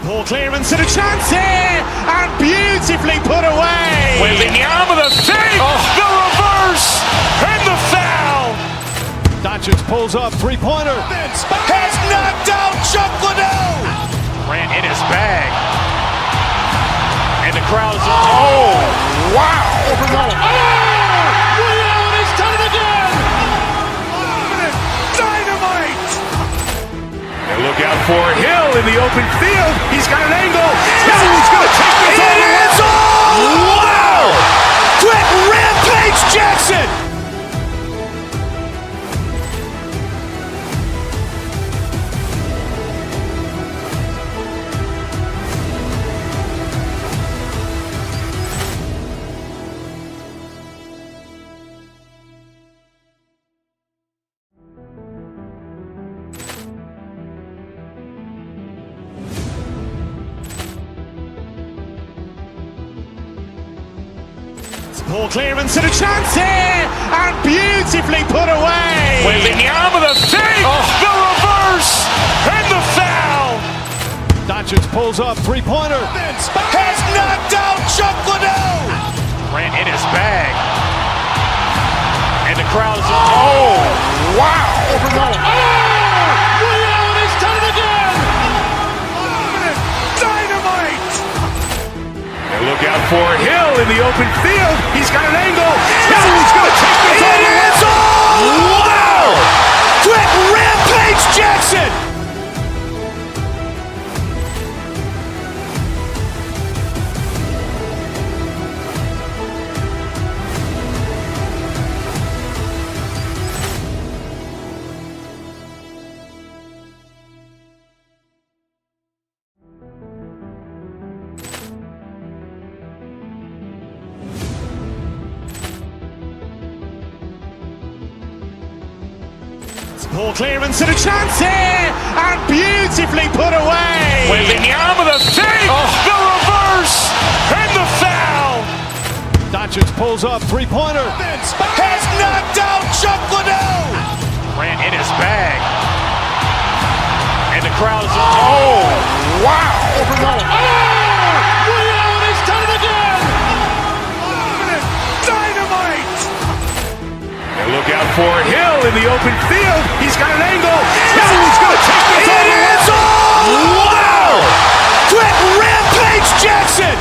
Ball clearance and a chance here, and beautifully put away. Wembanyama the fake, the reverse, and the foul. Doncic pulls up, three-pointer. Has knocked out Chuck Liddell. Ran in his bag. And the crowd's, oh, wow. Leon has done it again. Dynamite. And look out for Hill in the open field. He's got an angle. Hill's going to take this all the way. Wow. Quick rampage Jackson. Ball clearance and a chance here, and beautifully put away. Wembanyama the fake, the reverse, and the foul. Doncic pulls up, three-pointer. Has knocked out Chuck Liddell. Ran in his bag. And the crowd's, oh, wow. Leon has done it again. Dynamite. And look out for Hill in the open field. He's got an angle. Hill's going to take this all the way. Wow. Quick rampage Jackson. Ball clearance and a chance here, and beautifully put away. Wembanyama the fake, the reverse, and the foul. Doncic pulls up, three-pointer. Has knocked out Chuck Liddell. Ran in his bag. And the crowd's, oh, wow. Leon has done it again. Dynamite. And look out for Hill in the open field. He's got an angle. Hill's going to take this all the way. Wow. Quick rampage Jackson.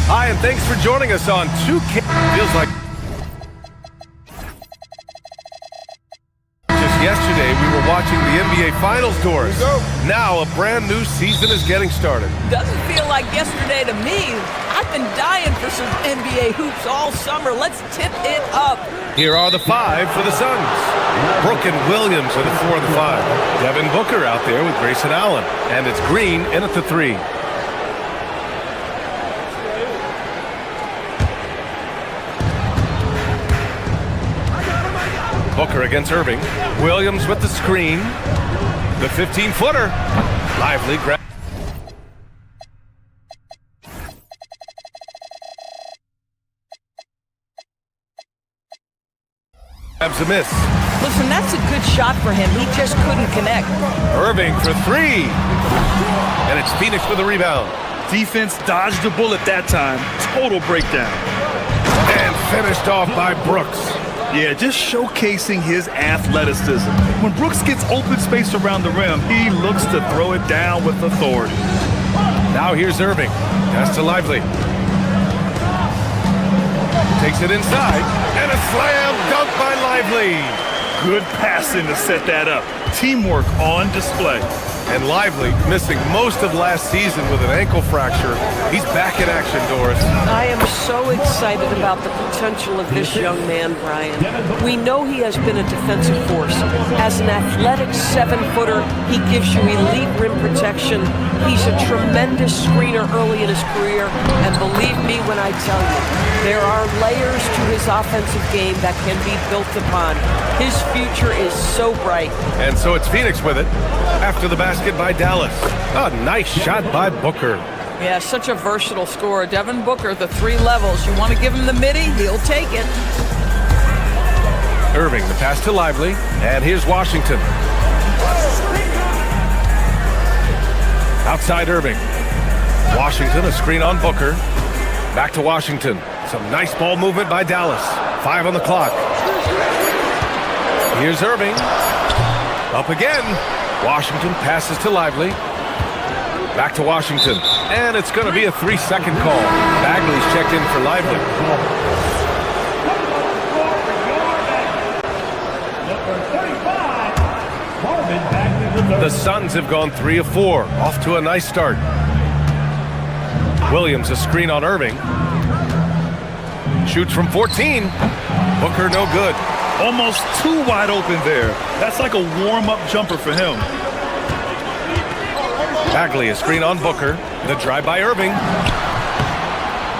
Hi, and thanks for joining us on 2K. Feels like just yesterday we were watching the NBA Finals tours. Now a brand new season is getting started. Doesn't feel like yesterday to me. I've been dying for some NBA hoops all summer. Let's tip it up. Here are the five for the Suns. Brooke and Williams are the 4 and the 5. Devin Booker out there with Grayson Allen. And it's Green in at the 3. Booker against Irving. Williams with the screen. The 15-footer. Lively grab. Grabs a miss. Listen, that's a good shot for him. He just couldn't connect. Irving for 3. And it's Phoenix with the rebound. Defense dodged the bullet that time. Total breakdown. And finished off by Brooks. Yeah, just showcasing his athleticism. When Brooks gets open space around the rim, he looks to throw it down with authority. Now here's Irving. Pass to Lively. Takes it inside. And a slam dunk by Lively. Good passing to set that up. Teamwork on display. And Lively, missing most of last season with an ankle fracture. He's back in action, Doris. I am so excited about the potential of this young man, Brian. We know he has been a defensive force. As an athletic 7-footer, he gives you elite rim protection. He's a tremendous screener early in his career. And believe me when I tell you, there are layers to his offensive game that can be built upon. His future is so bright. And so it's Phoenix with it after the basket by Dallas. A nice shot by Booker. Yeah, such a versatile scorer. Devin Booker, the 3 levels. You want to give him the midi, he'll take it. Irving, the pass to Lively. And here's Washington. Outside Irving. Washington, a screen on Booker. Back to Washington. Some nice ball movement by Dallas. 5 on the clock. Here's Irving. Up again. Washington passes to Lively. Back to Washington. And it's going to be a 3-second call. Bagley's checked in for Lively. The Suns have gone 3 of 4. Off to a nice start. Williams, a screen on Irving. Shoots from 14. Booker, no good. Almost too wide open there. That's like a warm-up jumper for him. Bagley, a screen on Booker. The drive by Irving.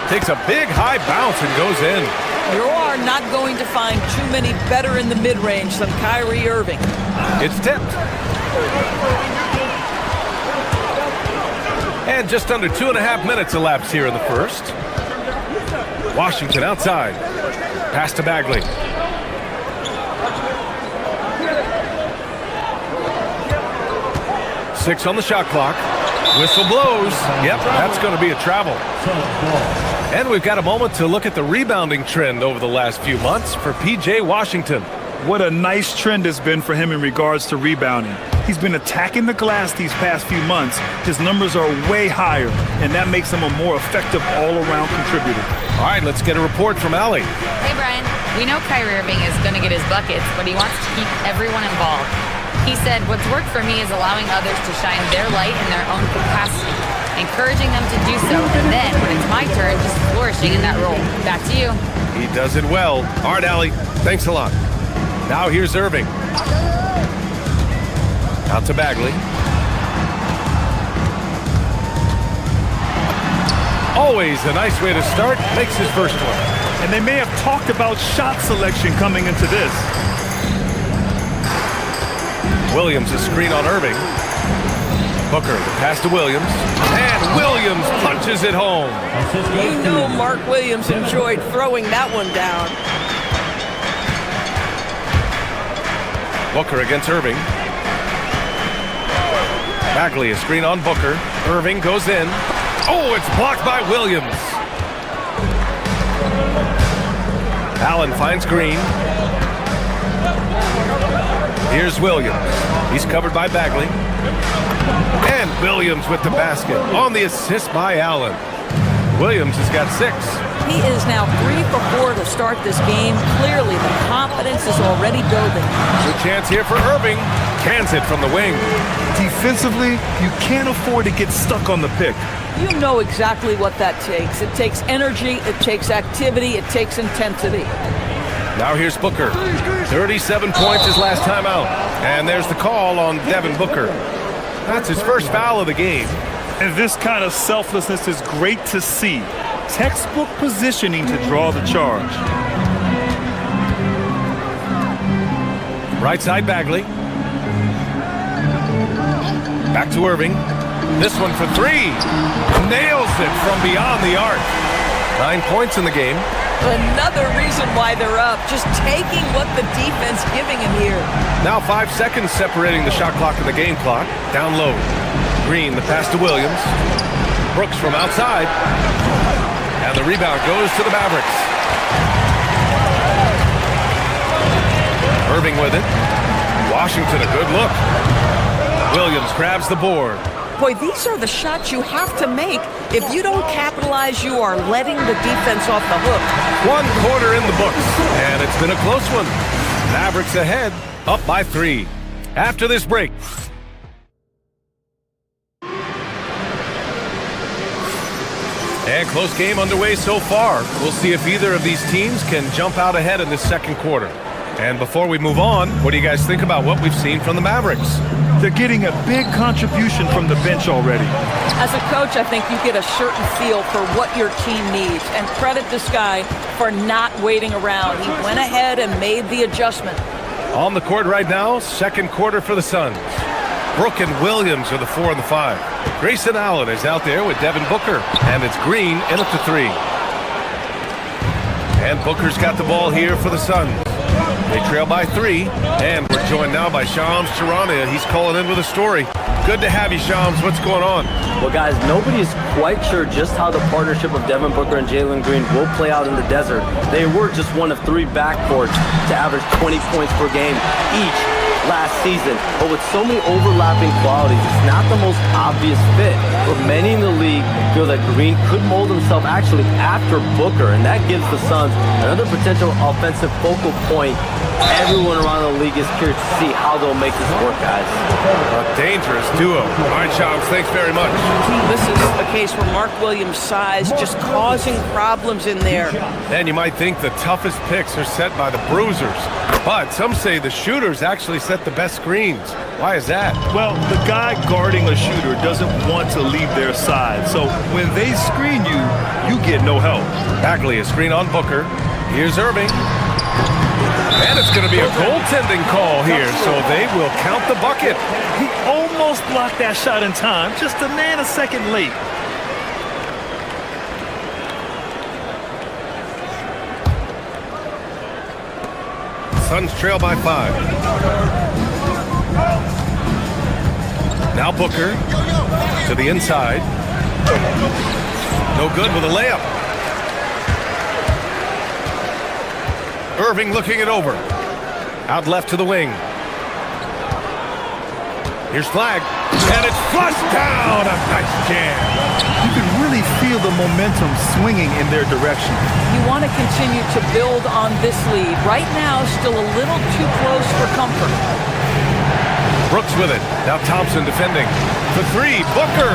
Takes a big high bounce and goes in. You are not going to find too many better in the mid-range than Kyrie Irving. It's tipped. And just under 2.5 minutes elapsed here in the first. Washington outside. Pass to Bagley. Six on the shot clock. Whistle blows. Yep, that's going to be a travel. And we've got a moment to look at the rebounding trend over the last few months for P.J. Washington. What a nice trend has been for him in regards to rebounding. He's been attacking the glass these past few months. His numbers are way higher, and that makes him a more effective all-around contributor. All right, let's get a report from Allie. Hey, Brian. We know Kyrie Irving is going to get his buckets, but he wants to keep everyone involved. He said, what's worked for me is allowing others to shine their light in their own capacity, encouraging them to do so, and then, when it's my turn, just flourishing in that role. Back to you. He does it well. All right, Allie, thanks a lot. Now here's Irving. Out to Bagley. Always a nice way to start. Makes his first one. And they may have talked about shot selection coming into this. Williams, a screen on Irving. Booker, the pass to Williams. And Williams punches it home. You know Mark Williams enjoyed throwing that one down. Booker against Irving. Bagley, a screen on Booker. Irving goes in. Oh, it's blocked by Williams. Allen finds Green. Here's Williams. He's covered by Bagley. And Williams with the basket on the assist by Allen. Williams has got 6. He is now 3 for 4 to start this game. Clearly, the confidence is already building. Good chance here for Irving. Cans it from the wing. Defensively, you can't afford to get stuck on the pick. You know exactly what that takes. It takes energy, it takes activity, it takes intensity. Now here's Booker. 37 points his last time out. And there's the call on Devin Booker. That's his first foul of the game. And this kind of selflessness is great to see. Textbook positioning to draw the charge. Right side Bagley. Back to Irving. This one for 3. Nails it from beyond the arc. 9 points in the game. Another reason why they're up. Just taking what the defense giving him here. Now 5 seconds separating the shot clock and the game clock. Down low. Green, the pass to Williams. Brooks from outside. And the rebound goes to the Mavericks. Irving with it. Washington, a good look. Williams grabs the board. Boy, these are the shots you have to make. If you don't capitalize, you are letting the defense off the hook. 1 quarter in the books, and it's been a close one. Mavericks ahead, up by 3. After this break. And close game underway so far. We'll see if either of these teams can jump out ahead in this second quarter. And before we move on, what do you guys think about what we've seen from the Mavericks? They're getting a big contribution from the bench already. As a coach, I think you get a certain feel for what your team needs. And credit this guy for not waiting around. He went ahead and made the adjustment. On the court right now, second quarter for the Suns. Brooke and Williams are the 4 and the 5. Grayson Allen is out there with Devin Booker. And it's Green in at the 3. And Booker's got the ball here for the Suns. They trail by 3, and we're joined now by Shams Charania. He's calling in with a story. Good to have you, Shams. What's going on? Well, guys, nobody's quite sure just how the partnership of Devin Booker and Jalen Green will play out in the desert. They were just one of 3 backcourts to average 20 points per game each last season. But with so many overlapping qualities, it's not the most obvious fit. But many in the league feel that Green could mold himself actually after Booker, and that gives the Suns another potential offensive focal point. Everyone around the league is curious to see how they'll make this work, guys. A dangerous duo. All right, Shams, thanks very much. This is a case where Mark Williams' size just causing problems in there. And you might think the toughest picks are set by the bruisers. But some say the shooters actually set the best screens. Why is that? Well, the guy guarding a shooter doesn't want to leave their side. So when they screen you, you get no help. Bagley, a screen on Booker. Here's Irving. And it's going to be a goaltending call here, so they will count the bucket. He almost blocked that shot in time, just a nanosecond late. Suns trail by 5. Now Booker to the inside. No good with a layup. Irving looking it over. Out left to the wing. Here's Flag. And it's flushed down. A nice jam. You can really feel the momentum swinging in their direction. You want to continue to build on this lead. Right now, still a little too close for comfort. Brooks with it. Now Thompson defending. The 3. Booker.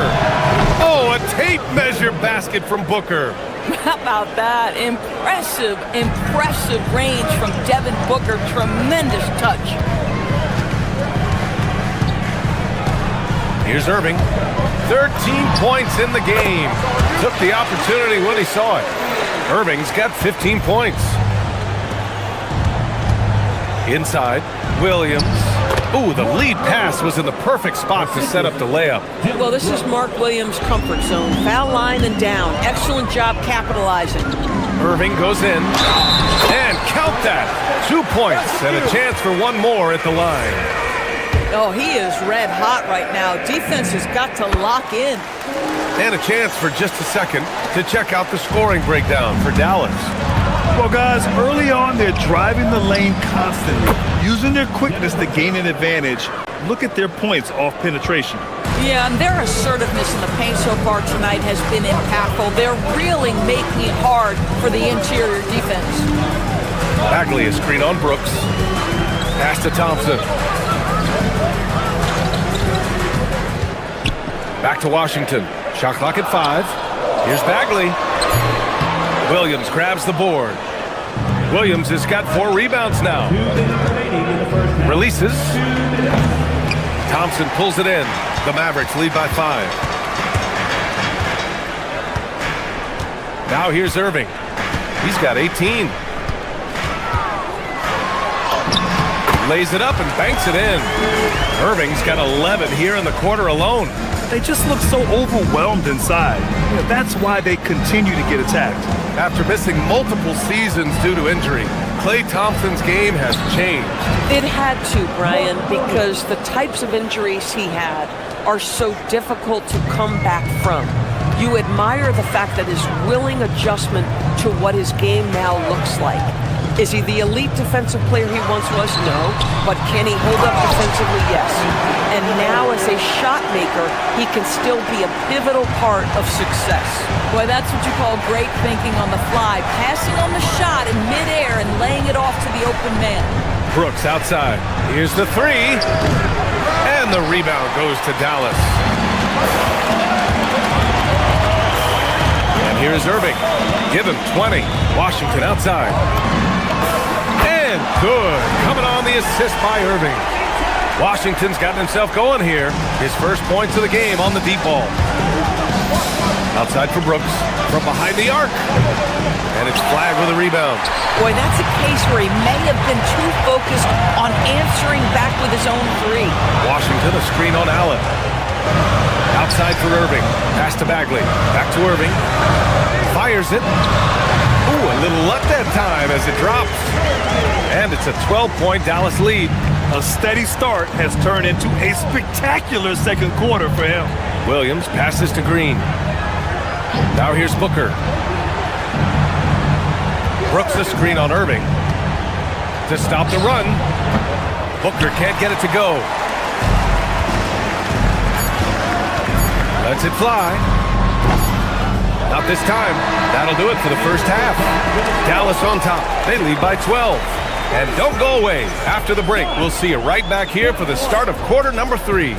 Oh, a tape measure basket from Booker. How about that? Impressive range from Devin Booker. Tremendous touch. Here's Irving. 13 points in the game. Took the opportunity when he saw it. Irving's got 15 points. Inside, Williams. Ooh, the lead pass was in the perfect spot to set up the layup. Well, this is Mark Williams' comfort zone. Foul line and down. Excellent job capitalizing. Irving goes in. And count that. 2 points and a chance for one more at the line. Oh, he is red hot right now. Defense has got to lock in. And a chance for just a second to check out the scoring breakdown for Dallas. Well, guys, early on, they're driving the lane constantly, using their quickness to gain an advantage. Look at their points off penetration. Yeah, and their assertiveness in the paint so far tonight has been impactful. They're really making it hard for the interior defense. Bagley, a screen on Brooks. Pass to Thompson. Back to Washington. Shot clock at 5. Here's Bagley. Williams grabs the board. Williams has got 4 rebounds now. Releases. Thompson pulls it in. The Mavericks lead by 5. Now here's Irving. He's got 18. Lays it up and banks it in. Irving's got 11 here in the quarter alone. They just look so overwhelmed inside. That's why they continue to get attacked. After missing multiple seasons due to injury, Klay Thompson's game has changed. It had to, Brian, because the types of injuries he had are so difficult to come back from. You admire the fact that his willing adjustment to what his game now looks like. Is he the elite defensive player he once was? No. But can he hold up defensively? Yes. And now as a shot maker, he can still be a pivotal part of success. Boy, that's what you call great thinking on the fly. Passing on the shot in midair and laying it off to the open man. Brooks outside. Here's the 3. And the rebound goes to Dallas. And Here's Irving. Give him 20. Washington outside. And good. Coming on the assist by Irving. Washington's gotten himself going here. His first points of the game on the deep ball. Outside for Brooks. From behind the arc. And it's flagged with a rebound. Boy, that's a case where he may have been too focused on answering back with his own three. Washington, a screen on Allen. Outside for Irving. Pass to Bagley. Back to Irving. Fires it. Ooh, a little luck that time as it drops. And it's a 12-point Dallas lead. A steady start has turned into a spectacular second quarter for him. Williams passes to Green. Now here's Booker. Brooks a screen on Irving. To stop the run. Booker can't get it to go. Lets it fly. Not this time. That'll do it for the first half. Dallas on top. They lead by 12. And don't go away. After the break, we'll see you right back here for the start of quarter number 3.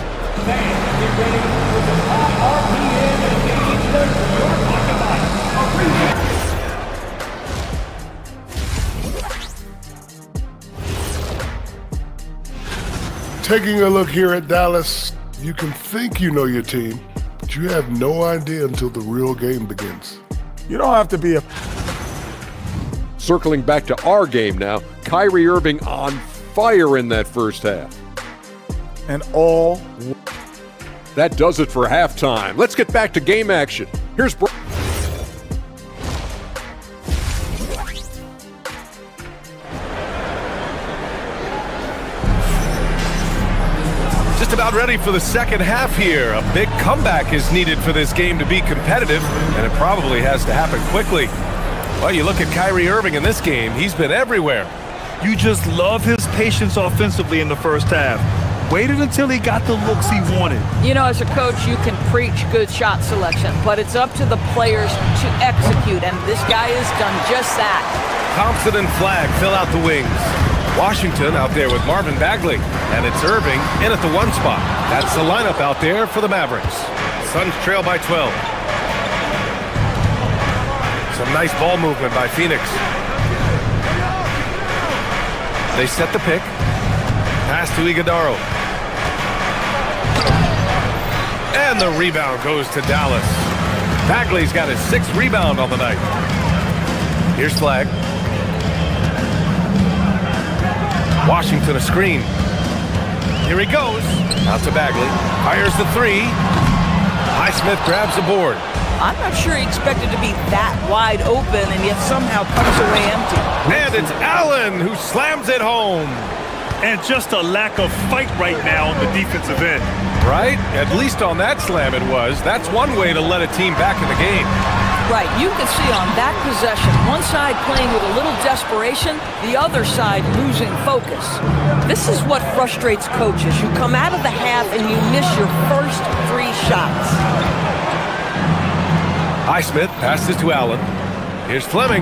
Taking a look here at Dallas, you can think you know your team, but you have no idea until the real game begins. You don't have to be a... Circling back to our game now, Kyrie Irving on fire in that first half. And all... That does it for halftime. Let's get back to game action. Here's... Just about ready for the second half here. A big comeback is needed for this game to be competitive, and it probably has to happen quickly. Well, you look at Kyrie Irving in this game, he's been everywhere. You just love his patience offensively in the first half. Waited until he got the looks he wanted. You know, as a coach, you can preach good shot selection, but it's up to the players to execute, and this guy has done just that. Thompson and Flagg fill out the wings. Washington out there with Marvin Bagley, and it's Irving in at the 1 spot. That's the lineup out there for the Mavericks. Suns trail by 12. Some nice ball movement by Phoenix. They set the pick. Pass to Iguodala. And the rebound goes to Dallas. Bagley's got his 6th rebound on the night. Here's Flagg. Washington a screen. Here he goes. Out to Bagley. Fires the 3. Highsmith grabs the board. I'm not sure he expected to be that wide open and yet somehow comes away empty. And it's Allen who slams it home. And just a lack of fight right now on the defensive end. Right? At least on that slam it was. That's one way to let a team back in the game. Right, you can see on that possession, one side playing with a little desperation, the other side losing focus. This is what frustrates coaches. You come out of the half and you miss your first 3 shots. Highsmith passes to Allen. Here's Fleming.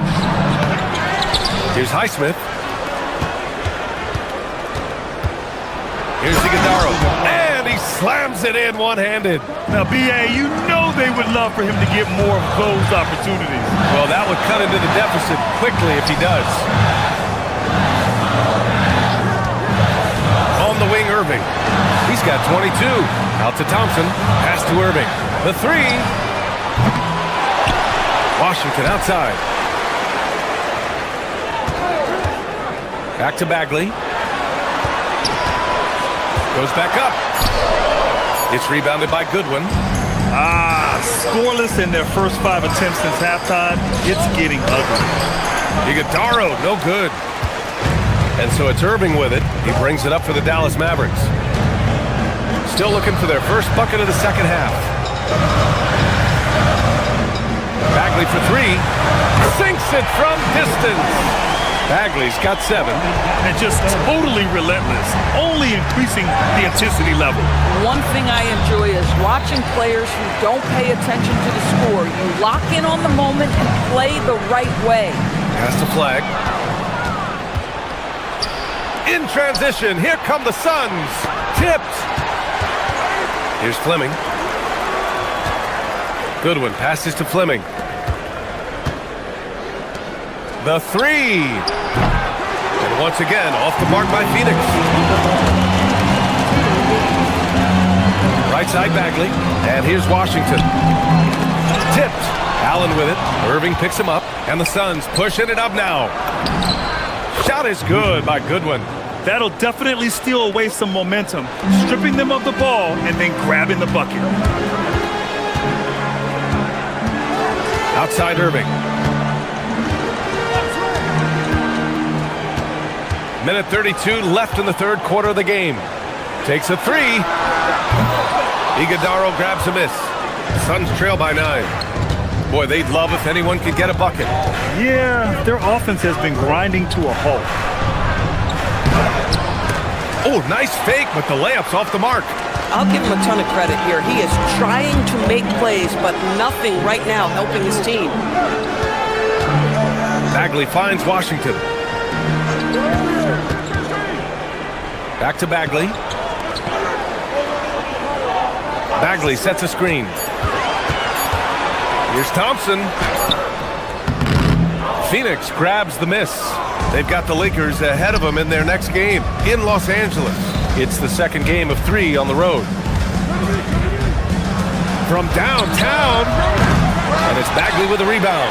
Here's Highsmith. Here's Iguodala. And he slams it in one-handed. Now, B.A., you know they would love for him to get more of those opportunities. Well, that would cut into the deficit quickly if he does. On the wing, Irving. He's got 22. Out to Thompson. Pass to Irving. The 3. Washington outside. Back to Bagley. Goes back up. It's rebounded by Goodwin. Scoreless in their first 5 attempts since halftime. It's getting ugly. Iguodala, no good. And so it's Irving with it. He brings it up for the Dallas Mavericks. Still looking for their first bucket of the second half. Bagley for 3. Sinks it from distance. Bagley's got 7. And just totally relentless, only increasing the intensity level. One thing I enjoy is watching players who don't pay attention to the score. You lock in on the moment and play the right way. Pass to Flagg. In transition, here come the Suns. Tipped. Here's Fleming. Goodwin passes to Fleming. The three. And once again, off the mark by Phoenix. Right side Bagley. And here's Washington. Tipped. Allen with it. Irving picks him up. And the Suns pushing it up now. Shot is good by Goodwin. That'll definitely steal away some momentum, stripping them of the ball and then grabbing the bucket. Outside Irving. Minute 32 left in the third quarter of the game. Takes a three. Iguodaro grabs a miss. Suns trail by 9. Boy, they'd love if anyone could get a bucket. Yeah, their offense has been grinding to a halt. Oh, nice fake, but the layup's off the mark. I'll give him a ton of credit here. He is trying to make plays, but nothing right now helping his team. Bagley finds Washington. Back to Bagley. Bagley sets a screen. Here's Thompson. Phoenix grabs the miss. They've got the Lakers ahead of them in their next game in Los Angeles. It's the second game of 3 on the road. From downtown, and it's Bagley with a rebound.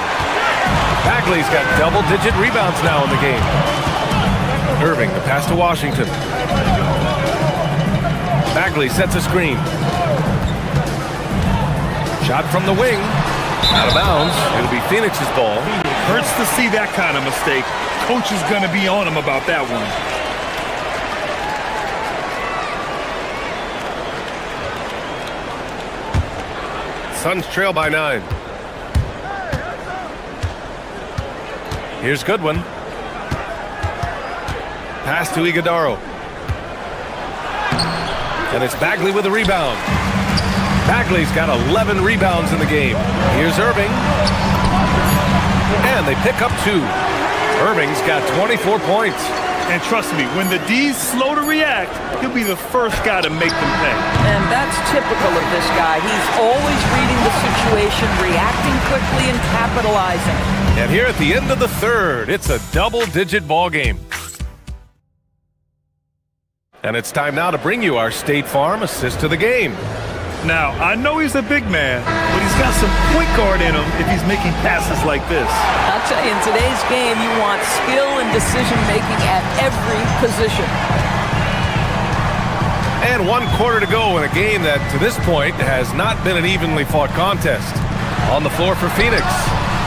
Bagley's got double-digit rebounds now in the game. Irving, the pass to Washington. Bagley sets a screen. Shot from the wing. Out of bounds. It'll be Phoenix's ball. Hurts to see that kind of mistake. Coach is going to be on him about that one. Suns trail by 9. Here's Goodwin. Pass to Iguodaro. And it's Bagley with a rebound. Bagley's got 11 rebounds in the game. Here's Irving. And they pick up 2. Irving's got 24 points. And trust me, when the D's slow to react, he'll be the first guy to make them pay. And that's typical of this guy. He's always reading the situation, reacting quickly and capitalizing. And here at the end of the third, it's a double-digit ball game. And it's time now to bring you our State Farm assist to the game. Now, I know he's a big man, but he's got some point guard in him if he's making passes like this. I'll tell you, in today's game, you want skill and decision-making at every position. And 1 quarter to go in a game that, to this point, has not been an evenly fought contest. On the floor for Phoenix,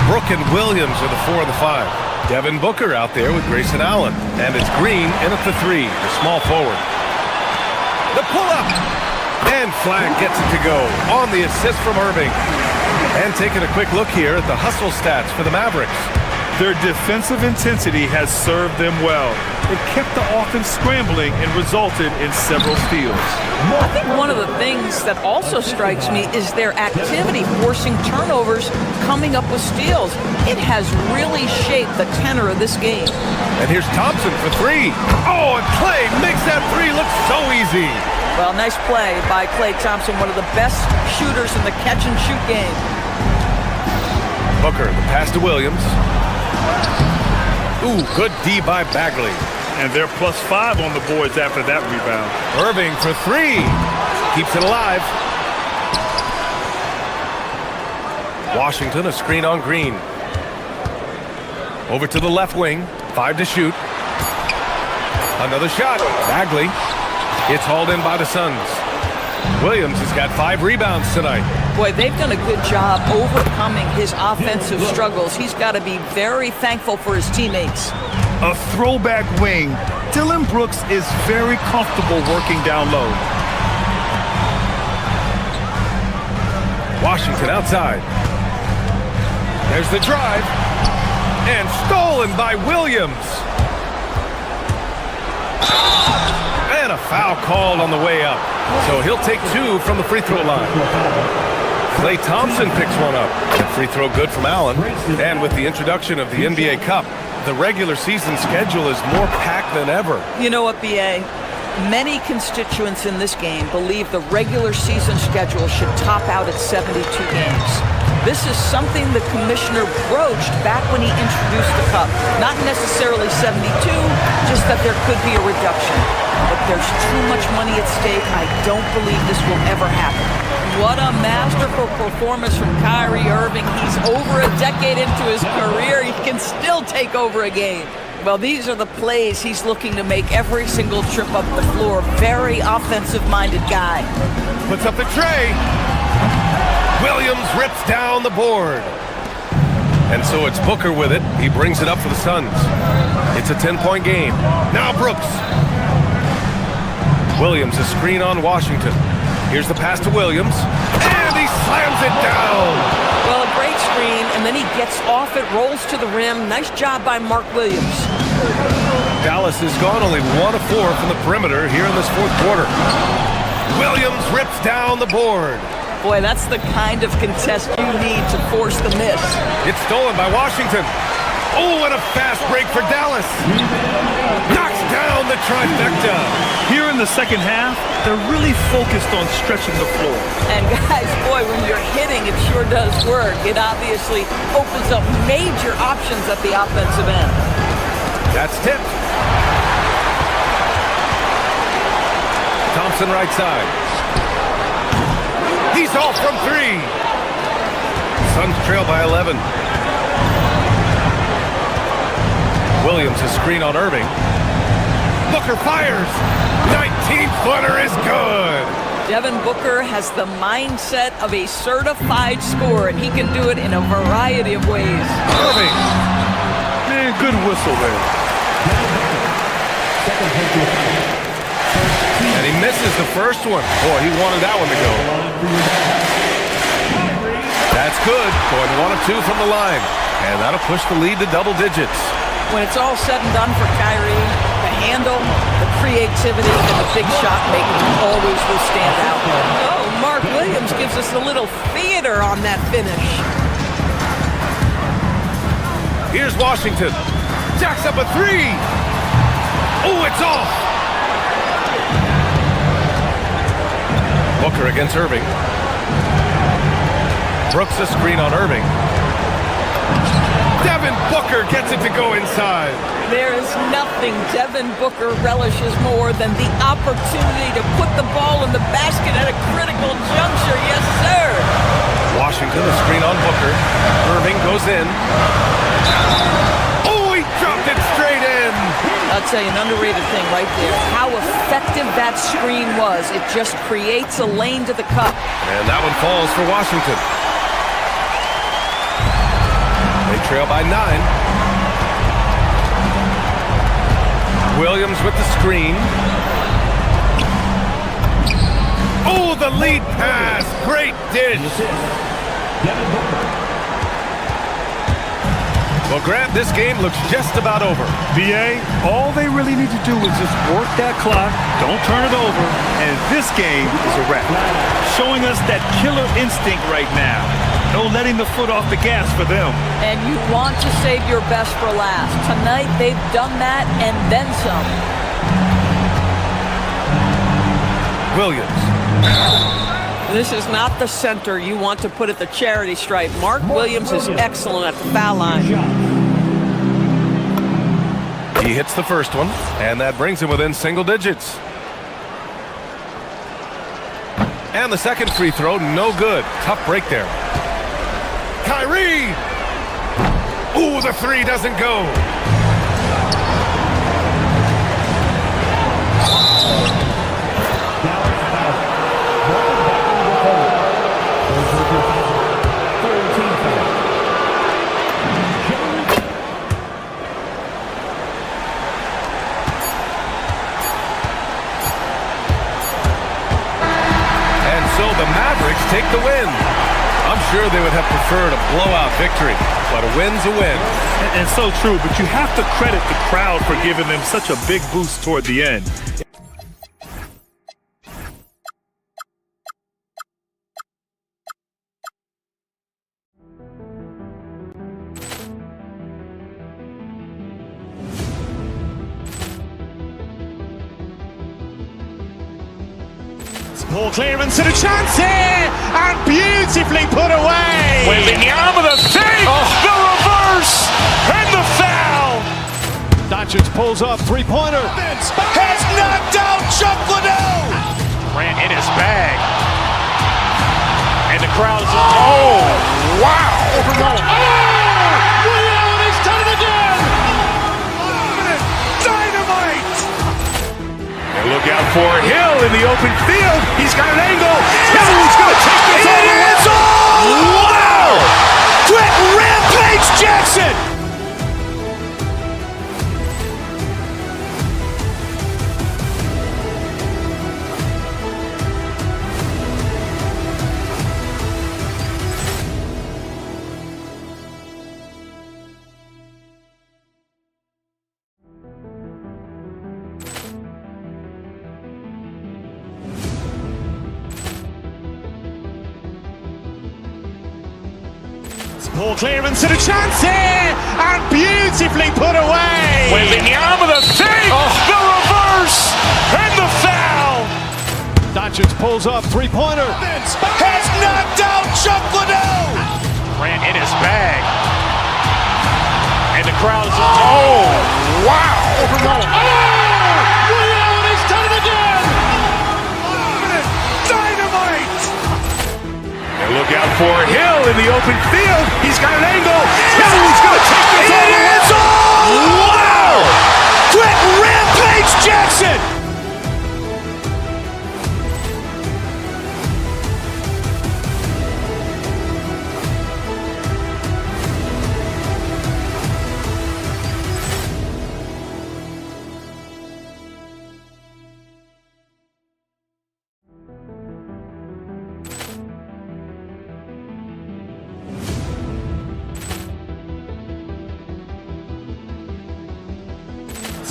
Brooke and Williams are the 4 and the 5. Devin Booker out there with Grayson Allen. And it's Green in at the 3, the small forward. The pull-up! And Flag gets it to go on the assist from Irving. And taking a quick look here at the hustle stats for the Mavericks. Their defensive intensity has served them well. It kept the offense scrambling and resulted in several steals. I think one of the things that also strikes me is their activity forcing turnovers, coming up with steals. It has really shaped the tenor of this game. And here's Thompson for 3. Oh, and Clay makes that 3 look so easy. Well, nice play by Klay Thompson, one of the best shooters in the catch-and-shoot game. Booker, the pass to Williams. Ooh, good D by Bagley. And they're +5 on the boards after that rebound. Irving for 3. Keeps it alive. Washington, a screen on Green. Over to the left wing. 5 to shoot. Another shot. Bagley. It's hauled in by the Suns. Williams has got 5 rebounds tonight. Boy, they've done a good job overcoming his offensive struggles. He's got to be very thankful for his teammates. A throwback wing. Dillon Brooks is very comfortable working down low. Washington outside. There's the drive. And stolen by Williams. And a foul called on the way up. So he'll take 2 from the free throw line. Klay Thompson picks one up. And free throw good from Allen. And with the introduction of the NBA Cup, the regular season schedule is more packed than ever. You know what, B.A.? Many constituents in this game believe the regular season schedule should top out at 72 games. This is something the commissioner broached back when he introduced the cup. Not necessarily 72, just that there could be a reduction. But there's too much money at stake. I don't believe this will ever happen. What a masterful performance from Kyrie Irving. He's over a decade into his career. He can still take over a game. Well, these are the plays he's looking to make every single trip up the floor. Very offensive-minded guy. Puts up the tray. Williams rips down the board. And so it's Booker with it. He brings it up for the Suns. It's a 10-point game. Now Brooks. Williams, a screen on Washington. Here's the pass to Williams. And he slams it down. Well, a great screen, and then he gets off it, rolls to the rim. Nice job by Mark Williams. Dallas has gone only 1 of 4 from the perimeter here in this fourth quarter. Williams rips down the board. Boy, that's the kind of contest you need to force the miss. It's stolen by Washington. Oh, what a fast break for Dallas. Knocks down the trifecta. Here in the second half, they're really focused on stretching the floor. And guys, boy, when you're hitting, it sure does work. It obviously opens up major options at the offensive end. That's tipped. Thompson right side. He's off from 3. Suns trail by 11. Williams, a screen on Irving. Booker fires. 19-footer is good. Devin Booker has the mindset of a certified scorer, and he can do it in a variety of ways. Irving. Man, good whistle there. And he misses the first one. Boy, he wanted that one to go. That's good. Going 1 of 2 from the line. And that'll push the lead to double digits. When it's all said and done for Kyrie, the handle, the creativity, and the big shot making always will stand out. Oh, Mark Williams gives us a little theater on that finish. Here's Washington. Jacks up a 3. Oh, it's off. Booker against Irving. Brooks a screen on Irving. Devin Booker gets it to go inside. There is nothing Devin Booker relishes more than the opportunity to put the ball in the basket at a critical juncture. Yes, sir. Washington, a screen on Booker. Irving goes in. Oh, he dropped it straight in. I'll tell you an underrated thing right there. How effective that screen was. It just creates a lane to the cup. And that one falls for Washington. They trail by 9. Williams with the screen. Oh, the lead pass. Great dish. Well, Grant, this game looks just about over. BA, all they really need to do is just work that clock, don't turn it over, and this game is a wrap. Showing us that killer instinct right now. No letting the foot off the gas for them. And you want to save your best for last. Tonight, they've done that and then some. Williams. This is not the center you want to put at the charity stripe. Mark Williams is excellent at the foul line. He hits the first one, and that brings him within single digits. And the second free throw, no good. Tough break there. Kyrie! Ooh, the 3 doesn't go. The Mavericks take the win. I'm sure they would have preferred a blowout victory, but a win's a win. And so true, but you have to credit the crowd for giving them such a big boost toward the end. Ball clearance and a chance here, and beautifully put away. Wembanyama the fake, the reverse, and the foul. Doncic pulls up, three-pointer. Has knocked out Chuck Liddell. Grant in his bag. And the crowd is, oh, wow. He's done it again. Dynamite. And look out for Hill in the open field. He's got an angle. Hill's going to take this all the way. Wow! Quick Rampage Jackson. Ball clearance and a chance here, and beautifully put away. Wembanyama the fake, the reverse, and the foul. Doncic pulls up, three-pointer. Has knocked out Chuck Liddell. Grant in his bag. And the crowd is, oh, wow. He's done it again. Dynamite. And look out for Hill in the open field. He's got an angle. Hill's going to take this all the way. Wow! Quick Rampage Jackson.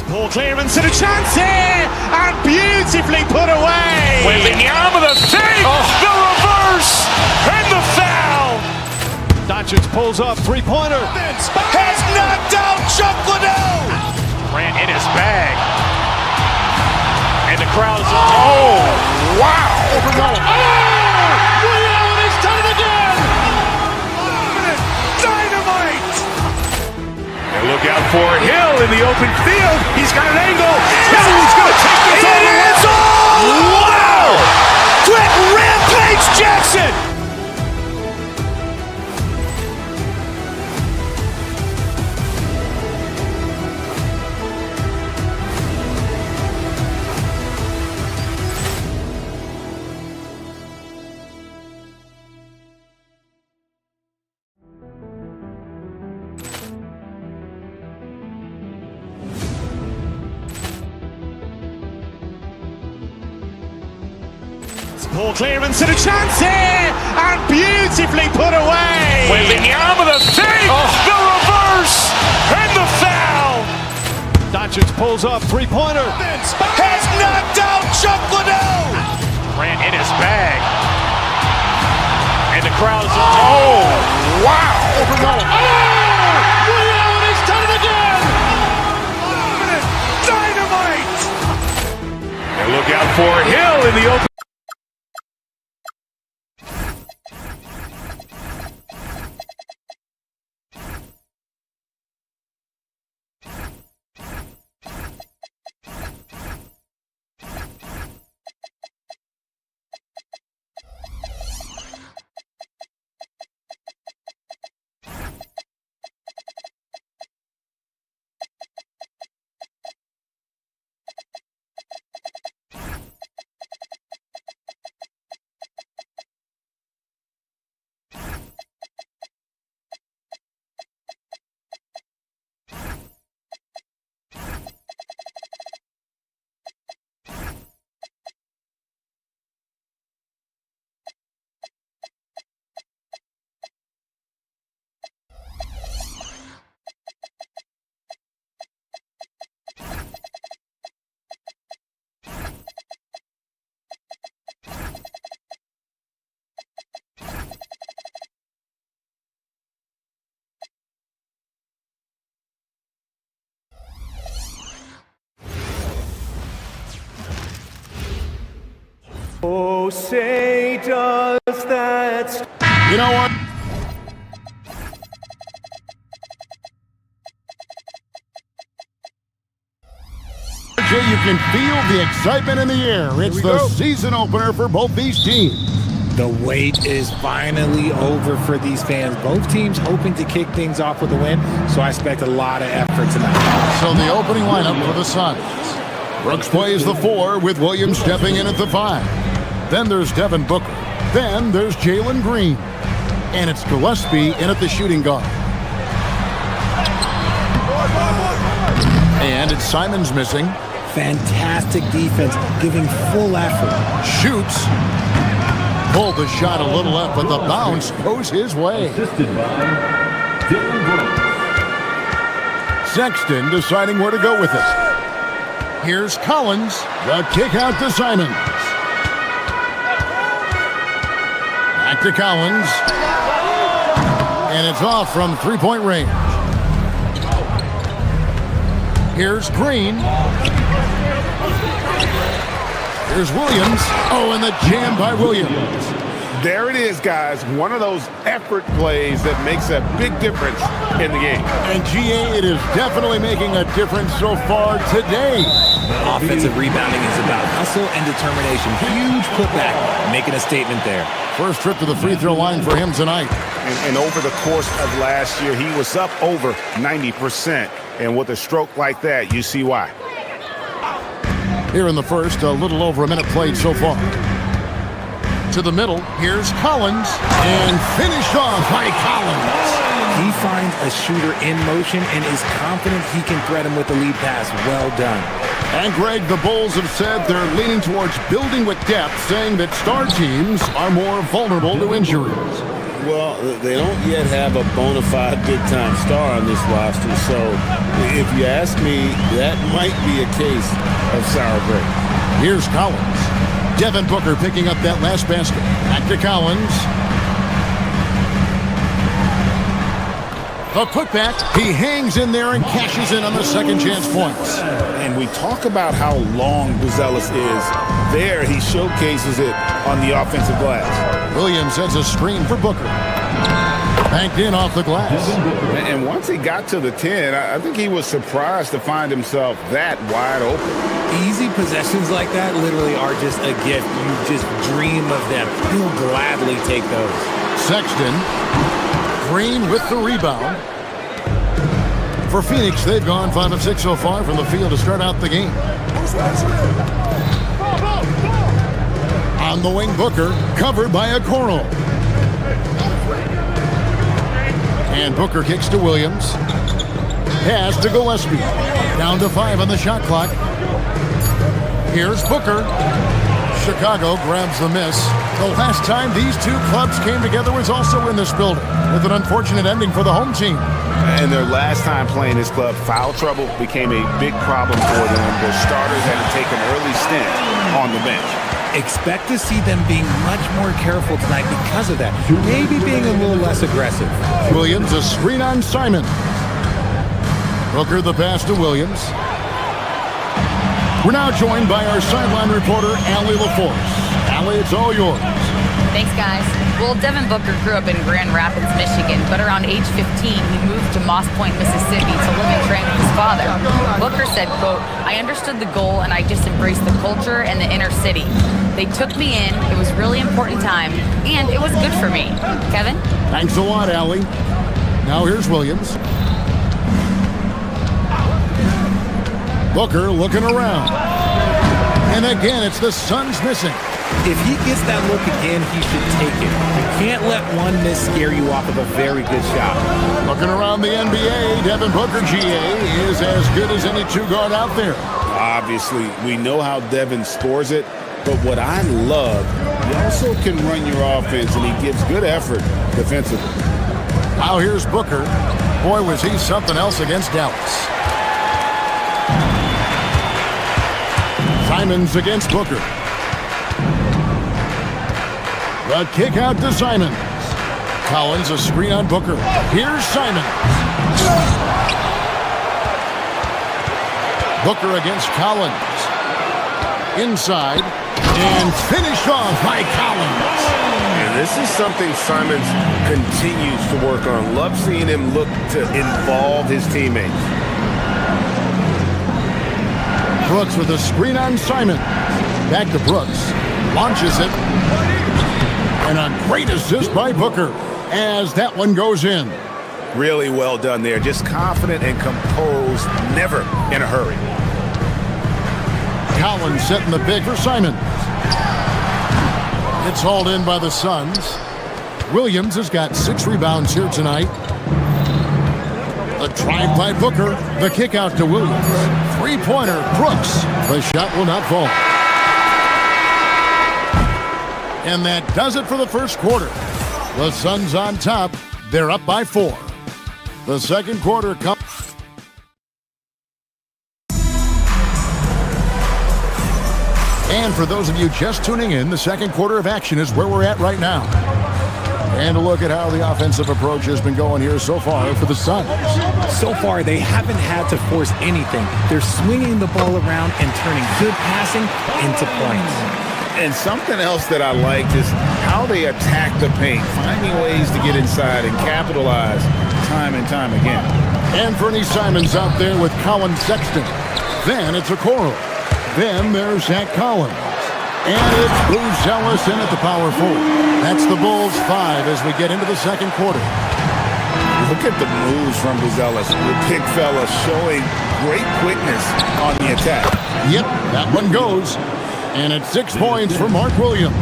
Ball clearance and a chance here, and beautifully put away. Wembanyama the fake, the reverse, and the foul. Doncic pulls up, three-pointer. Has knocked out Chuck Liddell. Grant in his bag. And the crowd is, oh, wow. He's done it again. Dynamite. And look out for Hill in the open field. He's got an angle. Hill's going to take this all the way. Wow! Quick Rampage Jackson. Ball clearance and a chance here, and beautifully put away. Wembanyama the fake, the reverse, and the foul. Doncic pulls up, three-pointer. Has knocked out Chuck Liddell. Grant in his bag. And the crowd is, oh, wow. He's done it again. Dynamite. And look out for Hill in the open. Oh, say does that... You know what? You can feel the excitement in the air. It's the season opener for both these teams. The wait is finally over for these fans. Both teams hoping to kick things off with a win, so I expect a lot of effort tonight. So the opening lineup for the Suns. Brooks plays the 4 with Williams stepping in at the 5. Then there's Devin Booker. Then there's Jalen Green. And it's Gillespie in at the shooting guard. And it's Simons missing. Fantastic defense, giving full effort. Shoots. Pulled the shot a little up, but the bounce goes his way. Assisted by Dylan Brooks. Sexton deciding where to go with it. Here's Collins. The kick out to Simons. Back to Collins. And it's off from three-point range. Here's Green. Here's Williams. Oh, and the jam by Williams. There it is, guys. One of those effort plays that makes a big difference in the game. And GA, it is definitely making a difference so far today. Offensive rebounding is about hustle and determination. Huge putback, making a statement there. First trip to the free throw line for him tonight. And over the course of last year, he was up over 90%. And with a stroke like that, you see why. Here in the first, a little over a minute played so far. To the middle, here's Collins, and finished off by Collins. He finds a shooter in motion and is confident he can thread him with the lead pass. Well done. And Greg, the Bulls have said they're leaning towards building with depth, saying that star teams are more vulnerable to injuries. Well, they don't yet have a bona fide big-time star on this roster, so if you ask me, that might be a case of sour grapes. Here's Collins. Devin Booker picking up that last basket. Back to Collins. The putback. He hangs in there and cashes in on the second chance points. And we talk about how long Buzelis is. There, he showcases it on the offensive glass. Williams sets a screen for Booker. Banked in off the glass. And once he got to the 10, I think he was surprised to find himself that wide open. Easy possessions like that literally are just a gift. You just dream of them. You'll gladly take those. Sexton. Green with the rebound. For Phoenix, they've gone 5 of 6 so far from the field to start out the game. On the wing, Booker, covered by a Okoro. And Booker kicks to Williams. Pass to Gillespie. Down to 5 on the shot clock. Here's Booker. Chicago grabs the miss. The last time these two clubs came together was also in this building, with an unfortunate ending for the home team. And their last time playing this club, foul trouble became a big problem for them. Their starters had to take an early stint on the bench. Expect to see them being much more careful tonight because of that. Maybe being a little less aggressive. Williams, a screen on Simon. Booker the pass to Williams. We're now joined by our sideline reporter, Allie LaForce. Allie, it's all yours. Thanks, guys. Well, Devin Booker grew up in Grand Rapids, Michigan, but around age 15, he moved to Moss Point, Mississippi to live and train with his father. Booker said, quote, "I understood the goal and I just embraced the culture and the inner city. They took me in, it was a really important time, and it was good for me." Kevin? Thanks a lot, Allie. Now here's Williams. Booker looking around. And again, it's the Suns missing. If he gets that look again, he should take it. You can't let one miss scare you off of a very good shot. Looking around the NBA, Devin Booker, GA, is as good as any two-guard out there. Obviously, we know how Devin scores it, but what I love, he also can run your offense, and he gives good effort defensively. Now here's Booker. Boy, was he something else against Dallas. Simons against Booker. The kick out to Simons. Collins, a screen on Booker. Here's Simons. Booker against Collins. Inside. And finished off by Collins. And this is something Simons continues to work on. Love seeing him look to involve his teammates. Brooks with a screen on Simon. Back to Brooks. Launches it. And a great assist by Booker as that one goes in. Really well done there. Just confident and composed, never in a hurry. Collins setting the pick for Simon. It's hauled in by the Suns. Williams has got 6 rebounds here tonight. The drive by Booker. The kick out to Williams. Three-pointer, Brooks. The shot will not fall. And that does it for the first quarter. The Suns on top. They're up by 4. The second quarter comes. And for those of you just tuning in, the second quarter of action is where we're at right now. And a look at how the offensive approach has been going here so far for the Suns. So far, they haven't had to force anything. They're swinging the ball around and turning good passing into points. And something else that I liked is how they attack the paint, finding ways to get inside and capitalize time and time again. Anthony Simons out there with Colin Sexton. Then it's Okoro. Then there's Zach Collins. And it's Bruce Ellis in at the power forward. That's the Bulls 5 as we get into the second quarter. Look at the moves from Buzelis. The big fella showing great quickness on the attack. Yep, that one goes. And it's 6 points for Mark Williams.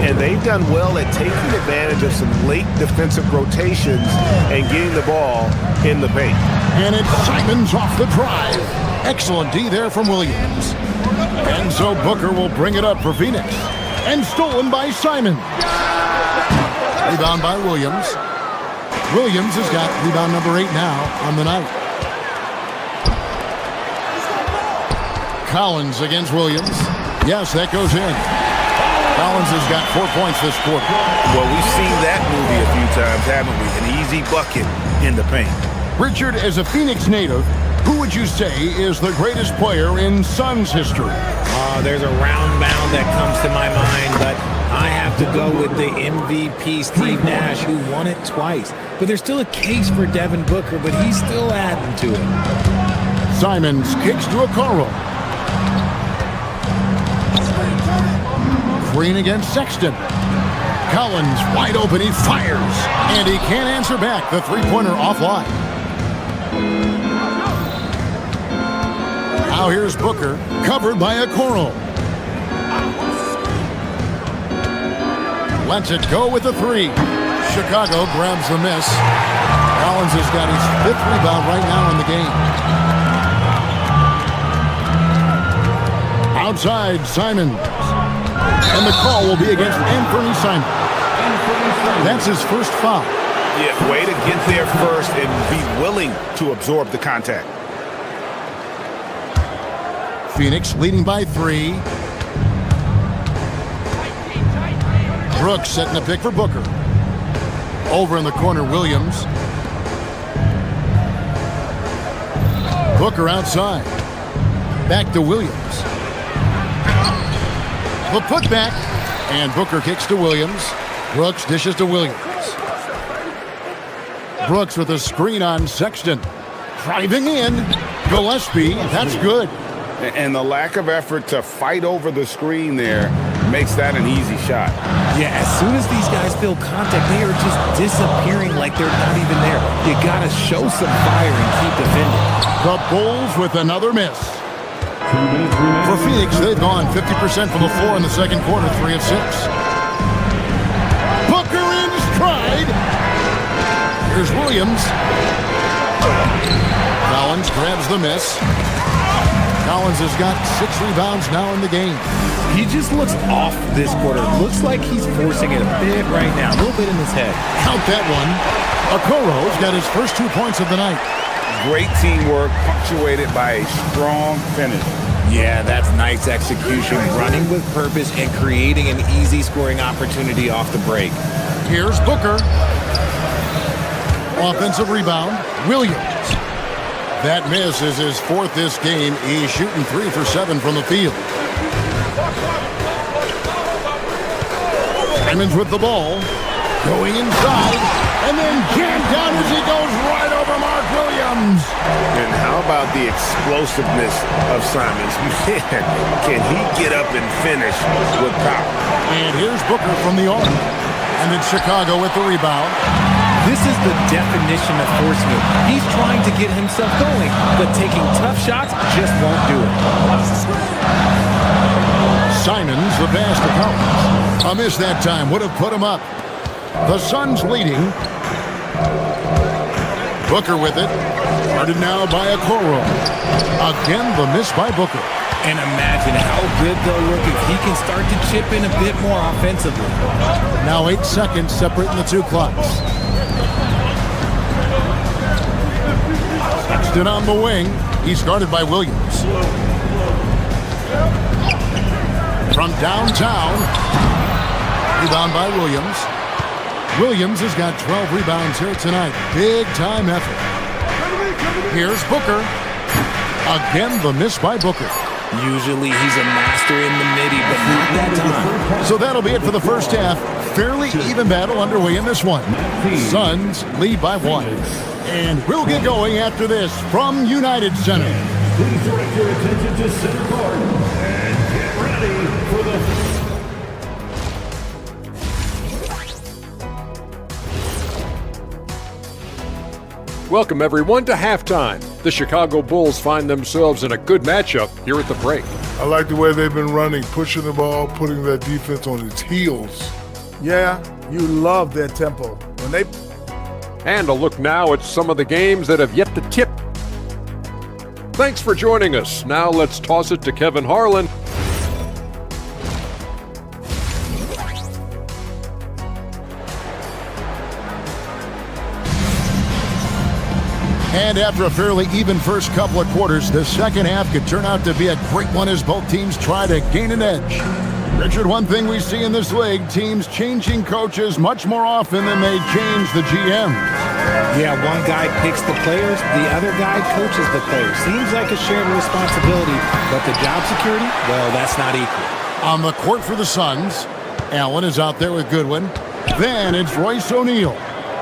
And they've done well at taking advantage of some late defensive rotations and getting the ball in the paint. And it's Simons off the drive. Excellent D there from Williams. And so Booker will bring it up for Phoenix. And stolen by Simon. Rebound by Williams. Williams has got rebound number 8 now on the night. Collins against Williams. Yes, that goes in. Collins has got 4 points this quarter. Well, we've seen that movie a few times, haven't we? An easy bucket in the paint. Richard, as a Phoenix native, who would you say is the greatest player in Suns history? There's a round mound that comes to my mind, but I have to go with the MVP, Steve Nash, who won it twice. But there's still a case for Devin Booker, but he's still adding to it. Simons kicks to Okoro. Green against Sexton. Collins wide open, he fires. And he can't answer back. The three-pointer offline. Now here's Booker, covered by Okoro. Lets it go with the 3. Chicago grabs the miss. Collins has got his 5th rebound right now in the game. Outside, Simons. And the call will be against Anthony Simons. That's his first foul. Yeah, way to get there first and be willing to absorb the contact. Phoenix leading by 3. Brooks setting the pick for Booker. Over in the corner, Williams. Booker outside. Back to Williams. The putback. And Booker kicks to Williams. Brooks dishes to Williams. Brooks with a screen on Sexton. Driving in. Gillespie. That's good. And the lack of effort to fight over the screen there makes that an easy shot. Yeah, as soon as these guys feel contact, they are just disappearing like they're not even there. You got to show some fire and keep defending. The Bulls with another miss. For Phoenix, they've gone 50% from the floor in the second quarter, 3 of 6. Booker in stride. Here's Williams. Collins grabs the miss. Collins has got 6 rebounds now in the game. He just looks off this quarter. Looks like he's forcing it a bit right now. A little bit in his head. Count that one. Okoro's got his first 2 points of the night. Great teamwork punctuated by a strong finish. Yeah, that's nice execution. Running with purpose and creating an easy scoring opportunity off the break. Here's Booker. Offensive rebound. Williams. That miss is his 4th this game. He's shooting 3 for 7 from the field. Simons with the ball. Going inside. And then jammed down as he goes right over Mark Williams. And how about the explosiveness of Simons? Man, can he get up and finish with power? And here's Booker from the arc. And then Chicago with the rebound. This is the definition of force move. He's trying to get himself going, but taking tough shots just won't do it. Simons, the pass to Collins. A miss that time would have put him up. The Suns leading. Booker with it. Guarded now by Okoro. Again, the miss by Booker. And imagine how good they'll look if he can start to chip in a bit more offensively. Now 8 seconds separating the two clocks. Sexton on the wing. He's guarded by Williams. From downtown. Rebound by Williams. Williams has got 12 rebounds here tonight. Big time effort. Here's Booker. Again, the miss by Booker. Usually he's a master in the midi, but not that time. So that'll be it for the first half. Fairly even battle underway in this one. Suns lead by 1. And we'll get going after this from United Center. Please direct your attention to center court and get ready for the... Welcome, everyone, to halftime. The Chicago Bulls find themselves in a good matchup here at the break. I like the way they've been running, pushing the ball, putting that defense on its heels. Yeah, you love their tempo. And a look now at some of the games that have yet to tip. Thanks for joining us. Now let's toss it to Kevin Harlan. And after a fairly even first couple of quarters, the second half could turn out to be a great one as both teams try to gain an edge. Richard, one thing we see in this league, teams changing coaches much more often than they change the GM. Yeah, one guy picks the players, the other guy coaches the players. Seems like a shared responsibility, but the job security, well, that's not equal. On the court for the Suns, Allen is out there with Goodwin. Then it's Royce O'Neal.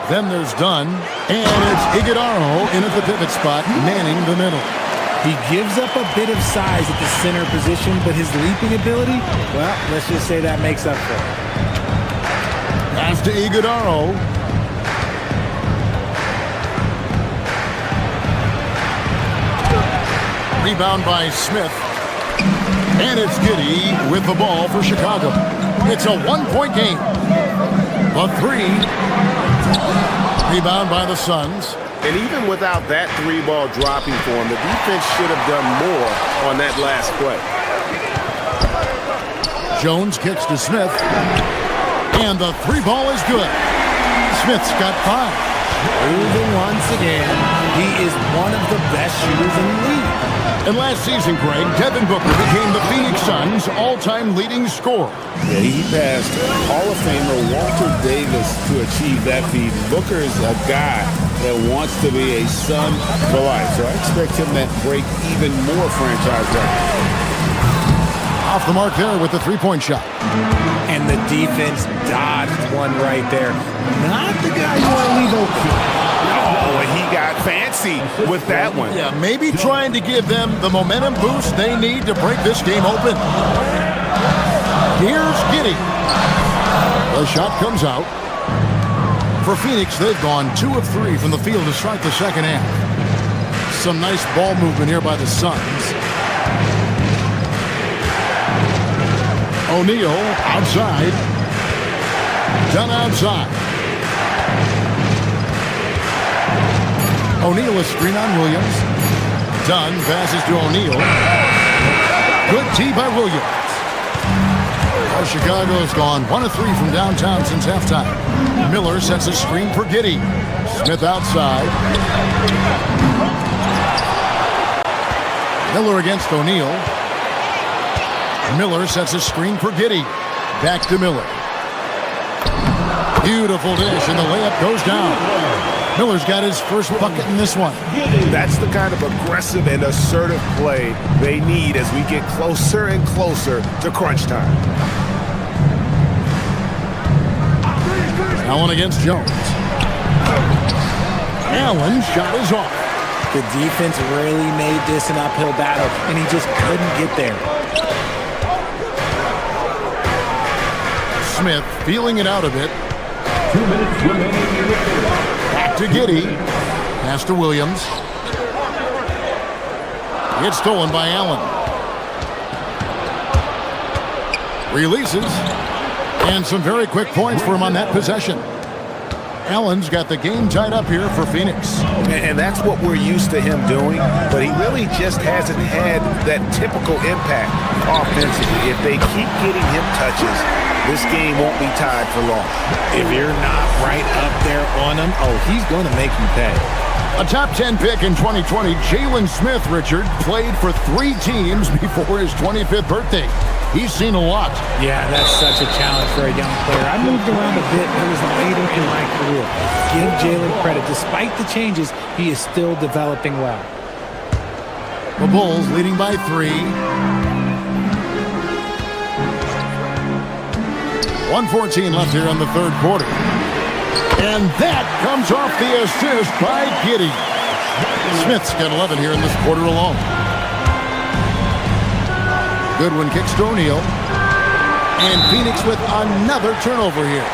Then there's Dunn, and it's Iguodaro in at the pivot spot, manning the middle. He gives up a bit of size at the center position, but his leaping ability, well, let's just say that makes up for it. Pass to Iguodaro. Rebound by Smith. And it's Giddey with the ball for Chicago. It's a one-point game. A 3. Rebound by the Suns. And even without that 3-ball dropping for him, the defense should have done more on that last play. Jones kicks to Smith. And the 3-ball is good. Smith's got 5. Moving once again, he is one of the best shooters in the league. And last season, Greg, Devin Booker became the Phoenix Suns' all-time leading scorer. Yeah, he passed Hall of Famer Walter Davis to achieve that feat. Booker is a guy that wants to be a Sun for life, so I expect him to break even more franchise records. Off the mark there with the three-point shot. And the defense dodged one right there. Not the guy you want to leave open. Oh, and he got fancy with that one. Yeah, maybe trying to give them the momentum boost they need to break this game open. Here's Giddey. The shot comes out. For Phoenix, they've gone 2 of 3 from the field to start the second half. Some nice ball movement here by the Suns. O'Neal outside. Dunn outside. O'Neal a screen on Williams. Dunn passes to O'Neal. Good tee by Williams. Well, Chicago's gone 1 of 3 from downtown since halftime. Miller sets a screen for Giddey. Smith outside. Miller against O'Neal. Miller sets a screen for Giddey. Back to Miller. Beautiful dish, and the layup goes down. Miller's got his first bucket in this one. That's the kind of aggressive and assertive play they need as we get closer and closer to crunch time. Allen against Jones. Allen's shot is off. The defense really made this an uphill battle, and he just couldn't get there. Smith feeling it out a bit. 2 minutes remaining. Back to Giddey. Pass to Williams. It's stolen by Allen. Releases. And some very quick points for him on that possession. Allen's got the game tied up here for Phoenix. And that's what we're used to him doing, but he really just hasn't had that typical impact offensively. If they keep getting him touches, this game won't be tied for long. If you're not right up there on him, oh, he's going to make you pay. A top 10 pick in 2020, Jalen Smith, Richard, played for 3 teams before his 25th birthday. He's seen a lot. Yeah, that's such a challenge for a young player. I moved around a bit. It was later in my career. Give Jalen credit. Despite the changes, he is still developing well. The Bulls leading by 3. 1:14 left here in the third quarter. And that comes off the assist by Giddey. Smith's got 11 here in this quarter alone. Goodwin kicks to O'Neal. And Phoenix with another turnover here.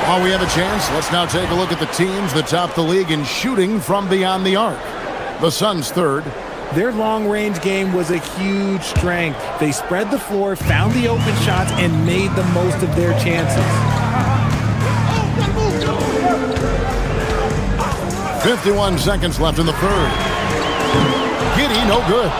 While we have a chance, let's now take a look at the teams that top the league in shooting from beyond the arc. The Suns third. Their long-range game was a huge strength. They spread the floor, found the open shots, and made the most of their chances. 51 seconds left in the third. Giddey, no good.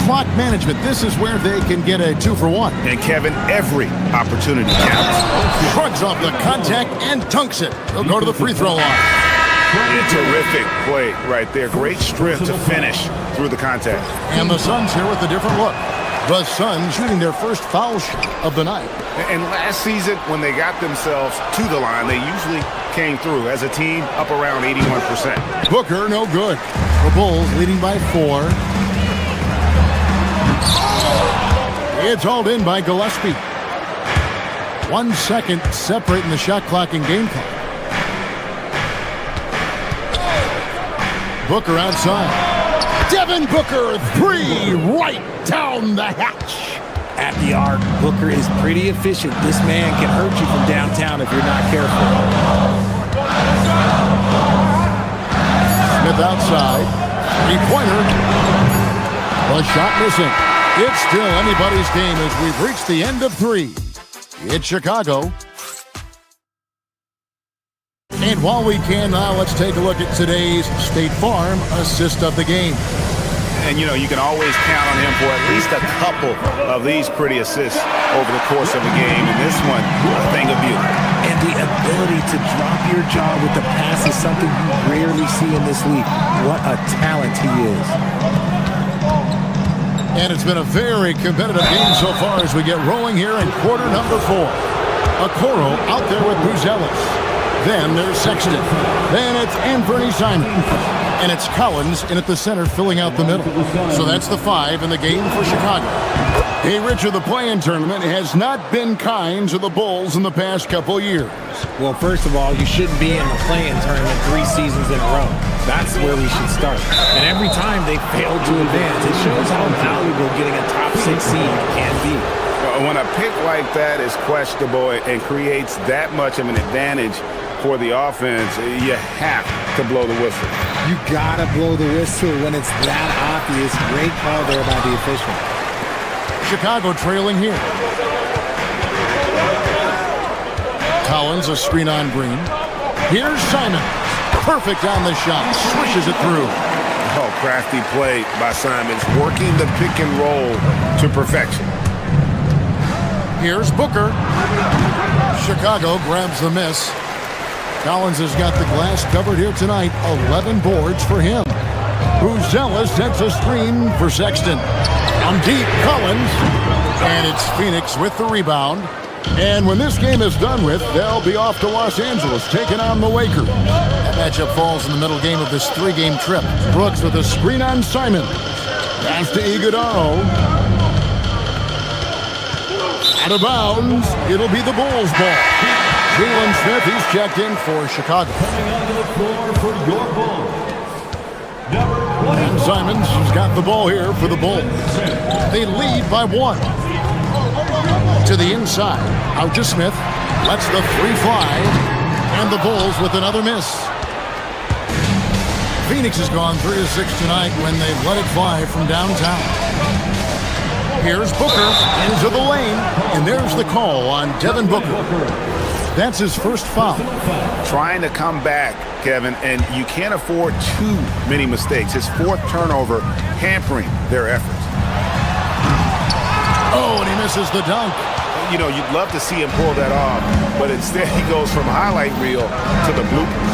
Clock management, this is where they can get a 2-for-1. And Kevin, every opportunity counts. Shrugs off the contact and dunks it. He'll go to the free throw line. A terrific play right there. Great strength to finish through the contact. And the Suns here with a different look. The Suns shooting their first foul shot of the night. And last season, when they got themselves to the line, they usually came through as a team up around 81%. Booker, no good. The Bulls leading by 4. It's hauled in by Gillespie. 1 second separating the shot clock and game clock. Booker outside. Devin Booker, 3 right down the hatch. At the arc, Booker is pretty efficient. This man can hurt you from downtown if you're not careful. Smith outside. 3-pointer. The shot missing. It's still anybody's game as we've reached the end of 3. It's Chicago. And while we can now, let's take a look at today's State Farm assist of the game. And, you know, you can always count on him for at least a couple of these pretty assists over the course of a game. And this one, a thing of beauty. And the ability to drop your jaw with the pass is something you rarely see in this league. What a talent he is. And it's been a very competitive game so far as we get rolling here in quarter number 4. Okoro out there with Buzelis. Then there's Sexton. Then it's Anthony Simon. And it's Collins in at the center filling out the middle. So that's the 5 in the game for Chicago. Hey, Richard, the play-in tournament has not been kind to the Bulls in the past couple years. Well, first of all, you shouldn't be in the play-in tournament 3 seasons in a row. That's where we should start. And every time they fail to advance, it shows how valuable getting a top 6 seed can be. When a pick like that is questionable and creates that much of an advantage for the offense, you have to blow the whistle. You gotta blow the whistle when it's that obvious. Great call there by the official. Chicago trailing here. Collins, a screen on Green. Here's Simon. Perfect on the shot. Swishes it through. Oh, crafty play by Simons. Working the pick and roll to perfection. Here's Booker. Chicago grabs the miss. Collins has got the glass covered here tonight. 11 boards for him. Buzelis sets a screen for Sexton. On deep, Collins. And it's Phoenix with the rebound. And when this game is done with, they'll be off to Los Angeles, taking on the Lakers. That matchup falls in the middle game of this 3-game trip. Brooks with a screen on Simon. Pass to Iguodala. Out of bounds. It'll be the Bulls' ball. Jalen Smith, he's checked in for Chicago. Coming onto the floor for your Bulls. And Simons has got the ball here for the Bulls. They lead by 1. To the inside. Archer Smith lets the 3 fly. And the Bulls with another miss. Phoenix has gone 3 of 6 tonight when they've let it fly from downtown. Here's Booker into the lane. And there's the call on Devin Booker. That's his first foul. Trying to come back, Kevin, and you can't afford too many mistakes. His 4th turnover hampering their efforts. Oh, and he misses the dunk. You know, you'd love to see him pull that off, but instead he goes from highlight reel to the bloopers.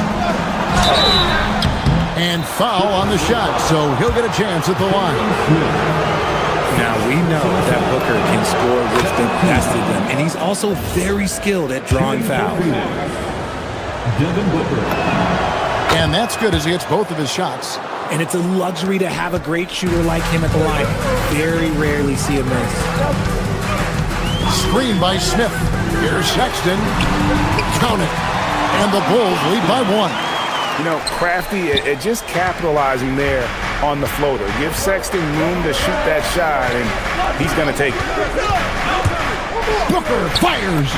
And foul on the shot, so he'll get a chance at the line. Now, we know that Booker can score with the best of them, and he's also very skilled at drawing fouls. Devin Booker. And that's good as he hits both of his shots. And it's a luxury to have a great shooter like him at the line. Very rarely see a miss. Screen by Smith. Here's Sexton. Count it. And the Bulls lead by 1. You know, Crafty at just capitalizing there on the floater. Give Sexton room to shoot that shot, and he's going to take it. Booker fires.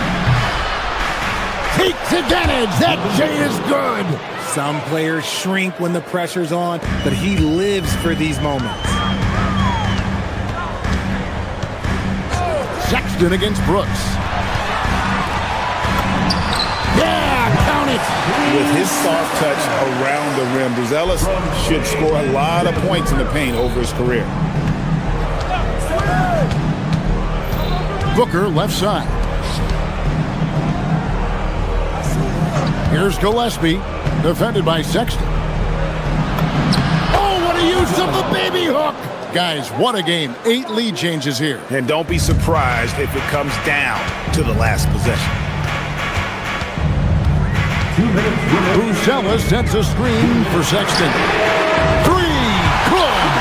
Takes advantage. That J is good. Some players shrink when the pressure's on, but he lives for these moments. Sexton against Brooks. Yeah, count it. With his soft touch around the rim, Buzelis should score a lot of points in the paint over his career. Booker left side. Here's Gillespie, defended by Sexton. Oh, what a use of the baby hook. Guys, what a game. 8 lead changes here. And don't be surprised if it comes down to the last possession. Buzelis sets a screen for Sexton. 3, good!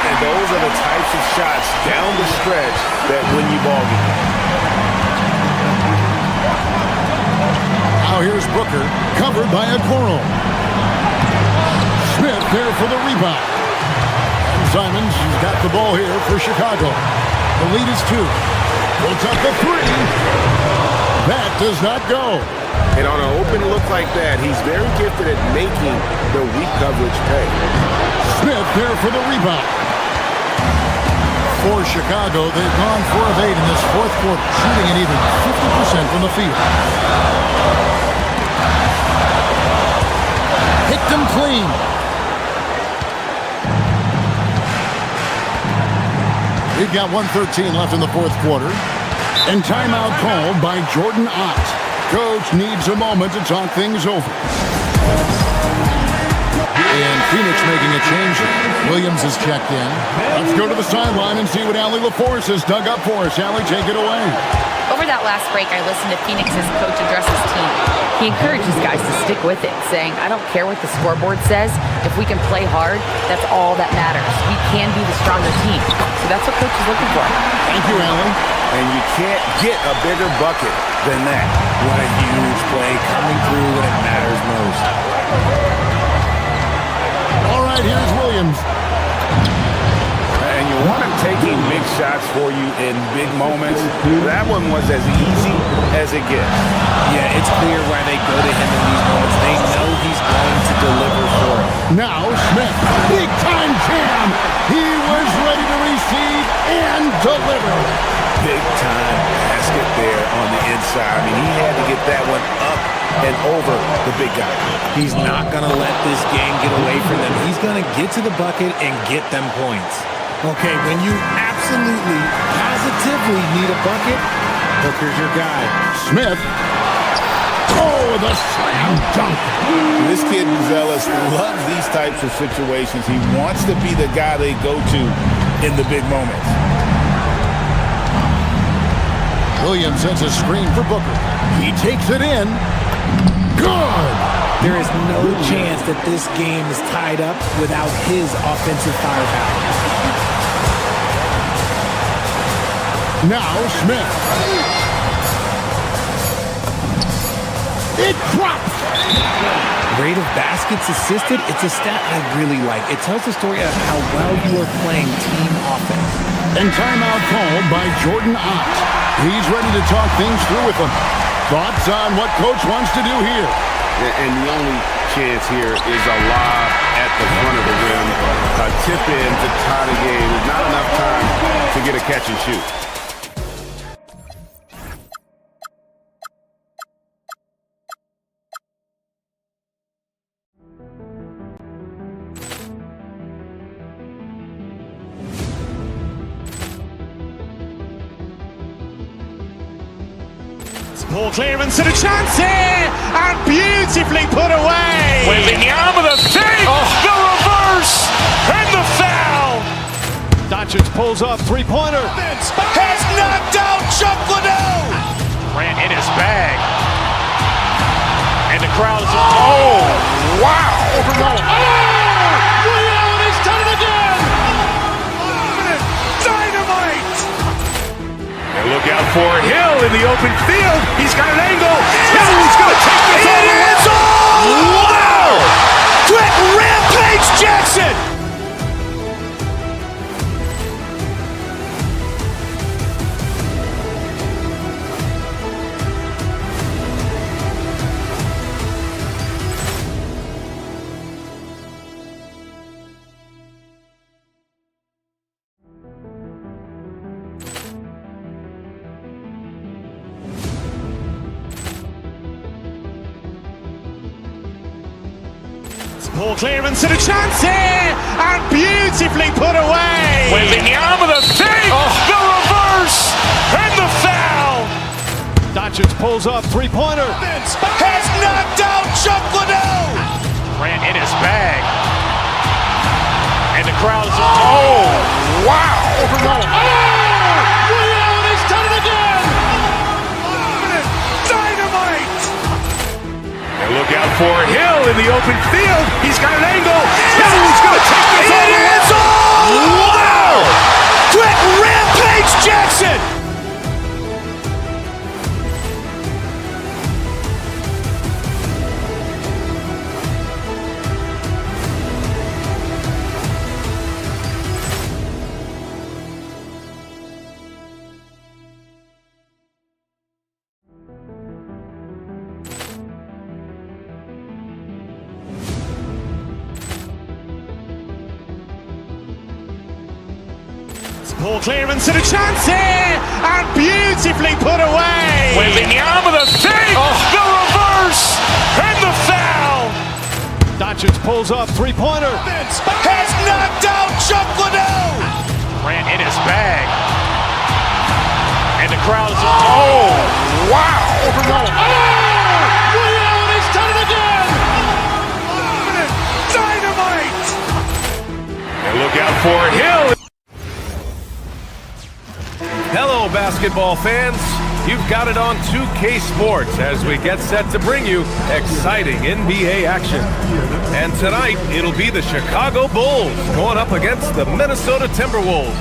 And those are the types of shots down the stretch that win you ball games. Now here's Booker, covered by Okoro. Smith there for the rebound. And Simons has got the ball here for Chicago. The lead is 2. Puts up the 3. That does not go. And on an open look like that, he's very gifted at making the weak coverage pay. Smith there for the rebound. For Chicago, they've gone 4 of 8 in this 4th quarter, shooting an even 50% from the field. Picked them clean. We've got 1:13 left in the 4th quarter. And timeout called by Jordan Ott. Coach needs a moment to talk things over. And Phoenix making a change. Williams is checked in. Let's go to the sideline and see what Allie LaForce has dug up for us. Allie, take it away. Over that last break, I listened to Phoenix's coach address his team. He encourages guys to stick with it, saying, I don't care what the scoreboard says. If we can play hard, that's all that matters. We can be the stronger team. So that's what coach is looking for. Thank you, Allie. And you can't get a bigger bucket than that. What a huge play coming through when it matters most. All right, here's Williams. And you want him taking big shots for you in big moments. That one was as easy as it gets. Yeah, it's clear why they go to him in these moments. They know he's going to deliver for them. Now Smith, big time jam. He was ready to receive and deliver. Big time basket there on the inside. I mean, he had to get that one up and over the big guy. He's not going to let this game get away from them. He's going to get to the bucket and get them points. Okay, when you absolutely, positively need a bucket, Booker's your guy. Smith. Oh, the slam dunk. This kid Buzelis loves these types of situations. He wants to be the guy they go to in the big moments. Williams sends a screen for Booker. He takes it in. Good! There is no chance that this game is tied up without his offensive firepower. Now Smith. It drops. Rate of baskets assisted, it's a stat I really like. It tells the story of how well you are playing team offense. And timeout called by Jordan Ott. He's ready to talk things through with them. Thoughts on what coach wants to do here? And the only chance here is a lob at the front of the rim. A tip in to tie the game. There's not enough time to get a catch and shoot. Poor clearance and a chance here, and beautifully put away. Wembanyama the fake, the reverse, and the foul. Doncic pulls up, three-pointer. Has knocked out Chuck Liddell. Ran in his bag. And the crowd is, oh, wow. He's done it again. Dynamite. And look out for Hill in the open field. He's got an angle. Hill's going to take this all the way. Wow! Quick Rampage Jackson. Poor clearance and a chance here, and beautifully put away. Wembanyama the fake, the reverse, and the foul. Doncic pulls up, three-pointer. Has knocked out Chuck Liddell. Ran in his bag. And the crowd is, oh, wow. He's done it again. Dynamite. And look out for Hill in the open field. He's got an angle. Hill's going to take this all the way. Wow! Quick Rampage Jackson. Poor clearance and a chance here, and beautifully put away. Wembanyama the fake, the reverse, and the foul. Doncic pulls up, three-pointer. Has knocked out Chuck Liddell. Ran in his bag. And the crowd is, oh, wow. He's done it again. Dynamite. And look out for Hill. Hello, basketball fans. You've got it on 2K Sports as we get set to bring you exciting NBA action. And tonight, it'll be the Chicago Bulls going up against the Minnesota Timberwolves.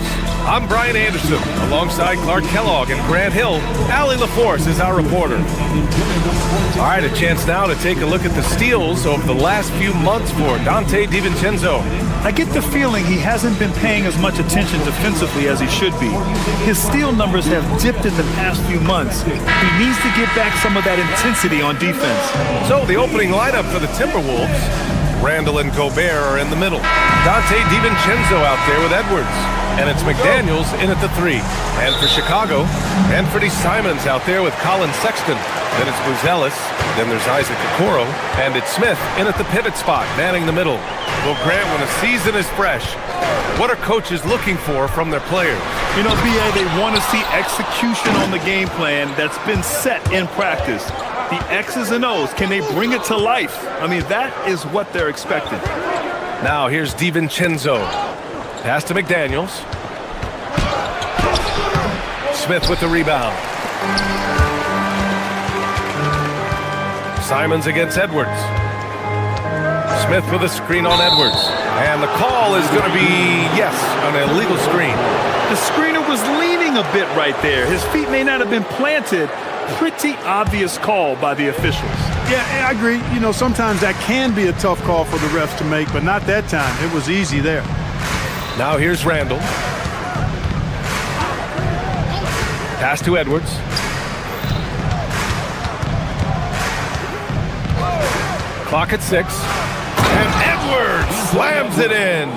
I'm Brian Anderson, alongside Clark Kellogg and Grant Hill. Allie LaForce is our reporter. All right, a chance now to take a look at the steals over the last few months for Dante DiVincenzo. I get the feeling he hasn't been paying as much attention defensively as he should be. His steal numbers have dipped in the past few months. He needs to get back some of that intensity on defense. So the opening lineup for the Timberwolves, Randall and Gobert are in the middle. Dante DiVincenzo out there with Edwards. And it's McDaniels in at the 3. And for Chicago, Anthony Simons out there with Colin Sexton. Then it's Buzelis. Then there's Isaac Okoro. And it's Smith in at the pivot spot, manning the middle. Well, Grant, when a season is fresh, what are coaches looking for from their players? You know, B.A., they want to see execution on the game plan that's been set in practice. The X's and O's, can they bring it to life? I mean, that is what they're expecting. Now here's DiVincenzo. Pass to McDaniels. Smith with the rebound. Simons against Edwards. Smith with a screen on Edwards. And the call is going to be, yes, an illegal screen. The screener was leaning a bit right there. His feet may not have been planted, pretty obvious call by the officials. Yeah, I agree. You know, sometimes that can be a tough call for the refs to make, but not that time. It was easy there. Now here's Randall. Pass to Edwards. Clock at 6. And Edwards slams it in.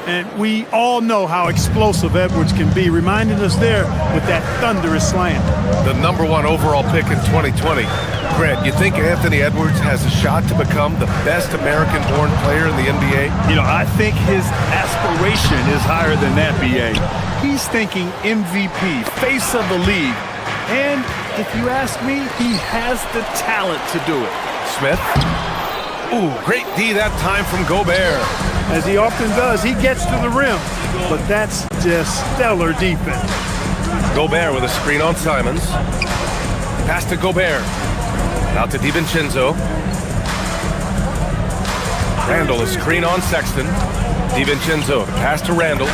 And we all know how explosive Edwards can be, reminding us there with that thunderous slam. The #1 overall pick in 2020. Grant, you think Anthony Edwards has a shot to become the best American-born player in the NBA? You know, I think his aspiration is higher than that, BA. He's thinking MVP, face of the league. And if you ask me, he has the talent to do it. Smith. Ooh, great D that time from Gobert. As he often does, he gets to the rim, but that's just stellar defense. Gobert with a screen on Simons. Pass to Gobert. Out to DiVincenzo. Randall, a screen on Sexton. DiVincenzo, pass to Randall.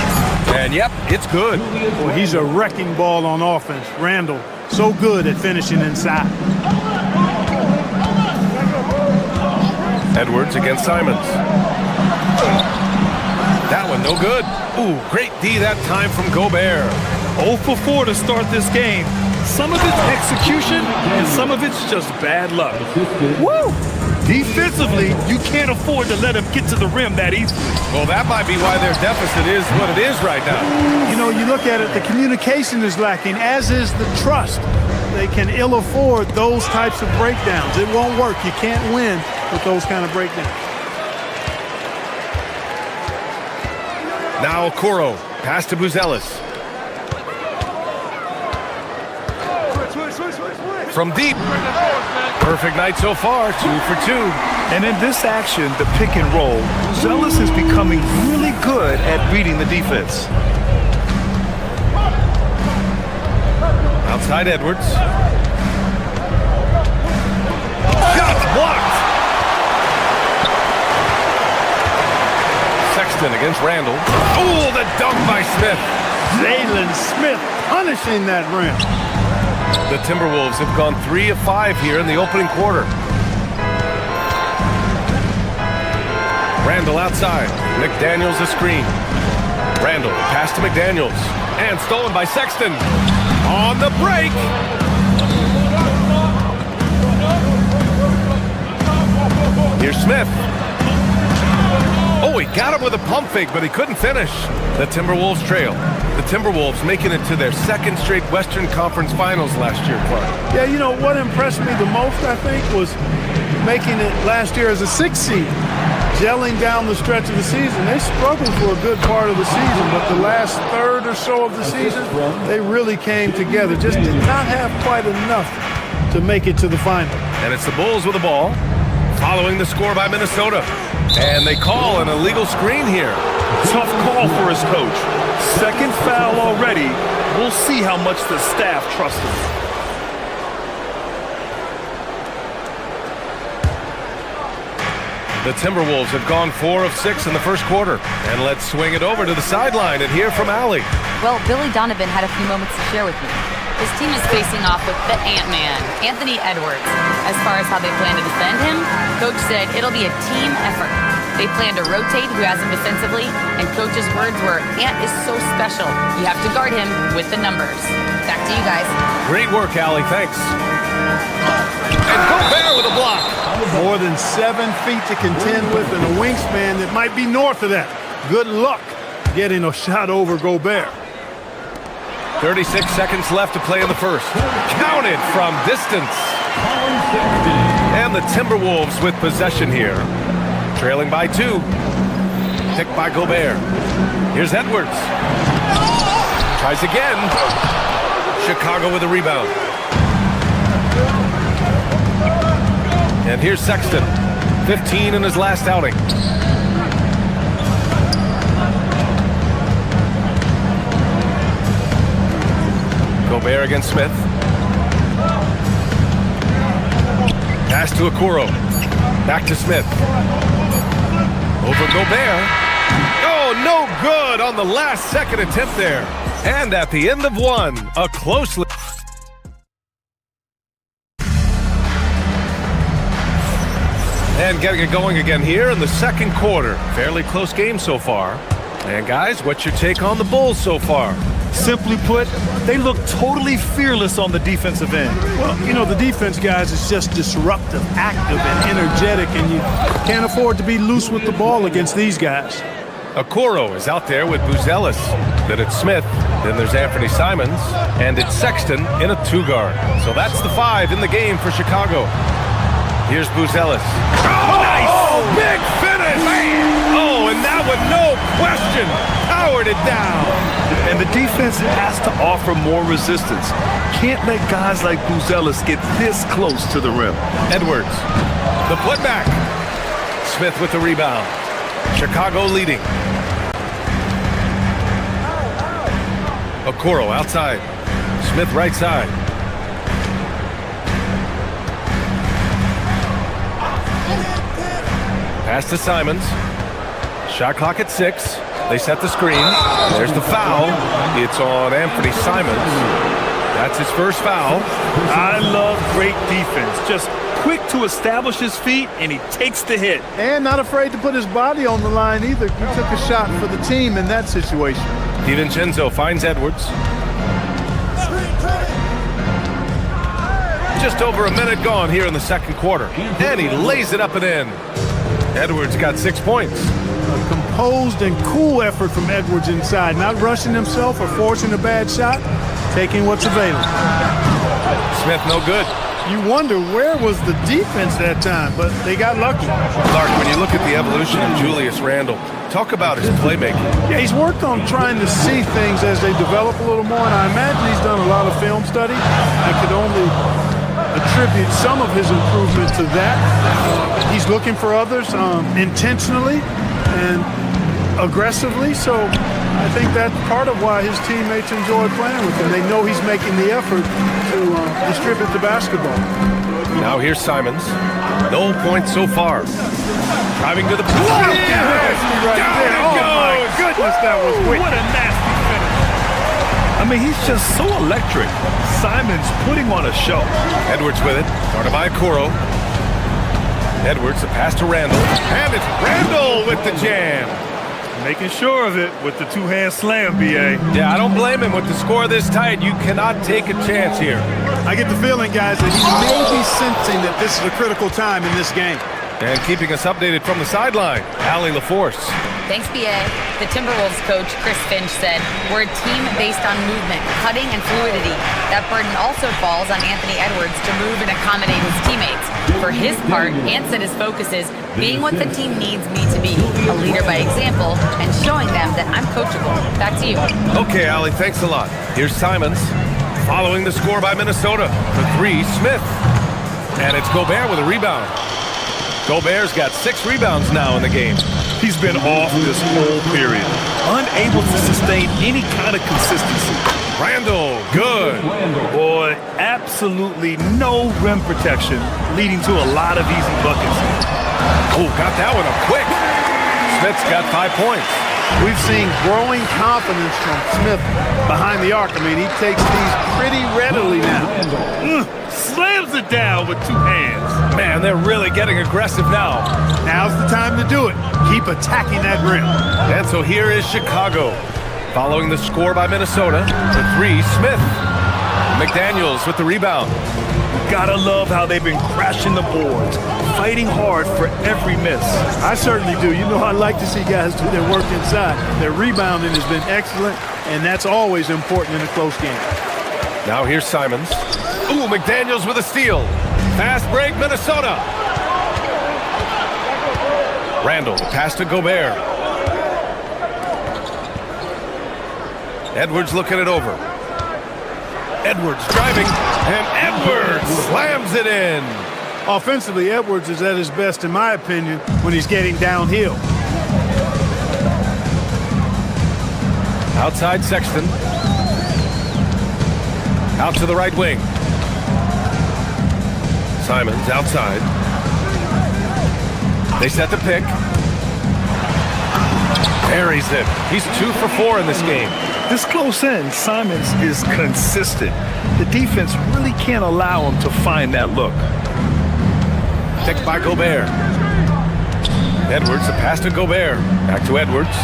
And yep, it's good. Well, he's a wrecking ball on offense. Randall, so good at finishing inside. Edwards against Simons. That one no good. Ooh, great D that time from Gobert. 0 for 4 to start this game. Some of it's execution, and some of it's just bad luck. Woo! Defensively, you can't afford to let him get to the rim that easily. Well, that might be why their deficit is what it is right now. You know, you look at it, the communication is lacking, as is the trust. They can ill afford those types of breakdowns. It won't work. You can't win with those kind of breakdowns. Now Okoro, pass to Buzelis. From deep. Perfect night so far, 2 for 2. And in this action, the pick and roll, Buzelis is becoming really good at reading the defense. Outside Edwards. Shot blocked. Sexton against Randall. Oh, the dunk by Smith. Jalen Smith punishing that rim. The Timberwolves have gone 3 of 5 here in the opening quarter. Randall outside. McDaniels a screen. Randall pass to McDaniels. And stolen by Sexton. On the break. Here's Smith. Oh, he got him with a pump fake, but he couldn't finish. The Timberwolves trail. The Timberwolves making it to their second straight Western Conference Finals last year, Clark. Yeah, you know, what impressed me the most, I think, was making it last year as a 6th seed. Gelling down the stretch of the season. They struggled for a good part of the season, but the last third or so of the season, they really came together. Just did not have quite enough to make it to the final. And it's the Bulls with the ball, following the score by Minnesota. And they call an illegal screen here. Tough call for his coach. Second foul already. We'll see how much the staff trusts him. The Timberwolves have gone 4 of 6 in the first quarter. And let's swing it over to the sideline and hear from Allie. Well, Billy Donovan had a few moments to share with me. His team is facing off with the Ant-Man, Anthony Edwards. As far as how they plan to defend him, Coach said it'll be a team effort. They plan to rotate who has him defensively, and Coach's words were, Ant is so special. You have to guard him with the numbers. Back to you guys. Great work, Allie. Thanks. And Gobert with a block. More than 7 feet to contend with and a wingspan that might be north of that. Good luck getting a shot over Gobert. 36 seconds left to play in the first. Counted from distance. And the Timberwolves with possession here. Trailing by 2. Picked by Gobert. Here's Edwards. Tries again. Chicago with a rebound. And here's Sexton. 15 in his last outing. Gobert against Smith. Pass to Okoro. Back to Smith. Over Gobert. Oh, no good on the last second attempt there. And at the end of one, a closely NextGen getting it going again here in the second quarter. Fairly close game so far. And guys, what's your take on the Bulls so far? Simply put, they look totally fearless on the defensive end. Well, you know, the defense, guys, is just disruptive, active, and energetic, and you can't afford to be loose with the ball against these guys. Okoro is out there with Buzelis. Then it's Smith. Then there's Anthony Simons. And it's Sexton in a 2-guard. So that's the 5 in the game for Chicago. Here's Buzelis. Oh, big finish! Oh, and that one, no question, powered it down. And the defense has to offer more resistance. Can't let guys like Buzelis get this close to the rim. Edwards, the putback. Smith with the rebound. Chicago leading. Okoro outside. Smith right side. Pass to Simons. Shot clock at 6. They set the screen. There's the foul. It's on Anthony Simons. That's his first foul. I love great defense. Just quick to establish his feet, and he takes the hit. And not afraid to put his body on the line either. He took a shot for the team in that situation. DiVincenzo finds Edwards. Just over a minute gone here in the second quarter. And he lays it up and in. Edwards got 6 points. A composed and cool effort from Edwards inside. Not rushing himself or forcing a bad shot. Taking what's available. Smith no good. You wonder where was the defense that time, but they got lucky. Clark, when you look at the evolution of Julius Randle, talk about his playmaking. Yeah, he's worked on trying to see things as they develop a little more, and I imagine he's done a lot of film study. I could only attribute some of his improvement to that. He's looking for others intentionally and aggressively, so I think that's part of why his teammates enjoy playing with him. They know he's making the effort to distribute the basketball. Now here's Simons. No points so far. Driving to the post. Right there. Oh my goodness, that was quick. What a nasty finish. I mean, he's just so electric. Simons putting on a show. Edwards with it. Started by Okoro. Edwards, the pass to Randle. And it's Randle with the jam. Making sure of it with the two-hand slam, B.A. Yeah, I don't blame him. With the score this tight, you cannot take a chance here. I get the feeling, guys, that he may be sensing that this is a critical time in this game. And keeping us updated from the sideline, Allie LaForce. Thanks, B.A. The Timberwolves coach, Chris Finch, said, "We're a team based on movement, cutting, and fluidity. That burden also falls on Anthony Edwards to move and accommodate his teammates. For his part, Ant said his focus is being what the team needs me to be, a leader by example, and showing them that I'm coachable." Back to you. Okay, Allie, thanks a lot. Here's Simons, following the score by Minnesota. For 3, Smith. And it's Gobert with a rebound. Gobert's got 6 rebounds now in the game. He's been off this whole period, unable to sustain any kind of consistency. Randle, good. Boy, absolutely no rim protection, leading to a lot of easy buckets. Oh, got that one up quick. Smith's got 5 points. We've seen growing confidence from Smith behind the arc. I mean, he takes these pretty readily now. Slams it down with 2 hands. Man, they're really getting aggressive now. Now's the time to do it. Keep attacking that rim. And so here is Chicago. Following the score by Minnesota. For 3, Smith. McDaniels with the rebound. Gotta love how they've been crashing the boards, fighting hard for every miss. I certainly do. You know, I like to see guys do their work inside. Their rebounding has been excellent, and that's always important in a close game. Now here's Simons. Ooh, McDaniels with a steal. Fast break, Minnesota. Randle, pass to Gobert. Edwards looking it over. Edwards driving, and Edwards slams it in. Offensively, Edwards is at his best, in my opinion, when he's getting downhill. Outside Sexton. Out to the right wing. Simons outside. They set the pick. Buries it. He's 2 for 4 in this game. This close in, Simons is consistent. The defense really can't allow him to find that look. Picked by Gobert. Edwards, the pass to Gobert. Back to Edwards.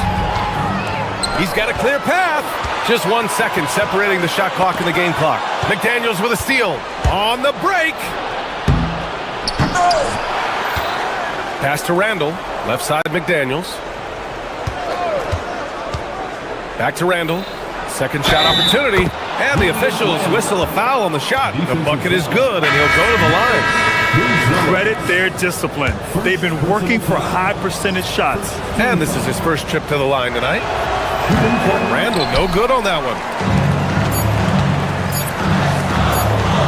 He's got a clear path. Just 1 second separating the shot clock and the game clock. McDaniels with a steal. On the break. Pass to Randall. Left side, McDaniels. Back to Randall. Second shot opportunity. And the officials whistle a foul on the shot. The bucket is good, and he'll go to the line. Credit their discipline. They've been working for high percentage shots. And this is his first trip to the line tonight. Randall, no good on that one.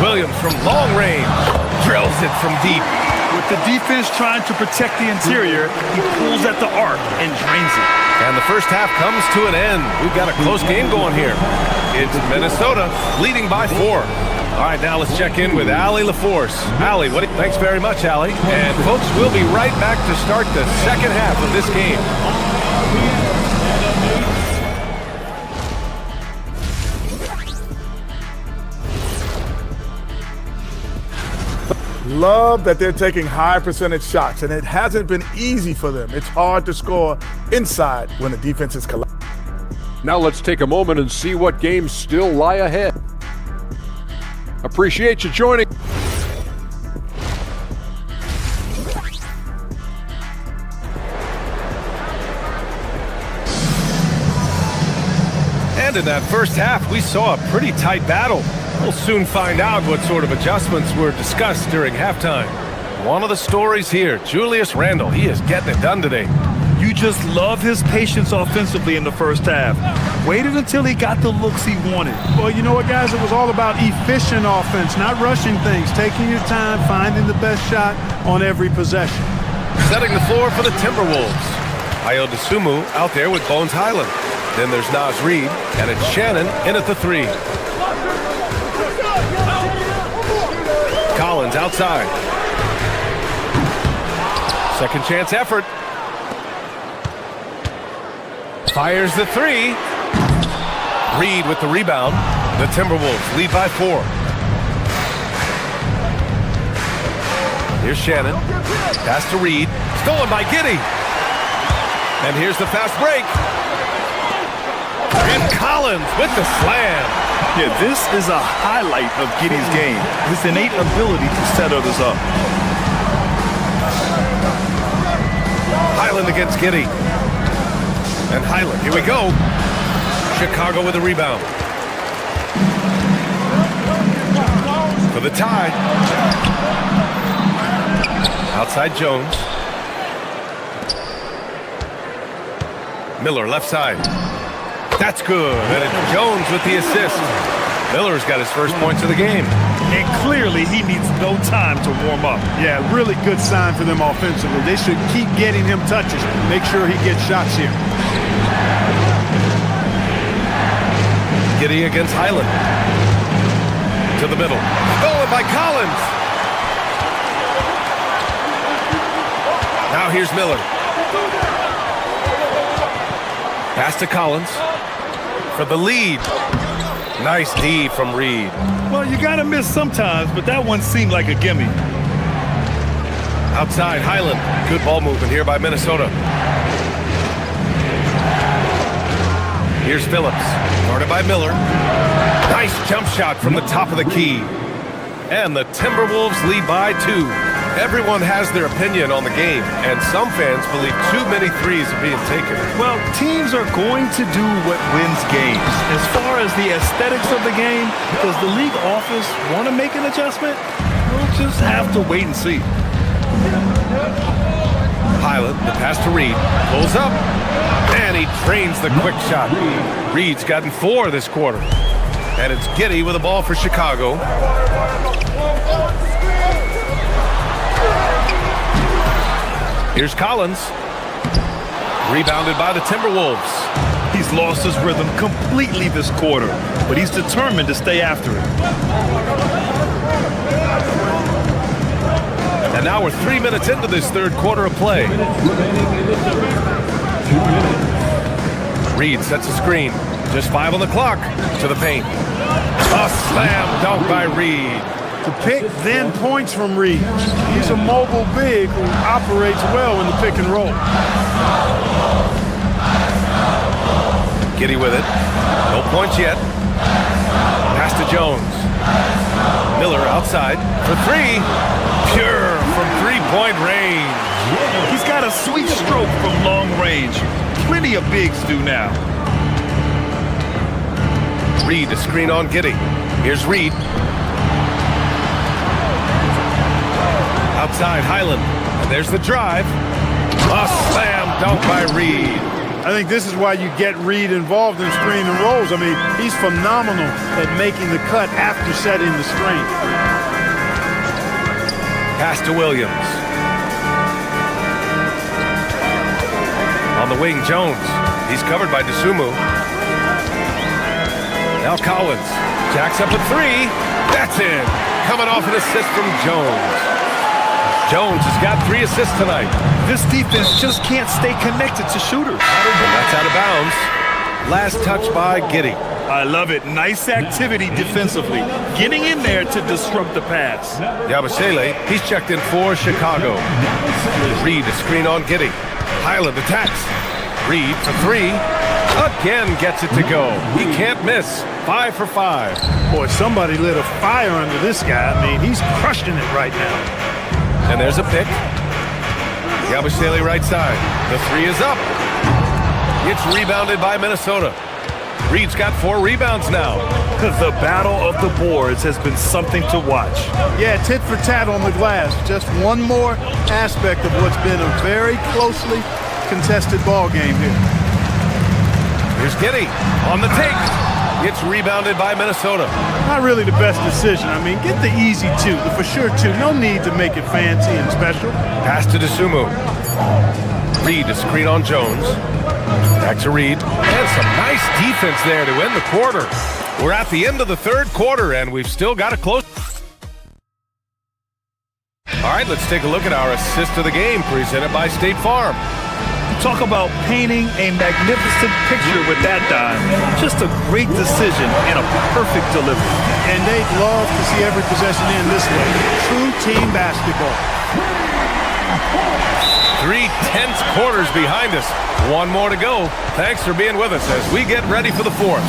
Williams from long range. Drills it from deep. With the defense trying to protect the interior, he pulls at the arc and drains it. And the first half comes to an end. We've got a close game going here. It's Minnesota leading by 4. All right, now let's check in with Allie LaForce. Allie, thanks very much, Allie. And folks, we'll be right back to start the second half of this game. Love that they're taking high percentage shots, and it hasn't been easy for them. It's hard to score inside when the defense is collapsing. Now let's take a moment and see what games still lie ahead. Appreciate you joining. And in that first half, we saw a pretty tight battle. We'll soon find out what sort of adjustments were discussed during halftime. One of the stories here, Julius Randle. He is getting it done today. You just love his patience offensively in the first half. Waited until he got the looks he wanted. Well, you know what, guys? It was all about efficient offense, not rushing things, taking your time, finding the best shot on every possession. Setting the floor for the Timberwolves. Ayo Dosunmu out there with Bones Highland. Then there's Naz Reid, and it's Shannon in at the 3. Collins outside. Second chance effort. Fires the 3. Reid with the rebound. The Timberwolves lead by 4. Here's Shannon. Pass to Reid. Stolen by Giddey. And here's the fast break. And Collins with the slam. Yeah, this is a highlight of Giddey's game. His innate ability to set others up. Highland against Giddey. And Highland, here we go. Chicago with a rebound. For the tie. Outside Jones. Miller left side. That's good. And it's Jones with the assist. Miller's got his first points of the game. And clearly he needs no time to warm up. Yeah, really good sign for them offensively. They should keep getting him touches. Make sure he gets shots here. Giddey against Highland. To the middle. Stolen by Collins. Now here's Miller. Pass to Collins. For the lead. Nice D from Reid. Well, you got to miss sometimes, but that one seemed like a gimme. Outside, Highland. Good ball movement here by Minnesota. Here's Phillips. Guarded by Miller. Nice jump shot from the top of the key. And the Timberwolves lead by 2. Everyone has their opinion on the game, and some fans believe too many threes are being taken. Well, teams are going to do what wins games. As far as the aesthetics of the game, does the league office want to make an adjustment? We'll just have to wait and see. Highland, the pass to Reid, pulls up, and he drains the quick shot. Reid's gotten 4 this quarter. And it's Giddey with the ball for Chicago. Here's Collins. Rebounded by the Timberwolves. He's lost his rhythm completely this quarter, but he's determined to stay after it. And now we're 3 minutes into this third quarter of play. Reid sets a screen. Just 5 on the clock. To the paint. A slam dunk by Reid. to pick, then points from Reed. He's a mobile big who operates well in the pick and roll. Giddey with it. No points yet. Pass to Jones. Miller outside for three. Pure from three-point range. He's got a sweet stroke from long range. Plenty of bigs do now. Reed to screen on Giddey. Here's Reed. Outside Highland. And there's the drive. A slam dunk by Reed. I think this is why you get Reed involved in screen and rolls. I mean, he's phenomenal at making the cut after setting the screen. Pass to Williams. On the wing, Jones. He's covered by DeSumo. Now Collins. Jacks up a three. That's in. Coming off an assist from Jones. Jones has got 3 assists tonight. This defense just can't stay connected to shooters. And that's out of bounds. Last touch by Giddey. I love it. Nice activity defensively. Getting in there to disrupt the pass. Yabusele, he's checked in for Chicago. Reed to screen on Giddey. Highland attacks. Reed for 3. Again gets it to go. He can't miss. 5 for 5. Boy, somebody lit a fire under this guy. I mean, he's crushing it right now. And there's a pick. Yabusele right side. The 3 is up. It's rebounded by Minnesota. Reed's got 4 rebounds now. The battle of the boards has been something to watch. Yeah, tit for tat on the glass. Just one more aspect of what's been a very closely contested ball game here. Here's Giddey on the take. It's rebounded by Minnesota. Not really the best decision. I mean, get the easy 2, the for sure 2. No need to make it fancy and special. Pass to DeSumo. Reed to screen on Jones. Back to Reed. And some nice defense there to end the quarter. We're at the end of the third quarter, and we've still got a close. All right, let's take a look at our assist of the game presented by State Farm. Talk about painting a magnificent picture with that dime. Just a great decision and a perfect delivery. And they'd love to see every possession in this way. True team basketball. 3 tense quarters behind us. 1 more to go. Thanks for being with us as we get ready for the 4th.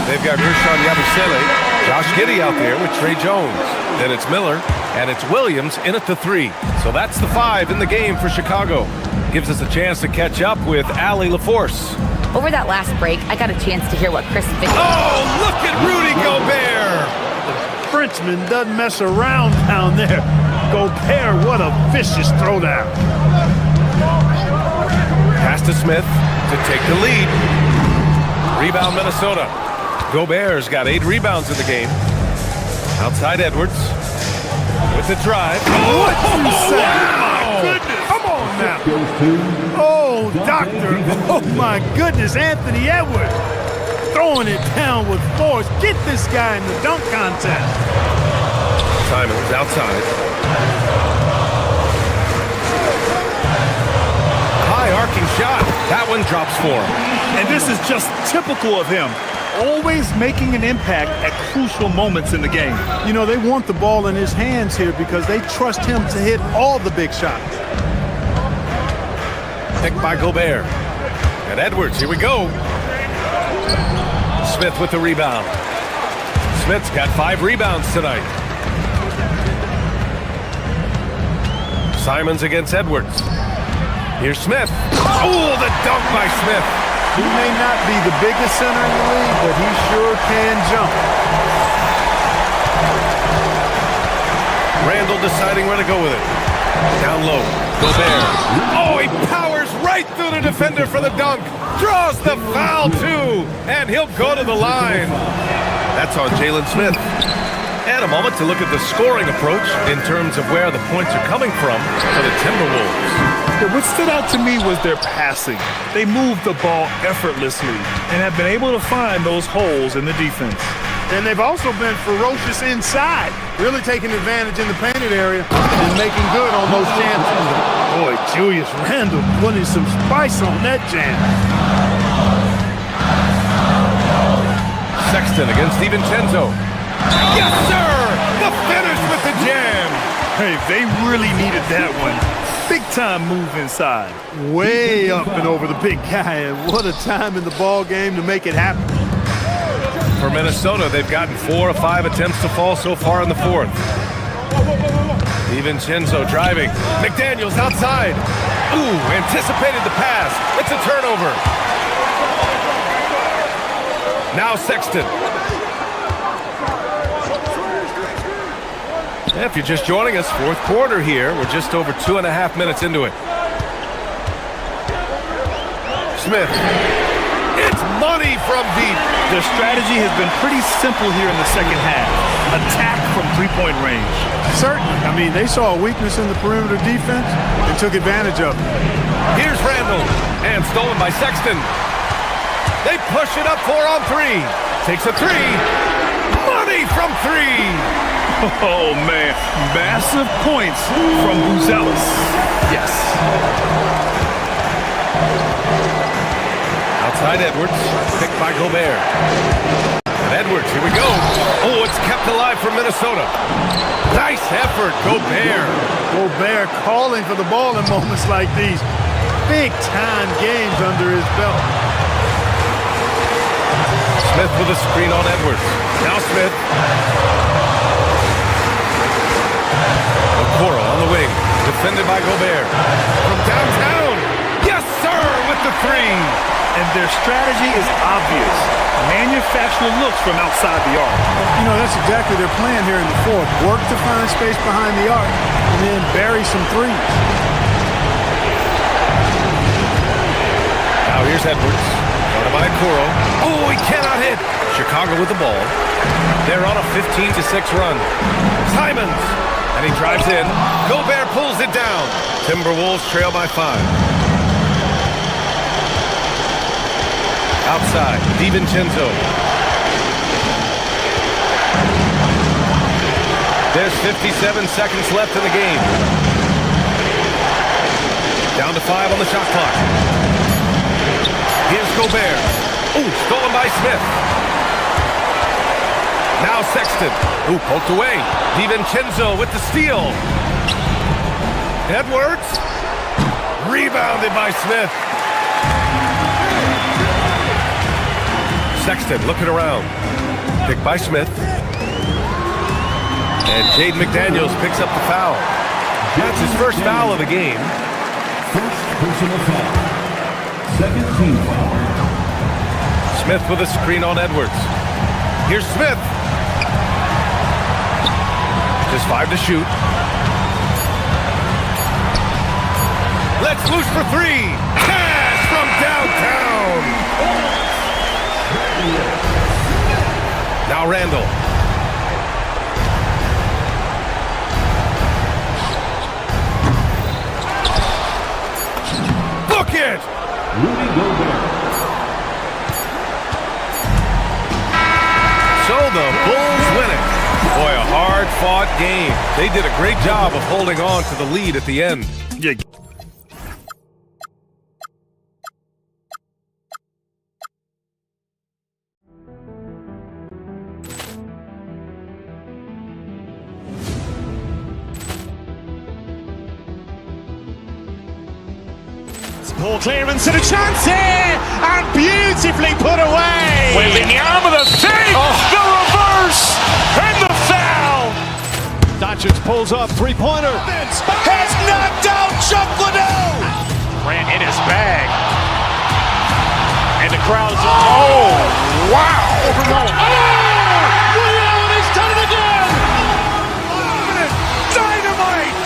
They've got Gershon Yabusele, Josh Giddey out there with Trey Jones. Then it's Miller, and it's Williams in at the 3. So that's the 5 in the game for Chicago. Gives us a chance to catch up with Allie LaForce. Over that last break, I got a chance to hear what Chris Vick. Oh, look at Rudy Gobert! The Frenchman doesn't mess around down there. Gobert, what a vicious throwdown. Pass to Smith to take the lead. Rebound Minnesota. Gobert's got 8 rebounds in the game. Outside Edwards with the drive. What you say? Wow! Goodness. Come on now. Oh, doctor. Oh, my goodness. Anthony Edwards throwing it down with force. Get this guy in the dunk contest. Simon's outside. High arcing shot. That one drops for him. And this is just typical of him. Always making an impact at crucial moments in the game. You know, they want the ball in his hands here because they trust him to hit all the big shots. Picked by Gobert. And Edwards, here we go. Smith with the rebound. Smith's got 5 rebounds tonight. Simons against Edwards. Here's Smith. Oh, the dunk by Smith. He may not be the biggest center in the league, but he sure can jump. Randall deciding where to go with it. Down low. Gobert. Oh, he powers right through the defender for the dunk. Draws the foul, too. And he'll go to the line. That's on Jalen Smith. And a moment to look at the scoring approach in terms of where the points are coming from for the Timberwolves. What stood out to me was their passing. They moved the ball effortlessly and have been able to find those holes in the defense. And they've also been ferocious inside, really taking advantage in the painted area and making good on those chances. Boy, Julius Randle putting some spice on that jam. Sexton against DiVincenzo. Yes, sir! The finish with the jam. Hey, they really needed that one. Big time move inside. Way up and over the big guy, and what a time in the ball game to make it happen. For Minnesota, they've gotten 4 of 5 attempts to fall so far in the fourth. DiVincenzo driving. McDaniels outside. Ooh, anticipated the pass. It's a turnover. Now Sexton. If you're just joining us, fourth quarter here. We're just over 2.5 minutes into it. Smith. It's money from deep. The strategy has been pretty simple here in the second half. Attack from three-point range. Certainly. I mean, they saw a weakness in the perimeter defense and took advantage of it. Here's Randall. And stolen by Sexton. They push it up 4 on 3. Takes a 3. Money from 3. Oh, man. Massive points from Buzelis. Yes. Outside Edwards. Picked by Gobert. And Edwards, here we go. Oh, it's kept alive from Minnesota. Nice effort, Gobert. Gobert calling for the ball in moments like these. Big-time games under his belt. Smith with a screen on Edwards. Now Smith. Okoro on the wing. Defended by Gobert. From downtown. Yes, sir, with the 3. And their strategy is obvious. Manufacture looks from outside the arc. You know, that's exactly their plan here in the fourth. Work to find space behind the arc and then bury some threes. Now here's Edwards. Guarded by Okoro. Oh, he cannot hit. Chicago with the ball. They're on a 15-6 run. Simons. And he drives in. Gobert pulls it down. Timberwolves trail by 5. Outside, DiVincenzo. There's 57 seconds left in the game. Down to 5 on the shot clock. Here's Gobert. Ooh, stolen by Smith. Now Sexton. Ooh, poked away. DiVincenzo with the steal. Edwards. Rebounded by Smith. Sexton looking around. Picked by Smith. And Jaden McDaniels picks up the foul. That's his first foul of the game. First personal foul. Second team foul. Smith with a screen on Edwards. Here's Smith. Just 5 to shoot. Let's loose for 3. Pass from downtown. Now Randall. Book it! Rudy Gobert. So the Bulls win it. Boy, a hard-fought game. They did a great job of holding on to the lead at the end. Yeah. Ball clearance and a chance here, and beautifully put away. Wembanyama the save, the reverse, and the foul. Doncic pulls up, three-pointer. Has knocked out Chuck Liddell. Ran in his bag. And the crowd is, oh, wow. Ray Allen has done it again. Dynamite.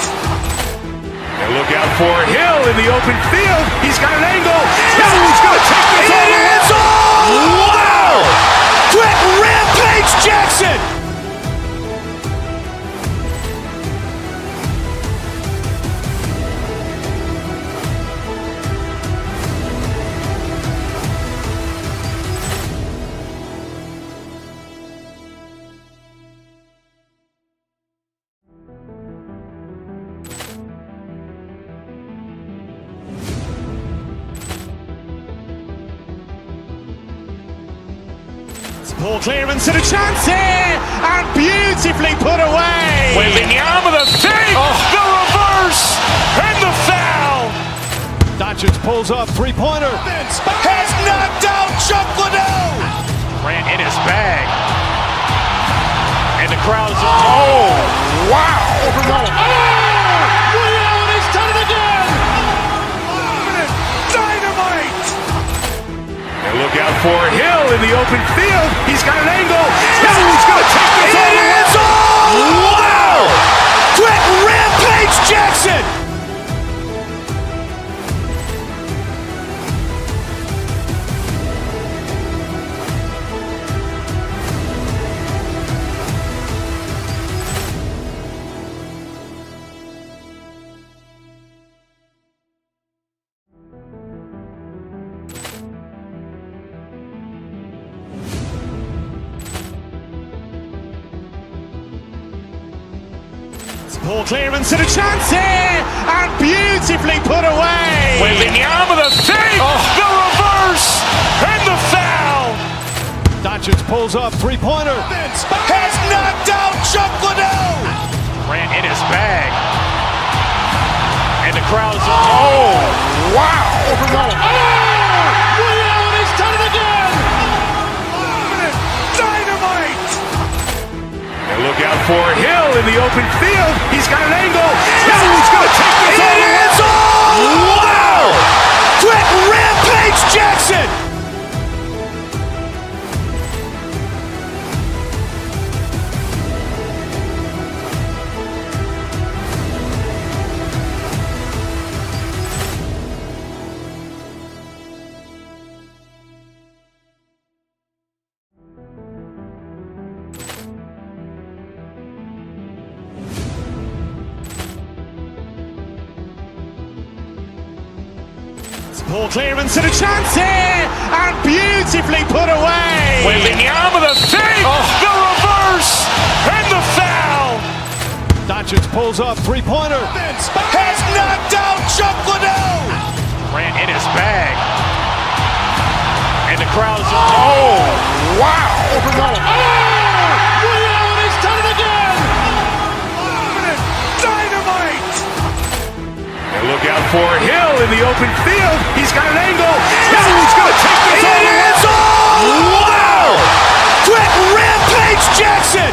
And look out for Hill in the open field. He's got an angle. He's going to take this all the way. Wow. Quick rampage Jackson. Poor clearance and a chance here, and beautifully put away. Wembanyama the fake, the reverse, and the foul. Doncic pulls up, three-pointer. Has knocked out Chuck Liddell. Grant in his bag. And the crowd is, oh, wow. Ray Allen has done it again. Dynamite. And look out for Hill in the open field. He's got an angle. He's going to take this all the way. Wow. Quick Rampage Jackson. Poor clearance and a chance here, and beautifully put away. Wembanyama the fake, the reverse, and the foul. Doncic pulls up, three-pointer. Has knocked out Chuck Liddell. Grant in his bag. And the crowd is, oh, wow. Ray Allen has done it again. Dynamite. And look out for Hill in the open field. He's got an angle. He's going to take this all the way. Wow. Quick Rampage Jackson. Poor clearance and a chance here, and beautifully put away. Wembanyama the fake, the reverse, and the foul. Doncic pulls up, three-pointer. Has knocked out Chuck Liddell. Grant in his bag. And the crowd is, oh, wow. Ray Allen has done it again. Dynamite. And look out for Hill in the open field. He's got an angle. He's going to take this all the way. Wow. Quick Rampage Jackson.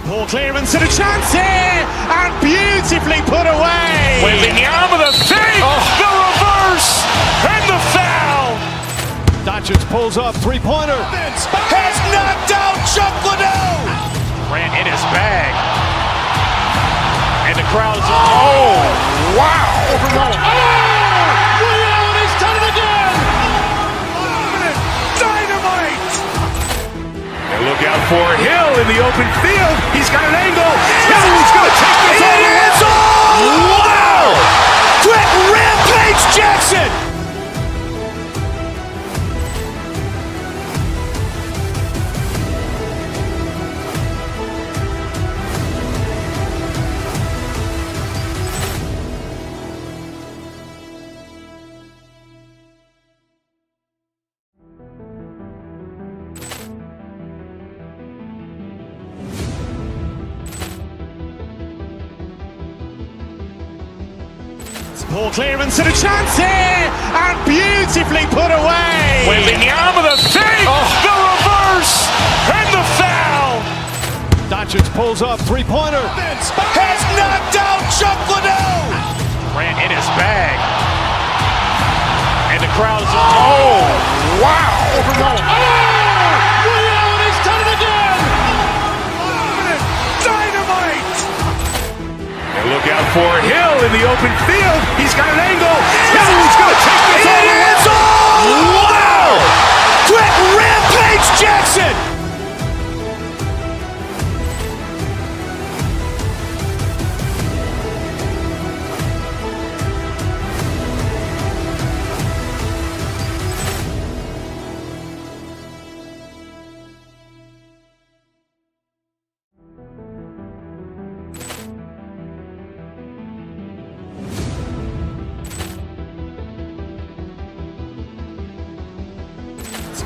Poor clearance and a chance here, and beautifully put away. Wembanyama the fake, the reverse, and the foul. Doncic pulls up, three-pointer. Has knocked out Chuck Liddell. Grant in his bag. And the crowd is, oh, wow. Ray Allen has done it again. Dynamite. And look out for Hill in the open field. He's got an angle. He's going to take this all the way. Wow. Quick Rampage Jackson. Poor clearance and a chance here, and beautifully put away. Wembanyama the fake, the reverse, and the foul. Doncic pulls up, three-pointer. Has knocked out Chuck Liddell. Grant in his bag. And the crowd is, oh, wow. Ray Allen has done it again. Dynamite. And look out for Hill in the open field. He's got an angle. He's going to take this all the way. Wow. Quick Rampage Jackson.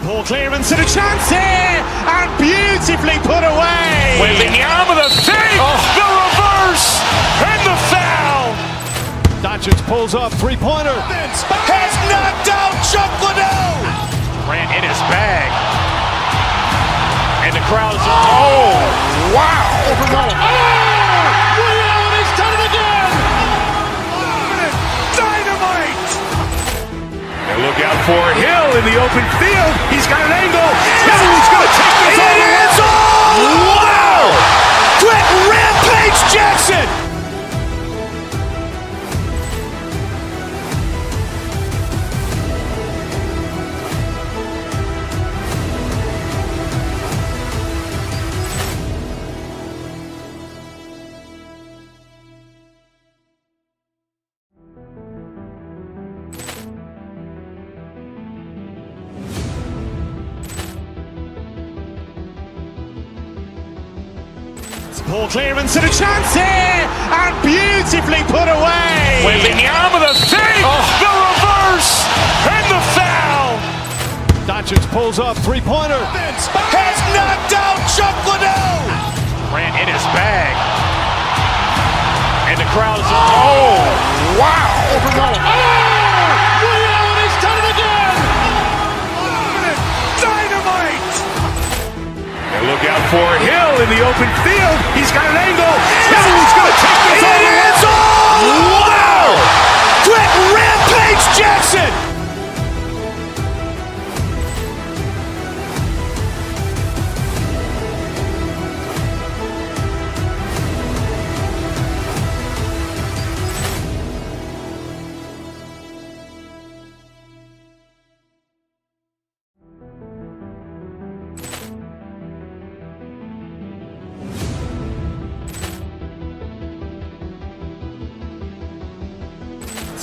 Poor clearance and a chance here, and beautifully put away. Wembanyama the save, the reverse, and the foul. Doncic pulls up, three-pointer. Has knocked out Chuck Liddell. Grant in his bag. And the crowd's, oh, wow. He's done it again. Dynamite. And look out for Hill in the open field. He's got an angle. He's going to take this all the way. Wow. Quick rampage Jackson. Poor clearance and a chance here, and beautifully put away. Wembanyama the save, the reverse, and the foul. Doncic pulls up, three-pointer. Has knocked out Chuck Liddell. Grant in his bag. And the crowd's, oh, wow. He's done it again. Dynamite. And look out for Hill in the open field. He's got an angle. He's going to take this all the way. Wow. Quick rampage Jackson.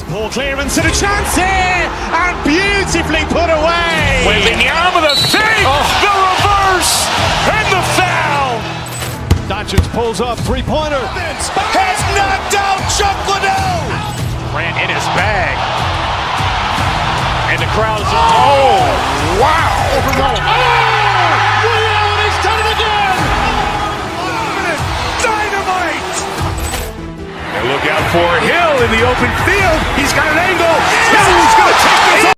Poor clearance and a chance here, and beautifully put away. Wembanyama the save, the reverse, and the foul. Doncic pulls up, three-pointer. Has knocked out Chuck Liddell. Grant in his bag. And the crowd's, oh, wow. He's done it again. Dynamite. And look out for Hill in the open field. He's got an angle. He's going to take this.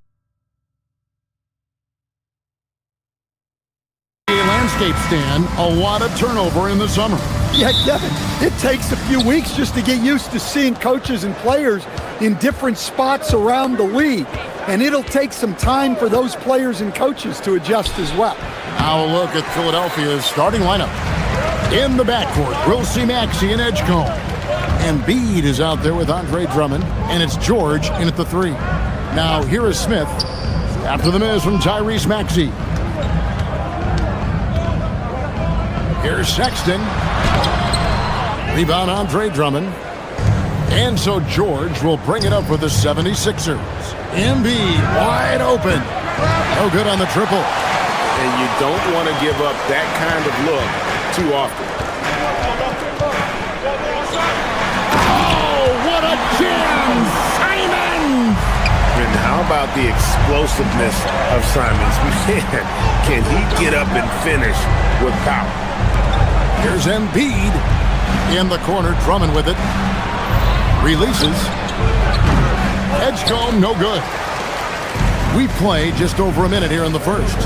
Landscape stand, a lot of turnover in the summer. Yeah, Kevin, it takes a few weeks just to get used to seeing coaches and players in different spots around the league. And it'll take some time for those players and coaches to adjust as well. Now a look at Philadelphia's starting lineup. In the backcourt, we'll see Maxey and Edgecombe. Embiid is out there with Andre Drummond, and it's George in at the three. Now here is Smith after the miss from Tyrese Maxey. Here's Sexton. Rebound Andre Drummond. And so George will bring it up for the 76ers. Embiid wide open. No good on the triple. And you don't want to give up that kind of look too often. Oh, what a jam! Simon! And how about the explosiveness of Simons? Can he get up and finish with power? Here's Embiid in the corner, Drummond with it. Releases. Edgecombe, no good. We play just over a minute here in the first.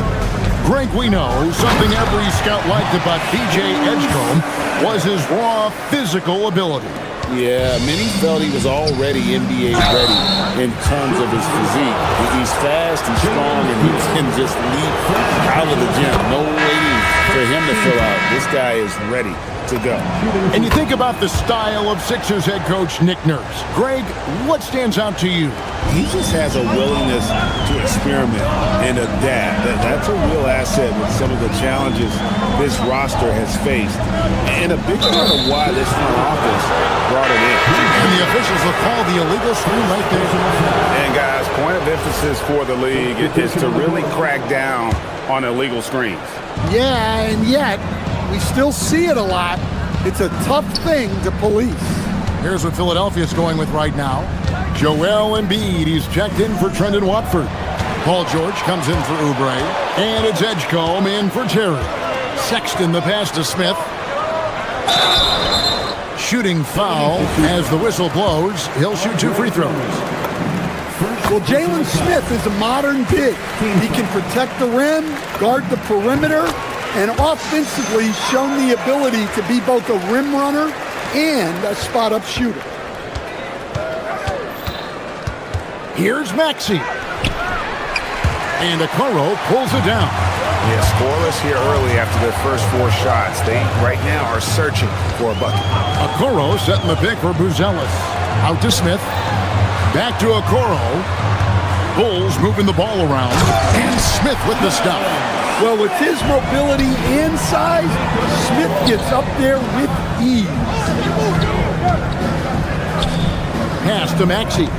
Greg, we know something every scout liked about B.J. Edgecombe was his raw physical ability. Yeah, many felt he was already NBA ready in terms of his physique. He's fast, he's strong, and he can just leap out of the gym. No waiting for him to fill out. This guy is ready to go. And you think about the style of Sixers head coach Nick Nurse. Greg, what stands out to you? He just has a willingness to experiment and adapt. That's a real asset with some of the challenges this roster has faced. And a big part of why this front office brought it in. And the officials will call the illegal screen right there. And guys, point of emphasis for the league is to really crack down on illegal screens. Yeah, and yet we still see it a lot. It's a tough thing to police. Here's what Philadelphia's going with right now. Joel Embiid, he's checked in for Trendon Watford. Paul George comes in for Oubre. And it's Edgecombe in for Terry. Sexton the pass to Smith. Shooting foul as the whistle blows. He'll shoot 2 free throws. Well, Jalen Smith is a modern big. He can protect the rim, guard the perimeter, and offensively shown the ability to be both a rim runner and a spot-up shooter. Here's Maxey. And Okoro pulls it down. Yeah, scoreless here early after their first 4 shots. They, right now, are searching for a bucket. Okoro setting the pick for Buzelis. Out to Smith. Back to Okoro. Bulls moving the ball around. And Smith with the stop. Well, with his mobility and size, Smith gets up there with ease. Pass to Maxey.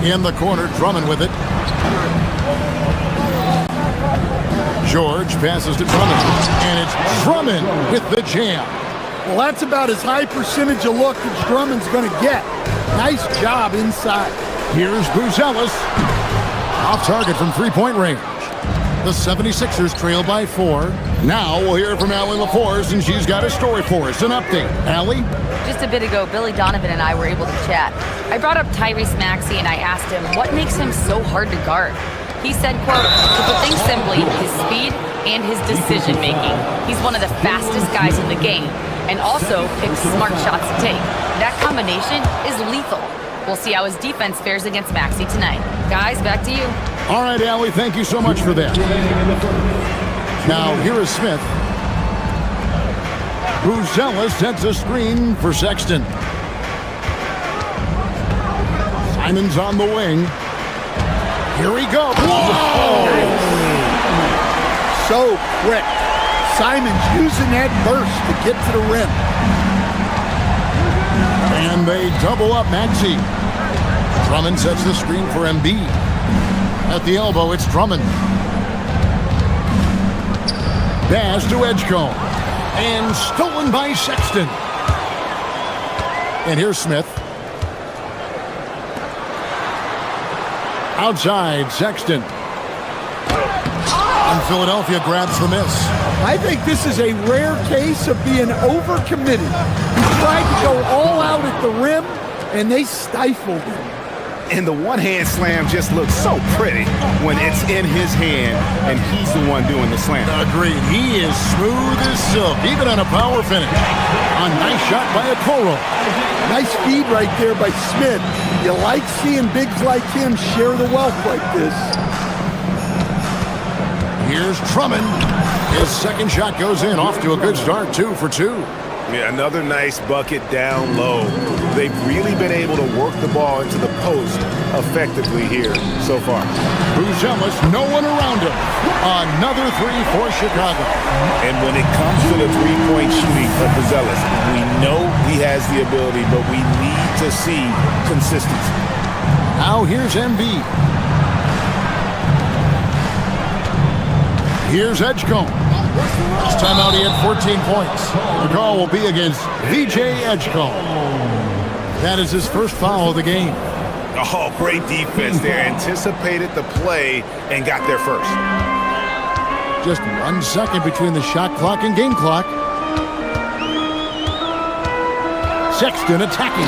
In the corner, Drummond with it. George passes to Drummond. And it's Drummond with the jam. Well, that's about as high percentage of look as Drummond's going to get. Nice job inside. Here's Buzelis. Off target from three-point range. The 76ers trail by 4. Now we'll hear from Allie LaForce, and she's got a story for us. An update. Allie? Just a bit ago, Billy Donovan and I were able to chat. I brought up Tyrese Maxey and I asked him what makes him so hard to guard. He said, quote, to put things simply, his speed and his decision making. He's one of the fastest guys in the game and also picks smart shots to take. That combination is lethal. We'll see how his defense fares against Maxey tonight. Guys, back to you. All right, Allie, thank you so much for that. Now, here is Smith. Buzelis sets a screen for Sexton. Simon's on the wing. Here we go. Whoa! So quick. Simon's using that burst to get to the rim. And they double up Maxey. Drummond sets the screen for Embiid. At the elbow, it's Drummond. Pass to Edgecombe. And stolen by Sexton. And here's Smith. Outside, Sexton. And Philadelphia grabs the miss. I think this is a rare case of being overcommitted. He tried to go all out at the rim, and they stifled him. And the one-hand slam just looks so pretty when it's in his hand and he's the one doing the slam. Agreed. He is smooth as silk, even on a power finish. A nice shot by Okoro. Nice feed right there by Smith. You like seeing bigs like him share the wealth like this. Here's Drummond. His second shot goes in, off to a good start, 2 for 2. Yeah, another nice bucket down low. They've really been able to work the ball into the post effectively here so far. Buzelis, no one around him. Another 3 for Chicago. And when it comes to the three-point shooting for Buzelis, we know he has the ability, but we need to see consistency. Now here's Embiid. Here's Edgecombe. This time out, he had 14 points. The call will be against VJ Edgecombe. That is his first foul of the game. Oh, great defense there. Anticipated the play and got there first. Just 1 second between the shot clock and game clock. Sexton attacking.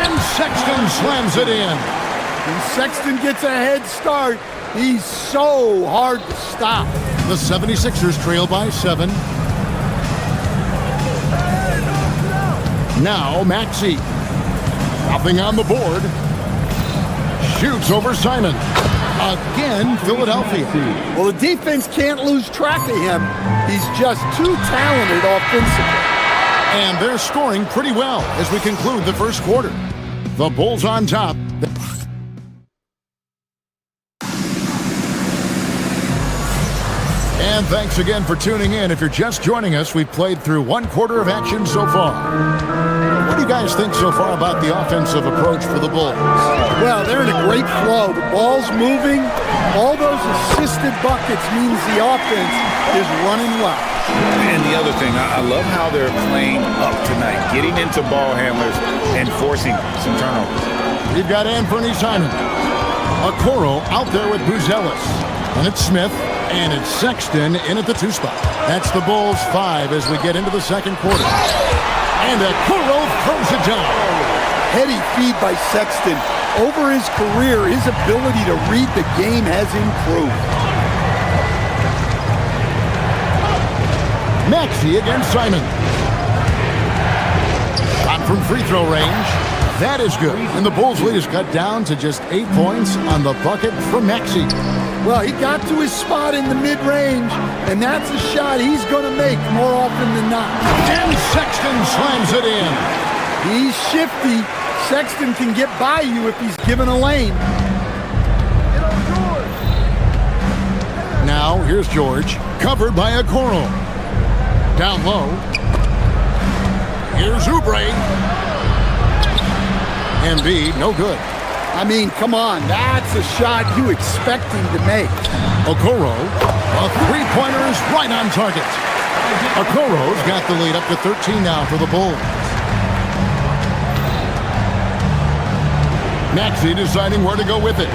And Sexton slams it in. When Sexton gets a head start, he's so hard to stop. The 76ers trail by 7. Now Maxey. Nothing on the board. Shoots over Simon. Again, Philadelphia. Well, the defense can't lose track of him. He's just too talented offensively. And they're scoring pretty well as we conclude the first quarter. The Bulls on top. And thanks again for tuning in. If you're just joining us, we've played through 1 quarter of action so far. What do you guys think so far about the offensive approach for the Bulls? Well, they're in a great flow. The ball's moving. All those assisted buckets means the offense is running well. And the other thing, I love how they're playing up tonight, getting into ball handlers and forcing some turnovers. We've got Anthony Simon. Okoro out there with Buzelis. And it's Smith, and it's Sexton in at the 2 spot. That's the Bulls 5 as we get into the second quarter. And Okoro throws it down. Heady feed by Sexton. Over his career, his ability to read the game has improved. Maxey against Simon. Shot from free throw range. That is good. And the Bulls lead is cut down to just 8 points on the bucket from Maxey. Well, he got to his spot in the mid-range, and that's a shot he's going to make more often than not. And Sexton slams it in. He's shifty. Sexton can get by you if he's given a lane. Now, here's George, covered by Okoro. Down low. Here's Oubre. Embiid, no good. I mean, come on, that's a shot you expect him to make. Okoro, a three-pointer is right on target. Okoro's got the lead up to 13 now for the Bulls. Maxey deciding where to go with it.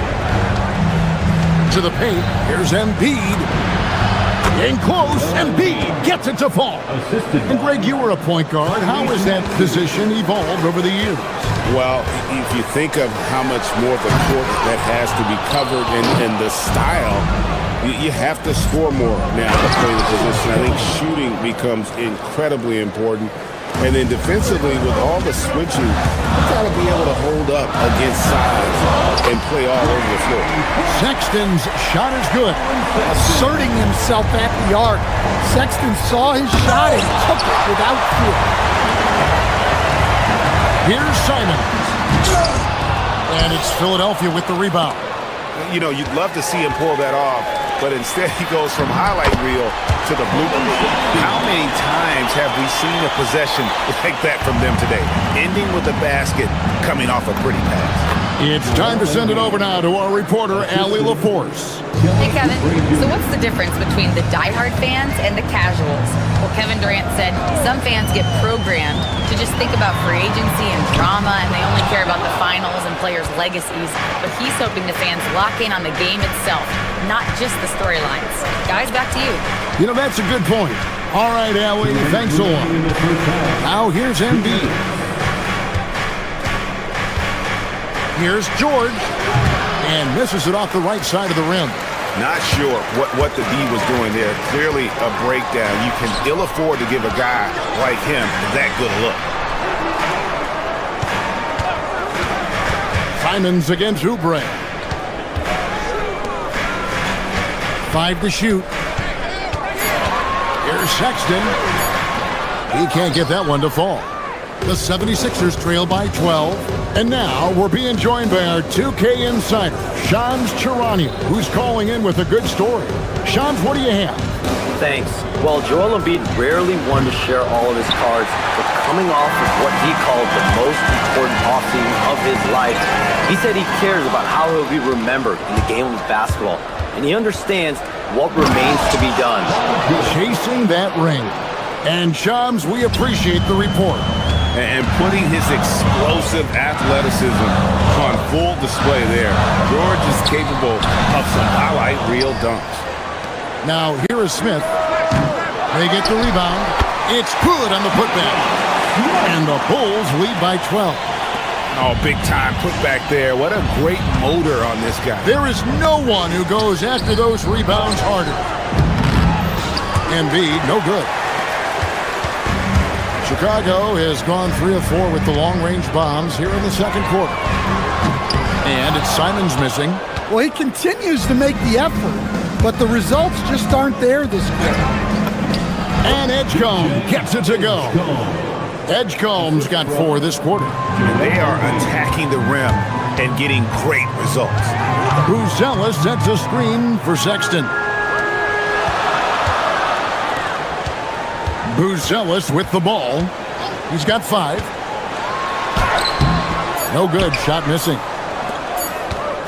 To the paint, here's Embiid. In close, Embiid gets it to fall. And Greg, you were a point guard. How has that position evolved over the years? Well, if you think of how much more of the court that has to be covered and the style, you have to score more now to play the position. I think shooting becomes incredibly important. And then defensively, with all the switching, you got to be able to hold up against size and play all over the floor. Sexton's shot is good. Asserting himself at the arc. Sexton saw his shot and took it without fear. Here's Simon. And it's Philadelphia with the rebound. You know, you'd love to see him pull that off, but instead he goes from highlight reel to the blooper. How many times have we seen a possession like that from them today? Ending with a basket, coming off a pretty pass. It's time to send it over now to our reporter, Allie LaForce. Hey, Kevin. So what's the difference between the diehard fans and the casuals? Well, Kevin Durant said some fans get programmed to just think about free agency and drama, and they only care about the finals and players' legacies. But he's hoping the fans lock in on the game itself, not just the storylines. Guys, back to you. You know, that's a good point. All right, Allie, thanks a lot. Now here's Embiid. Here's George. And misses it off the right side of the rim. Not sure what the D was doing there. Clearly a breakdown. You can ill afford to give a guy like him that good look. Simons against Oubre. 5 to shoot. Here's Sexton. He can't get that one to fall. The 76ers trail by 12. And now we're being joined by our 2K insider, Shams Charania, who's calling in with a good story. Shams, what do you have? Thanks. Well, Joel Embiid rarely wanted to share all of his cards, but coming off of what he called the most important offseason of his life, he said he cares about how he'll be remembered in the game of basketball, and he understands what remains to be done. Chasing that ring. And Shams, we appreciate the report. And putting his explosive athleticism on full display there. George is capable of some highlight reel dunks. Now here is Smith. They get the rebound. It's good on the putback. And the Bulls lead by 12. Oh, big time putback there. What a great motor on this guy. There is no one who goes after those rebounds harder. Embiid, no good. Chicago has gone 3 of 4 with the long-range bombs here in the second quarter. And it's Simons missing. Well, he continues to make the effort, but the results just aren't there this game. And Edgecombe gets it to go. Edgecombe's got 4 this quarter. And they are attacking the rim and getting great results. Buzelis sets a screen for Sexton. Buzelis with the ball. He's got 5. No good. Shot missing.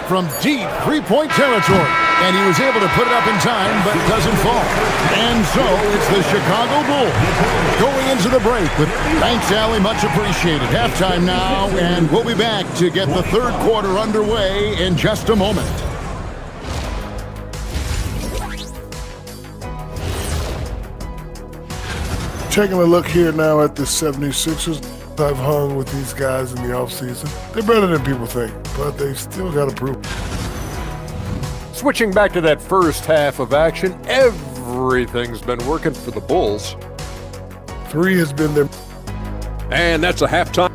From deep 3-point territory. And he was able to put it up in time, but doesn't fall. And so it's the Chicago Bulls going into the break with thanks, Allie, much appreciated. Halftime now, and we'll be back to get the third quarter underway in just a moment. Taking a look here now at the 76ers. I've hung with these guys in the offseason. They're better than people think, but they still got to prove. Switching back to that first half of action, everything's been working for the Bulls. 3 has been their... And that's a halftime.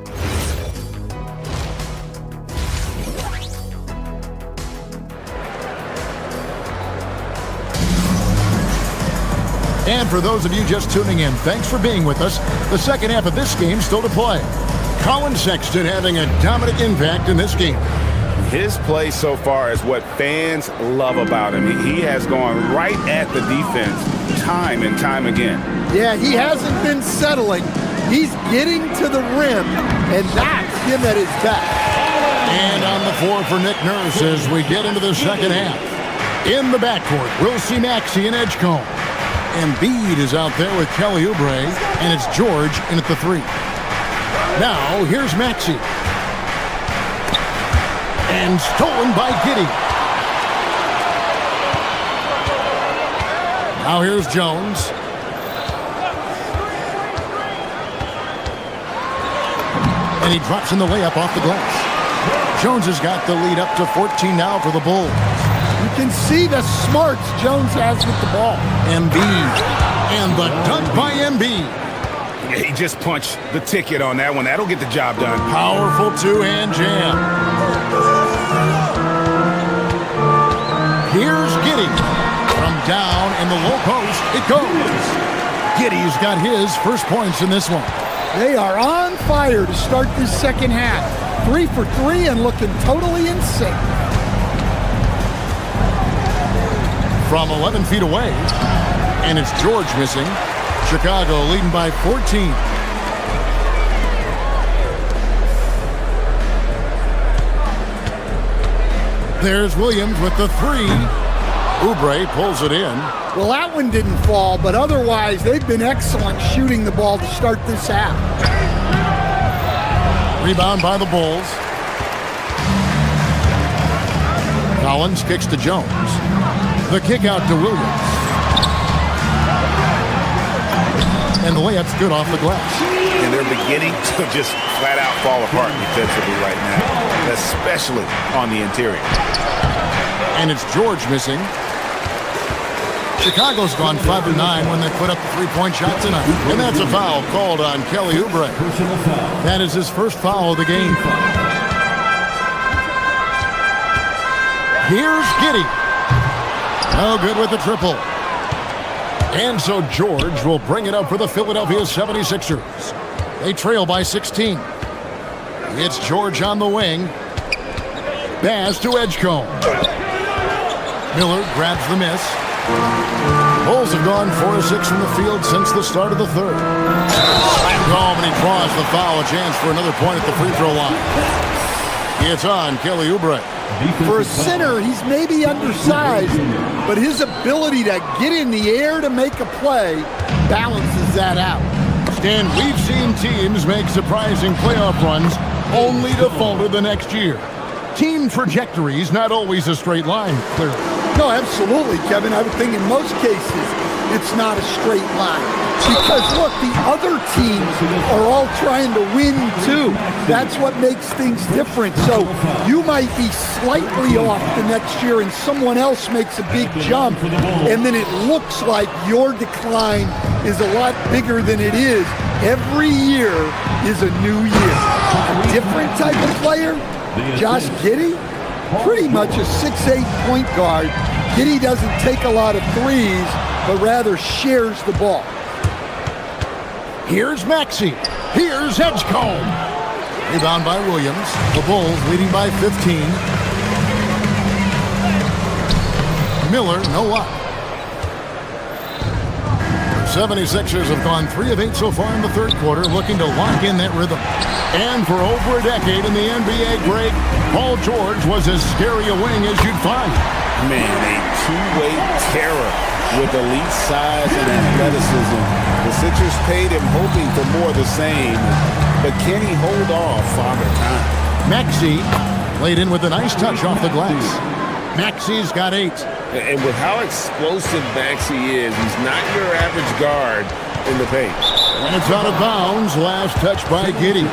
And for those of you just tuning in, thanks for being with us. The second half of this game still to play. Colin Sexton having a dominant impact in this game. His play so far is what fans love about him. He has gone right at the defense time and time again. Yeah, he hasn't been settling. He's getting to the rim, and that's him at his best. And on the floor for Nick Nurse as we get into the second half. In the backcourt, we'll see Maxey and Edgecombe. Embiid is out there with Kelly Oubre, and it's George in at the 3. Now, here's Maxey. And stolen by Giddey. Now here's Jones. And he drops in the layup off the glass. Jones has got the lead up to 14 now for the Bulls. You can see the smarts Jones has with the ball. Embiid. And the dunk by Embiid. He just punched the ticket on that one. That'll get the job done. Powerful two-hand jam. Here's Giddey. From down in the low post, it goes. Giddey's got his first points in this one. They are on fire to start this second half. 3 for 3 and looking totally in sync. From 11 feet away, and it's George missing. Chicago leading by 14. There's Williams with the 3. Oubre pulls it in. Well, that one didn't fall, but otherwise they've been excellent shooting the ball to start this half. Rebound by the Bulls. Collins kicks to Jones. The kick out to Williams. And the layup's good off the glass. And they're beginning to just flat out fall apart defensively right now, especially on the interior. And it's George missing. Chicago's gone 5 of 9 when they put up the three-point shot tonight. And that's a foul called on Kelly Oubre. That is his first foul of the game. Here's Giddey. No good with the triple. And so George will bring it up for the Philadelphia 76ers. They trail by 16. It's George on the wing. Pass to Edgecombe. Miller grabs the miss. Bulls have gone 4 of 6 from the field since the start of the third. Slam home, and he draws the foul. A chance for another point at the free throw line. It's on Kelly Oubre. For a center, he's maybe undersized, but his ability to get in the air to make a play balances that out. Stan, we've seen teams make surprising playoff runs only to falter the next year. Team trajectories not always a straight line, clearly. No, absolutely, Kevin. I would think in most cases it's not a straight line. Because, look, the other teams are all trying to win, too. That's what makes things different. So you might be slightly off the next year and someone else makes a big jump, and then it looks like your decline is a lot bigger than it is. Every year is a new year. A different type of player, Josh Giddey, pretty much a 6'8" point guard. Giddey doesn't take a lot of threes, but rather shares the ball. Here's Maxey. Here's Edgecombe. Rebound by Williams. The Bulls leading by 15. Miller, no up. The 76ers have gone 3 of 8 so far in the third quarter, looking to lock in that rhythm. And for over a decade in the NBA, Greg, Paul George was as scary a wing as you'd find. Man, a two-way terror with elite size and athleticism. The Sixers paid him hoping for more of the same, but can he hold off Father Time? Maxey laid in with a nice touch off the glass. Maxey's got 8. And with how explosive Maxey is, he's not your average guard in the paint. And it's out of bounds. Last touch by Giddey.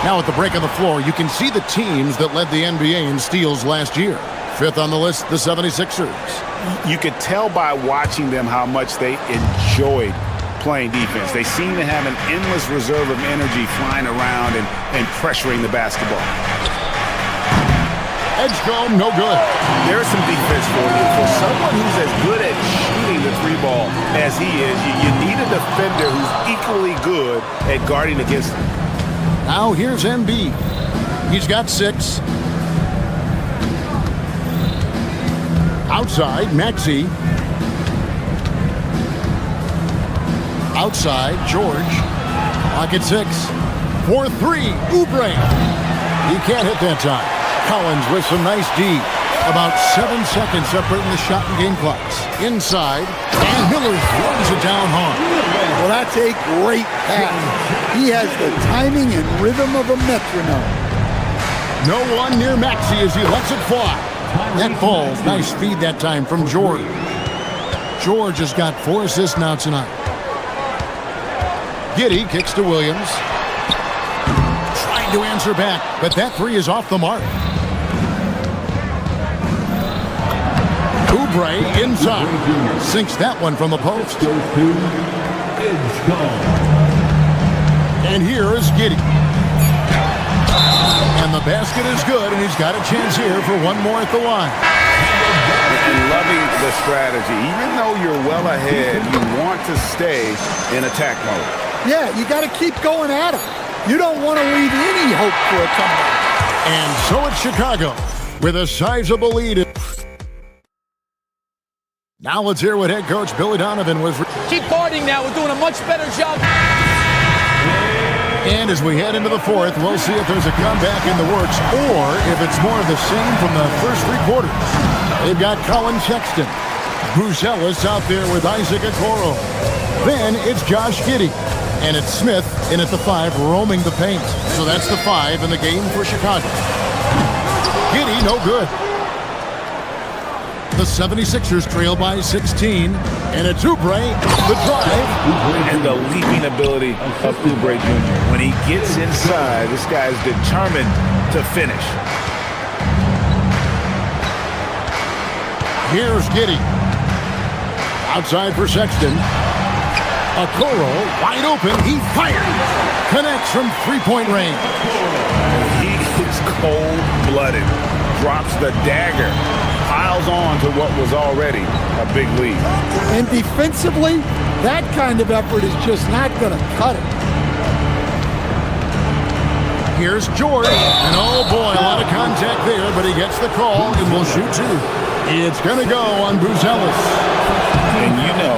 Now at the break on the floor, you can see the teams that led the NBA in steals last year. 5th on the list, the 76ers. You could tell by watching them how much they enjoyed playing defense. They seem to have an endless reserve of energy flying around and pressuring the basketball. Edgecombe, no good. There's some defense for you. For someone who's as good at shooting the 3-ball as he is, you need a defender who's equally good at guarding against him. Now here's Embiid. He's got 6. Outside, Maxey. Outside, George. Pocket 6. 4-3, Oubre. He can't hit that time. Collins with some nice D. About 7 seconds separating the shot and game clocks. Inside, and Miller throws it down hard. Well, that's a great pass. He has the timing and rhythm of a metronome. No one near Maxey as he lets it fly. That falls. Nice feed that time from George. George has got 4 assists now tonight. Giddey kicks to Williams. Trying to answer back, but that 3 is off the mark. Oubre inside. Sinks that one from the post. And here is Giddey. And the basket is good, and he's got a chance here for one more at the line. Loving the strategy. Even though you're well ahead, you want to stay in attack mode. Yeah, you got to keep going at him. You don't want to leave any hope for a comeback. And so it's Chicago with a sizable lead. Now let's hear what head coach Billy Donovan was. Keep guarding now. We're doing a much better job. And as we head into the 4th, we'll see if there's a comeback in the works or if it's more of the same from the first 3 quarters. They've got Colin Sexton. Bruce Ellis out there with Isaac Okoro. Then it's Josh Giddey. And it's Smith in at the 5 roaming the paint. So that's the 5 in the game for Chicago. Giddey, no good. The 76ers trail by 16. And it's Oubre, the drive. And the leaping ability of Oubre Jr. When he gets inside, this guy's determined to finish. Here's Giddey. Outside for Sexton. Okoro, wide open, he fires. Connects from 3-point range. He is cold-blooded. Drops the dagger. Piles on to what was already a big lead. And defensively, that kind of effort is just not going to cut it. Here's George. And oh boy, a lot of contact there, but he gets the call and will shoot 2. It's going to go on Bruce Ellis. And you know,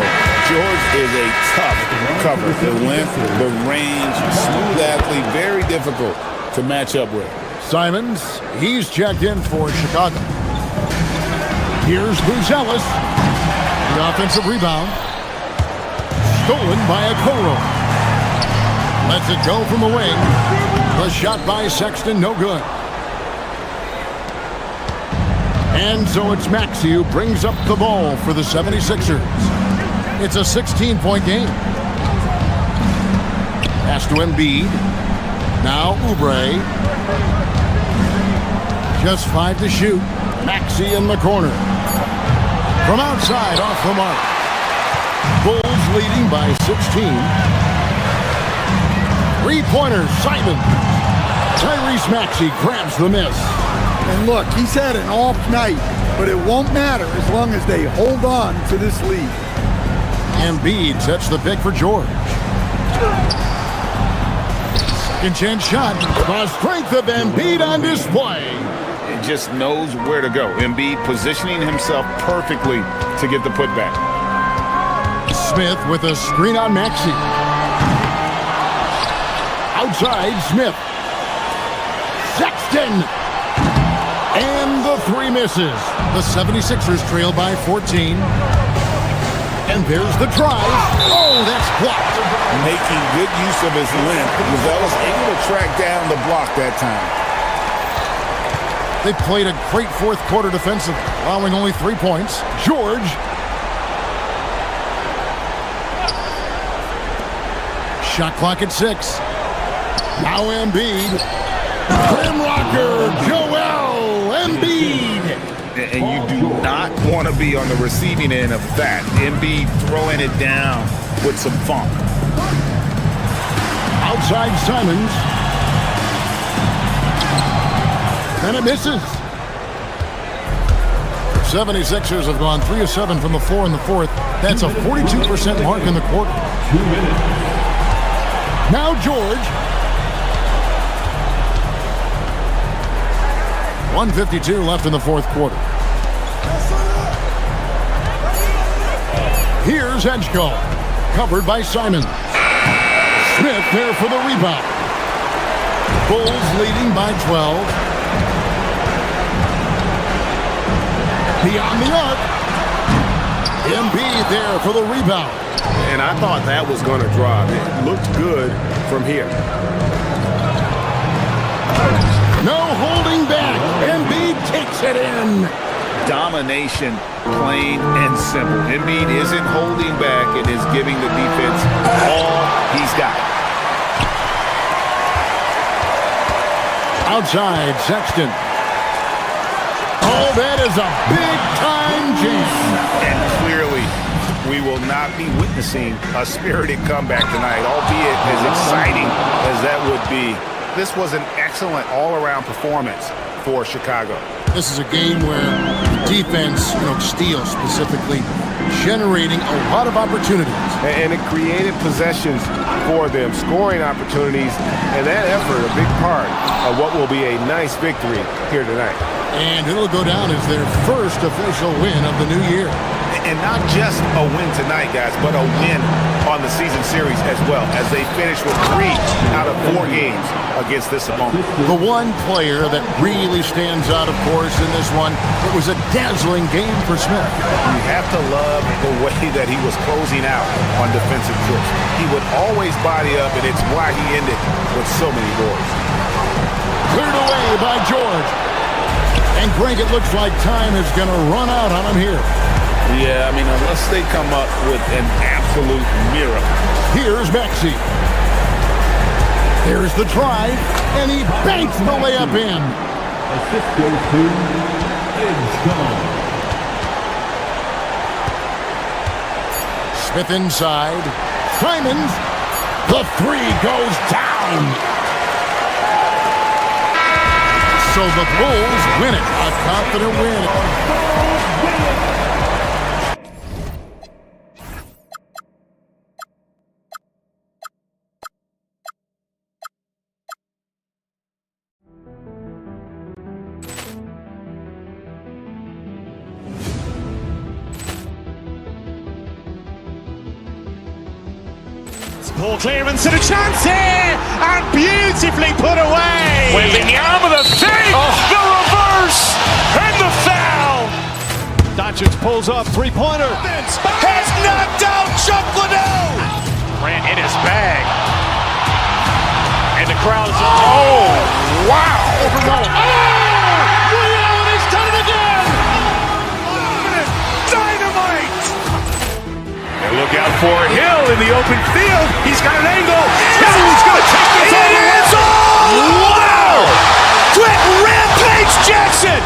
George is a tough cover. The length, the range, smooth athlete, very difficult to match up with. Simons, he's checked in for Chicago. Here's Bruce Ellis. The offensive rebound. Stolen by Okoro. Lets it go from the wing. The shot by Sexton, no good. And so it's Maxey who brings up the ball for the 76ers. It's a 16-point game. Pass to Embiid. Now Oubre. Just 5 to shoot. Maxey in the corner. From outside, off the mark. Bulls leading by 16. 3-pointer, Simon. Tyrese Maxey grabs the miss. And look, he's had an off night, but it won't matter as long as they hold on to this lead. Embiid sets the pick for George. Second chance shot. The strength of Embiid on display. It just knows where to go. Embiid positioning himself perfectly to get the putback. Smith with a screen on Maxey. Outside, Smith. Sexton. And the three misses. The 76ers trail by 14. And there's the drive. Oh, that's blocked. Making good use of his length. Novel's able to track down the block that time. They played a great fourth quarter defensive, allowing only 3 points. George. Shot clock at 6. Now Embiid. Rim rocker, Joel Embiid. And you do not want to be on the receiving end of that. Embiid throwing it down with some funk. Outside Simons. And it misses. 76ers have gone 3 of 7 from the floor in the fourth. That's a 42% mark in the quarter. 2 minutes. Now George. 1:52 left in the fourth quarter. Here's Edgecombe, covered by Simons. Smith there for the rebound. Bulls leading by 12. Beyond the arc. Embiid there for the rebound. And I thought that was going to drop. It looked good from here. No holding back. Embiid takes it in. Domination, plain and simple. Embiid isn't holding back and is giving the defense all he's got. Outside, Sexton. Oh, that is a big-time jam. And clearly, we will not be witnessing a spirited comeback tonight, albeit as exciting as that would be. This was an excellent all-around performance for Chicago. This is a game where the defense, steals specifically, generating a lot of opportunities. And it created possessions for them, scoring opportunities, and that effort a big part of what will be a nice victory here tonight. And it'll go down as their first official win of the new year. And not just a win tonight, guys, but a win on the season series as well, as they finish with 3 out of 4 games against this opponent. The one player that really stands out, of course, in this one, it was a dazzling game for Smith. You have to love the way that he was closing out on defensive trips. He would always body up, and it's why he ended with so many boards. Cleared away by George. And Greg, it looks like time is going to run out on him here. Yeah, I mean, unless they come up with an absolute miracle. Here's Maxey. There's the drive, and he banks the layup in. Assist goes to Edgecombe. Smith inside. Simons. The 3 goes down. So the Bulls win it. A confident win. Poor clearance and a chance here, and beautifully put away. Wembanyama the save, the reverse, and the foul. Doncic pulls up, three-pointer. Has knocked out Chuck Liddell. Ran in his bag. And the crowd is... Oh, wow. He's done it again. Dynamite. And look out for Hill in the open field. He's got an angle. Hill's going to take this all the way. Wow! Quick rampage Jackson.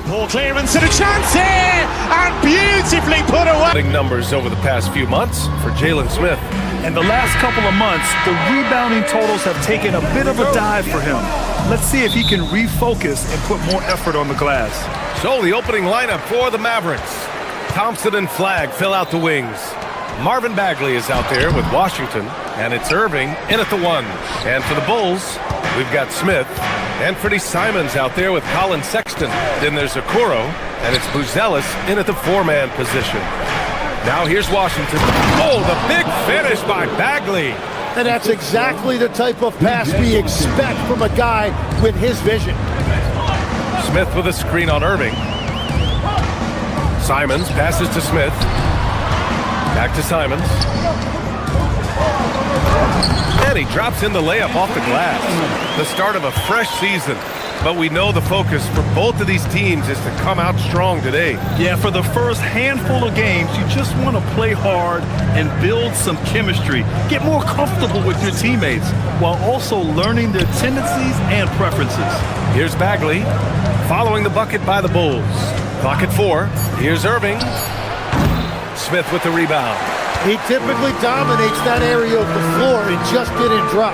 Poor clearance and a chance here, and beautifully put away. Numbers over the past few months for Jalen Smith. And the last couple of months, the rebounding totals have taken a bit of a dive for him. Let's see if he can refocus and put more effort on the glass. So the opening lineup for the Mavericks. Thompson and Flagg fill out the wings. Marvin Bagley is out there with Washington, and it's Irving in at the 1. And for the Bulls, we've got Smith and Freddie Simons out there with Colin Sexton. Then there's Okoro, and it's Buzelis in at the 4-man position. Now here's Washington. Oh, the big finish by Bagley. And that's exactly the type of pass we expect from a guy with his vision. Smith with a screen on Irving. Simons passes to Smith. Back to Simons. And he drops in the layup off the glass. The start of a fresh season. But we know the focus for both of these teams is to come out strong today. Yeah, for the first handful of games, you just want to play hard and build some chemistry. Get more comfortable with your teammates while also learning their tendencies and preferences. Here's Bagley, following the bucket by the Bulls. Clock at 4. Here's Irving. Smith with the rebound. He typically dominates that area of the floor and just didn't drop.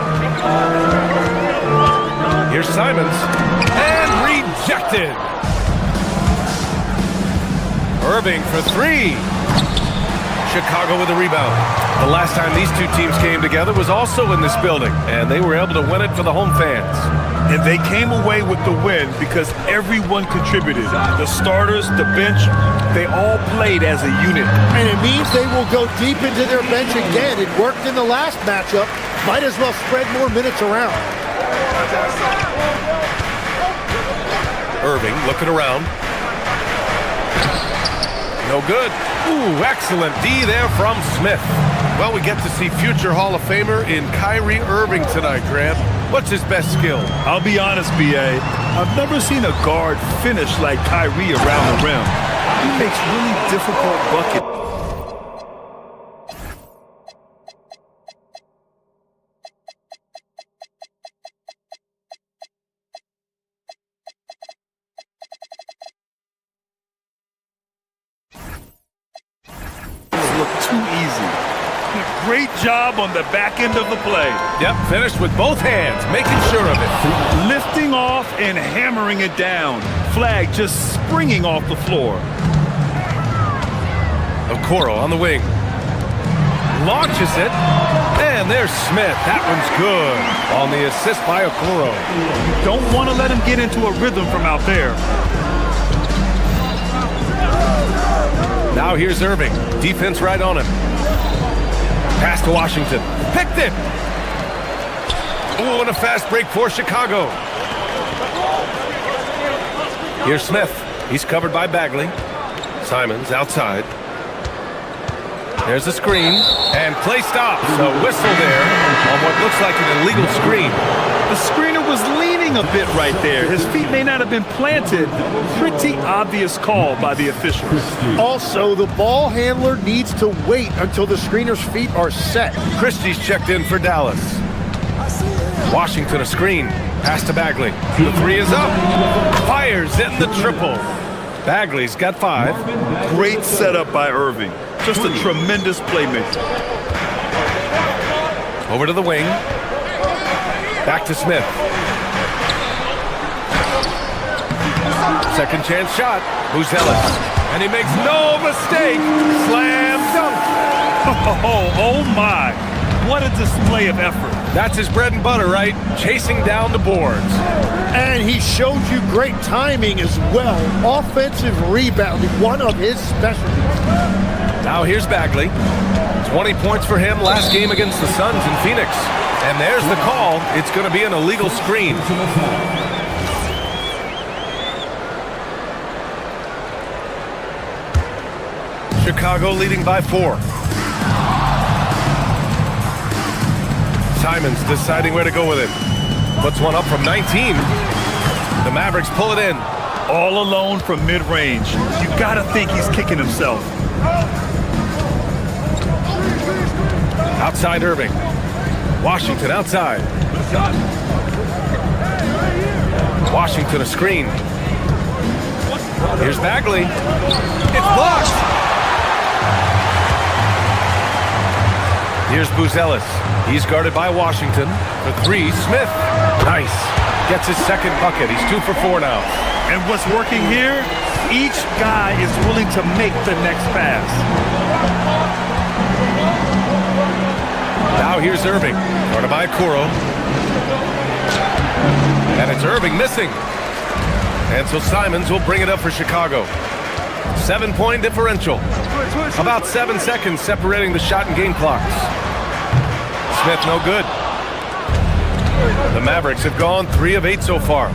Here's Simons. And rejected. Irving for 3. Chicago with a rebound. The last time these two teams came together was also in this building, and they were able to win it for the home fans. And they came away with the win because everyone contributed. The starters, the bench, they all played as a unit. And it means they will go deep into their bench again. It worked in the last matchup. Might as well spread more minutes around. Irving looking around. No good. Ooh, excellent D there from Smith. Well, we get to see future Hall of Famer in Kyrie Irving tonight, Grant. What's his best skill? I'll be honest, B.A. I've never seen a guard finish like Kyrie around the rim. He makes really difficult buckets. Look too easy. Great job on the back end of the play. Yep, finished with both hands, making sure of it. Lifting off and hammering it down. Flagg just springing off the floor. Okoro on the wing. Launches it. And there's Smith. That one's good. On the assist by Okoro. You don't want to let him get into a rhythm from out there. Now here's Irving. Defense right on him. Pass to Washington. Picked it. Ooh, and a fast break for Chicago. Here's Smith. He's covered by Bagley. Simons outside. There's a screen. And play stops. A whistle there on what looks like an illegal screen. The screener was leaning a bit right there. His feet may not have been planted. Pretty obvious call by the officials. Also, the ball handler needs to wait until the screener's feet are set. Christie's checked in for Dallas. Washington a screen. Pass to Bagley. The 3 is up. Fires in the triple. Bagley's got 5. Great setup by Irving. Just a tremendous playmaker. Over to the wing. Back to Smith. Second chance shot. Buzelis. And he makes no mistake. Slam dunk. Oh my. What a display of effort. That's his bread and butter, right? Chasing down the boards. And he showed you great timing as well. Offensive rebounding, one of his specialties. Now here's Bagley. 20 points for him last game against the Suns in Phoenix. And there's the call. It's going to be an illegal screen. Chicago leading by 4. Simons deciding where to go with it. Puts one up from 19. The Mavericks pull it in. All alone from mid-range. You got to think he's kicking himself. Outside Irving. Washington outside. Washington a screen. Here's Bagley. It's blocked. Here's Buzelis. He's guarded by Washington. For 3, Smith. Nice. Gets his second bucket. He's 2 for 4 now. And what's working here? Each guy is willing to make the next pass. Now here's Irving, guarded by Kuro. And it's Irving missing. And so Simons will bring it up for Chicago. 7-point differential. About 7 seconds separating the shot and game clocks. Smith no good. The Mavericks have gone 3 of 8 so far.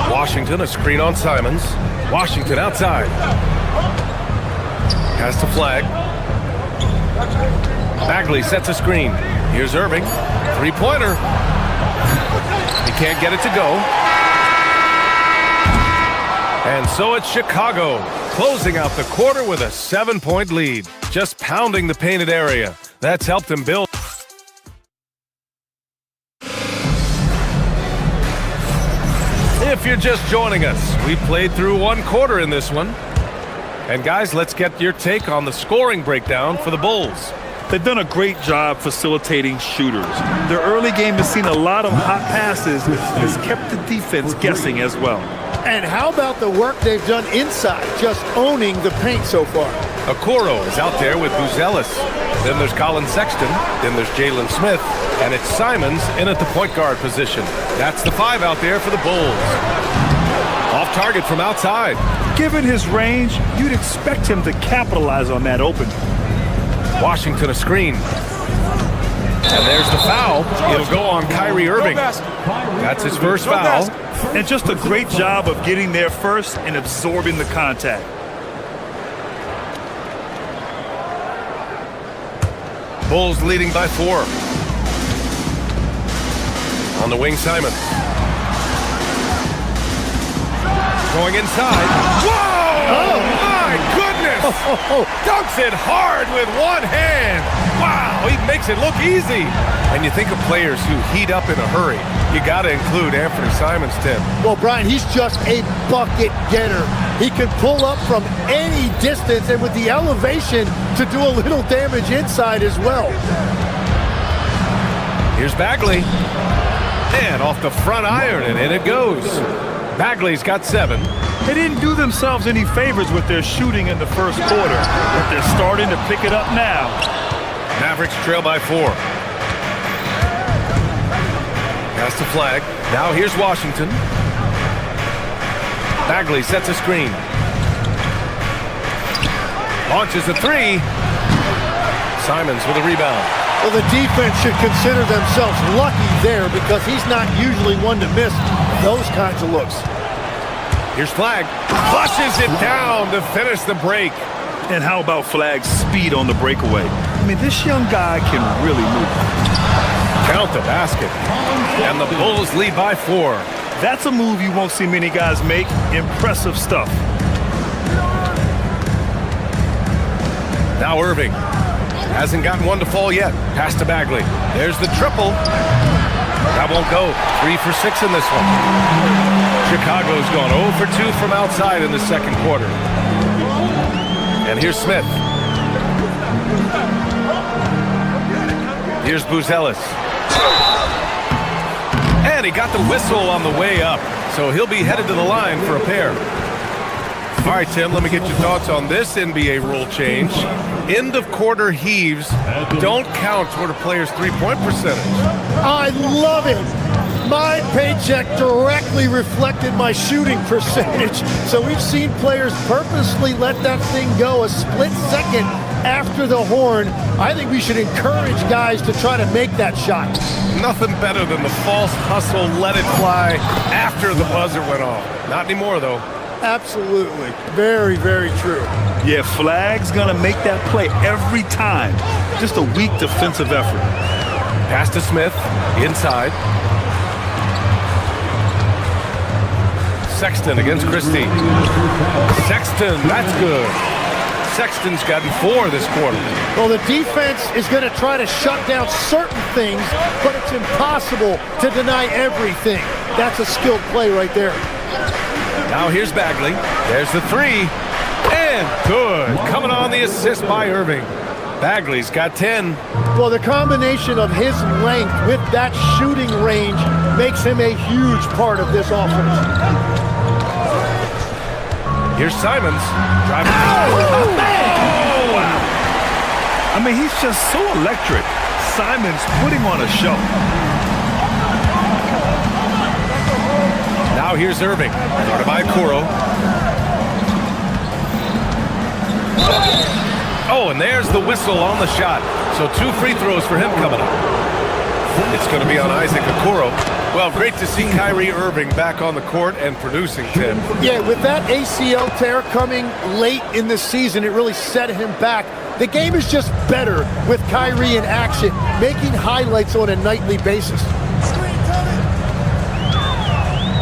Washington, a screen on Simons. Washington outside. Has to flag. Bagley sets a screen. Here's Irving. Three-pointer. He can't get it to go. And so it's Chicago, closing out the quarter with a 7-point lead. Just pounding the painted area. That's helped them build. If you're just joining us, we played through 1 quarter in this one. And guys, let's get your take on the scoring breakdown for the Bulls. They've done a great job facilitating shooters. Their early game has seen a lot of hot passes, has kept the defense guessing as well. And how about the work they've done inside, just owning the paint so far? Okoro is out there with Buzelis. Then there's Colin Sexton. Then there's Jalen Smith. And it's Simons in at the point guard position. That's the 5 out there for the Bulls. Off target from outside. Given his range, you'd expect him to capitalize on that open. Washington a screen. And there's the foul. It'll go on Kyrie Irving. That's his first foul. And just a great job of getting there first and absorbing the contact. Bulls leading by 4. On the wing, Simon. Going inside. Whoa! Oh, my goodness! Dunks it hard with one hand. Wow, he makes it look easy. And you think of players who heat up in a hurry. You got to include Anthony Simons, Tim. Well, Brian, he's just a bucket getter. He can pull up from any distance, and with the elevation to do a little damage inside as well. Here's Bagley. And off the front iron, and in it goes. Bagley's got 7. They didn't do themselves any favors with their shooting in the first quarter, but they're starting to pick it up now. Mavericks trail by 4. Pass to flag. Now here's Washington. Bagley sets a screen. Launches a 3. Simons with a rebound. Well, the defense should consider themselves lucky there because he's not usually one to miss those kinds of looks. Here's Flag. Flushes it down to finish the break. And how about Flag's speed on the breakaway? I mean, this young guy can really move. Count the basket. And the Bulls lead by 4. That's a move you won't see many guys make. Impressive stuff. Now Irving. Hasn't gotten one to fall yet. Pass to Bagley. There's the triple. That won't go. 3 for 6 in this one. Chicago's gone 0 for 2 from outside in the second quarter. And here's Smith. Here's Buzelis. And he got the whistle on the way up. So he'll be headed to the line for a pair. All right, Tim, let me get your thoughts on this NBA rule change. End of quarter heaves don't count toward a player's three-point percentage. I love it. My paycheck directly reflected my shooting percentage. So we've seen players purposely let that thing go a split second after the horn. I think we should encourage guys to try to make that shot. Nothing better than the false hustle, let it fly after the buzzer went off. Not anymore, though. Absolutely. Very, very true. Yeah, Flag's gonna make that play every time. Just a weak defensive effort. Pass to Smith, inside. Sexton against Christie. Sexton, that's good. Sexton's gotten 4 this quarter. Well, the defense is going to try to shut down certain things, but it's impossible to deny everything. That's a skilled play right there. Now here's Bagley. There's the 3. And good. Coming on the assist by Irving. Bagley's got 10. Well, the combination of his length with that shooting range makes him a huge part of this offense. Here's Simons. Driving. Oh, wow. I mean, he's just so electric. Simons putting on a show. Now here's Irving. Guarded by Kuro. Oh, and there's the whistle on the shot. So 2 free throws for him coming up. It's going to be on Isaac Okoro. Well, great to see Kyrie Irving back on the court and producing, Tim. Yeah, with that ACL tear coming late in the season, it really set him back. The game is just better with Kyrie in action, making highlights on a nightly basis.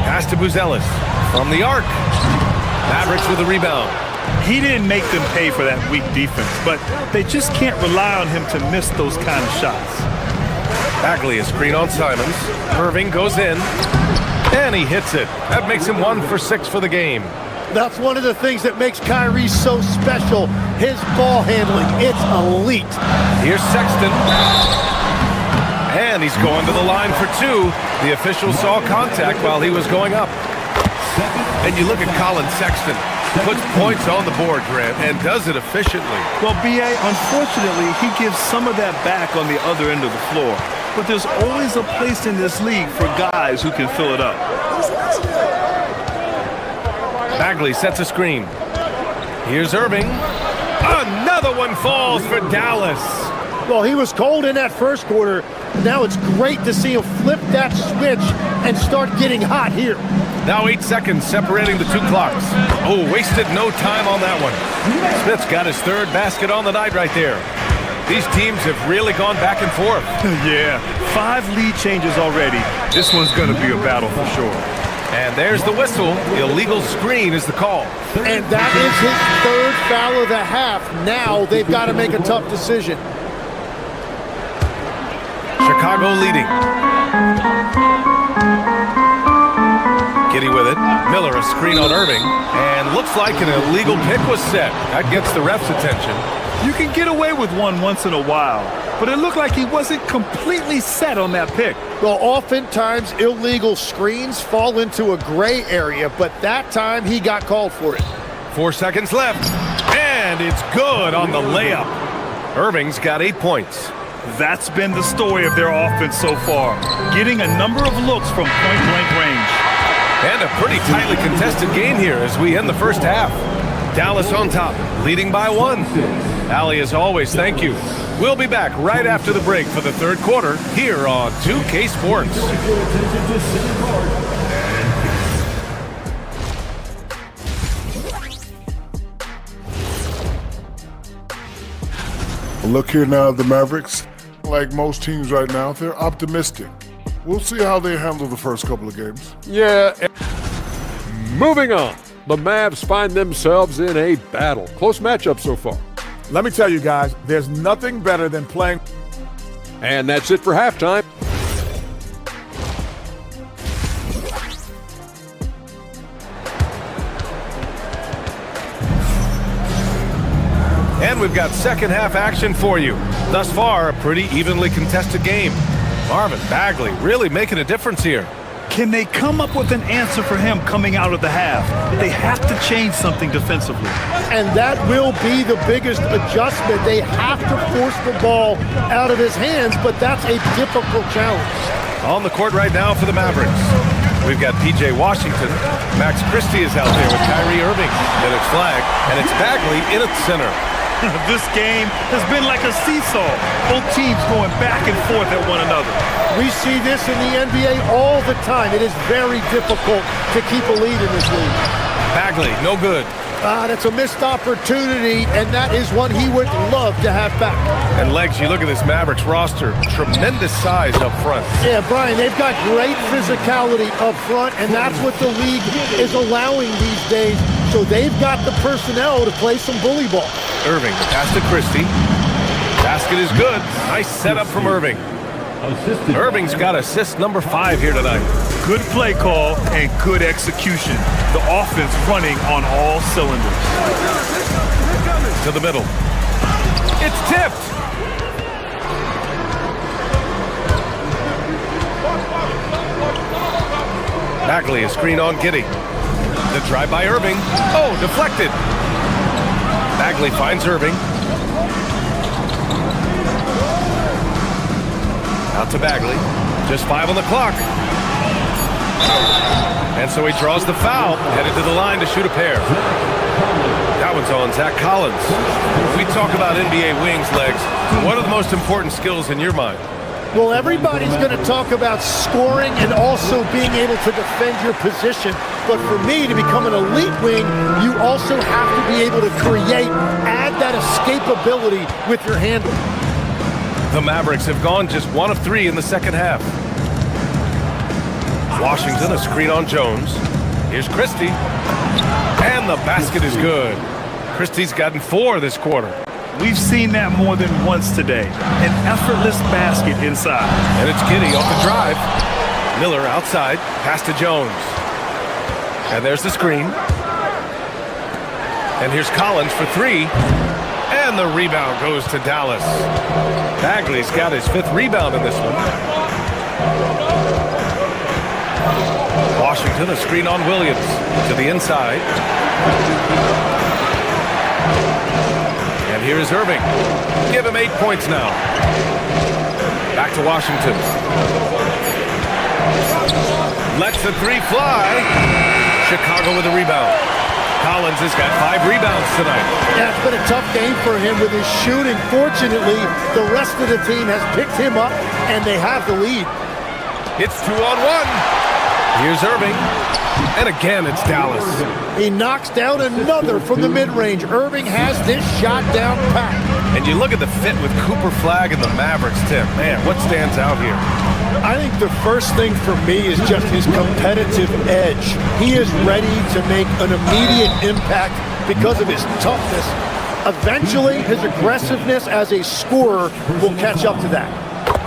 Pass to Buzelis from the arc. Mavericks with a rebound. He didn't make them pay for that weak defense, but they just can't rely on him to miss those kind of shots. Bagley, a screen on Simons. Irving goes in, and he hits it. That makes him 1 for 6 for the game. That's one of the things that makes Kyrie so special. His ball handling, it's elite. Here's Sexton. And he's going to the line for 2. The official saw contact while he was going up. And you look at Colin Sexton. Puts points on the board, Grant, and does it efficiently. Well, B.A., unfortunately, he gives some of that back on the other end of the floor. But there's always a place in this league for guys who can fill it up. Bagley sets a screen. Here's Irving. Another one falls for Dallas. Well, he was cold in that first quarter. Now it's great to see him flip that switch and start getting hot here. Now 8 seconds separating the 2 clocks. Oh, wasted no time on that one. Smith's got his 3rd basket on the night right there. These teams have really gone back and forth. Yeah, 5 lead changes already. This one's going to be a battle for sure. And there's the whistle. Illegal screen is the call. And that is his 3rd foul of the half. Now they've got to make a tough decision. Chicago leading. Giddy with it. Miller a screen on Irving. And looks like an illegal pick was set. That gets the ref's attention. You can get away with one once in a while, but it looked like he wasn't completely set on that pick. Well, oftentimes illegal screens fall into a gray area, but that time he got called for it. 4 seconds left. And it's good on the layup. Irving's got 8 points. That's been the story of their offense so far, getting a number of looks from point-blank range. And a pretty tightly contested game here as we end the first half. Dallas on top, leading by 1. Allie, as always, thank you. We'll be back right after the break for the 3rd quarter here on 2K Sports. Look here now at the Mavericks. Like most teams right now, they're optimistic. We'll see how they handle the first couple of games. Yeah. Moving on. The Mavs find themselves in a battle. Close matchup so far. Let me tell you guys, there's nothing better than playing. And that's it for halftime. And we've got second half action for you. Thus far, a pretty evenly contested game. Marvin Bagley really making a difference here. Can they come up with an answer for him coming out of the half? They have to change something defensively. And that will be the biggest adjustment. They have to force the ball out of his hands, but that's a difficult challenge. On the court right now for the Mavericks. We've got P.J. Washington. Max Christie is out there with Kyrie Irving. Then it's flag, and it's Bagley in at center. This game has been like a seesaw. Both teams going back and forth at one another. We see this in the NBA all the time. It is very difficult to keep a lead in this league. Bagley, no good. That's a missed opportunity, and that is one he would love to have back. And Legs, you look at this Mavericks roster, tremendous size up front. Yeah, Brian, they've got great physicality up front, and that's what the league is allowing these days. So they've got the personnel to play some bully ball. Irving, pass to Christie. Basket is good. Nice setup from Irving. Irving's got assist number 5 here tonight. Good play call and good execution. The offense running on all cylinders. To the middle. It's tipped. Bagley, a screen on Giddey. The drive by Irving. Oh, deflected. Bagley finds Irving. Out to Bagley. Just 5 on the clock. And so he draws the foul, headed to the line to shoot a pair. That one's on Zach Collins. We talk about NBA wings, Legs. What are the most important skills in your mind? Well, everybody's going to talk about scoring and also being able to defend your position. But for me, to become an elite wing, you also have to be able to create, add that escapability with your handle. The Mavericks have gone just 1 of 3 in the second half. Washington, a screen on Jones. Here's Christie. And the basket is good. Christie's gotten 4 this quarter. We've seen that more than once today. An effortless basket inside. And it's Giddey off the drive. Miller outside, pass to Jones. And there's the screen. And here's Collins for 3. And the rebound goes to Dallas. Bagley's got his 5th rebound in this one. Washington, a screen on Williams. To the inside. And here's Irving. Give him 8 points now. Back to Washington. Lets the 3 fly. Chicago with a rebound. Collins has got 5 rebounds tonight. Yeah, it's been a tough game for him with his shooting. Fortunately, the rest of the team has picked him up, and they have the lead. It's 2-on-1. Here's Irving. And again, it's Dallas. He knocks down another from the mid-range. Irving has this shot down pat. And you look at the fit with Cooper Flagg and the Mavericks, Tim. Man, what stands out here? I think the first thing for me is just his competitive edge. He is ready to make an immediate impact because of his toughness. Eventually, his aggressiveness as a scorer will catch up to that.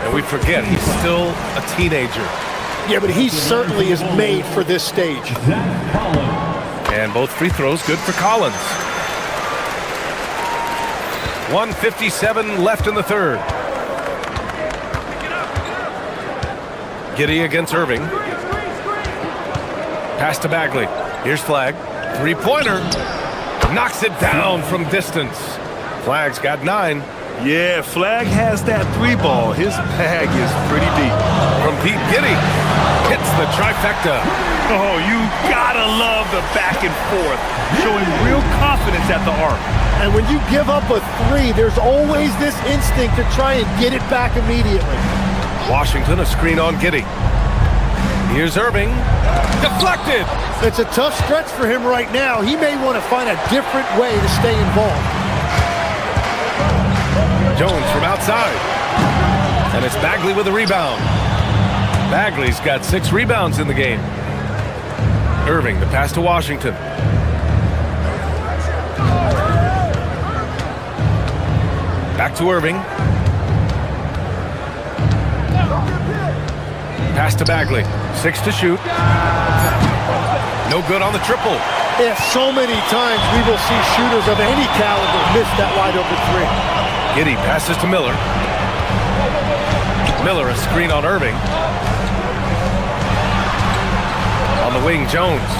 And we forget, he's still a teenager. Yeah, but he certainly is made for this stage. And both free throws good for Collins. 1:57 left in the third. Giddey against Irving. Pass to Bagley. Here's Flagg. 3-pointer. Knocks it down from distance. Flagg's got 9. Yeah, Flagg has that 3 ball. His bag is pretty deep. From Pete Giddey. Hits the trifecta. Oh, you gotta love the back and forth. Showing real confidence at the arc. And when you give up a 3, there's always this instinct to try and get it back immediately. Washington, a screen on Giddey. Here's Irving. Deflected. It's a tough stretch for him right now. He may want to find a different way to stay involved. Jones from outside. And it's Bagley with a rebound. Bagley's got 6 rebounds in the game. Irving, the pass to Washington. Back to Irving. Pass to Bagley. 6 to shoot. No good on the triple. Yeah, so many times we will see shooters of any caliber miss that wide open 3. Giddey passes to Miller. Miller, a screen on Irving. On the wing, Jones.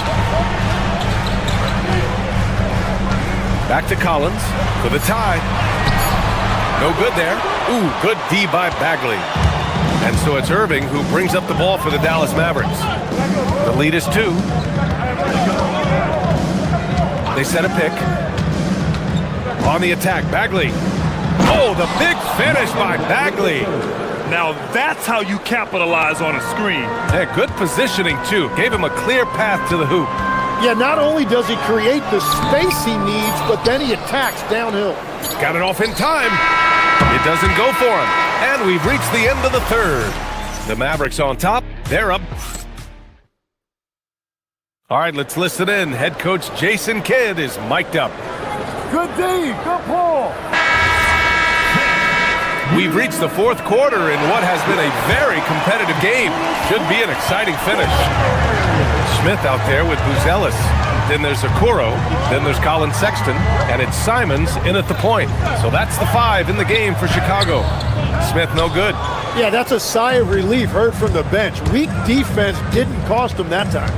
Back to Collins for the tie. No good there. Ooh, good D by Bagley. And so it's Irving who brings up the ball for the Dallas Mavericks. The lead is 2. They set a pick. On the attack, Bagley. Oh, the big finish by Bagley. Now that's how you capitalize on a screen. Yeah, good positioning, too. Gave him a clear path to the hoop. Yeah, not only does he create the space he needs, but then he attacks downhill. Got it off in time. It doesn't go for him. And we've reached the end of the third. The Mavericks on top. They're up. All right, let's listen in. Head coach Jason Kidd is mic'd up. Good D. Good pull. We've reached the fourth quarter in what has been a very competitive game. Should be an exciting finish. Smith out there with Buzelis. Then there's Okoro. Then there's Colin Sexton. And it's Simons in at the point. So that's the 5 in the game for Chicago. Smith no good. Yeah, that's a sigh of relief heard from the bench. Weak defense didn't cost them that time.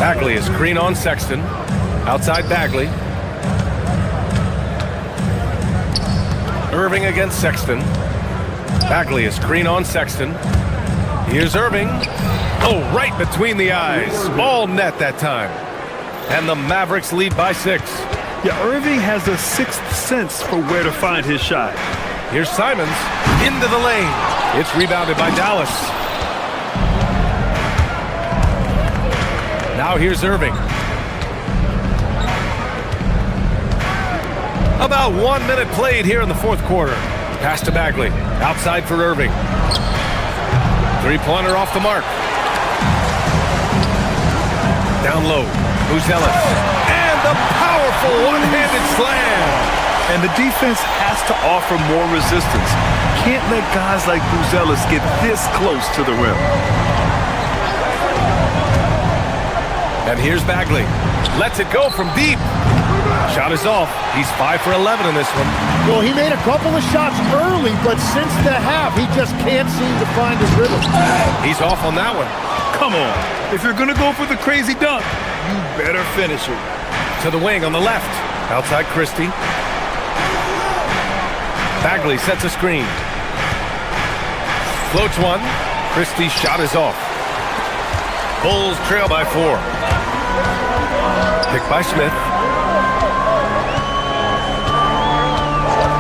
Bagley is screen on Sexton. Outside Bagley. Irving against Sexton. Bagley is screen on Sexton. Here's Irving. Oh, right between the eyes. All net that time. And the Mavericks lead by 6. Yeah, Irving has a sixth sense for where to find his shot. Here's Simons into the lane. It's rebounded by Dallas. Now here's Irving. About 1 minute played here in the fourth quarter. Pass to Bagley. Outside for Irving. Three-pointer off the mark. Down low. Buzelis. And the powerful one-handed slam. And the defense has to offer more resistance. Can't let guys like Buzelis get this close to the rim. And here's Bagley. Lets it go from deep. Shot is off. He's 5 for 11 in this one. Well, he made a couple of shots early, but since the half, he just can't seem to find his rhythm. He's off on that one. Come on. If you're going to go for the crazy dunk, you better finish it. To the wing on the left. Outside Christie. Bagley sets a screen. Floats one. Christie's shot is off. Bulls trail by 4. Picked by Smith.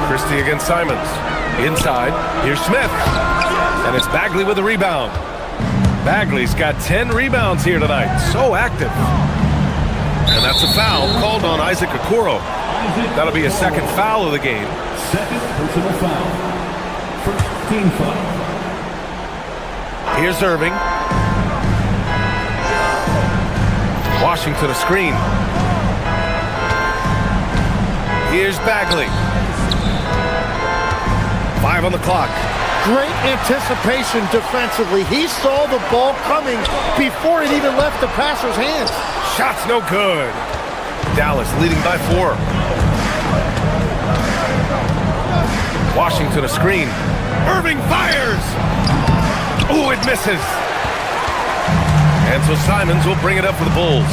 Christie against Simons. Inside. Here's Smith. And it's Bagley with a rebound. Bagley's got 10 rebounds here tonight. So active. And that's a foul called on Isaac Okoro. That'll be a second foul of the game. Second personal foul. First team foul. Here's Irving. Washington a screen. Here's Bagley. 5 on the clock. Great anticipation defensively. He saw the ball coming before it even left the passer's hands. Shot's no good. Dallas leading by 4. Washington a screen. Irving fires. Ooh, it misses. And so Simons will bring it up for the Bulls.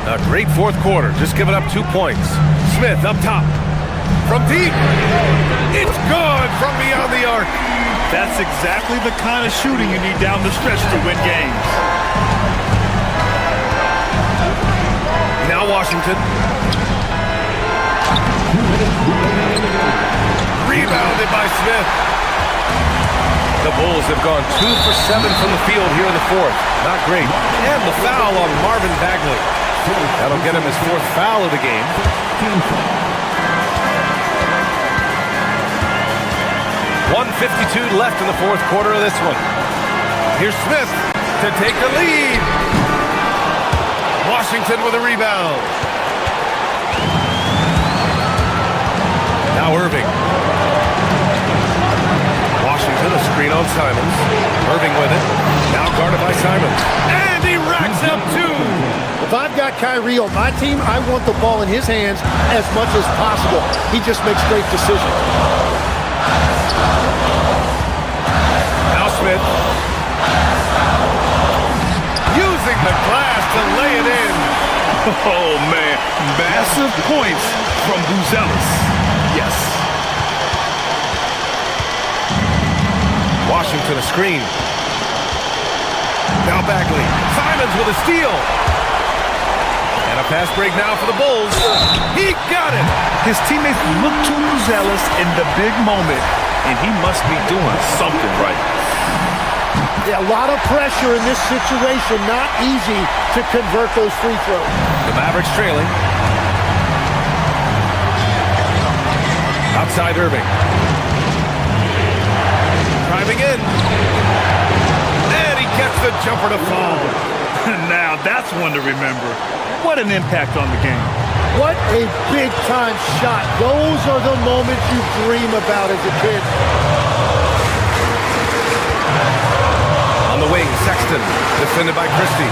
A great fourth quarter. Just giving up 2 points. Smith up top. From deep. It's good from beyond the arc. That's exactly the kind of shooting you need down the stretch to win games. Now Washington. Rebounded by Smith. The Bulls have gone 2 for 7 from the field here in the fourth. Not great. And the foul on Marvin Bagley. That'll get him his 4th foul of the game. 1:52 left in the fourth quarter of this one. Here's Smith to take the lead. Washington with a rebound. Now Irving. Washington a screen on Simons. Irving with it. Now guarded by Simons. And he racks up 2. If I've got Kyrie on my team, I want the ball in his hands as much as possible. He just makes great decisions. Now Smith. Using the glass to lay it in. Oh, man. Massive points from Buzelis. Yes. Washington a screen. Now Bagley. Simons with a steal. And a fast break now for the Bulls. He got it. His teammates look to Buzelis in the big moment, and he must be doing something right. Yeah, a lot of pressure in this situation. Not easy to convert those free throws. The Mavericks trailing. Outside Irving. Driving in. And he gets the jumper to fall. Now that's one to remember. What an impact on the game. What a big-time shot. Those are the moments you dream about as a kid. On the wing, Sexton, defended by Christie.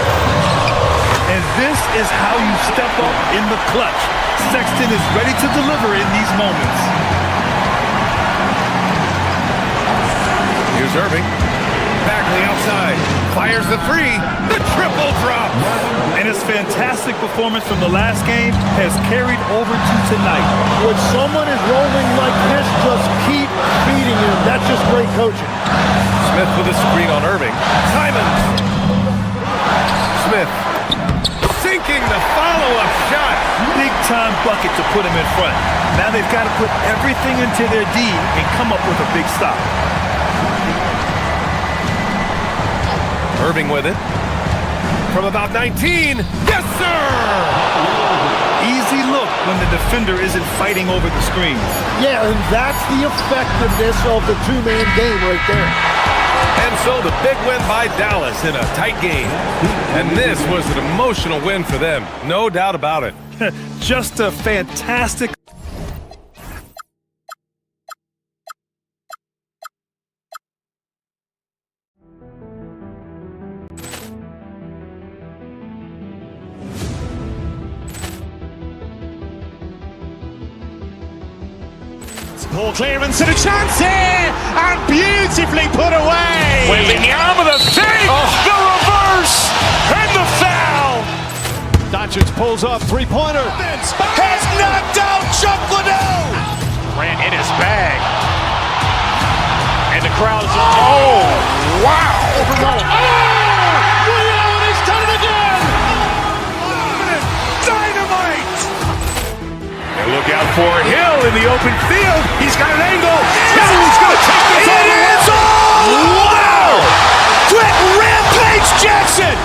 And this is how you step up in the clutch. Sexton is ready to deliver in these moments. Here's Irving. Bagley outside. Fires the three. The triple drop. And his fantastic performance from the last game has carried over to tonight. When someone is rolling like this, just keep feeding him. That's just great coaching. Smith with a screen on Irving. Simons. Smith sinking the follow-up shot. Big-time bucket to put him in front. Now they've got to put everything into their D and come up with a big stop. Irving with it. From about 19. Yes, sir! Easy look when the defender isn't fighting over the screen. Yeah, and that's the effectiveness of the two-man game right there. And so the big win by Dallas in a tight game. And this was an emotional win for them. No doubt about it. Just a fantastic... Poor clearance and a chance here, and beautifully put away. Wembanyama the fake, the reverse, and the foul. Doncic pulls up, three-pointer. Has knocked out Chuck Liddell. Ran in his bag. And the crowd is... Oh, wow. Liddell, he's done it again. Dynamite. And look out for Hill in the open field. He's got an angle. He's going to take this all the way. Wow! Quick Rampage Jackson.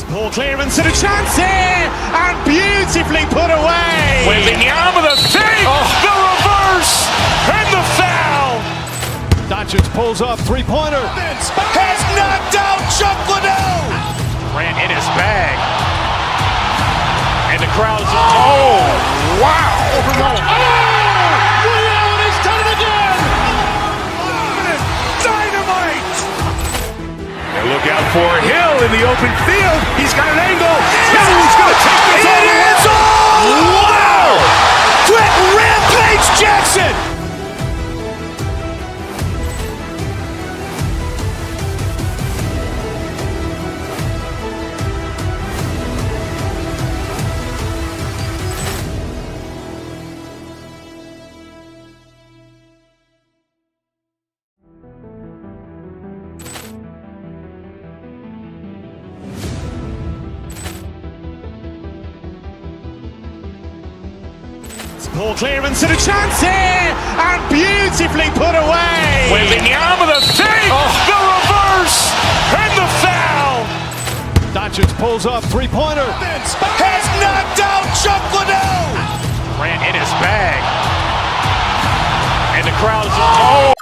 Poor clearance and a chance here, and beautifully put away. Wembanyama the fake, the reverse, and the foul. Doncic pulls up, three-pointer. Has knocked out Chuck Liddell. Ran in his bag. And the crowd is... Oh, wow. Liddell, he's done it again. Dynamite. And look out for Hill in the open field. He's got an angle. He's going to take this all the way. Wow! Quick Rampage Jackson. Poor clearance and a chance here, and beautifully put away. Wembanyama the fake, the reverse, and the foul. Doncic pulls up, three-pointer. Has knocked out Chuck Liddell. Ran in his bag. And the crowd is... Oh!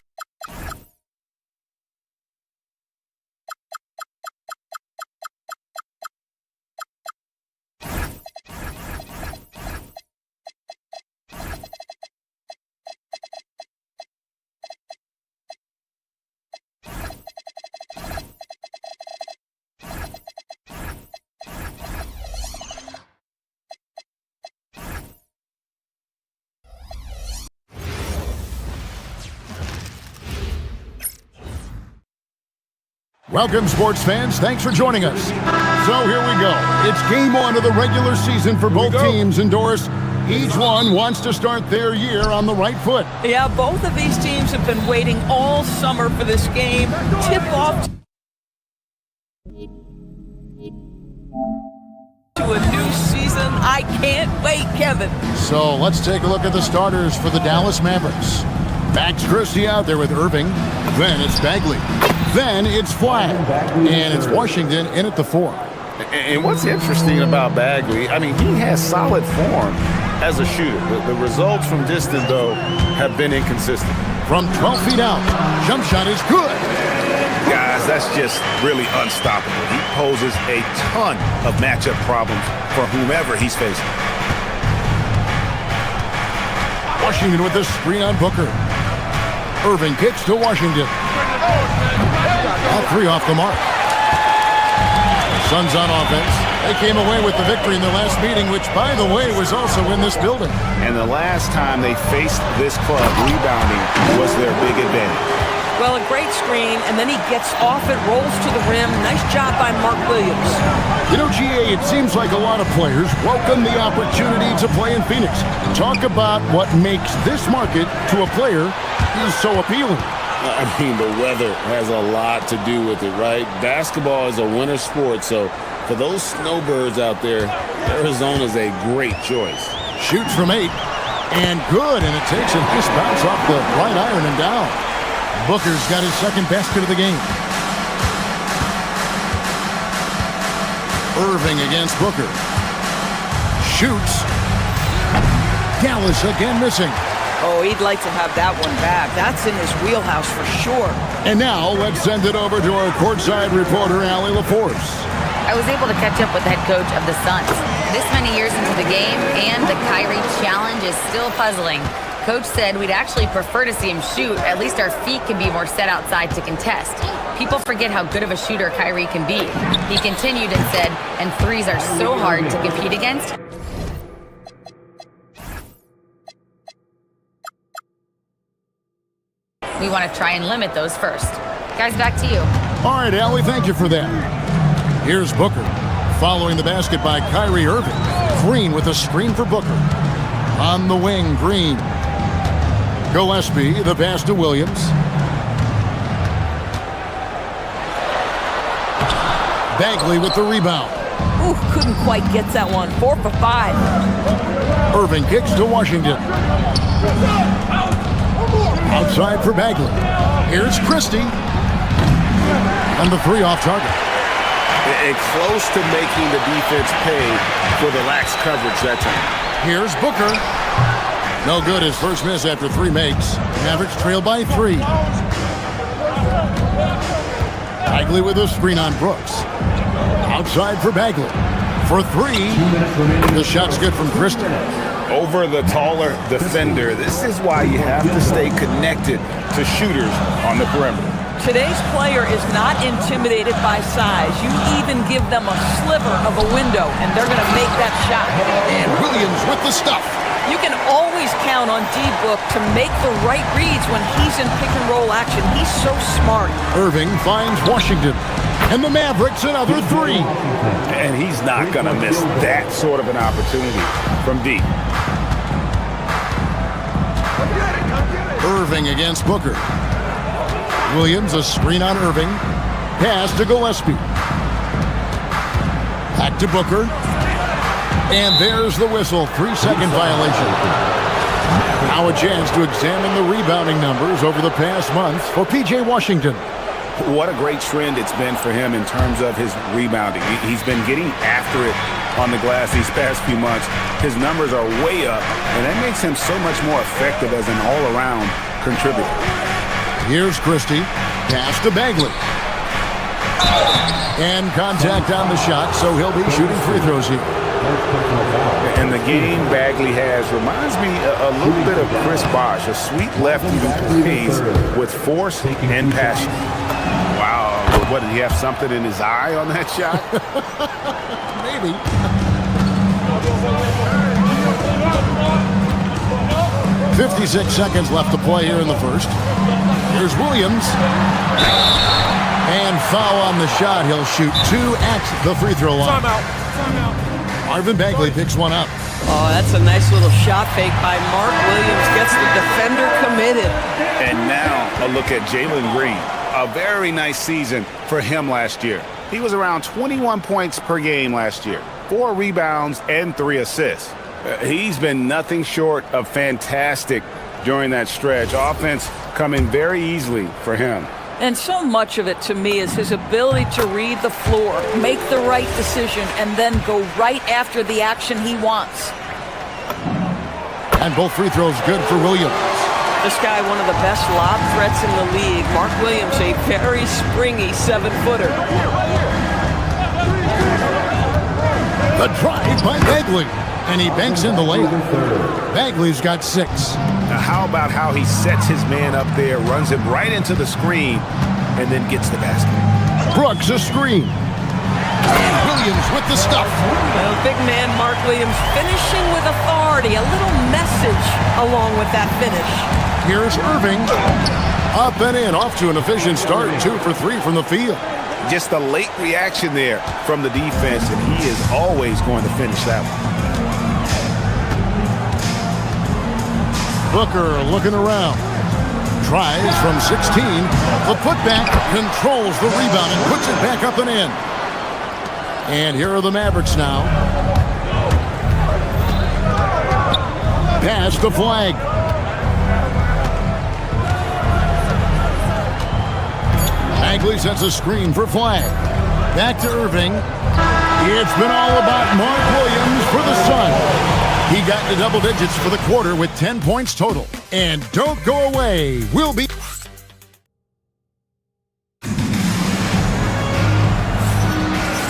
Welcome, sports fans. Thanks for joining us. So here we go. It's game one of the regular season for both teams, and Doris, each one wants to start their year on the right foot. Yeah, both of these teams have been waiting all summer for this game. Tip-off to a new season. I can't wait, Kevin. So let's take a look at the starters for the Dallas Mavericks. Max Christie out there with Irving. Then it's Bagley. Then it's Flag. And it's Washington in at the 4. And what's interesting about Bagley, I mean, he has solid form as a shooter. The results from distance, though, have been inconsistent. From 12 feet out, jump shot is good. Guys, that's just really unstoppable. He poses a ton of matchup problems for whomever he's facing. Washington with the screen on Booker. Irving kicks to Washington. All three off the mark. Suns on offense. They came away with the victory in their last meeting, which, by the way, was also in this building. And the last time they faced this club, rebounding was their big advantage. Well, a great screen, and then he gets off it, rolls to the rim. Nice job by Mark Williams. You know, GA, it seems like a lot of players welcome the opportunity to play in Phoenix. Talk about what makes this market to a player is so appealing. I mean, the weather has a lot to do with it, right? Basketball is a winter sport, so for those snowbirds out there, Arizona's a great choice. Shoots from 8, and good, and it takes a nice bounce off the right iron and down. Booker's got his second basket of the game. Irving against Booker. Shoots. Dallas again missing. Oh, he'd like to have that one back. That's in his wheelhouse for sure. And now let's send it over to our courtside reporter, Allie LaForce. I was able to catch up with the head coach of the Suns. This many years into the game, and the Kyrie challenge is still puzzling. Coach said we'd actually prefer to see him shoot. At least our feet can be more set outside to contest. People forget how good of a shooter Kyrie can be. He continued and said, and threes are so hard to compete against. We want to try and limit those first. Guys, back to you. All right, Allie, thank you for that. Here's Booker. Following the basket by Kyrie Irving. Green with a screen for Booker. On the wing, Green. Gillespie, the pass to Williams. Bagley with the rebound. Ooh, couldn't quite get that one. 4 for 5. Irving kicks to Washington. Outside for Bagley. Here's Christie. And the 3 off target. Close to making the defense pay for the lax coverage that time. Here's Booker. No good. His first miss after 3 makes. Mavericks trail by 3. Bagley with a screen on Brooks. Outside for Bagley. For 3. The shot's good from Christie. Over the taller defender. This is why you have to stay connected to shooters on the perimeter. Today's player is not intimidated by size. You even give them a sliver of a window, and they're going to make that shot. And Williams with the stuff. You can always count on D-Book to make the right reads when he's in pick-and-roll action. He's so smart. Irving finds Washington. And the Mavericks another 3. And he's not going to miss that sort of an opportunity from deep. Irving against Booker. Williams, a screen on Irving. Pass to Gillespie. Back to Booker. And there's the whistle. 3-second violation. Now a chance to examine the rebounding numbers over the past month for P.J. Washington. What a great trend it's been for him in terms of his rebounding. He's been getting after it on the glass these past few months. His numbers are way up, and that makes him so much more effective as an all-around contributor. Here's Christie. Pass to Bagley. And contact on the shot, so he'll be shooting free throws here. And the game Bagley has reminds me a little bit of Chris Bosh, a sweet lefty who plays with force and passion. Wow, what, did he have something in his eye on that shot? Maybe. .56 seconds left to play here in the first. Here's Williams. And foul on the shot. He'll shoot 2 at the free throw line. Marvin Bagley picks one up. Oh, that's a nice little shot fake by Mark Williams. Gets the defender committed. And now a look at Jalen Green. A very nice season for him last year. He was around 21 points per game last year. 4 rebounds and 3 assists. He's been nothing short of fantastic during that stretch. Offense coming very easily for him. And so much of it, to me, is his ability to read the floor, make the right decision, and then go right after the action he wants. And both free throws good for Williams. This guy, one of the best lob threats in the league. Mark Williams, a very springy 7-footer. The drive by Bagley, and he banks in the layup. Bagley's got 6. Now how about how he sets his man up there, runs him right into the screen, and then gets the basket. Brooks a screen. And Williams with the stuff. Well, big man Mark Williams finishing with authority. A little message along with that finish. Here's Irving. Up and in, off to an efficient start. 2 for 3 from the field. Just a late reaction there from the defense, and he is always going to finish that one. Booker looking around. Tries from 16. The putback controls the rebound and puts it back up and in. And here are the Mavericks now. Pass the flag. Bagley sets a screen for Flag. Back to Irving. It's been all about Mark Williams for the Sun. He got to double digits for the quarter with 10 points total. And don't go away. We'll be...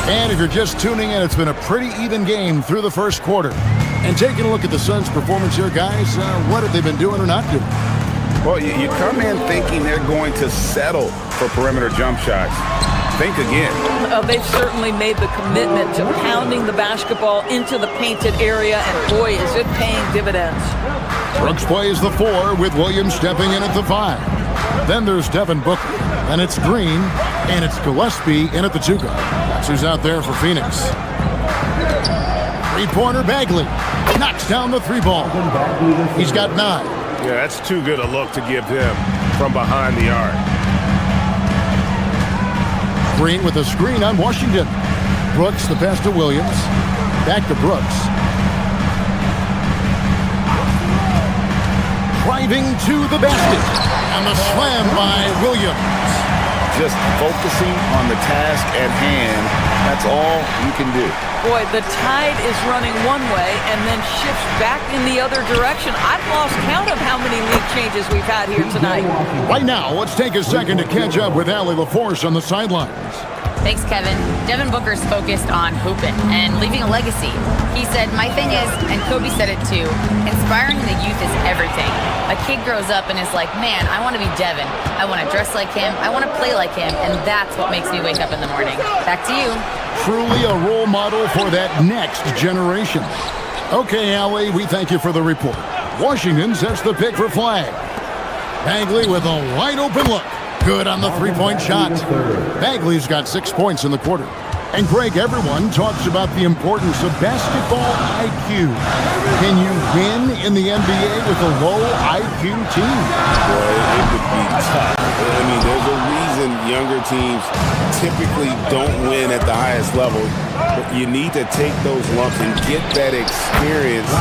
And if you're just tuning in, it's been a pretty even game through the first quarter. And taking a look at the Suns' performance here, guys, what have they been doing or not doing? Well, you come in thinking they're going to settle for perimeter jump shots. Think again. They've certainly made the commitment to pounding the basketball into the painted area, and boy, is it paying dividends. Brooks plays the 4 with Williams stepping in at the 5. Then there's Devin Booker. Then it's Green, and it's Gillespie in at the 2 guard. That's who's out there for Phoenix. Three-pointer Bagley knocks down the 3 ball. He's got 9. Yeah, that's too good a look to give him from behind the arc. Green with a screen on Washington. Brooks the pass to Williams. Back to Brooks. Driving to the basket. And the slam by Williams. Just focusing on the task at hand. That's all you can do. Boy, the tide is running one way and then shifts back in the other direction. I've lost count of how many lead changes we've had here tonight. Right now, let's take a second to catch up with Allie LaForce on the sidelines. Thanks, Kevin. Devin Booker's focused on hooping and leaving a legacy. He said, my thing is, and Kobe said it too, inspiring the youth is everything. A kid grows up and is like, man, I want to be Devin. I want to dress like him. I want to play like him. And that's what makes me wake up in the morning. Back to you. Truly a role model for that next generation. Okay, Allie, we thank you for the report. Washington sets the pick for Flag. Bagley with a wide open look. Good on the 3-point shot. Bagley's got 6 points in the quarter. And Greg, everyone talks about the importance of basketball IQ. Can you win in the NBA with a low IQ team? Boy, it would be tough. I mean, there's a reason younger teams typically don't win at the highest level. But you need to take those lumps and get that experience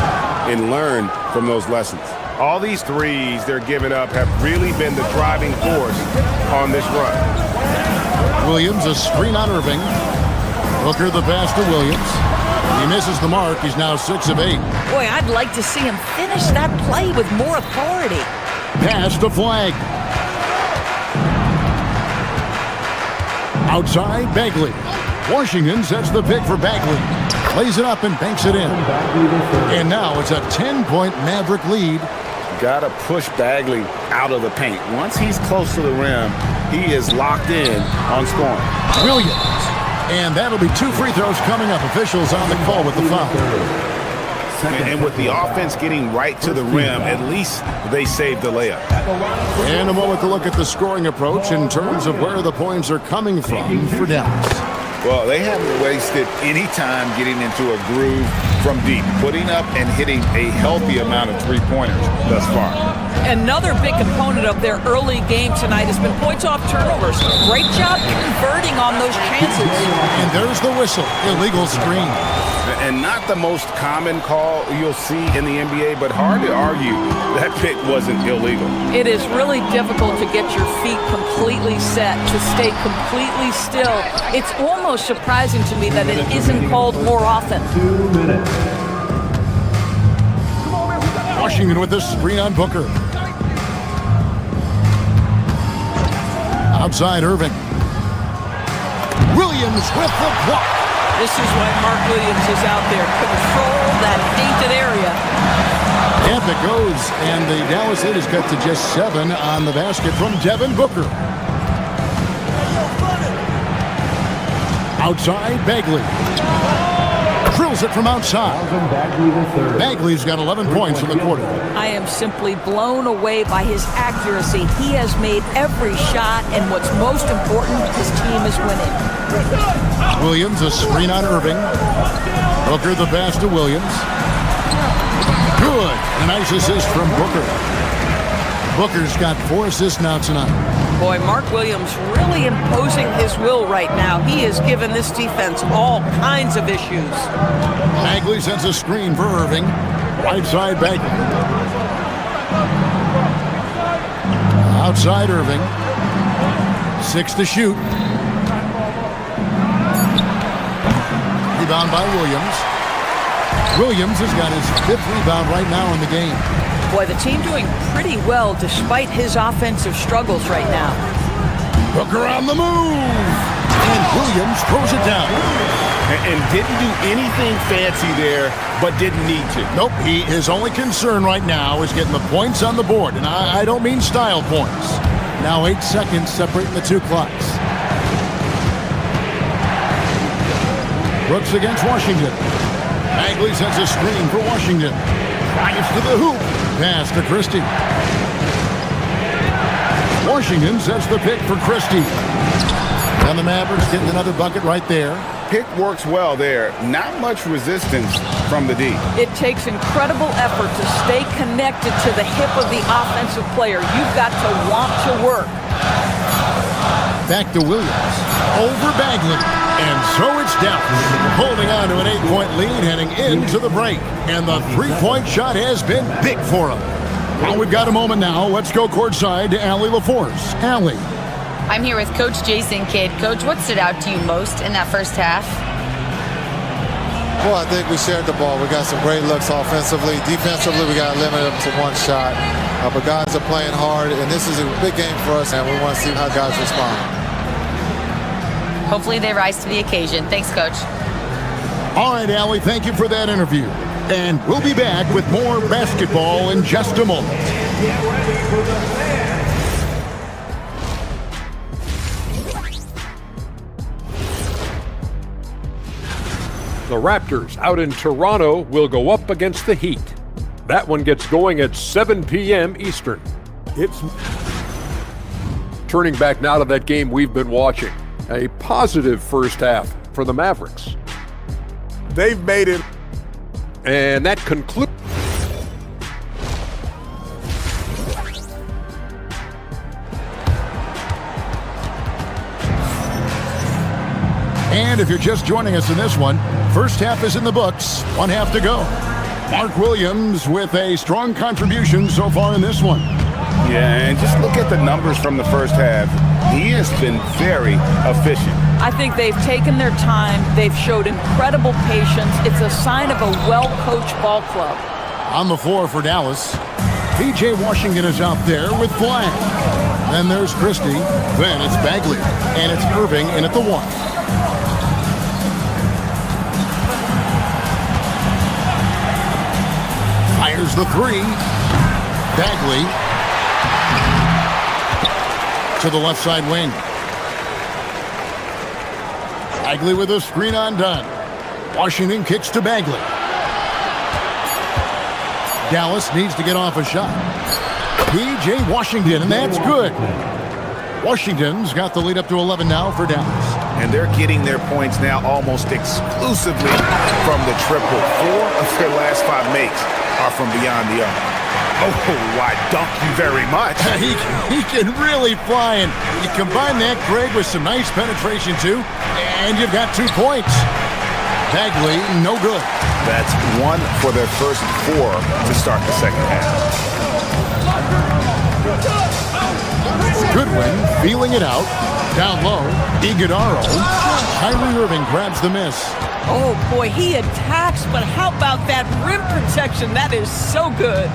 and learn from those lessons. All these threes they're giving up have really been the driving force on this run. Williams, a screen on Irving. Booker the pass to Williams. He misses the mark. He's now 6 of 8. Boy, I'd like to see him finish that play with more authority. Pass to Flag. Outside, Bagley. Washington sets the pick for Bagley. Plays it up and banks it in. And now it's a 10-point Maverick lead. Got to push Bagley out of the paint. Once he's close to the rim, he is locked in on scoring. Williams. And that'll be 2 free throws coming up. Officials on the call with the foul. And with the offense getting right to the rim, at least they saved the layup. In a moment to look at the scoring approach in terms of where the points are coming from for Dallas. Well, they haven't wasted any time getting into a groove from deep, putting up and hitting a healthy amount of three-pointers thus far. Another big component of their early game tonight has been points off turnovers. Great job converting on those chances. And there's the whistle, illegal screen. And not the most common call you'll see in the NBA, but hard to argue that pick wasn't illegal. It is really difficult to get your feet completely set, to stay completely still. It's almost surprising to me that it isn't called more often. 2 minutes. Washington with the screen on Booker. Outside Irving. Williams with the block. This is why Mark Williams is out there. Control that painted area. Up it goes, and the Dallas lead is cut to just 7 on the basket from Devin Booker. Outside, Bagley. Drills it from outside. Bagley's got 11 points in the quarter. I am simply blown away by his accuracy. He has made every shot, and what's most important, his team is winning. Williams, a screen on Irving. Booker the pass to Williams. Good. A nice assist from Booker. Booker's got 4 assists now tonight. Boy, Mark Williams really imposing his will right now. He has given this defense all kinds of issues. Bagley sends a screen for Irving. Right side Bagley. Outside Irving. 6 to shoot. Rebound by Williams. Williams has got his 5th rebound right now in the game. Boy, the team doing pretty well despite his offensive struggles right now. Booker on the move. And Williams throws it down. And didn't do anything fancy there, but didn't need to. Nope, his only concern right now is getting the points on the board. And I don't mean style points. Now 8 seconds separating the 2 clocks. Brooks against Washington. Bagley sends a screen for Washington. Drives to the hoop. Pass to Christie. Washington sets the pick for Christie. And the Mavericks getting another bucket right there. Pick works well there. Not much resistance from the D. It takes incredible effort to stay connected to the hip of the offensive player. You've got to want to work. Back to Williams. Over Bagley. And so it's Dallas holding on to an 8-point lead heading into the break. And the 3-point shot has been big for him. Well, we've got a moment now. Let's go courtside to Allie LaForce. Allie. I'm here with Coach Jason Kidd. Coach, what stood out to you most in that first half? Well, I think we shared the ball. We got some great looks offensively. Defensively, we got to limit them to 1 shot. But guys are playing hard, and this is a big game for us, and we want to see how guys respond. Hopefully they rise to the occasion. Thanks, Coach. All right, Allie, thank you for that interview. And we'll be back with more basketball in just a moment. The Raptors out in Toronto will go up against the Heat. That one gets going at 7 p.m. Eastern. It's turning back now to that game we've been watching. A positive first half for the Mavericks. They've made it. And that concludes. And if you're just joining us in this one, first half is in the books, 1 half to go. Mark Williams with a strong contribution so far in this one. Yeah, and just look at the numbers from the first half. He has been very efficient. I think they've taken their time. They've showed incredible patience. It's a sign of a well-coached ball club. On the floor for Dallas, P.J. Washington is out there with flag. Then there's Christie. Then it's Bagley. And it's Irving in at the 1. Fires the 3. Bagley to the left side wing. Bagley with a screen undone. Washington kicks to Bagley. Dallas needs to get off a shot. P.J. Washington, and that's good. Washington's got the lead up to 11 now for Dallas. And they're getting their points now almost exclusively from the triple. 4 of their last 5 makes are from beyond the arc. Oh, why, thank you very much. He can really fly, and you combine that, Greg, with some nice penetration, too, and you've got 2 points. Bagley, no good. That's 1 for their first 4 to start the second half. Goodwin feeling it out. Down low, Iguodala. Kyrie Irving grabs the miss. Oh, boy, he attacks, but how about that rim protection? That is so good.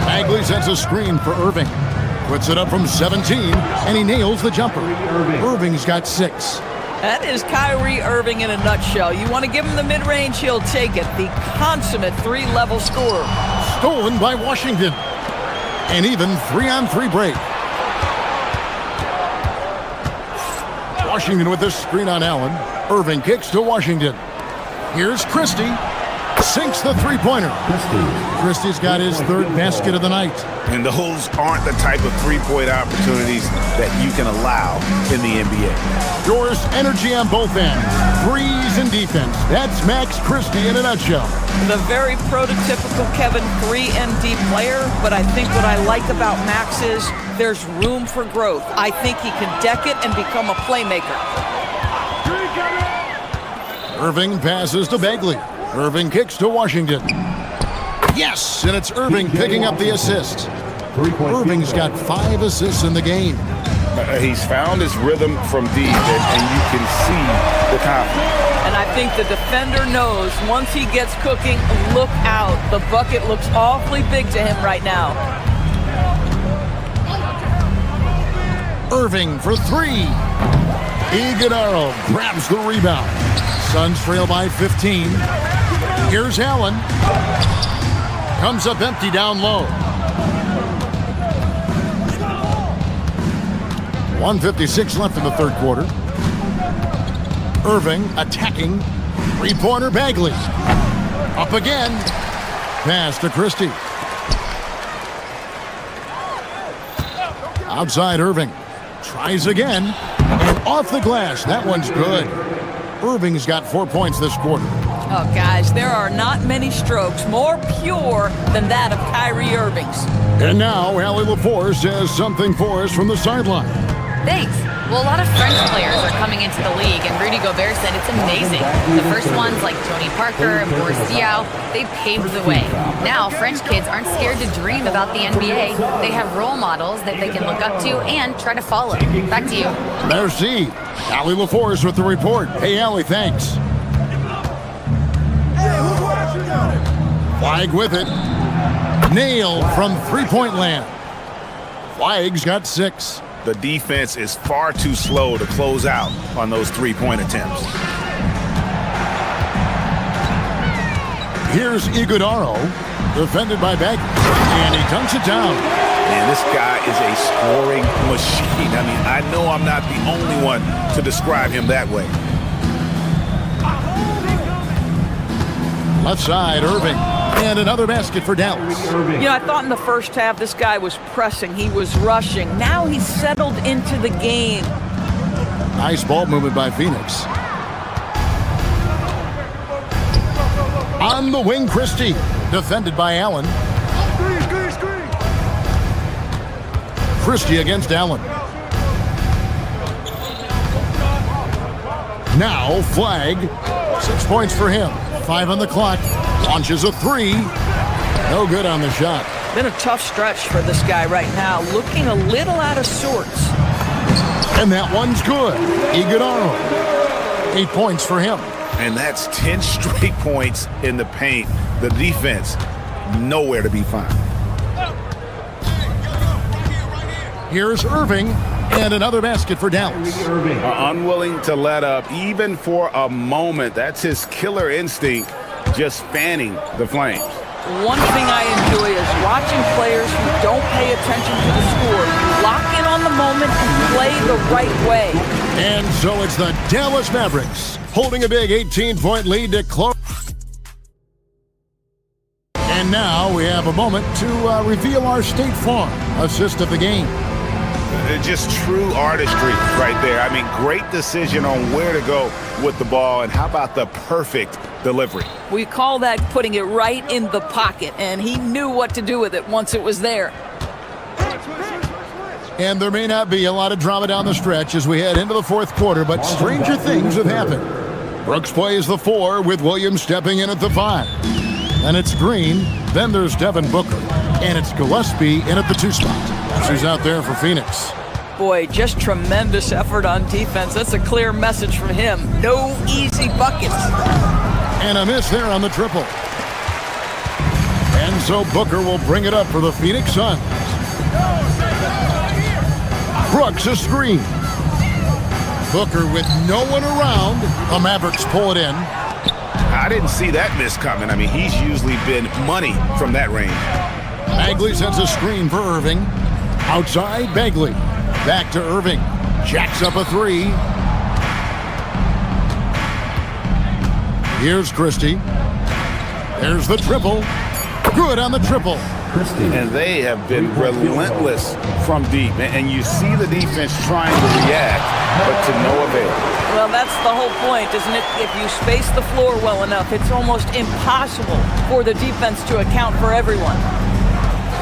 Bagley sends a screen for Irving. Puts it up from 17, and he nails the jumper. Irving's got 6. That is Kyrie Irving in a nutshell. You want to give him the mid-range, he'll take it. The consummate 3-level scorer. Stolen by Washington. An even 3-on-3 break. Washington with this screen on Allen. Irving kicks to Washington. Here's Christie. Sinks the three-pointer. Christie's got his 3rd basket of the night. And those aren't the type of three-point opportunities that you can allow in the NBA. Yours energy on both ends. Threes and defense. That's Max Christie in a nutshell. The very prototypical Kevin 3-and-D player, but I think what I like about Max is there's room for growth. I think he can deck it and become a playmaker. Irving passes to Bagley. Irving kicks to Washington. Yes, and it's Irving picking up the assist. Irving's got 5 assists in the game. He's found his rhythm from deep, and you can see the confidence. And I think the defender knows once he gets cooking, look out. The bucket looks awfully big to him right now. Irving for 3. Iguodala grabs the rebound. Suns trail by 15. Here's Allen. Comes up empty down low. 1:56 left in the 3rd quarter. Irving attacking. 3-pointer Bagley. Up again. Pass to Christie. Outside Irving. Tries again. And off the glass. That one's good. Irving's got 4 points this quarter. Oh, guys, there are not many strokes more pure than that of Kyrie Irving's. And now, Allie LaForce has something for us from the sideline. Thanks. Well, a lot of French players are coming into the league, and Rudy Gobert said it's amazing. The first ones, like Tony Parker and Boris Diaw, they paved the way. Now, French kids aren't scared to dream about the NBA. They have role models that they can look up to and try to follow. Back to you. Merci. Allie LaForce with the report. Hey, Allie, thanks. Flag with it. Nailed from 3-point land. Flag's got 6. The defense is far too slow to close out on those 3-point attempts. Here's Iguodala, defended by Bagley, and he dunks it down. Man, this guy is a scoring machine. I mean, I know I'm not the only one to describe him that way. Left side, Irving. And another basket for Dallas. You know, I thought in the first half this guy was pressing. He was rushing. Now he's settled into the game. Nice ball movement by Phoenix. On the wing, Christie. Defended by Allen. Christie against Allen. Now, Flag. 6 points for him. 5 on the clock. Launches a 3. No good on the shot. Been a tough stretch for this guy right now. Looking a little out of sorts. And that one's good. Iguodala. 8 points for him. And that's 10 straight points in the paint. The defense, nowhere to be found. Here's Irving. And another basket for Dallas. Unwilling to let up even for a moment. That's his killer instinct, just fanning the flames. One thing I enjoy is watching players who don't pay attention to the score. Lock in on the moment and play the right way. And so it's the Dallas Mavericks holding a big 18-point lead to close. And now we have a moment to reveal our State Farm assist of the game. Just true artistry right there. I mean, great decision on where to go with the ball, and how about the perfect delivery? We call that putting it right in the pocket, and he knew what to do with it once it was there. And there may not be a lot of drama down the stretch as we head into the 4th quarter, but stranger things have happened. Brooks plays the 4 with Williams stepping in at the 5. And it's Green, then there's Devin Booker, and it's Gillespie in at the 2 spot. That's who's out there for Phoenix. Boy, just tremendous effort on defense. That's a clear message from him. No easy buckets. And a miss there on the triple. And so Booker will bring it up for the Phoenix Suns. Brooks a screen. Booker with no one around. The Mavericks pull it in. I didn't see that miss coming. I mean, he's usually been money from that range. Bagley sends a screen for Irving. Outside, Bagley. Back to Irving. Jacks up a three. Here's Christie. There's the triple. Good on the triple. And they have been relentless from deep. And you see the defense trying to react, but to no avail. Well, that's the whole point, isn't it? If you space the floor well enough, it's almost impossible for the defense to account for everyone.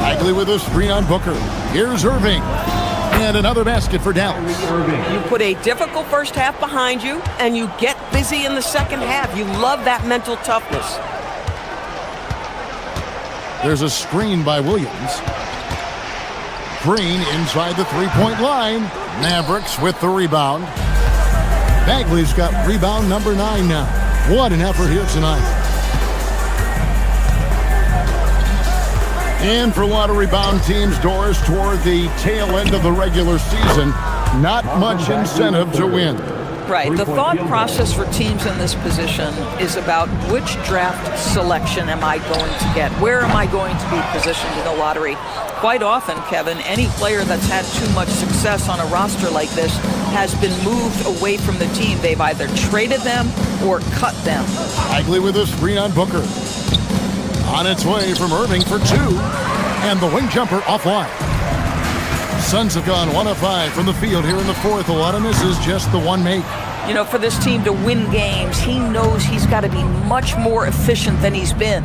Bagley with a screen on Booker. Here's Irving. And another basket for Dallas. You put a difficult first half behind you, and you get busy in the second half. You love that mental toughness. There's a screen by Williams. Green inside the three-point line. Mavericks with the rebound. Bagley's got rebound number 9 now. What an effort here tonight. And for a lot of rebound teams, Doris, toward the tail end of the regular season, not much incentive to win. Right. The thought process for teams in this position is about which draft selection am I going to get? Where am I going to be positioned in the lottery? Quite often, Kevin, any player that's had too much success on a roster like this has been moved away from the team. They've either traded them or cut them. Bagley with a screen on Booker. On its way from Irving for 2. And the wing jumper offline. Suns have gone 1 of 5 from the field here in the fourth. A lot of misses, just the one make. You know, for this team to win games, he knows he's got to be much more efficient than he's been.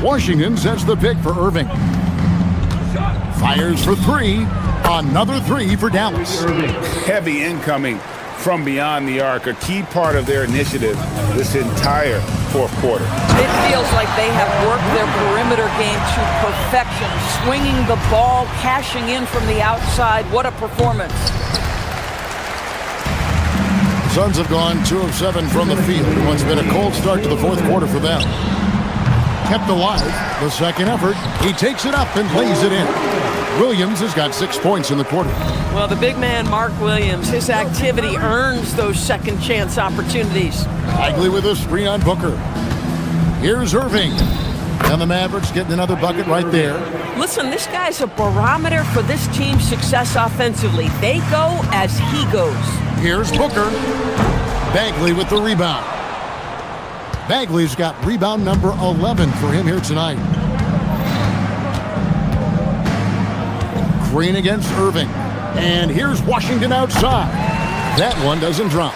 Washington sets the pick for Irving. Fires for 3. Another 3 for Dallas. Heavy incoming from beyond the arc, a key part of their initiative this entire fourth quarter. It feels like they have worked their perimeter game to perfection, swinging the ball, cashing in from the outside. What a performance. Suns have gone 2 of 7 from the field. It's been a cold start to the fourth quarter for them. Kept alive, the second effort. He takes it up and lays it in. Williams has got 6 points in the quarter. Well, the big man, Mark Williams, his activity earns those second chance opportunities. Bagley with a screen on Booker. Here's Irving. And the Mavericks getting another bucket right there. Listen, this guy's a barometer for this team's success offensively. They go as he goes. Here's Booker. Bagley with the rebound. Bagley's got rebound number 11 for him here tonight. Green against Irving. And here's Washington outside. That one doesn't drop.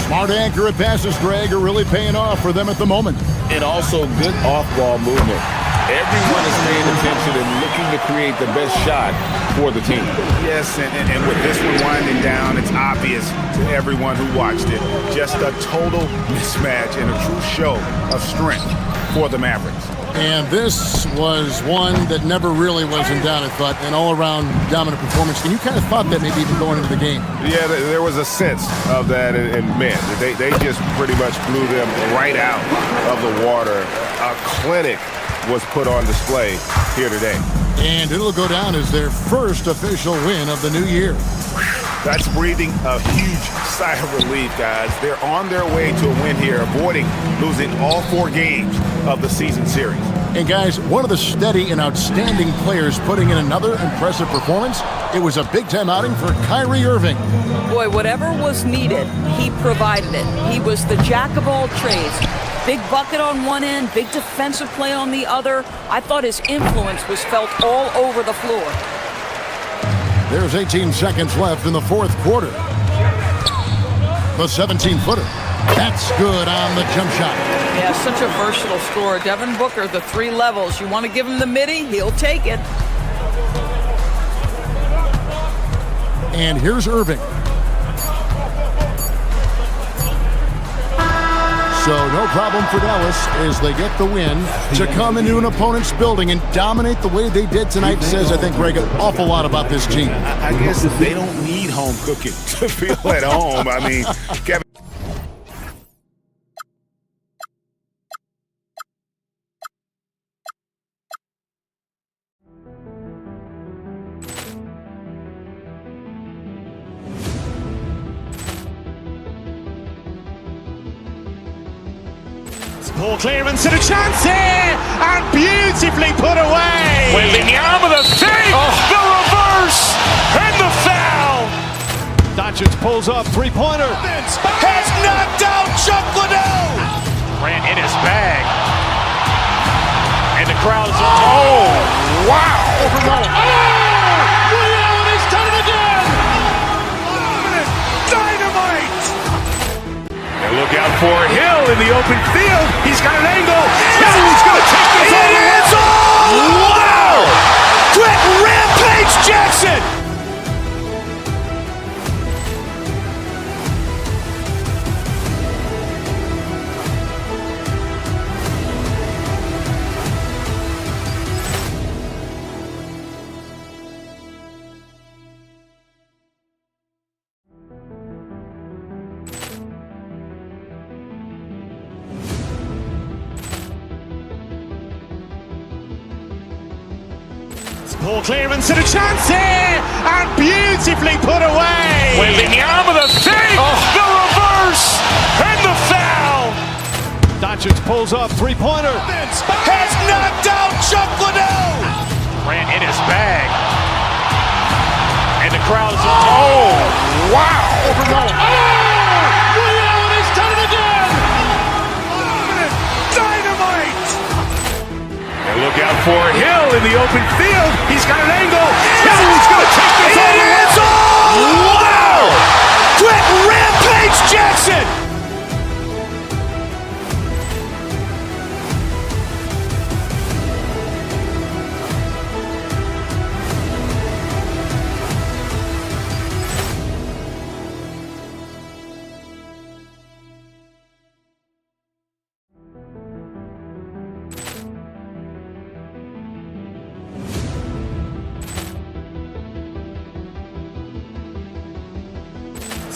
Smart accurate passes, Greg, are really paying off for them at the moment. And also good off-ball movement. Everyone is paying attention and looking to create the best shot for the team. Yes, and with this one winding down, it's obvious to everyone who watched it. Just a total mismatch and a true show of strength for the Mavericks. And this was one that never really was in doubt, I thought, an all-around dominant performance. And you kind of thought that maybe even going into the game. Yeah, there was a sense of that, and man, they just pretty much blew them right out of the water. A clinic was put on display here today. And it'll go down as their first official win of the new year. That's breathing a huge sigh of relief, guys. They're on their way to a win here, avoiding losing all 4 games of the season series. And guys, one of the steady and outstanding players putting in another impressive performance. It was a big-time outing for Kyrie Irving. Boy, whatever was needed, he provided it. He was the jack of all trades. Big bucket on one end, big defensive play on the other. I thought his influence was felt all over the floor. There's 18 seconds left in the fourth quarter. The 17-footer. That's good on the jump shot. Yeah, such a versatile scorer. Devin Booker, the 3 levels. You want to give him the midi, he'll take it. And here's Irving. So no problem for Dallas as they get the win. To come into an opponent's building and dominate the way they did tonight says, I think, Greg, an awful lot about this team. I guess they don't need home cooking to feel at home. I mean, Kevin. Poor clearance and a chance here, and beautifully put away. Wembanyama the save, the reverse, and the foul. Doncic pulls up, three-pointer. Has knocked out Chuck Liddell. Grant in his bag. And the crowd is, oh, wow. He's done it again. Dynamite. And look out for Hill in the open field. He's got an angle. He's going to take this all the way. Wow. Quick Rampage Jackson. Poor clearance and a chance here, and beautifully put away. Wembanyama the save, the reverse, and the foul. Doncic pulls up, three-pointer. Has knocked out Chuck Liddell. Grant in his bag. And the crowd is, oh, wow. He's done it again. Dynamite. And look out for Hill in the open field. He's got an angle. He's going to take this all the way. Wow. Quick Rampage Jackson.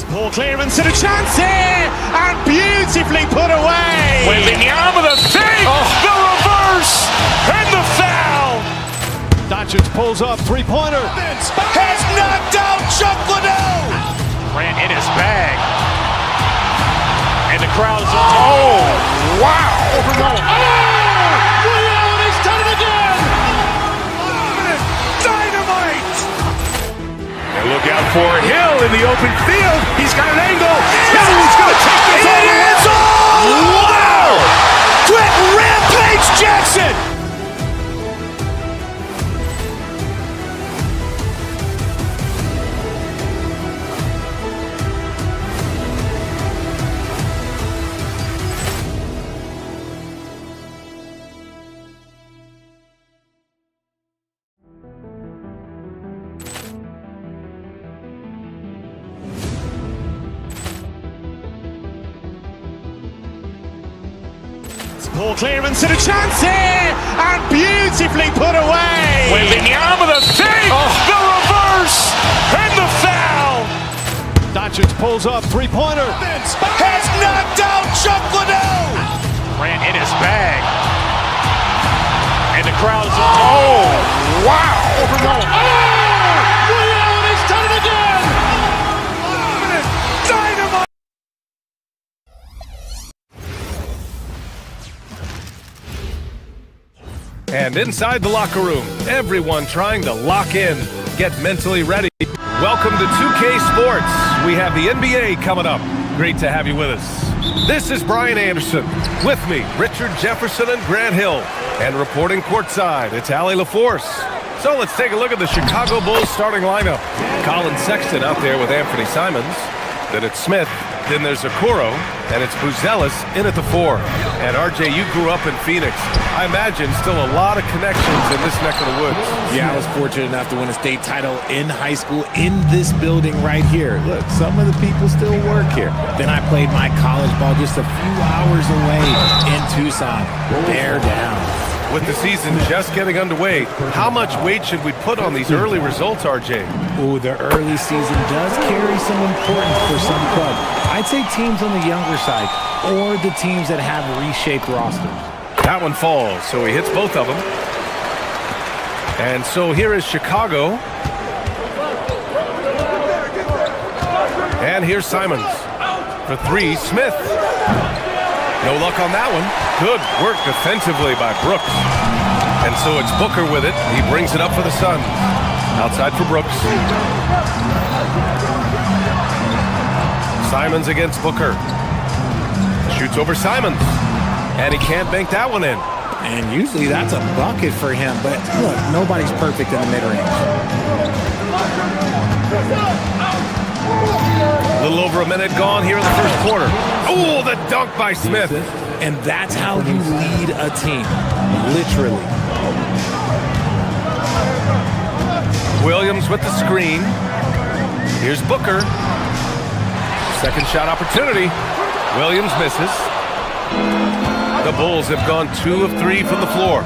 Poor clearance and a chance here, and beautifully put away. Wembanyama the save, the reverse, and the foul. Doncic pulls up, three-pointer. Has knocked out Chuck Liddell. Grant in his bag. And the crowd is, oh, wow. He's done it again. Dynamite. And look out for Hill in the open field. He's got an angle. He's going to take this all the way. Wow. Quick Rampage Jackson. Poor clearance and a chance here, and beautifully put away. Wembanyama the save, the reverse, and the foul. Doncic pulls up, three-pointer. Has knocked out Chuck Liddell. Grant in his bag. And the crowd is, oh, wow. He's done it again. Dynamite. And inside the locker room, everyone trying to lock in, get mentally ready. Welcome to 2K Sports. We have the NBA coming up. Great to have you with us. This is Brian Anderson. With me, Richard Jefferson and Grant Hill. And reporting courtside, it's Allie LaForce. So let's take a look at the Chicago Bulls starting lineup. Colin Sexton out there with Anthony Simons. Then it's Smith. Then there's Okoro, and it's Buzelis in at the 4. And RJ, you grew up in Phoenix. I imagine still a lot of connections in this neck of the woods. Yeah, I was fortunate enough to win a state title in high school in this building right here. Look, some of the people still work here. Then I played my college ball just a few hours away in Tucson. Bear down. With the season just getting underway, how much weight should we put on these early results, RJ? Oh, the early season does carry some importance for some clubs. I'd say teams on the younger side or the teams that have reshaped rosters. That one falls, so he hits both of them. And so here is Chicago. And here's Simons. For 3, Smith. No luck on that one. Good work defensively by Brooks. And so it's Booker with it. He brings it up for the Suns. Outside for Brooks. Simons against Booker. Shoots over Simons. And he can't bank that one in. And usually that's a bucket for him. But look, nobody's perfect in the mid-range. A little over a minute gone here in the first quarter. Oh, the dunk by Smith. And that's how you lead a team. Literally. Williams with the screen. Here's Booker. Second shot opportunity. Williams misses. The Bulls have gone 2 of 3 from the floor.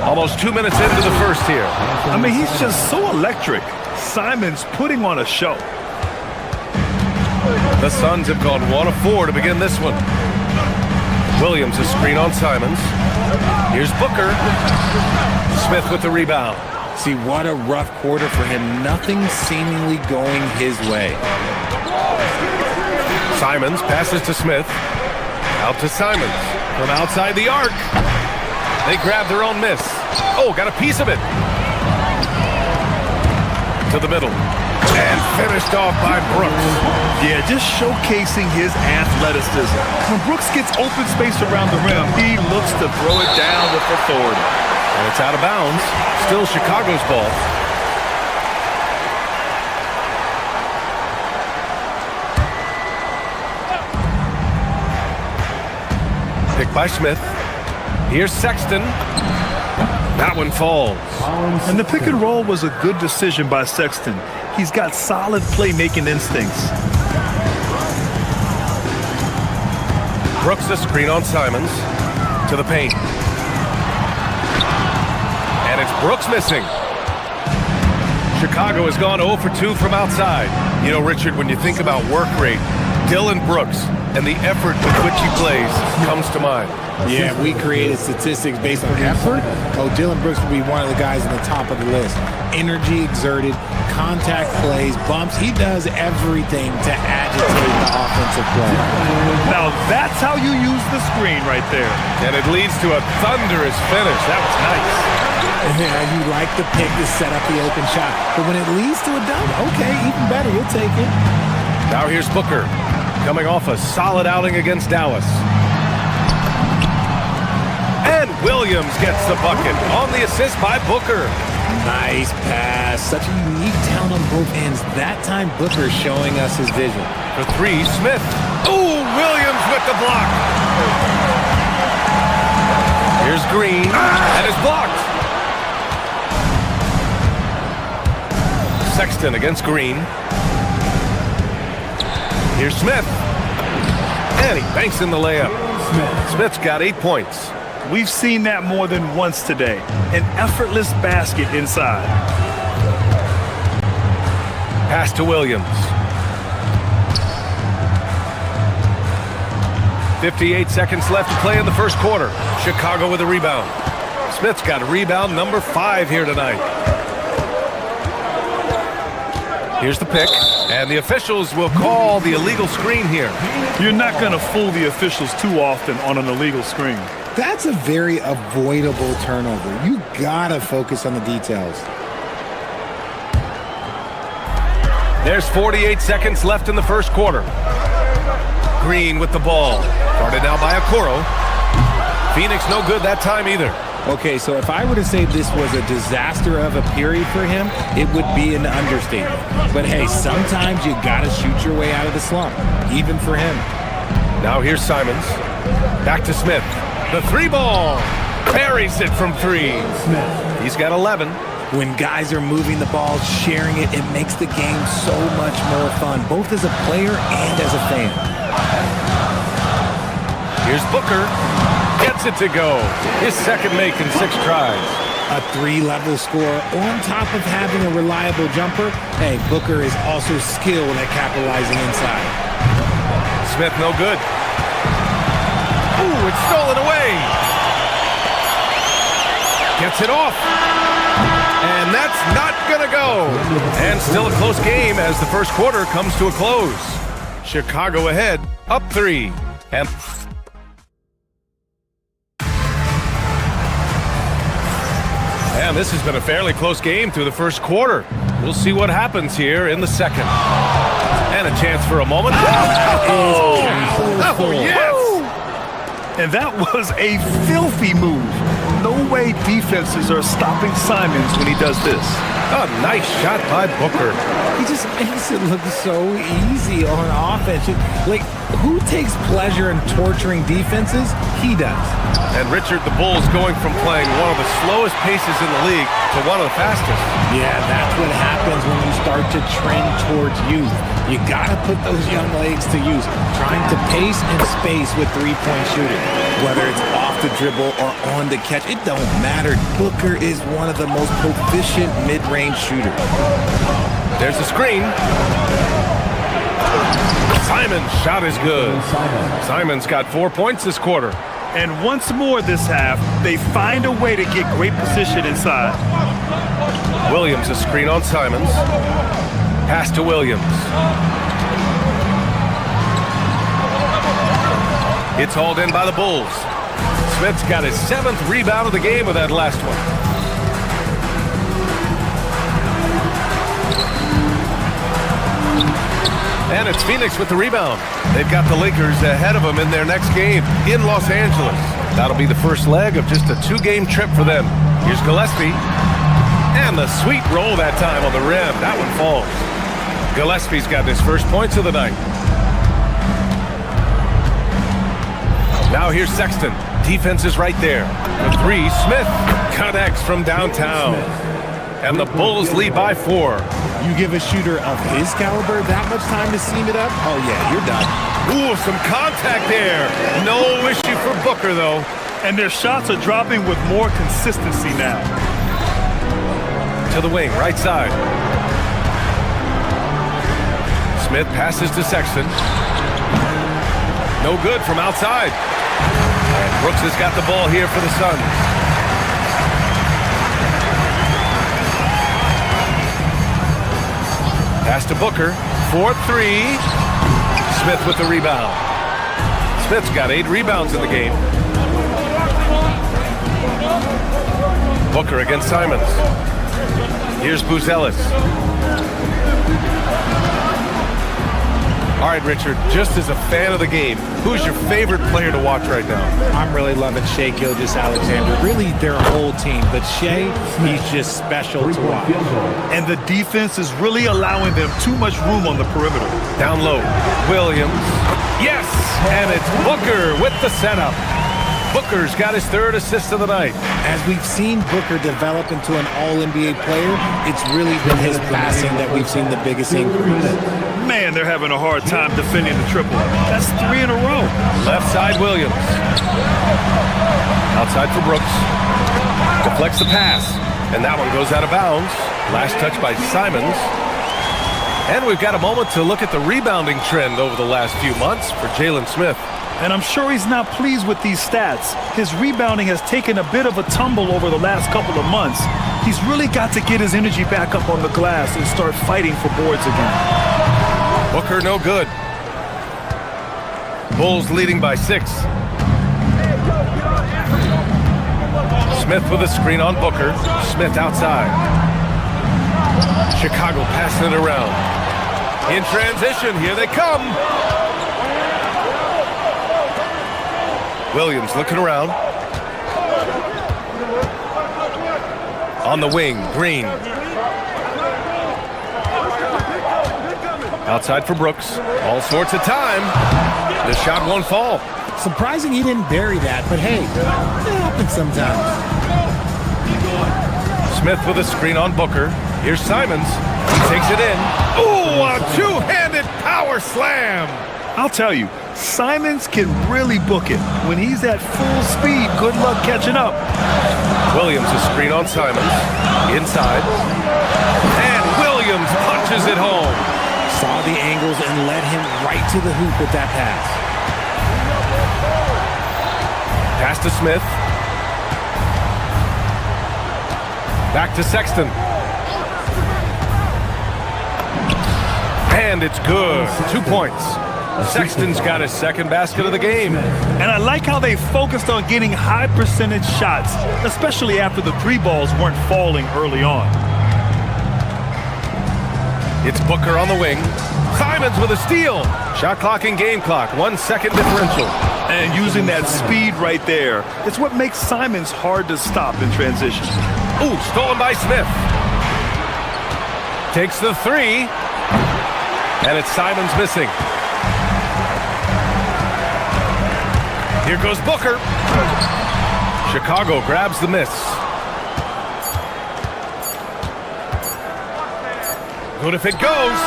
Almost 2 minutes into the first here. I mean, he's just so electric. Simons putting on a show. The Suns have gone 1 of 4 to begin this one. Williams a screen on Simons. Here's Booker. Smith with the rebound. See, what a rough quarter for him. Nothing seemingly going his way. Simons passes to Smith. Out to Simons. From outside the arc. They grab their own miss. Oh, got a piece of it. To the middle. And finished off by Brooks. Yeah, just showcasing his athleticism. When Brooks gets open space around the rim, he looks to throw it down with authority. And it's out of bounds. Still Chicago's ball. Picked by Smith. Here's Sexton. That one falls. And the pick and roll was a good decision by Sexton. He's got solid playmaking instincts. Brooks the screen on Simons. To the paint. And it's Brooks missing. Chicago has gone 0 for 2 from outside. You know, Richard, when you think about work rate, Dillon Brooks and the effort with which he plays comes to mind. Yeah, we created statistics based on effort. Oh, Dillon Brooks would be one of the guys on the top of the list. Energy exerted, contact plays, bumps. He does everything to agitate the offensive play. Now that's how you use the screen right there. And it leads to a thunderous finish. That was nice. Yeah, you like the pick to set up the open shot. But when it leads to a dunk, okay, even better. You'll take it. Now here's Booker. Coming off a solid outing against Dallas. And Williams gets the bucket on the assist by Booker. Nice pass. Such a unique talent on both ends. That time, Booker showing us his vision. For 3, Smith. Ooh, Williams with the block. Here's Green. And it's blocked. Sexton against Green. Here's Smith. And he banks in the layup. Smith's got 8 points. We've seen that more than once today. An effortless basket inside. Pass to Williams. 58 seconds left to play in the first quarter. Chicago with a rebound. Smith's got rebound number 5 here tonight. Here's the pick, and the officials will call the illegal screen here. You're not going to fool the officials too often on an illegal screen. That's a very avoidable turnover. You gotta focus on the details. There's 48 seconds left in the first quarter. Green with the ball. Guarded now by Okoro. Phoenix no good that time either. Okay, so if I were to say this was a disaster of a period for him, it would be an understatement. But hey, sometimes you gotta shoot your way out of the slump, even for him. Now here's Simons. Back to Smith. The 3-ball. Parries it from 3. He's got 11. When guys are moving the ball, sharing it, it makes the game so much more fun, both as a player and as a fan. Here's Booker. Gets it to go. His second make in 6 tries. A 3-level score on top of having a reliable jumper. Hey, Booker is also skilled at capitalizing inside. Smith no good. Ooh, it's stolen away. Gets it off. And that's not going to go. And still a close game as the first quarter comes to a close. Chicago ahead, up 3. And this has been a fairly close game through the first quarter. We'll see what happens here in the second. And a chance for a moment. Oh, yes! And that was a filthy move. No way defenses are stopping Simons when he does this. A nice shot by Booker. He just makes it look so easy on offense. Like, who takes pleasure in torturing defenses? He does. And Richard, the Bulls going from playing one of the slowest paces in the league to one of the fastest. Yeah, that's what happens when you start to trend towards youth. You gotta put those young legs to use, trying to pace and space with three-point shooting. Whether it's off the dribble or on the catch, it don't matter. Booker is one of the most proficient mid-range shooters. There's the screen. Simon's shot is good. Simon's got 4 points this quarter. And once more this half, they find a way to get great position inside. Williams, a screen on Simons. Pass to Williams. It's hauled in by the Bulls. Smith's got his 7th rebound of the game with that last one. And it's Phoenix with the rebound. They've got the Lakers ahead of them in their next game in Los Angeles. That'll be the first leg of just a 2-game trip for them. Here's Gillespie. And the sweet roll that time on the rim. That one falls. Gillespie's got his first points of the night. Now here's Sexton. Defense is right there. For 3, Smith connects from downtown. And the Bulls lead by 4. You give a shooter of his caliber that much time to seam it up? Oh, yeah, you're done. Ooh, some contact there. No issue for Booker, though. And their shots are dropping with more consistency now. To the wing, right side. Smith passes to Sexton. No good from outside. And Brooks has got the ball here for the Suns. Pass to Booker, 4-3. Smith with the rebound. Smith's got 8 rebounds in the game. Booker against Simons. Here's Buzelis. All right, Richard, just as a fan of the game, who's your favorite player to watch right now? I'm really loving Shai Gilgeous-Alexander. Really, their whole team. But Shai, he's just special to watch. And the defense is really allowing them too much room on the perimeter. Down low, Williams. Yes! And it's Booker with the setup. Booker's got his 3rd assist of the night. As we've seen Booker develop into an all-NBA player, it's really been his passing that we've seen the biggest increase. Man, they're having a hard time defending the triple. That's 3 in a row. Left side, Williams. Outside for Brooks. Deflects the pass. And that one goes out of bounds. Last touch by Simons. And we've got a moment to look at the rebounding trend over the last few months for Jalen Smith. And I'm sure he's not pleased with these stats. His rebounding has taken a bit of a tumble over the last couple of months. He's really got to get his energy back up on the glass and start fighting for boards again. Booker no good. Bulls leading by 6. Smith with a screen on Booker. Smith outside. Chicago passing it around. In transition, here they come. Williams looking around. On the wing, Green. Outside for Brooks. All sorts of time. The shot won't fall. Surprising he didn't bury that, but hey, it happens sometimes. Smith with a screen on Booker. Here's Simons. He takes it in. Ooh, a 2-handed power slam. I'll tell you, Simons can really book it. When he's at full speed, good luck catching up. Williams a screen on Simons. Inside. And Williams punches it home. Saw the angles and led him right to the hoop with that pass. Pass to Smith. Back to Sexton. And it's good. 2 points. Sexton's got his second basket of the game. And I like how they focused on getting high percentage shots, especially after the three balls weren't falling early on. It's Booker on the wing. Simons with a steal. Shot clock and game clock, 1 second differential. And using that speed right there, it's what makes Simons hard to stop in transition. Ooh, stolen by Smith. Takes the three. And it's Simons missing. Here goes Booker. Chicago grabs the miss. Good if it goes.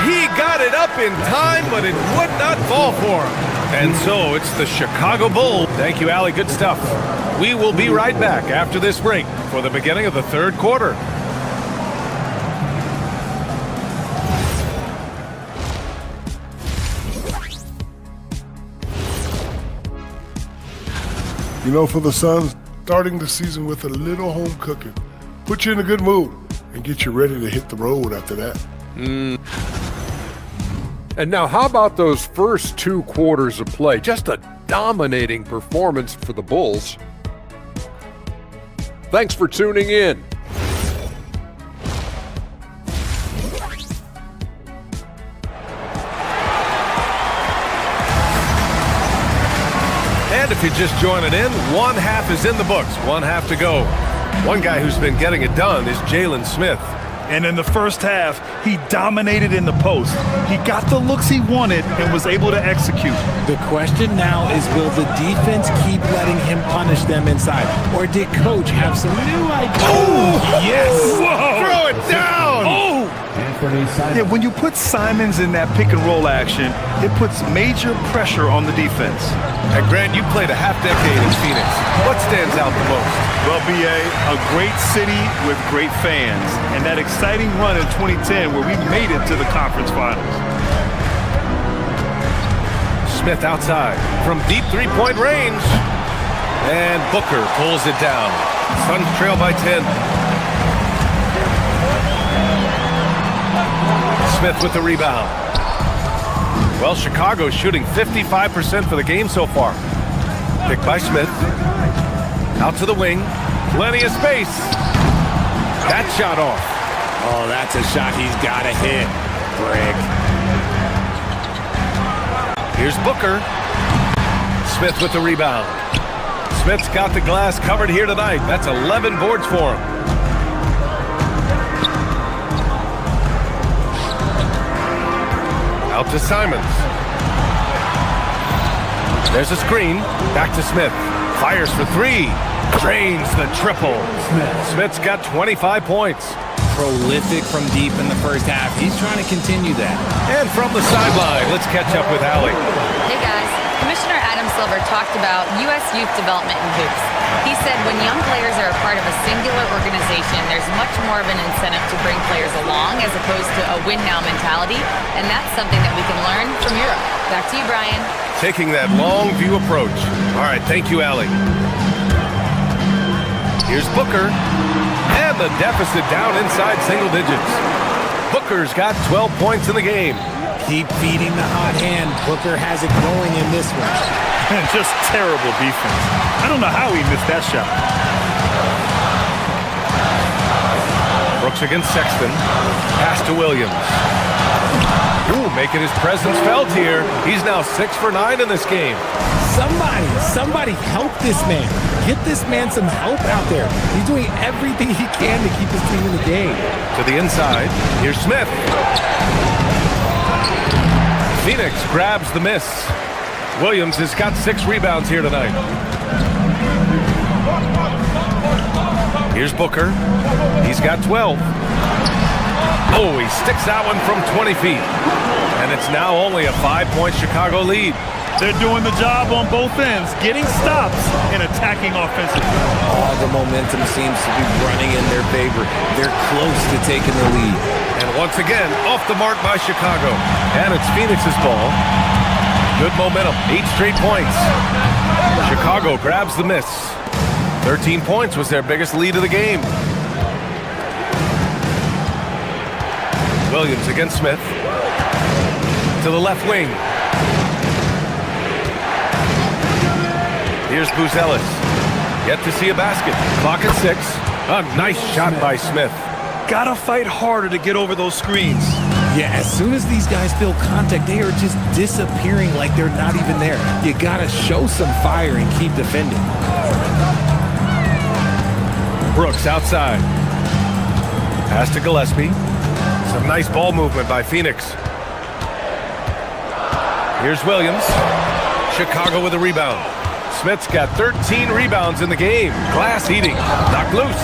He got it up in time, but it would not fall for him. And so it's the Chicago Bulls. Thank you, Allie. Good stuff. We will be right back after this break for the beginning of the third quarter. You know, for the Suns, starting the season with a little home cooking put you in a good mood and get you ready to hit the road after that. And now, how about those first 2 quarters of play? Just a dominating performance for the Bulls. Thanks for tuning in. And if you're just joining in, one half is in the books, one half to go. One guy who's been getting it done is Jalen Smith. And in the first half, he dominated in the post. He got the looks he wanted and was able to execute. The question now is, will the defense keep letting him punish them inside? Or did coach have some new ideas? Oh, yes! Whoa. Throw it down! Oh! Yeah, when you put Simons in that pick and roll action, it puts major pressure on the defense. And Grant, you played a half decade in Phoenix. What stands out the most? Well, BA, a great city with great fans, and that exciting run in 2010 where we made it to the conference finals. Smith outside from deep three-point range. And Booker pulls it down. Suns trail by 10. Smith with the rebound. Well, Chicago's shooting 55% for the game so far. Picked by Smith. Out to the wing. Plenty of space. That shot off. Oh, that's a shot he's got to hit. Greg. Here's Booker. Smith with the rebound. Smith's got the glass covered here tonight. That's 11 boards for him. Out to Simons. There's a screen. Back to Smith. Fires for three. Drains the triple. Smith's got 25 points. Prolific from deep in the first half. He's trying to continue that. And from the sideline, let's catch up with Allie. Hey guys, Commissioner Adam Silver talked about U.S. youth development in hoops. He said when young players are a part of a singular organization, there's much more of an incentive to bring players along as opposed to a win-now mentality, and that's something that we can learn from Europe. Back to you, Brian. Taking that long view approach. All right, thank you, Allie. Here's Booker. And the deficit down inside single digits. Booker's got 12 points in the game. Keep feeding the hot hand. Booker has it going in this one. And just terrible defense. I don't know how he missed that shot. Brooks against Sexton. Pass to Williams. Ooh, making his presence felt here. He's now 6 for 9 in this game. Somebody help this man. Get this man some help out there. He's doing everything he can to keep his team in the game. To the inside. Here's Smith. Phoenix grabs the miss. Williams has got 6 rebounds here tonight. Here's Booker. He's got 12. Oh, he sticks that one from 20 feet. And it's now only a 5-point Chicago lead. They're doing the job on both ends, getting stops and attacking offensively. All the momentum seems to be running in their favor. They're close to taking the lead. And once again, off the mark by Chicago. And it's Phoenix's ball. Good momentum, 8 straight points. Chicago grabs the miss. 13 points was their biggest lead of the game. Williams against Smith. to the left wing. Here's Buzelis. Yet to see a basket. Clock at 6. A nice shot by Smith. Gotta fight harder to get over those screens. Yeah, as soon as these guys feel contact, they are just disappearing like they're not even there. You gotta show some fire and keep defending. Brooks outside. Pass to Gillespie. Some nice ball movement by Phoenix. Here's Williams. Chicago with a rebound. Smith's got 13 rebounds in the game. Glass eating. Knocked loose.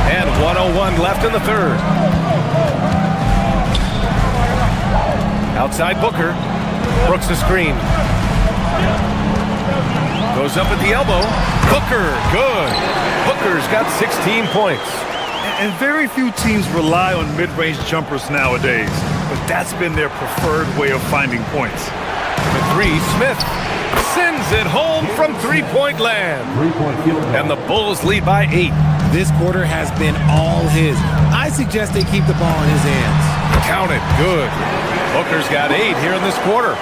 And 1:01 left in the third. Outside Booker. Brooks the screen. Goes up at the elbow. Booker, good. Booker's got 16 points. And very few teams rely on mid-range jumpers nowadays, but that's been their preferred way of finding points. The three, Smith sends it home from three-point land. And the Bulls lead by 8. This quarter has been all his. I suggest they keep the ball in his hands. Count it, good. Booker's got 8 here in this quarter.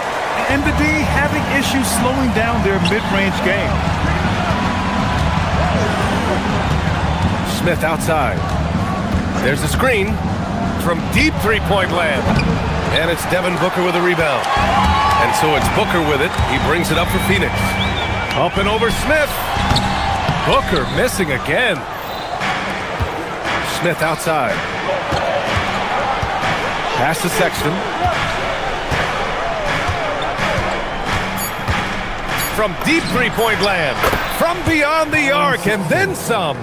And the D having issues slowing down their mid-range game. Smith outside. There's a screen from deep three-point land. And it's Devin Booker with a rebound. And so it's Booker with it. He brings it up for Phoenix. Up and over Smith. Booker missing again. Smith outside. Pass to Sexton. From deep three-point land. From beyond the arc and then some.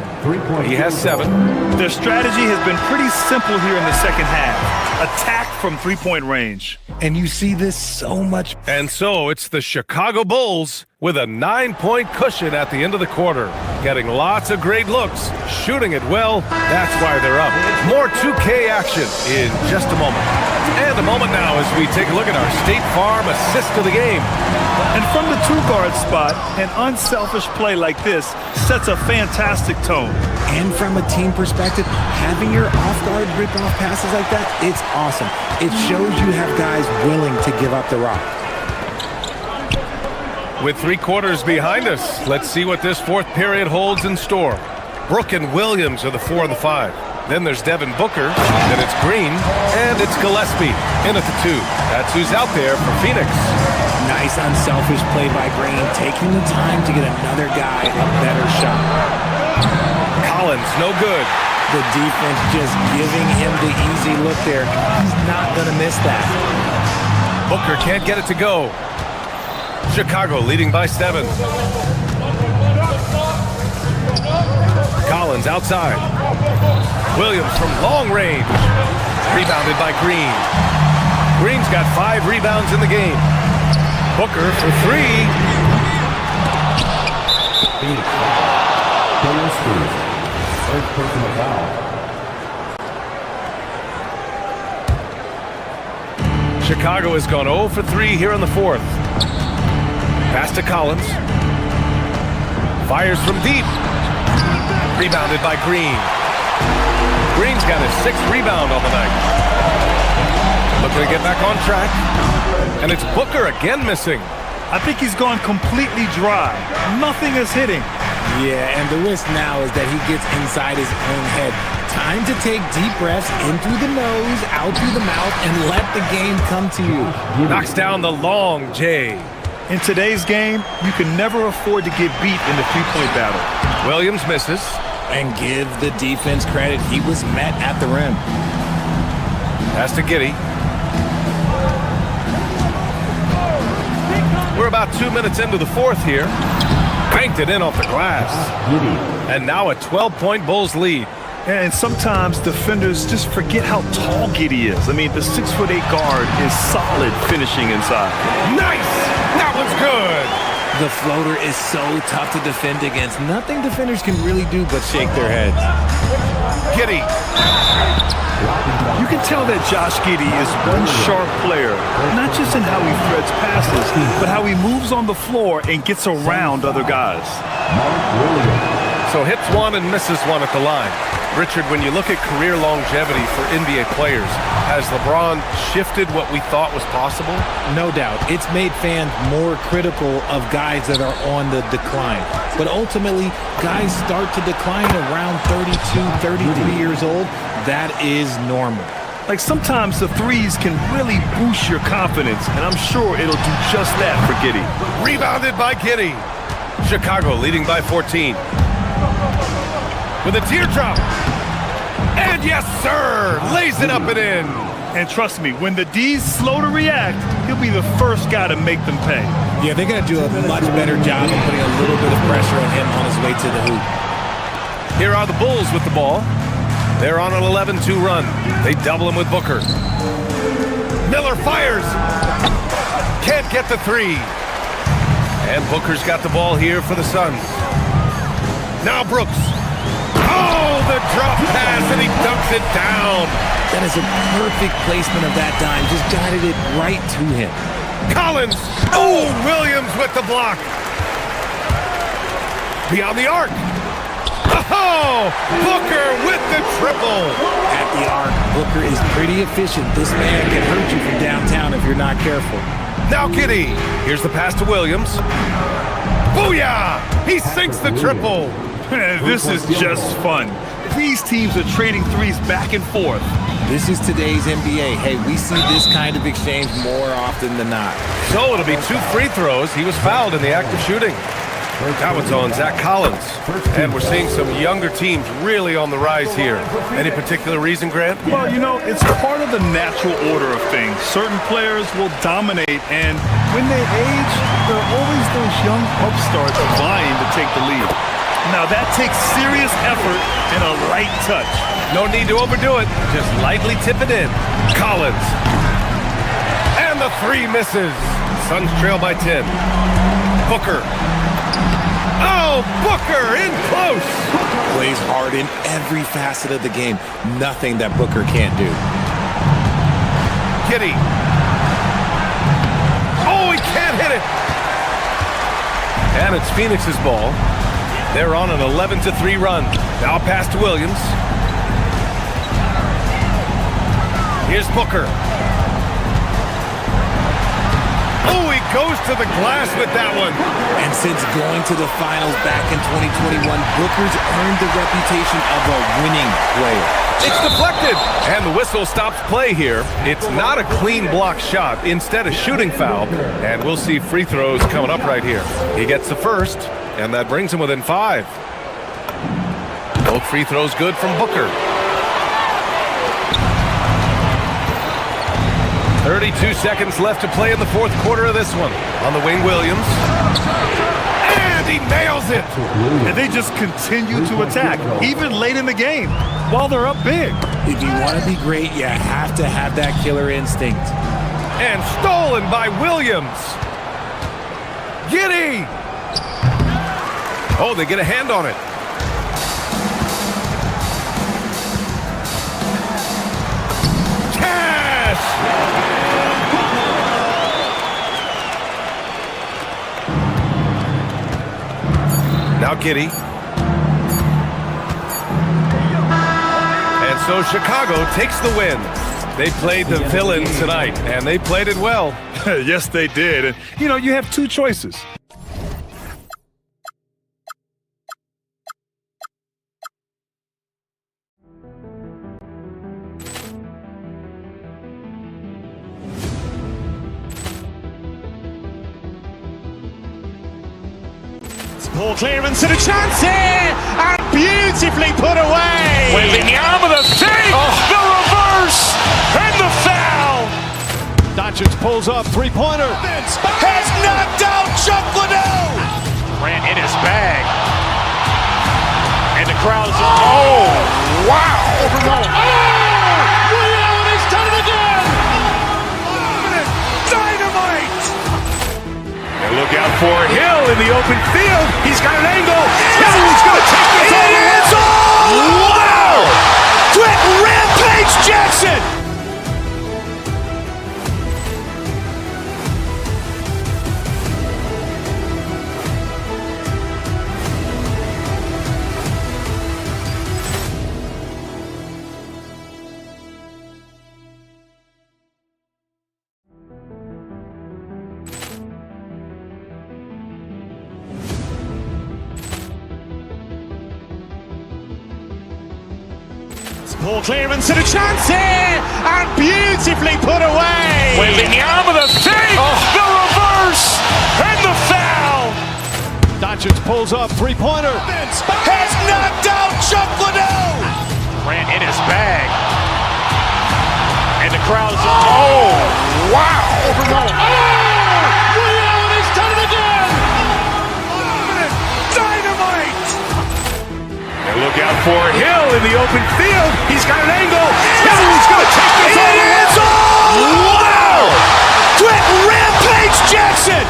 He has 7. Their strategy has been pretty simple here in the second half. Attack from three-point range. And you see this so much. And so it's the Chicago Bulls with a 9-point cushion at the end of the quarter. Getting lots of great looks, shooting it well. That's why they're up. More 2K action in just a moment. And a moment now as we take a look at our State Farm assist of the game. And from the 2-guard spot, an unselfish play like this sets a fantastic tone. And from a team perspective, having your off-guard rip-off passes like that, it's awesome. It shows you have guys willing to give up the rock. With 3 quarters behind us, let's see what this fourth period holds in store. Brook and Williams are the 4 and the 5. Then there's Devin Booker, then it's Green, and it's Gillespie in at the 2. That's who's out there for Phoenix. Nice unselfish play by Green, taking the time to get another guy a better shot. Collins, no good. The defense just giving him the easy look there. He's not going to miss that. Booker can't get it to go. Chicago leading by 7. Collins outside. Williams from long range. Rebounded by Green. Green's got 5 rebounds in the game. Booker for 3. First personal foul. Chicago has gone 0 for 3 here in the fourth. Pass to Collins. Fires from deep. Rebounded by Green. Green's got his 6th rebound on the night. Looking to get back on track. And it's Booker again missing. I think he's gone completely dry. Nothing is hitting. Yeah, and the risk now is that he gets inside his own head. Time to take deep breaths in through the nose, out through the mouth, and let the game come to you. Knocks down the long J. In today's game, you can never afford to get beat in the three-point battle. Williams misses. And give the defense credit. He was met at the rim. Pass to Giddey. We're about 2 minutes into the fourth here. Banked it in off the glass. And now a 12-point Bulls lead. And sometimes defenders just forget how tall Giddey is. I mean, the 6'8" guard is solid finishing inside. Nice! That was good! The floater is so tough to defend against. Nothing defenders can really do but shake their heads. Giddey. You can tell that Josh Giddey is one sharp player, not just in how he threads passes, but how he moves on the floor and gets around other guys. So hits one and misses one at the line. Richard, when you look at career longevity for NBA players, has LeBron shifted what we thought was possible? No doubt. It's made fans more critical of guys that are on the decline. But ultimately, guys start to decline around 32, 33 years old. That is normal. Like sometimes the threes can really boost your confidence, and I'm sure it'll do just that for Giddey. Rebounded by Giddey. Chicago leading by 14. With a teardrop. And yes, sir! Lays it up and in. And trust me, when the D's slow to react, he'll be the first guy to make them pay. Yeah, they're going to do a much better job of putting a little bit of pressure on him on his way to the hoop. Here are the Bulls with the ball. They're on an 11-2 run. They double him with Booker. Miller fires. Can't get the three. And Booker's got the ball here for the Suns. Now Brooks. Oh, the drop pass, and he dunks it down. That is a perfect placement of that dime. Just guided it right to him. Collins. Oh, Williams with the block. Beyond the arc. Oh, Booker with the triple. At the arc, Booker is pretty efficient. This man can hurt you from downtown if you're not careful. Now Giddey. Here's the pass to Williams. Booyah! He sinks the triple. This is just fun. These teams are trading threes back and forth. This is today's NBA. Hey, we see this kind of exchange more often than not. So it'll be 2 free throws. He was fouled in the act of shooting. That one's on Zach Collins. And we're seeing some younger teams really on the rise here. Any particular reason, Grant? Well, you know, it's part of the natural order of things. Certain players will dominate, and when they age, there are always those young upstarts vying to take the lead. Now, that takes serious effort and a light touch. No need to overdo it. Just lightly tip it in. Collins. And the three misses. Suns trail by 10. Booker. Oh, Booker in close. Plays hard in every facet of the game. Nothing that Booker can't do. Giddey. Oh, he can't hit it. And it's Phoenix's ball. They're on an 11-3 run. Now pass to Williams. Here's Booker. Oh, he goes to the glass with that one. And since going to the finals back in 2021, Booker's earned the reputation of a winning player. It's deflected. And the whistle stops play here. It's not a clean block shot. Instead, a shooting foul. And we'll see free throws coming up right here. He gets the first, and that brings him within 5. Both free throws good from Booker. 32 seconds left to play in the fourth quarter of this one. On the wing, Williams. And he nails it. And they just continue to attack, even late in the game, while they're up big. If you want to be great, you have to have that killer instinct. And stolen by Williams. Giddey. Oh, they get a hand on it. Now Giddey. And so Chicago takes the win. They played the villain tonight, and they played it well. Yes, they did. And, you know, you have two choices. Poor clearance and a chance here, and beautifully put away. With the arm of the fake, the reverse, and the foul. Doncic pulls up, three-pointer. Has knocked out Chuck Liddell. Ran in his bag. And the crowd is, oh, wow. Ray Allen has done it again. Dynamite. And look out for Hill in the open field. He's got an angle. He's going to take this all the way. Wow. Quick Rampage Jackson. Poor clearance and a chance here, and beautifully put away. Wembanyama the save, the reverse, and the foul. Doncic pulls up, three-pointer. Has knocked out Chuck Liddell. Ran in his bag. And the crowd is, oh, wow. He's done it again. Dynamite. And look out for Hill in the open field. He's got an angle. Hill's going to take this all the way. Wow! Quick Rampage Jackson.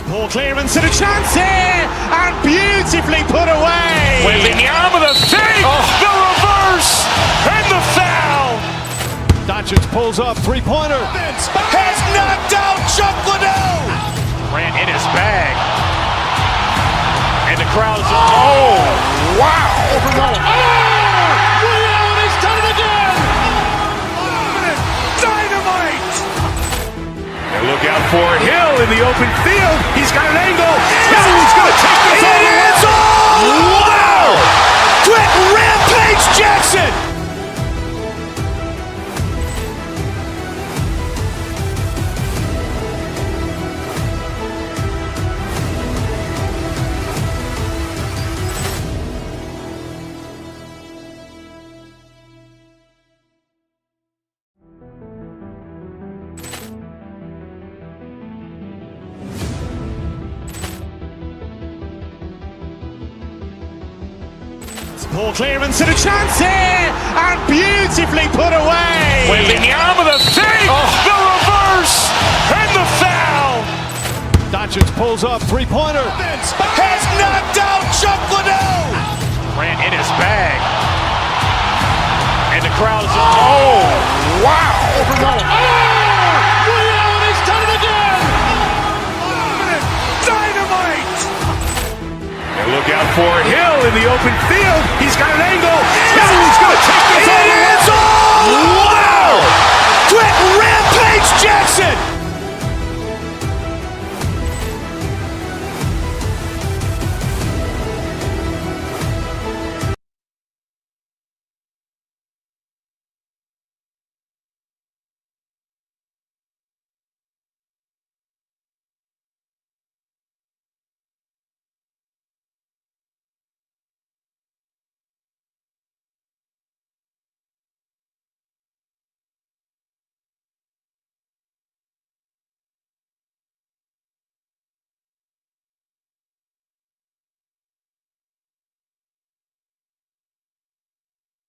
Poor clearance and a chance here, and beautifully put away. Wembanyama the save, the reverse, and the foul. Doncic pulls up, three-pointer. Has knocked out Chuck Liddell. Ran in his bag. And the crowd is, oh, wow. He's done it again. Dynamite. And look out for Hill in the open field. He's got an angle. Hill's going to take this all the way. Wow! Quick Rampage Jackson. Poor clearance and a chance here, and beautifully put away. Wembanyama the save, the reverse, and the foul. Doncic pulls up, three-pointer. Has knocked out Chuck Liddell. Ran in his bag. And the crowd is, oh, wow. He's done it again. Dynamite. And look out for Hill in the open field. He's got an angle. Hill's going to take this all the way. Wow! Quick Rampage Jackson.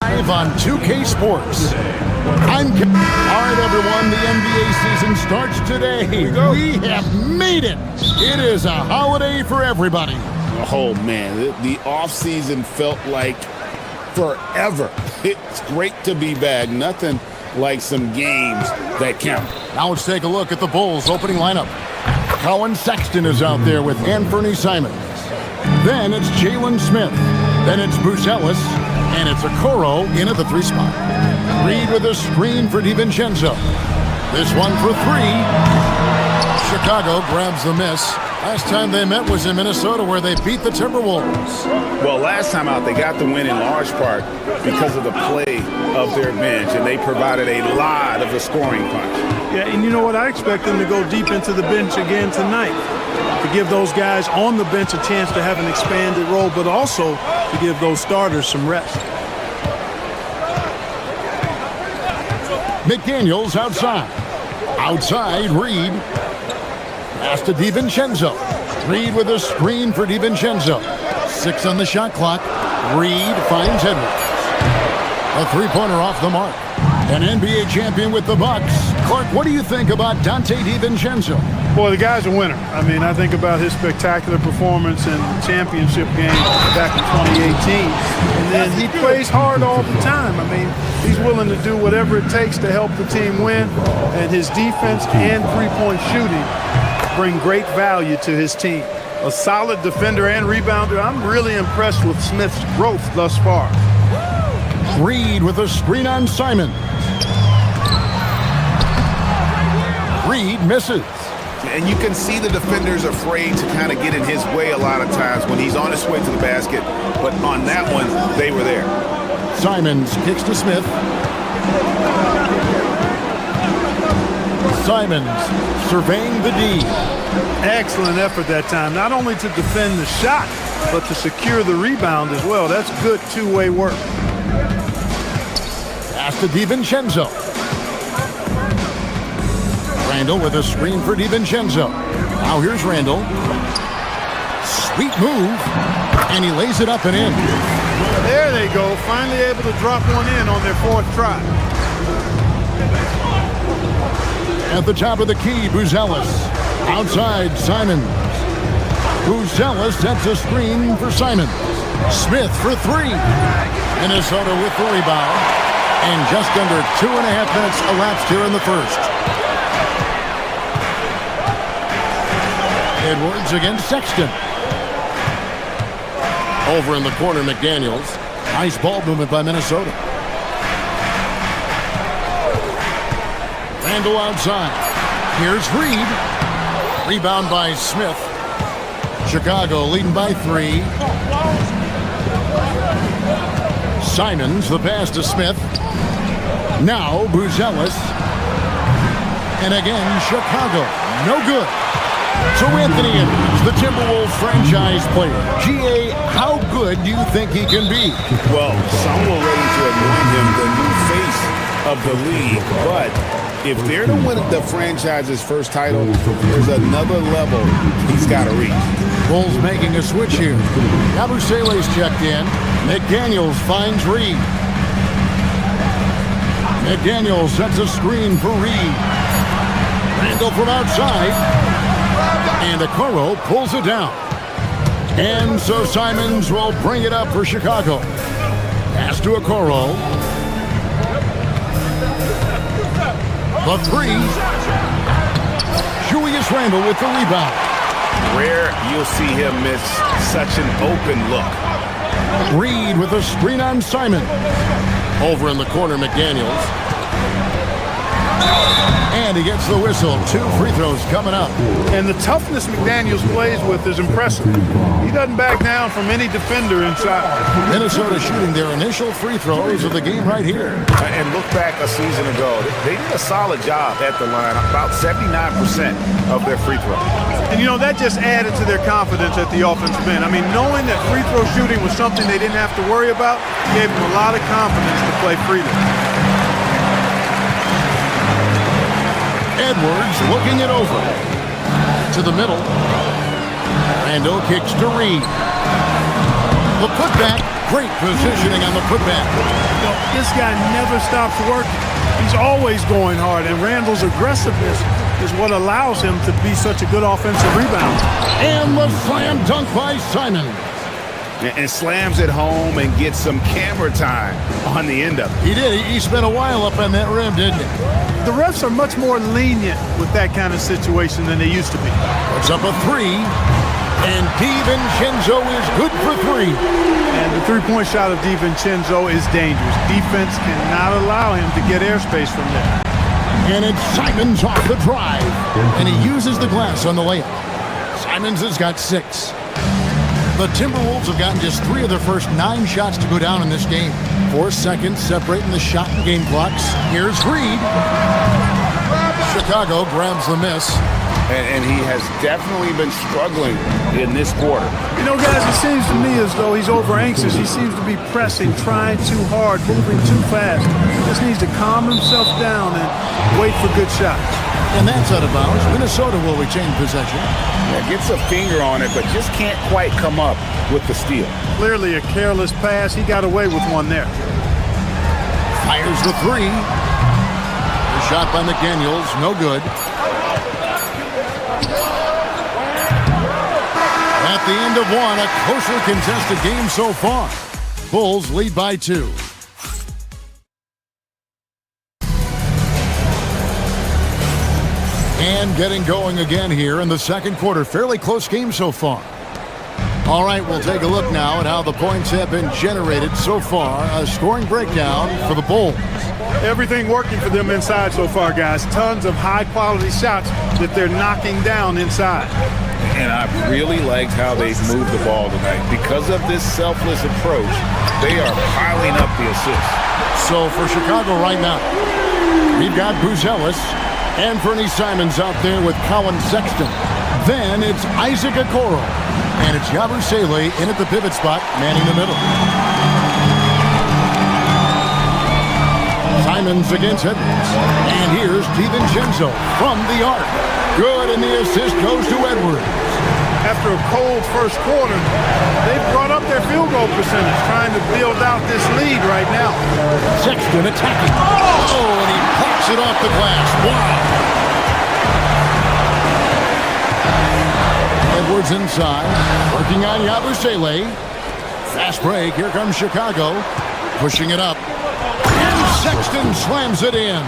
Live on 2K Sports. I'm all right, everyone. The NBA season starts today. We have made it. It is a holiday for everybody. Oh, man, the offseason felt like forever. It's great to be back. Nothing like some games that count. Now let's take a look at the Bulls' opening lineup. Colin Sexton is out there with Anthony Simons. Then it's Jalen Smith. Then it's Bruce Ellis. And it's Okoro in at the 3 spot. Reed with a screen for DiVincenzo. This one for 3. Chicago grabs the miss. Last time they met was in Minnesota, where they beat the Timberwolves. Well, last time out, they got the win in large part because of the play of their bench, and they provided a lot of the scoring punch. Yeah, and you know what? I expect them to go deep into the bench again tonight, to give those guys on the bench a chance to have an expanded role, but also to give those starters some rest. McDaniels outside. Outside, Reed. Pass to DiVincenzo. Reed with a screen for DiVincenzo. 6 on the shot clock. Reed finds Edwards. A 3-pointer off the mark. An NBA champion with the Bucks. Clark, what do you think about Dante DiVincenzo? Boy, the guy's a winner. I mean, I think about his spectacular performance in the championship game back in 2018. And then he plays hard all the time. I mean, he's willing to do whatever it takes to help the team win. And his defense and three-point shooting bring great value to his team. A solid defender and rebounder. I'm really impressed with Smith's growth thus far. Reed with a screen on Simon. Reed misses. And you can see the defenders afraid to kind of get in his way a lot of times when he's on his way to the basket. But on that one, they were there. Simons kicks to Smith. Simons surveying the D. Excellent effort that time, not only to defend the shot, but to secure the rebound as well. That's good two-way work. Pass to DiVincenzo. Randall with a screen for DiVincenzo. Now here's Randall. Sweet move. And he lays it up and in. There they go. Finally able to drop one in on their fourth try. At the top of the key, Buzelis. Outside, Simon. Buzelis sets a screen for Simon. Smith for three. Minnesota with the rebound. And just under 2.5 minutes elapsed here in the first. Edwards against Sexton. Over in the corner, McDaniels. Nice ball movement by Minnesota. Randall outside. Here's Reed. Rebound by Smith. Chicago leading by 3. Simons, the pass to Smith. Now Buzelis. And again, Chicago. No good. So Anthony Edwards, the Timberwolves franchise player. G.A., how good do you think he can be? Well, some were ready to anoint him the new face of the league. But if they're to win the franchise's first title, there's another level he's got to reach. Bulls making a switch here. Yabusele's checked in. McDaniels finds Reed. McDaniels sets a screen for Reed. Randall from outside. And Okoro pulls it down. And so Simons will bring it up for Chicago. Pass to Okoro. The three. Julius Randle with the rebound. Rare you'll see him miss such an open look. Reed with a screen on Simon. Over in the corner, McDaniels. And he gets the whistle. 2 free throws coming up. And the toughness McDaniels plays with is impressive. He doesn't back down from any defender inside. Minnesota shooting their initial free throws of the game right here. And look back a season ago. They did a solid job at the line. About 79% of their free throws. And, you know, that just added to their confidence at the offensive end. I mean, knowing that free throw shooting was something they didn't have to worry about gave them a lot of confidence to play freely. Edwards looking it over. To the middle. Randall kicks to Reed. The putback. Great positioning on the putback. You know, this guy never stops working. He's always going hard, and Randall's aggressiveness is what allows him to be such a good offensive rebounder. And the slam dunk by Simon. And slams it home and gets some camera time on the end of it. He did. He spent a while up on that rim, didn't he? The refs are much more lenient with that kind of situation than they used to be. Puts up a 3. And DiVincenzo is good for 3. And the three-point shot of DiVincenzo is dangerous. Defense cannot allow him to get airspace from there. And it's Simons off the drive. And he uses the glass on the layup. Simons has got 6. The Timberwolves have gotten just 3 of their first 9 shots to go down in this game. 4 seconds separating the shot and game clocks. Here's Reed. Chicago grabs the miss. And he has definitely been struggling in this quarter. You know, guys, it seems to me as though he's over-anxious. He seems to be pressing, trying too hard, moving too fast. He just needs to calm himself down and wait for good shots. And that's out of bounds. Minnesota will retain possession. Yeah, gets a finger on it, but just can't quite come up with the steal. Clearly a careless pass. He got away with one there. Fires the three. The shot by McDaniels, no good. At the end of one, a closely contested game so far. Bulls lead by 2. And getting going again here in the second quarter. Fairly close game so far. All right, we'll take a look now at how the points have been generated so far. A scoring breakdown for the Bulls. Everything working for them inside so far, guys. Tons of high-quality shots that they're knocking down inside. And I really liked how they've moved the ball tonight. Because of this selfless approach, they are piling up the assists. So for Chicago right now, we've got Buzelis and Fernie Simons out there with Colin Sexton. Then it's Isaac Okoro. And it's Yabusele in at the pivot spot, manning the middle. Simons against Edwards. And here's DiVincenzo from the arc. Good, and the assist goes to Edwards. After a cold first quarter, they've brought up their field goal percentage, trying to build out this lead right now. Sexton attacking. Oh, and he pops it off the glass. Wow. Edwards inside, working on Yabusele. Fast break, here comes Chicago, pushing it up. And Sexton slams it in.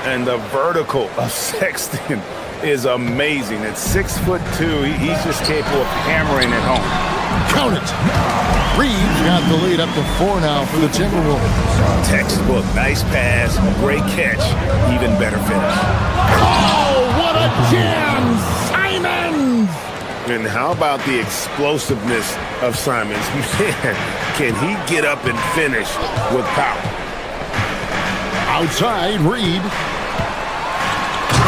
And the vertical of Sexton is amazing. At 6'2", he's just capable of hammering it home. Count it. Reeves got the lead up to 4 now for the Timberwolves. Textbook, nice pass, great catch, even better finish. Oh, what a jam! Simons! And how about the explosiveness of Simons? Man, can he get up and finish with power? Outside, Reed.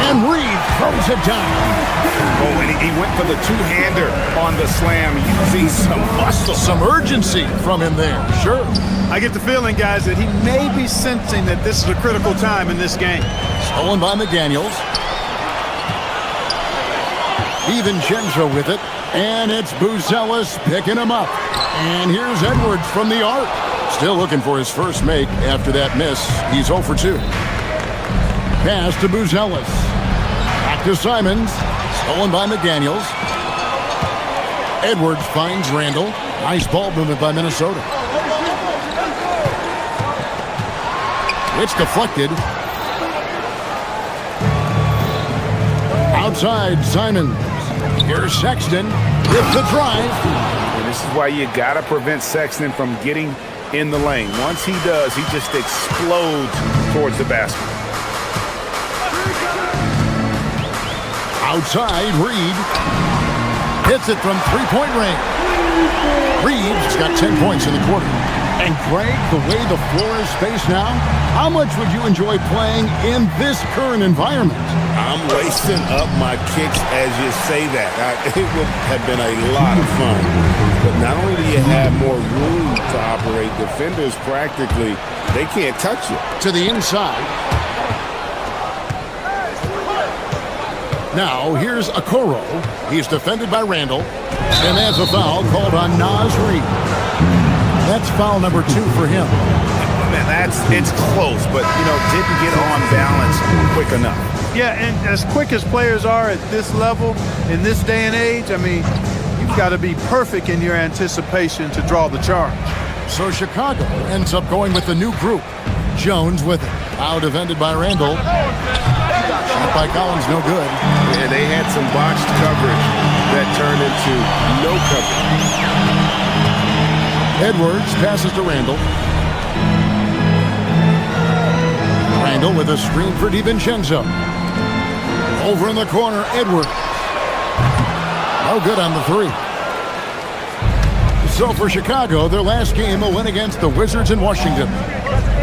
And Reed throws it down. Oh, and he went for the two-hander on the slam, using some muscle. Some urgency from him there, sure. I get the feeling, guys, that he may be sensing that this is a critical time in this game. Stolen by McDaniels. DiVincenzo with it, and it's Buzelis picking him up. And here's Edwards from the arc. Still looking for his first make after that miss. He's 0 for 2. Pass to Buzelis. Back to Simons. Stolen by McDaniels. Edwards finds Randall. Nice ball movement by Minnesota. It's deflected. Outside, Simons. Here's Sexton with the drive. And this is why you got to prevent Sexton from getting in the lane. Once he does, he just explodes towards the basket. Outside, Reed hits it from three-point range. Reed's got 10 points in the quarter. And Greg, the way the floor is spaced now, how much would you enjoy playing in this current environment? I'm wasting up my kicks as you say that. It would have been a lot of fun. But not only do you have more room to operate, defenders practically, they can't touch you. To the inside. Now, here's Okoro. He's defended by Randall. And that's a foul called on Naz Reid. That's foul number 2 for him. Man, it's close, but, didn't get on balance quick enough. Yeah, and as quick as players are at this level, in this day and age, I mean, you've got to be perfect in your anticipation to draw the charge. So Chicago ends up going with the new group. Jones with it. Now defended by Randall. Shot by Collins, no good. And they had some botched coverage that turned into no coverage. Edwards passes to Randall. Randall with a screen for DiVincenzo. Over in the corner, Edwards. No good on the 3. So for Chicago, their last game, a win against the Wizards in Washington.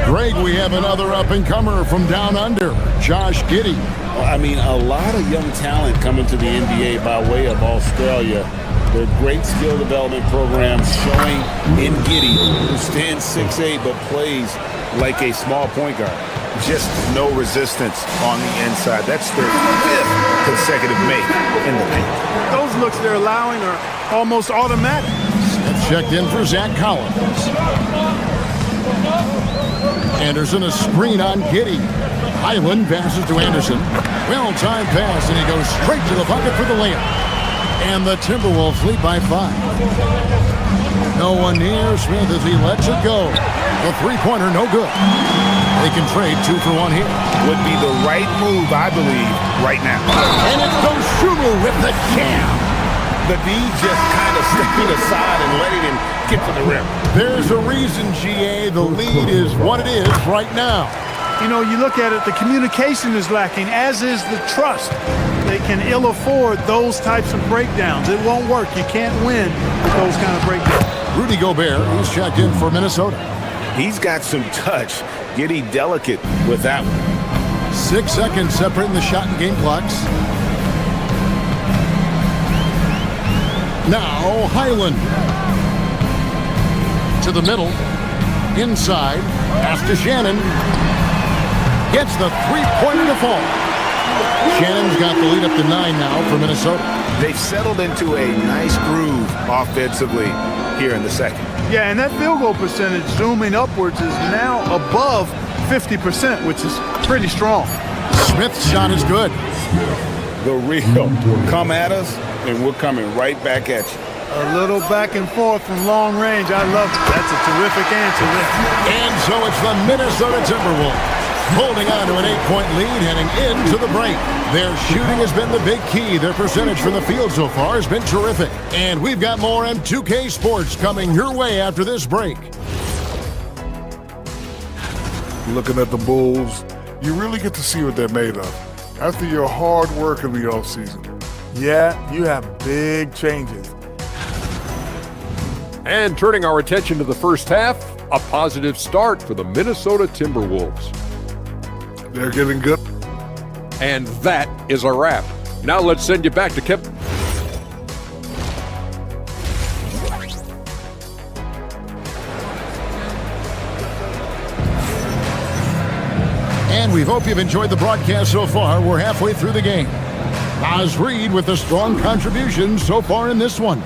Greg, we have another up-and-comer from down under, Josh Giddey. I mean, a lot of young talent coming to the NBA by way of Australia. Their great skill development programs showing in Giddey, who stands 6'8", but plays like a small point guard. Just no resistance on the inside. That's their 5th consecutive make in the paint. Those looks they're allowing are almost automatic. Smith checked in for Zach Collins. Anderson, a screen on Giddey. Highland passes to Anderson. Well-timed pass, and he goes straight to the bucket for the layup. And the Timberwolves lead by 5. No one near Smith as he lets it go. The three-pointer, no good. They can trade 2 for 1 here. Would be the right move, I believe, right now. And it's Dosunmu with the jam. The D just kind of stepping aside and letting him get to the rim. There's a reason, GA, the lead is what it is right now. You know, you look at it, the communication is lacking, as is the trust. They can ill afford those types of breakdowns. It won't work. You can't win with those kind of breakdowns. Rudy Gobert, he's checked in for Minnesota. He's got some touch. Getting delicate with that one. 6 seconds separating the shot and game clocks. Now Highland. To the middle. Inside. Pass to Shannon. Gets the three-pointer to fall. Shannon's got the lead up to 9 now for Minnesota. They've settled into a nice groove offensively here in the second. Yeah, and that field goal percentage zooming upwards is now above 50%, which is pretty strong. Smith's shot is good. The real come at us, and we're coming right back at you. A little back and forth from long range. I love it. That's a terrific answer there. And so it's the Minnesota Timberwolves holding on to an 8-point lead heading into the break. Their shooting has been the big key. Their percentage from the field so far has been terrific. And we've got more M2K Sports coming your way after this break. Looking at the Bulls, you really get to see what they're made of. After your hard work in the offseason. Yeah, you have big changes. And turning our attention to the first half, a positive start for the Minnesota Timberwolves. They're getting good. And that is a wrap. Now let's send you back to Kip. And we hope you've enjoyed the broadcast so far. We're halfway through the game. Oz Reed with a strong contribution so far in this one.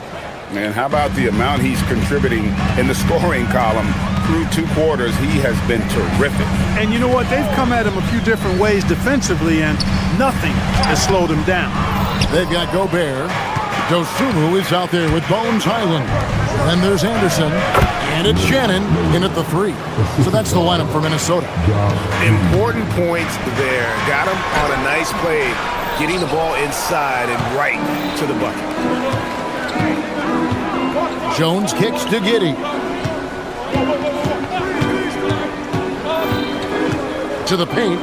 Man, how about the amount he's contributing in the scoring column through 2 quarters? He has been terrific. And you know what? They've come at him a few different ways defensively, and nothing has slowed him down. They've got Gobert. Dosunmu is out there with Bones Highland. Then there's Anderson. And it's Shannon in at the 3. So that's the lineup for Minnesota. Important points there. Got him on a nice play, getting the ball inside and right to the bucket. Jones kicks to Giddey. To the paint.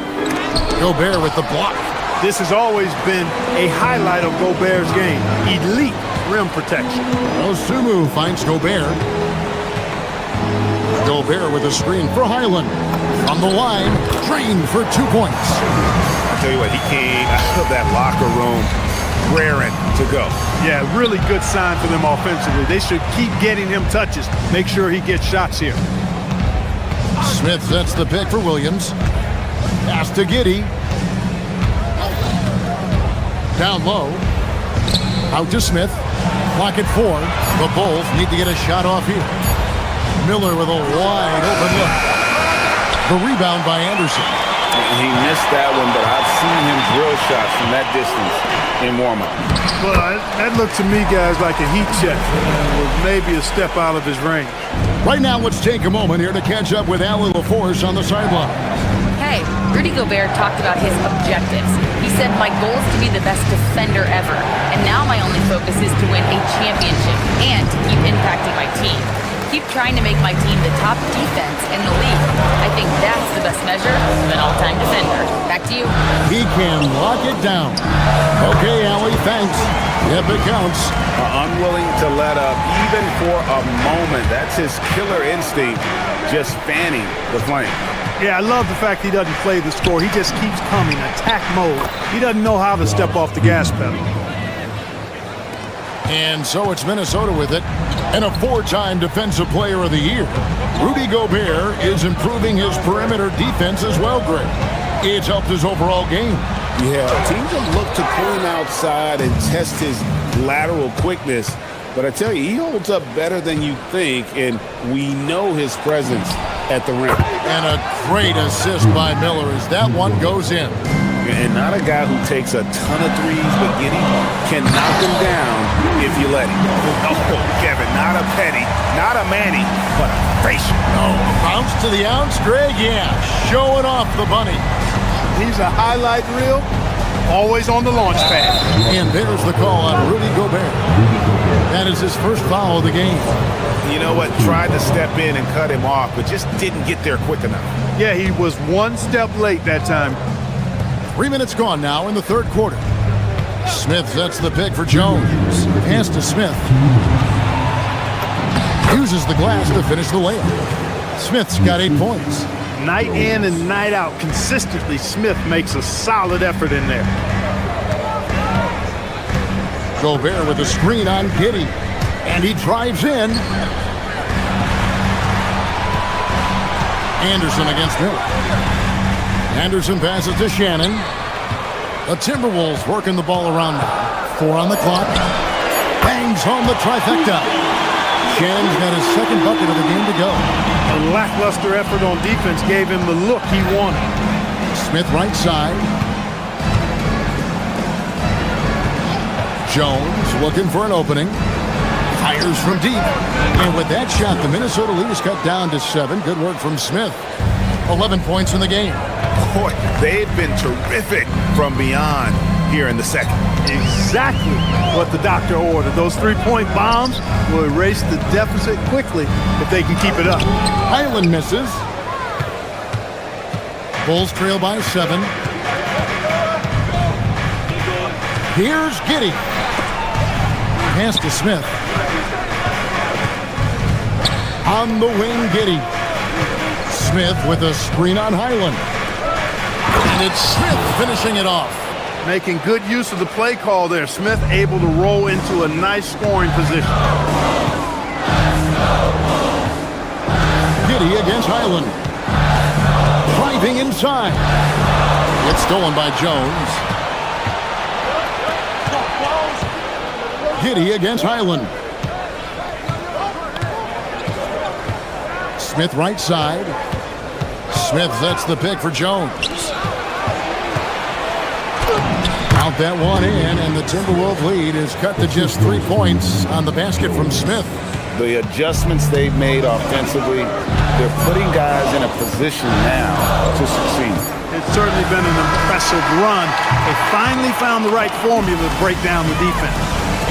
Gobert with the block. This has always been a highlight of Gobert's game. Elite rim protection. Dosunmu finds Gobert. Gobert with a screen for Highland. From the line, drained for 2 points. I'll tell you what, he came out of that locker room raring to go. Yeah, really good sign for them offensively. They should keep getting him touches. Make sure he gets shots here. Smith sets the pick for Williams. Pass to Giddey. Down low. Out to Smith. Clock at 4. The Bulls need to get a shot off here. Miller with a wide open look. The rebound by Anderson. He missed that one, but I've seen him drill shots from that distance in warm-up. Well, that looked to me, guys, like a heat check. With maybe a step out of his range. Right now, let's take a moment here to catch up with Alan LaForce on the sideline. Hey, Rudy Gobert talked about his objectives. He said, my goal is to be the best defender ever. And now my only focus is to win a championship and to keep impacting my team. Keep trying to make my team the top defense in the league. I think that's the best measure of an all-time defender. Back to you. He can lock it down. Okay, Allie, thanks. Yep, it counts. Unwilling to let up even for a moment. That's his killer instinct, just fanning the flame. Yeah, I love the fact he doesn't play the score. He just keeps coming, attack mode. He doesn't know how to step off the gas pedal. And so it's Minnesota with it, and a 4-time Defensive Player of the Year. Rudy Gobert is improving his perimeter defense as well, Greg. It's helped his overall game. Yeah, teams have looked to pull him outside and test his lateral quickness. But I tell you, he holds up better than you think, and we know his presence at the rim. And a great assist by Miller as that one goes in. And not a guy who takes a ton of threes, but Giddey can knock them down if you let him. Oh, Kevin, not a Petty, not a Manny, but a facial. Oh, bounce to the ounce, Greg, yeah. Showing off the bunny. He's a highlight reel, always on the launch pad. And there's the call on Rudy Gobert. That is his first foul of the game. You know what? Tried to step in and cut him off, but just didn't get there quick enough. Yeah, he was one step late that time. 3 minutes gone now in the third quarter. Smith sets the pick for Jones. Pass to Smith. Uses the glass to finish the layup. Smith's got 8 points. Night in and night out, consistently, Smith makes a solid effort in there. Gobert with a screen on Giddey. And he drives in. Anderson against Miller. Anderson passes to Shannon. The Timberwolves working the ball around now. 4 on the clock. Bangs home the trifecta. Shannon's got his second bucket of the game to go. A lackluster effort on defense gave him the look he wanted. Smith right side. Jones looking for an opening. Fires from deep. And with that shot, the Minnesota lead is cut down to 7. Good work from Smith. 11 points in the game. Boy, they've been terrific from beyond here in the second. Exactly what the doctor ordered. Those 3-point bombs will erase the deficit quickly if they can keep it up. Highland misses. Bulls trail by 7. Here's Giddey. Pass to Smith. On the wing, Giddey. Smith with a screen on Highland. And it's Smith finishing it off. Making good use of the play call there. Smith able to roll into a nice scoring position. Giddey against Highland. Driving inside. It's stolen by Jones. Giddey against Highland. Smith right side. Smith sets the pick for Jones. Count that one in, and the Timberwolves lead is cut to just 3 points on the basket from Smith. The adjustments they've made offensively, they're putting guys in a position now to succeed. It's certainly been an impressive run. They finally found the right formula to break down the defense.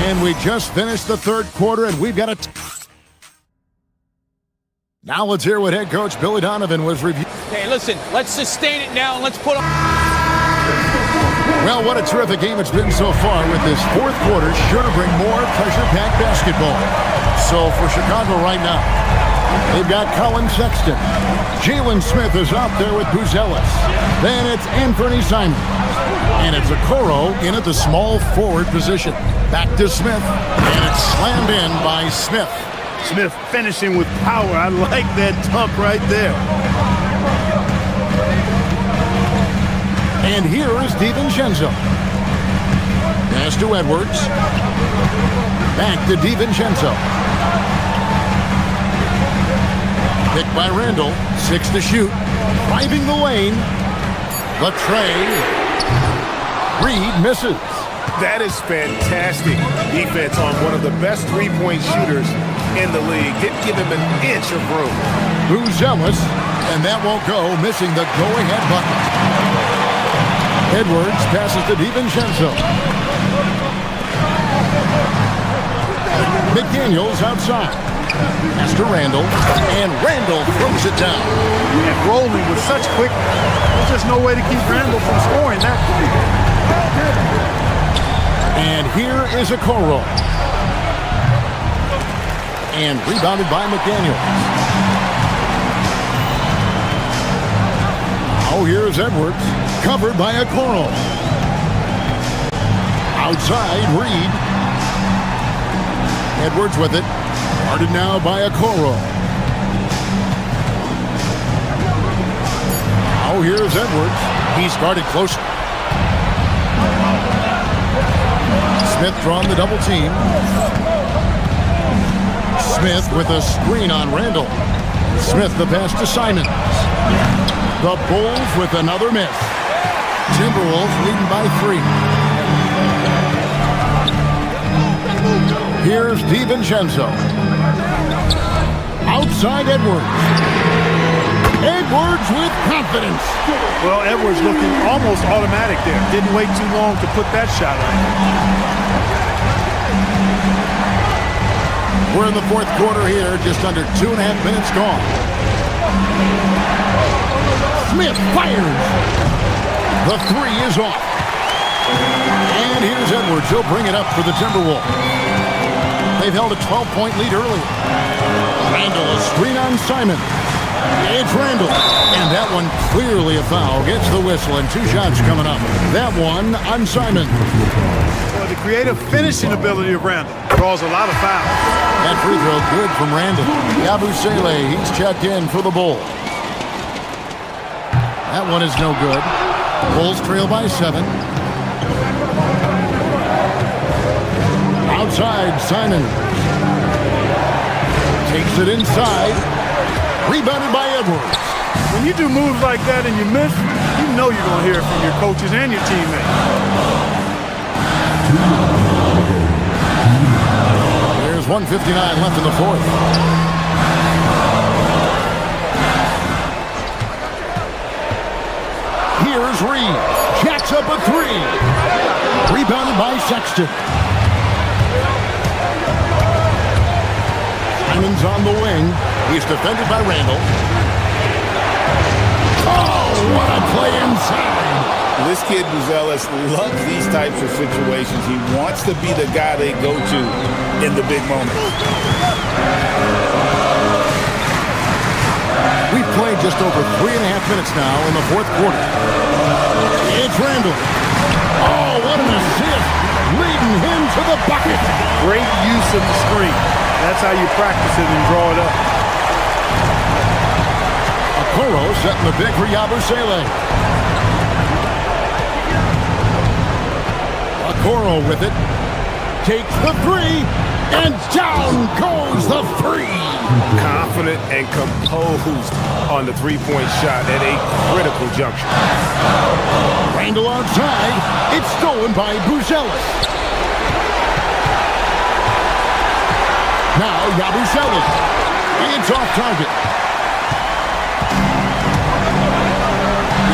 And we just finished the third quarter, and we've got a... Now let's hear what head coach Billy Donovan was reviewing. Hey, listen, let's sustain it now and let's put on. Well, what a terrific game it's been so far, with this fourth quarter sure to bring more pressure-packed basketball. So for Chicago right now, they've got Colin Sexton. Jalen Smith is out there with Buzelis. Then it's Anthony Simons. And it's Okoro in at the small forward position. Back to Smith. And it's slammed in by Smith. Smith finishing with power. I like that dunk right there. And here is DiVincenzo. Pass to Edwards. Back to DiVincenzo. Picked by Randall. 6 to shoot. Driving the lane. The tray. Reed misses. That is fantastic defense on one of the best three-point shooters in the league. Didn't give him an inch of room. Buzelis, and that won't go, missing the go-ahead bucket. Edwards passes to DiVincenzo. McDaniels outside. Pass to Randall, and Randall throws it down. And rolling with such quickness, there's just no way to keep Randall from scoring that. And here is Okoro. And rebounded by McDaniels. Oh, here's Edwards. Covered by Okoro. Outside, Reed. Edwards with it. Guarded now by Okoro. Oh, here's Edwards. He's guarded close. Smith drawn the double team. Smith with a screen on Randall. Smith the pass to Simon. The Bulls with another miss. Timberwolves leading by 3. Here's DiVincenzo. Outside Edwards. Edwards with confidence. Well, Edwards looking almost automatic there. Didn't wait too long to put that shot up. We're in the fourth quarter here, just under 2.5 minutes gone. Smith fires. The 3 is off. And here's Edwards. He'll bring it up for the Timberwolves. They've held a 12-point lead earlier. Randall, a screen on Simon. It's Randall. And that one clearly a foul. Gets the whistle, and 2 shots coming up. That one on Simon. Well, the creative finishing ability of Randall draws a lot of fouls. That free throw good from Randall. Yabusele, he's checked in for the Bulls. That one is no good. Bulls trail by 7. Outside, Simon. Takes it inside. Rebounded by Edwards. When you do moves like that and you miss, you know you're going to hear it from your coaches and your teammates. There's 1:59 left in the fourth. Here's Reed. Jacks up a 3. Rebounded by Sexton. Simon's on the wing. He's defended by Randall. Oh, what a play inside. This kid, Buzelis, loves these types of situations. He wants to be the guy they go to in the big moments. We've played just over 3.5 minutes now in the fourth quarter. It's Randall. Oh, what an assist. Leading him to the bucket. Great use of the screen. That's how you practice it and draw it up. Okoro setting the big for Yabusele. Okoro with it. Takes the 3. And down goes the 3. Confident and composed on the three-point shot at a critical juncture. Randall outside. It's stolen by Buzelis. Now Yabusele. It's off target.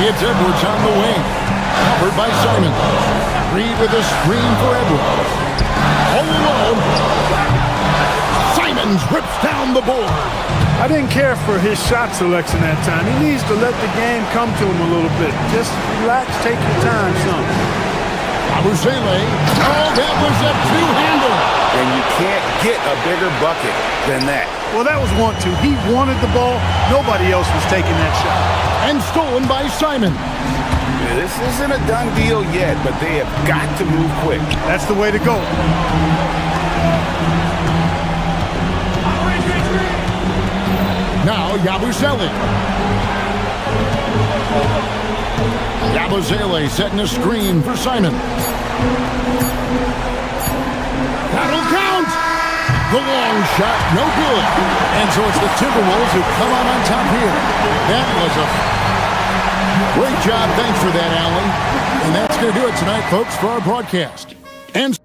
It's Edwards on the wing. Covered by Simon. Reed with a screen for Edwards. All alone. Simons rips down the board. I didn't care for his shot selection that time. He needs to let the game come to him a little bit. Just relax, take your time, son. Yabusele. Oh, that was a two-hander. And you can't get a bigger bucket than that. Well, that was 1-2. He wanted the ball. Nobody else was taking that shot. And stolen by Simon. This isn't a done deal yet, but they have got to move quick. That's the way to go. Now Yabusele. Yabusele setting a screen for Simon. That'll count! The long shot, no good. And so it's the Timberwolves who come out on top here. That was a great job. Thanks for that, Allen. And that's going to do it tonight, folks, for our broadcast. And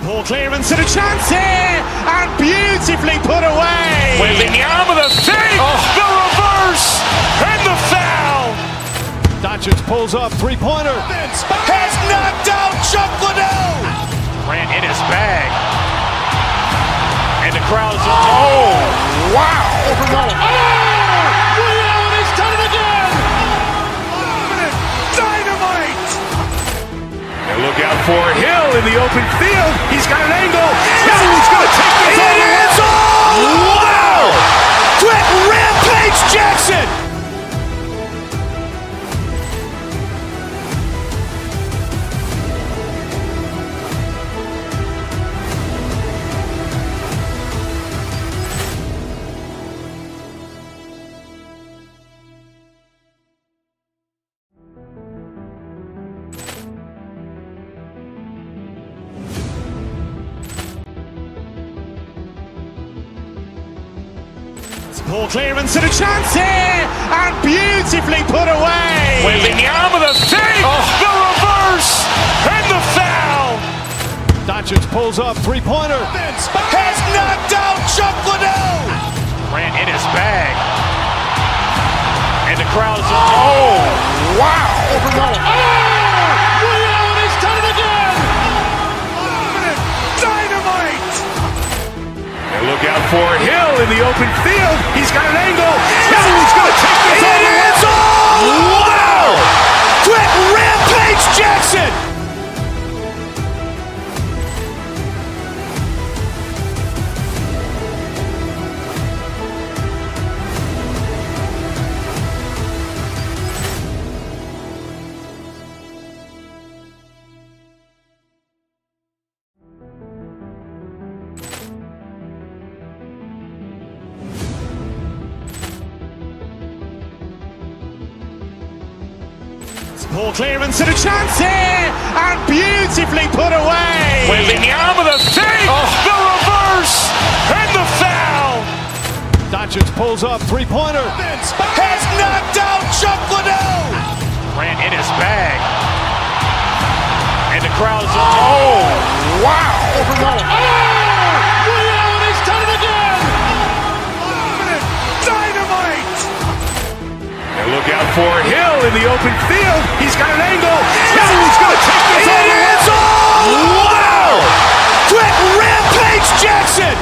Poor clearance and a chance here, and beautifully put away. Wembanyama the save, the reverse, and the foul. Doncic pulls up, three-pointer. Has knocked out Chuck Liddell. Grant in his bag. And the crowd's, oh, wow. He's done it again. Dynamite. And look out for Hill in the open field. He's got an angle. Hill's going to take this all the way. Wow! Quick rampage Jackson. Poor clearance and a chance here, and beautifully put away. Wembanyama the fake, the reverse, and the foul. Doncic pulls up, three-pointer. Has knocked out Chuck Liddell. Ran in his bag. And the crowd is, oh, wow. He's done it again. Dynamite. And look out for Hill in the open field. He's got an angle. Hill's going to take this all the way. Wow. Quick rampage Jackson. Poor clearance and a chance here, and beautifully put away. Wembanyama the fake, the reverse, and the foul. Doncic pulls up, three-pointer. Has knocked out Chuck Liddell. Ran in his bag. And the crowd is, oh, wow. He's done it again. Dynamite. And look out for Hill in the open field. He's got an angle. Hill's going to take this all the way. Wow. Quick rampage Jackson.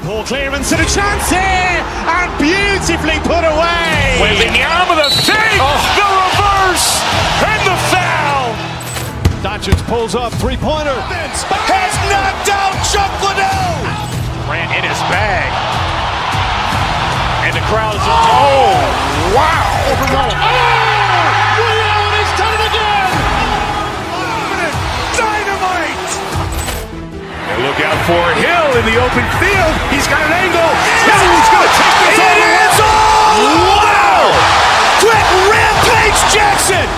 Poor clearance and a chance here, and beautifully put away. Wembanyama the fake, the reverse, and the foul. Doncic pulls up, three-pointer. Has knocked out Chuck Liddell. Ran in his bag. And the crowd is, oh, wow. He's done it again. Dynamite. And look out for Hill in the open field. He's got an angle. Hill's going to take this all the way. Wow. Quick rampage Jackson.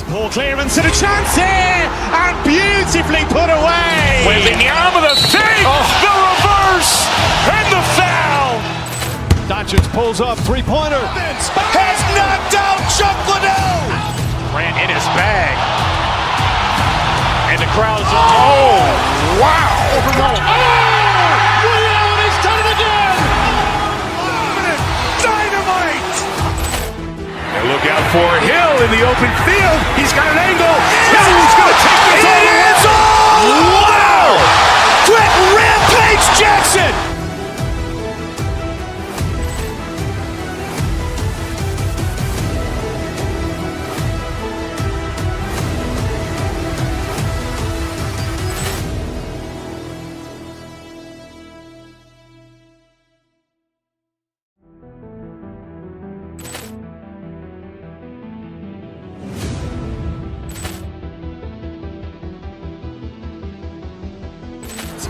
Poor clearance and a chance here, and beautifully put away. Wembanyama the fake, the reverse, and the foul. Doncic pulls up, three-pointer. Has knocked out Chuck Liddell. Ran in his bag. And the crowd is, oh, wow. He's done it again. Dynamite. And look out for Hill in the open field. He's got an angle. Hill's going to take this all the way. Wow. Quick rampage Jackson.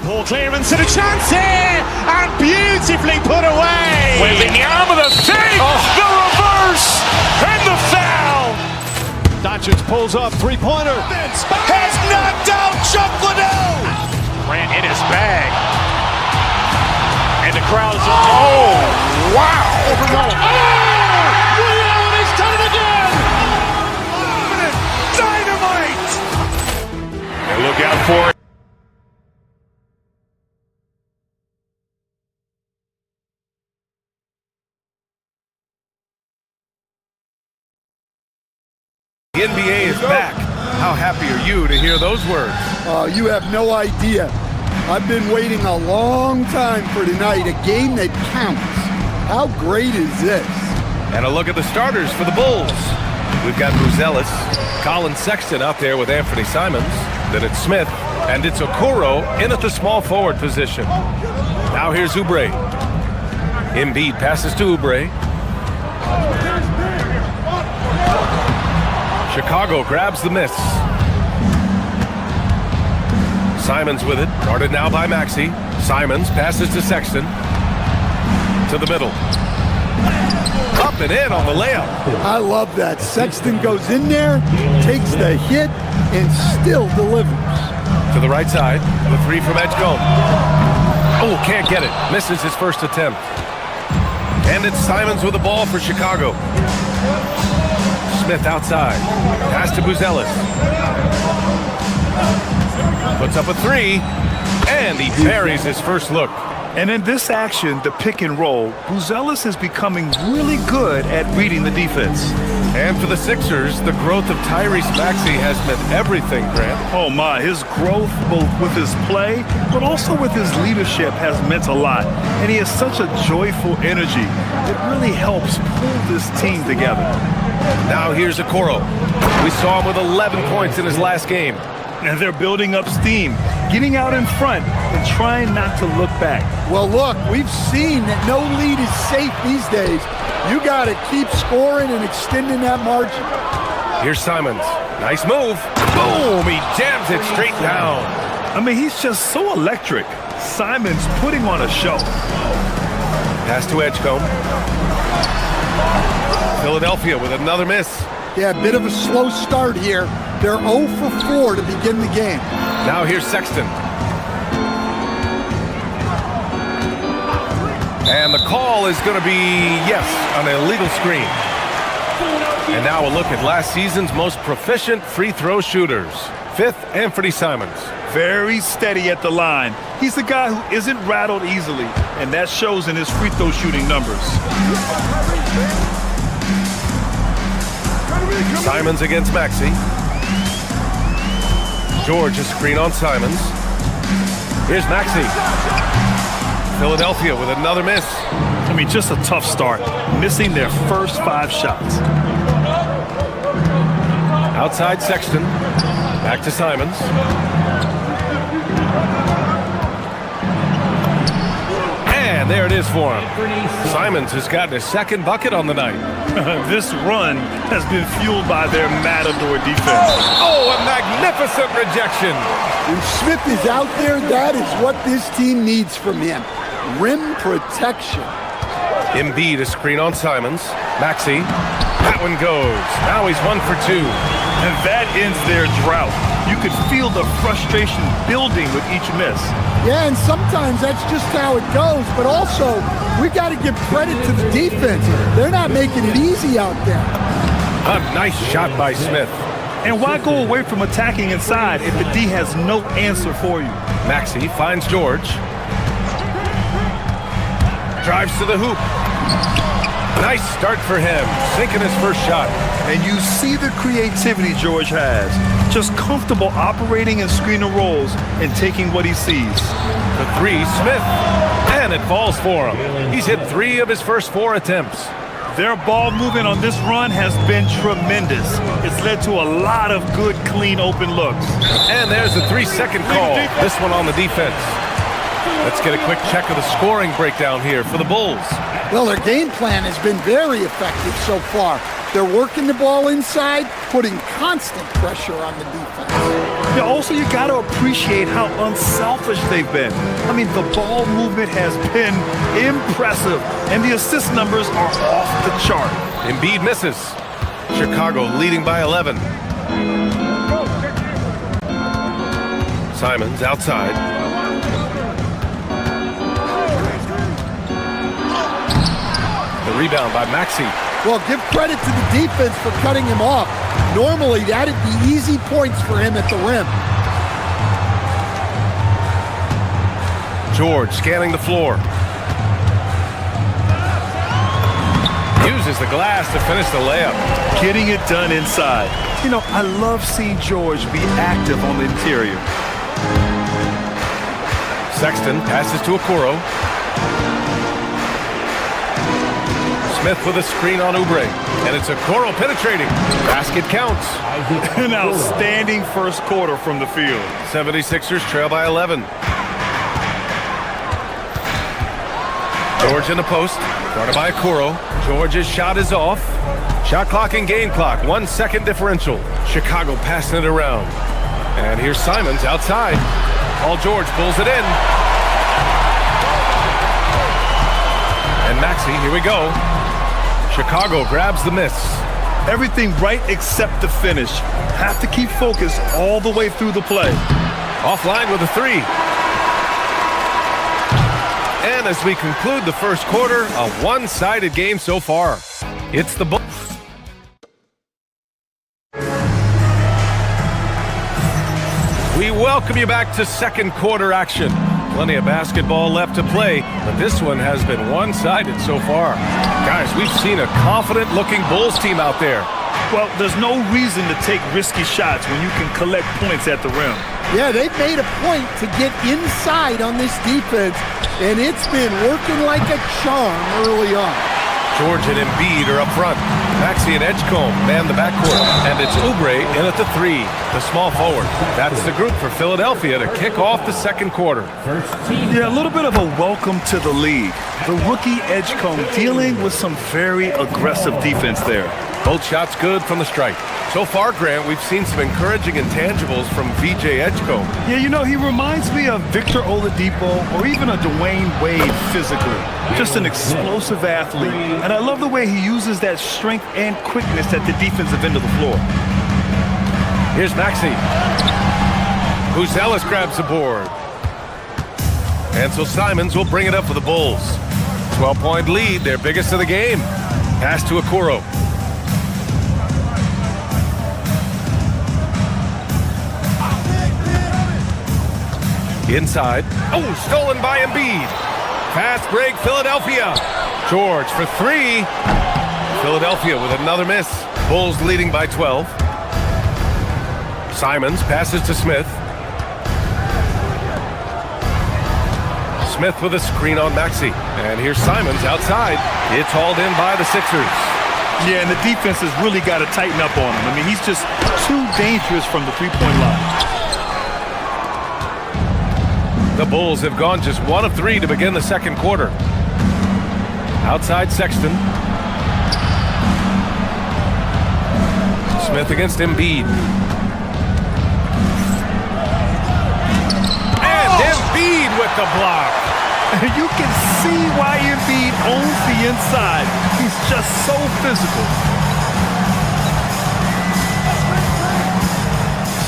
Poor clearance and a chance here, and beautifully put away. Wembanyama the fake, the reverse, and the foul. Doncic pulls up, three-pointer. Has knocked out Chuck Liddell. Ran in his bag. And the crowd is, oh, wow. He's done it again. Dynamite. And look out for The NBA is back. How happy are you to hear those words? You have no idea. I've been waiting a long time for tonight, a game that counts. How great is this? And a look at the starters for the Bulls. We've got Buzelis, Colin Sexton out there with Anthony Simons. Then it's Smith, and it's Okoro in at the small forward position. Now here's Oubre. Embiid passes to Oubre. Chicago grabs the miss. Simons with it, guarded now by Maxey. Simons passes to Sexton. To the middle. Up and in on the layup. I love that. Sexton goes in there, takes the hit, and still delivers. To the right side, the three from Edgecombe. Oh, can't get it. Misses his first attempt. And it's Simons with the ball for Chicago. Smith outside. Pass to Buzelis. Puts up a three, and he buries his first look. And in this action, the pick and roll, Buzelis is becoming really good at reading the defense. And for the Sixers, the growth of Tyrese Maxey has meant everything, Grant. Oh my, his growth both with his play, but also with his leadership has meant a lot. And he has such a joyful energy. It really helps pull this team together. Now here's Okoro. We saw him with 11 points in his last game. And they're building up steam, getting out in front and trying not to look back. Well, look, we've seen that no lead is safe these days. You got to keep scoring and extending that margin. Here's Simons. Nice move. Boom! He jams it straight down. I mean, he's just so electric. Simons putting on a show. Pass to Edgecombe. Philadelphia with another miss. Yeah, a bit of a slow start here. They're 0 for 4 to begin the game. Now here's Sexton. And the call is going to be, yes, an illegal screen. And now a look at last season's most proficient free throw shooters. Fifth, Anthony Simons. Very steady at the line. He's the guy who isn't rattled easily, and that shows in his free throw shooting numbers. Simons against Maxey. George, a screen on Simons. Here's Maxey. Philadelphia with another miss. I mean, just a tough start, missing their first 5 shots. Outside Sexton. Back to Simons. And there it is for him. Simons has gotten his second bucket on the night. This run has been fueled by their matador defense. Oh, a magnificent rejection. When Smith is out there, that is what this team needs from him. Rim protection. Embiid, a screen on Simons. Maxey. That one goes. Now he's 1 for 2. And that ends their drought. You could feel the frustration building with each miss. Yeah, and sometimes that's just how it goes. But also, we got to give credit to the defense. They're not making it easy out there. A nice shot by Smith. And why go away from attacking inside if the D has no answer for you? Maxey finds George. Drives to the hoop. Nice start for him, sinking his first shot. And you see the creativity George has. Just comfortable operating in screen and rolls and taking what he sees. The three, Smith, and it falls for him. He's hit 3 of his first 4 attempts. Their ball movement on this run has been tremendous. It's led to a lot of good, clean, open looks. And there's a 3-second call. This one on the defense. Let's get a quick check of the scoring breakdown here for the Bulls. Well, their game plan has been very effective so far. They're working the ball inside, putting constant pressure on the defense. Yeah, also, you got to appreciate how unselfish they've been. I mean, the ball movement has been impressive, and the assist numbers are off the chart. Embiid misses. Chicago leading by 11. Simons outside. The rebound by Maxey. Well, give credit to the defense for cutting him off. Normally, that'd be easy points for him at the rim. George scanning the floor. Uses uses the glass to finish the layup. Getting it done inside. You know, I love seeing George be active on the interior. Sexton passes to Okoro. Smith with a screen on Oubre. And it's Okoro penetrating. Basket counts. An outstanding first quarter from the field. 76ers trail by 11. George in the post. Guarded by Okoro. George's shot is off. Shot clock and game clock. 1 second differential. Chicago passing it around. And here's Simons outside. Paul George pulls it in. And Maxey, here we go. Chicago grabs the miss. Everything right except the finish. Have to keep focused all the way through the play. Offline with a three. And as we conclude the first quarter, a one-sided game so far. It's the Bulls. We welcome you back to second quarter action. Plenty of basketball left to play, but this one has been one-sided so far. Guys, we've seen a confident-looking Bulls team out there. Well, there's no reason to take risky shots when you can collect points at the rim. Yeah, they've made a point to get inside on this defense, and it's been working like a charm early on. George and Embiid are up front. Maxey and Edgecombe man the backcourt. And it's Oubre in at the three, the small forward. That's the group for Philadelphia to kick off the second quarter. Yeah, a little bit of a welcome to the league. The rookie Edgecombe dealing with some very aggressive defense there. Both shots good from the stripe. So far, Grant, we've seen some encouraging intangibles from VJ Edgecombe. Yeah, you know, he reminds me of Victor Oladipo or even a Dwayne Wade physically. Just an explosive athlete. And I love the way he uses that strength and quickness at the defensive end of the floor. Here's Maxey. Buzelis grabs the board. And so Simons will bring it up for the Bulls. 12-point lead, their biggest of the game. Pass to Okoro. Inside. Oh, stolen by Embiid. Fast break, Philadelphia. George for three. Philadelphia with another miss. Bulls leading by 12. Simons passes to Smith. Smith with a screen on Maxey. And here's Simons outside. It's hauled in by the Sixers. Yeah, and the defense has really got to tighten up on him. I mean, he's just too dangerous from the three-point line. The Bulls have gone just 1 of 3 to begin the second quarter. Outside Sexton. Smith against Embiid. And Embiid with the block. You can see why Embiid owns the inside. He's just so physical.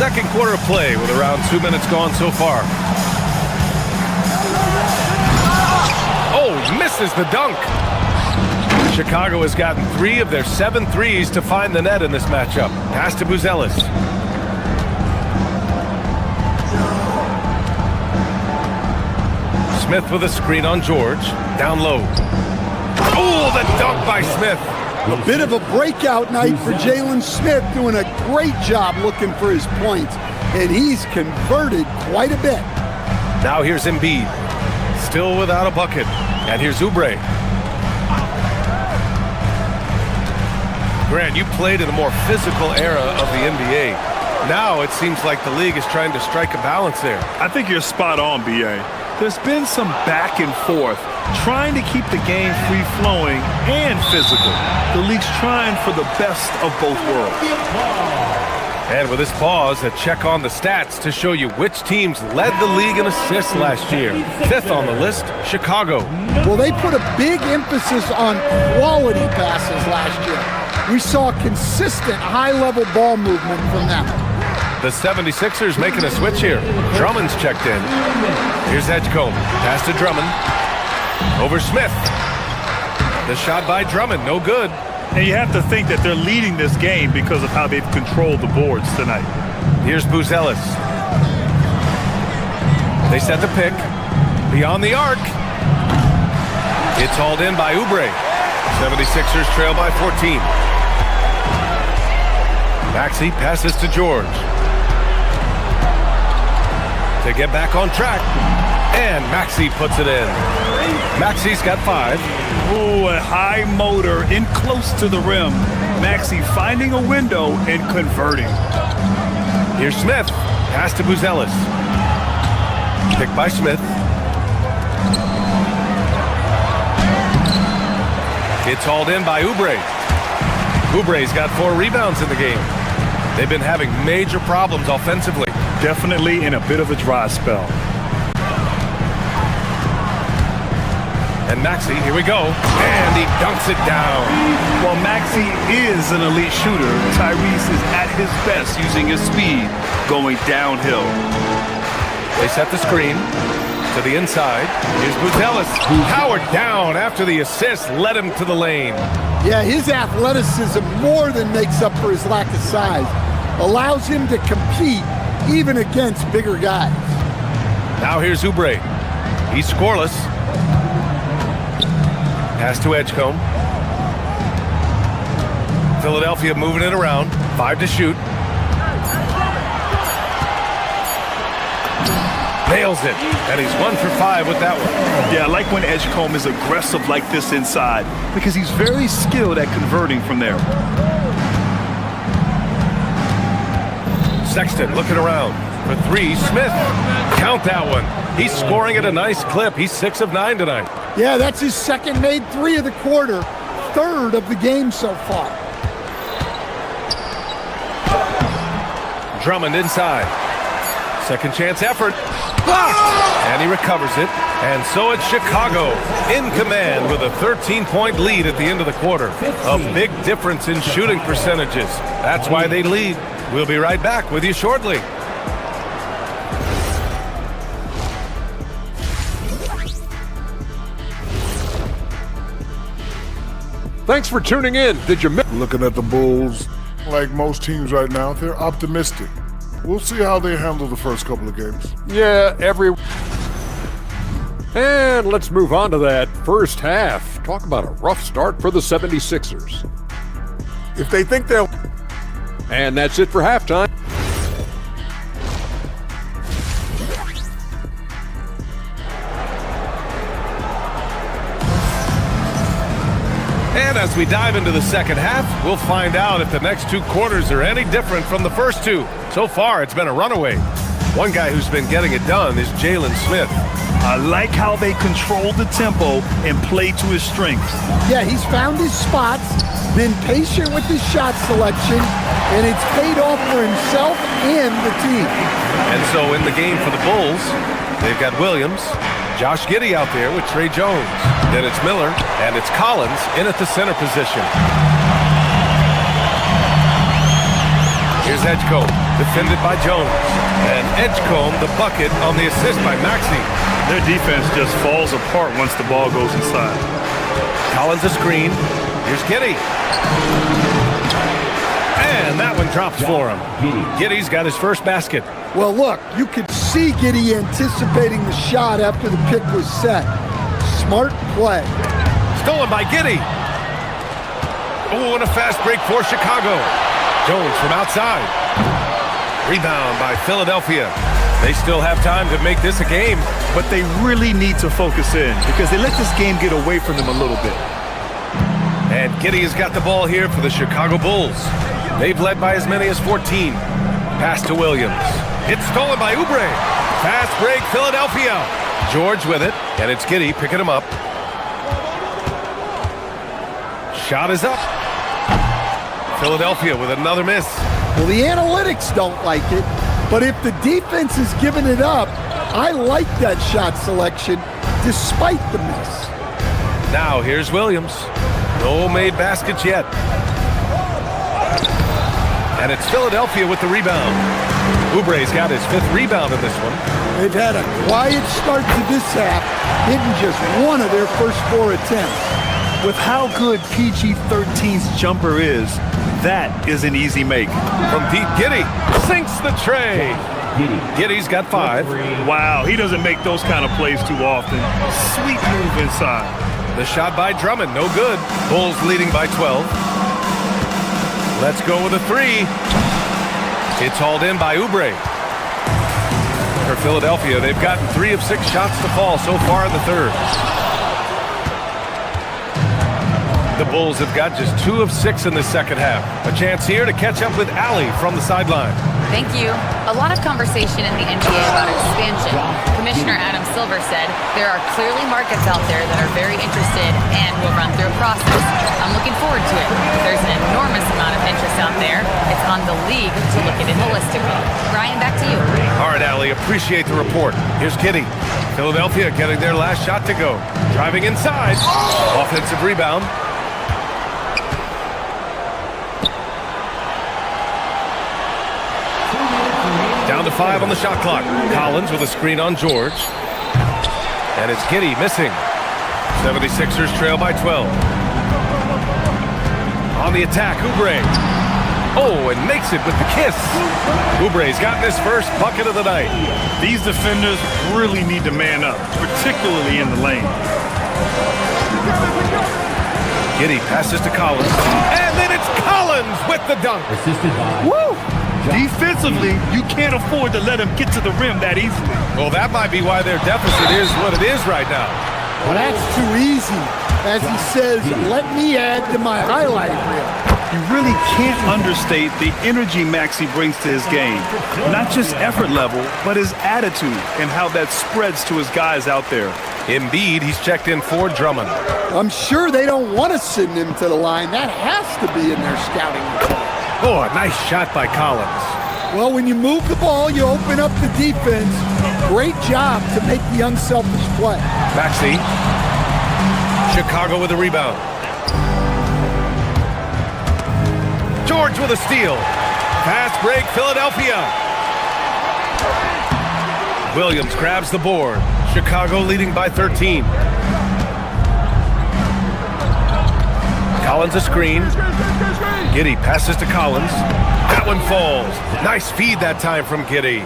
Second quarter of play with around 2 minutes gone so far. Oh, misses the dunk. Chicago has gotten 3 of their 7 threes to find the net in this matchup. Pass to Buzelis. Smith with a screen on George. Down low. Oh, the dunk by Smith. A bit of a breakout night for Jalen Smith, doing a great job looking for his points, and he's converted quite a bit. Now here's Embiid. Still without a bucket. And here's Oubre. Grant, you played in a more physical era of the NBA. Now it seems like the league is trying to strike a balance there. I think you're spot on, B.A. There's been some back and forth, trying to keep the game free-flowing and physical. The league's trying for the best of both worlds. And with this pause, a check on the stats to show you which teams led the league in assists last year. 5th on the list, Chicago. Well, they put a big emphasis on quality passes last year. We saw consistent high-level ball movement from them. The 76ers making a switch here. Drummond's checked in. Here's Edgecombe. Pass to Drummond. Over Smith. The shot by Drummond, no good. And you have to think that they're leading this game because of how they've controlled the boards tonight. Here's Buzelis. They set the pick. Beyond the arc. It's hauled in by Oubre. 76ers trail by 14. Maxey passes to George. To get back on track. And Maxey puts it in. Maxey's got 5. Ooh, a high motor in close to the rim. Maxey finding a window and converting. Here's Smith. Pass to Buzelis. Picked by Smith. It's hauled in by Oubre. Oubre's got 4 rebounds in the game. They've been having major problems offensively. Definitely in a bit of a dry spell. And Maxey, here we go. And he dunks it down. While Maxey is an elite shooter, Tyrese is at his best using his speed going downhill. They set the screen to the inside. Here's Buzelis. Powered down after the assist led him to the lane. Yeah, his athleticism more than makes up for his lack of size. Allows him to compete even against bigger guys. Now here's Oubre. He's scoreless. Pass to Edgecombe. Philadelphia moving it around. 5 to shoot. Nails it. And he's 1 for 5 with that one. Yeah, I like when Edgecombe is aggressive like this inside because he's very skilled at converting from there. Sexton looking around for 3. Smith. Count that one. He's scoring at a nice clip. He's 6 of 9 tonight. Yeah, that's his second made 3 of the quarter, 3rd of the game so far. Drummond inside. Second chance effort. Blocked! And he recovers it. And so it's Chicago in command with a 13-point lead at the end of the quarter. A big difference in shooting percentages. That's why they lead. We'll be right back with you shortly. Thanks for tuning in. Did you miss? Looking at the Bulls, like most teams right now, they're optimistic. We'll see how they handle the first couple of games. Yeah, And let's move on to that first half. Talk about a rough start for the 76ers. If they think they'll... And that's it for halftime. And as we dive into the second half, we'll find out if the next 2 quarters are any different from the first 2. So far, it's been a runaway. One guy who's been getting it done is Jalen Smith. I like how they control the tempo and play to his strengths. Yeah, he's found his spots, been patient with his shot selection, and it's paid off for himself and the team. And so in the game for the Bulls, they've got Williams, Josh Giddey out there with Trey Jones. Then it's Miller, and it's Collins in at the center position. Here's Edgecombe, defended by Jones. And Edgecombe, the bucket on the assist by Maxey. Their defense just falls apart once the ball goes inside. Collins a screen. Here's Giddey. And that one drops for him. Giddey's got his first basket. Well, look, you could see Giddey anticipating the shot after the pick was set. Smart play. Stolen by Giddey. Oh, and a fast break for Chicago. Jones from outside. Rebound by Philadelphia. They still have time to make this a game. But they really need to focus in because they let this game get away from them a little bit. And Giddey has got the ball here for the Chicago Bulls. They've led by as many as 14. Pass to Williams. It's stolen by Oubre. Fast break, Philadelphia. George with it, and it's Giddey picking him up. Shot is up. Philadelphia with another miss. Well, the analytics don't like it, but if the defense is giving it up, I like that shot selection despite the miss. Now here's Williams. No made baskets yet. And it's Philadelphia with the rebound. Oubre's got his 5th rebound in this one. They've had a quiet start to this half, hitting just 1 of their first 4 attempts. With how good PG-13's jumper is, that is an easy make. From Pete Giddey, sinks the tray. Giddey's got 5. Wow, he doesn't make those kind of plays too often. Sweet move inside. The shot by Drummond, no good. Bulls leading by 12. Let's go with a three. It's hauled in by Oubre. For Philadelphia, they've gotten 3 of 6 shots to fall so far in the third. The Bulls have got just 2 of 6 in the second half. A chance here to catch up with Allie from the sideline. Thank you. A lot of conversation in the NBA about expansion. Commissioner Adam Silver said there are clearly markets out there that are very interested and will run through a process. I'm looking forward to it. There's an enormous amount of interest out there. It's on the league to look at it holistically. Brian, back to you. All right, Allie, appreciate the report. Here's Kitty. Philadelphia getting their last shot to go. Driving inside. Offensive rebound. Down to 5 on the shot clock. Collins with a screen on George. And it's Giddey missing. 76ers trail by 12. On the attack, Oubre. Oh, and makes it with the kiss. Oubre's gotten his first bucket of the night. These defenders really need to man up, particularly in the lane. Giddey passes to Collins. And then it's Collins with the dunk. Woo! Defensively, you can't afford to let him get to the rim that easily. Well, that might be why their deficit is what it is right now. Well, that's too easy. As he says, let me add to my highlight reel. You really can't understate the energy Maxey brings to his game. Not just effort level, but his attitude and how that spreads to his guys out there. Embiid, he's checked in for Drummond. I'm sure they don't want to send him to the line. That has to be in their scouting report. Oh, a nice shot by Collins. Well, when you move the ball, you open up the defense. Great job to make the unselfish play. Maxey. Chicago with a rebound. George with a steal. Fast break, Philadelphia. Williams grabs the board. Chicago leading by 13. Collins a screen. Giddey passes to Collins. That one falls. Nice feed that time from Giddey.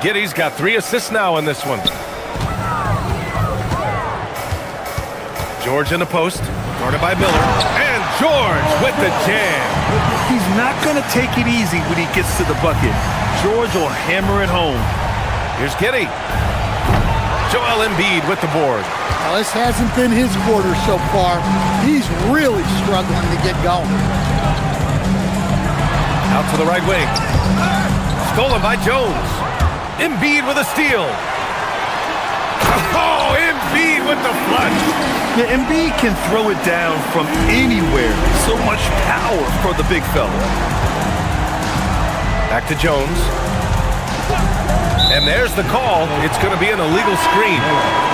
Giddey's got 3 assists now in this one. George in the post. Guarded by Miller. And George with the jam. He's not going to take it easy when he gets to the bucket. George will hammer it home. Here's Giddey. Joel Embiid with the board. Well, this hasn't been his quarter so far. He's really struggling to get going. Out to the right wing. Stolen by Jones. Embiid with a steal. Oh, Embiid with the flush. Yeah, Embiid can throw it down from anywhere. So much power for the big fella. Back to Jones. And there's the call. It's going to be an illegal screen.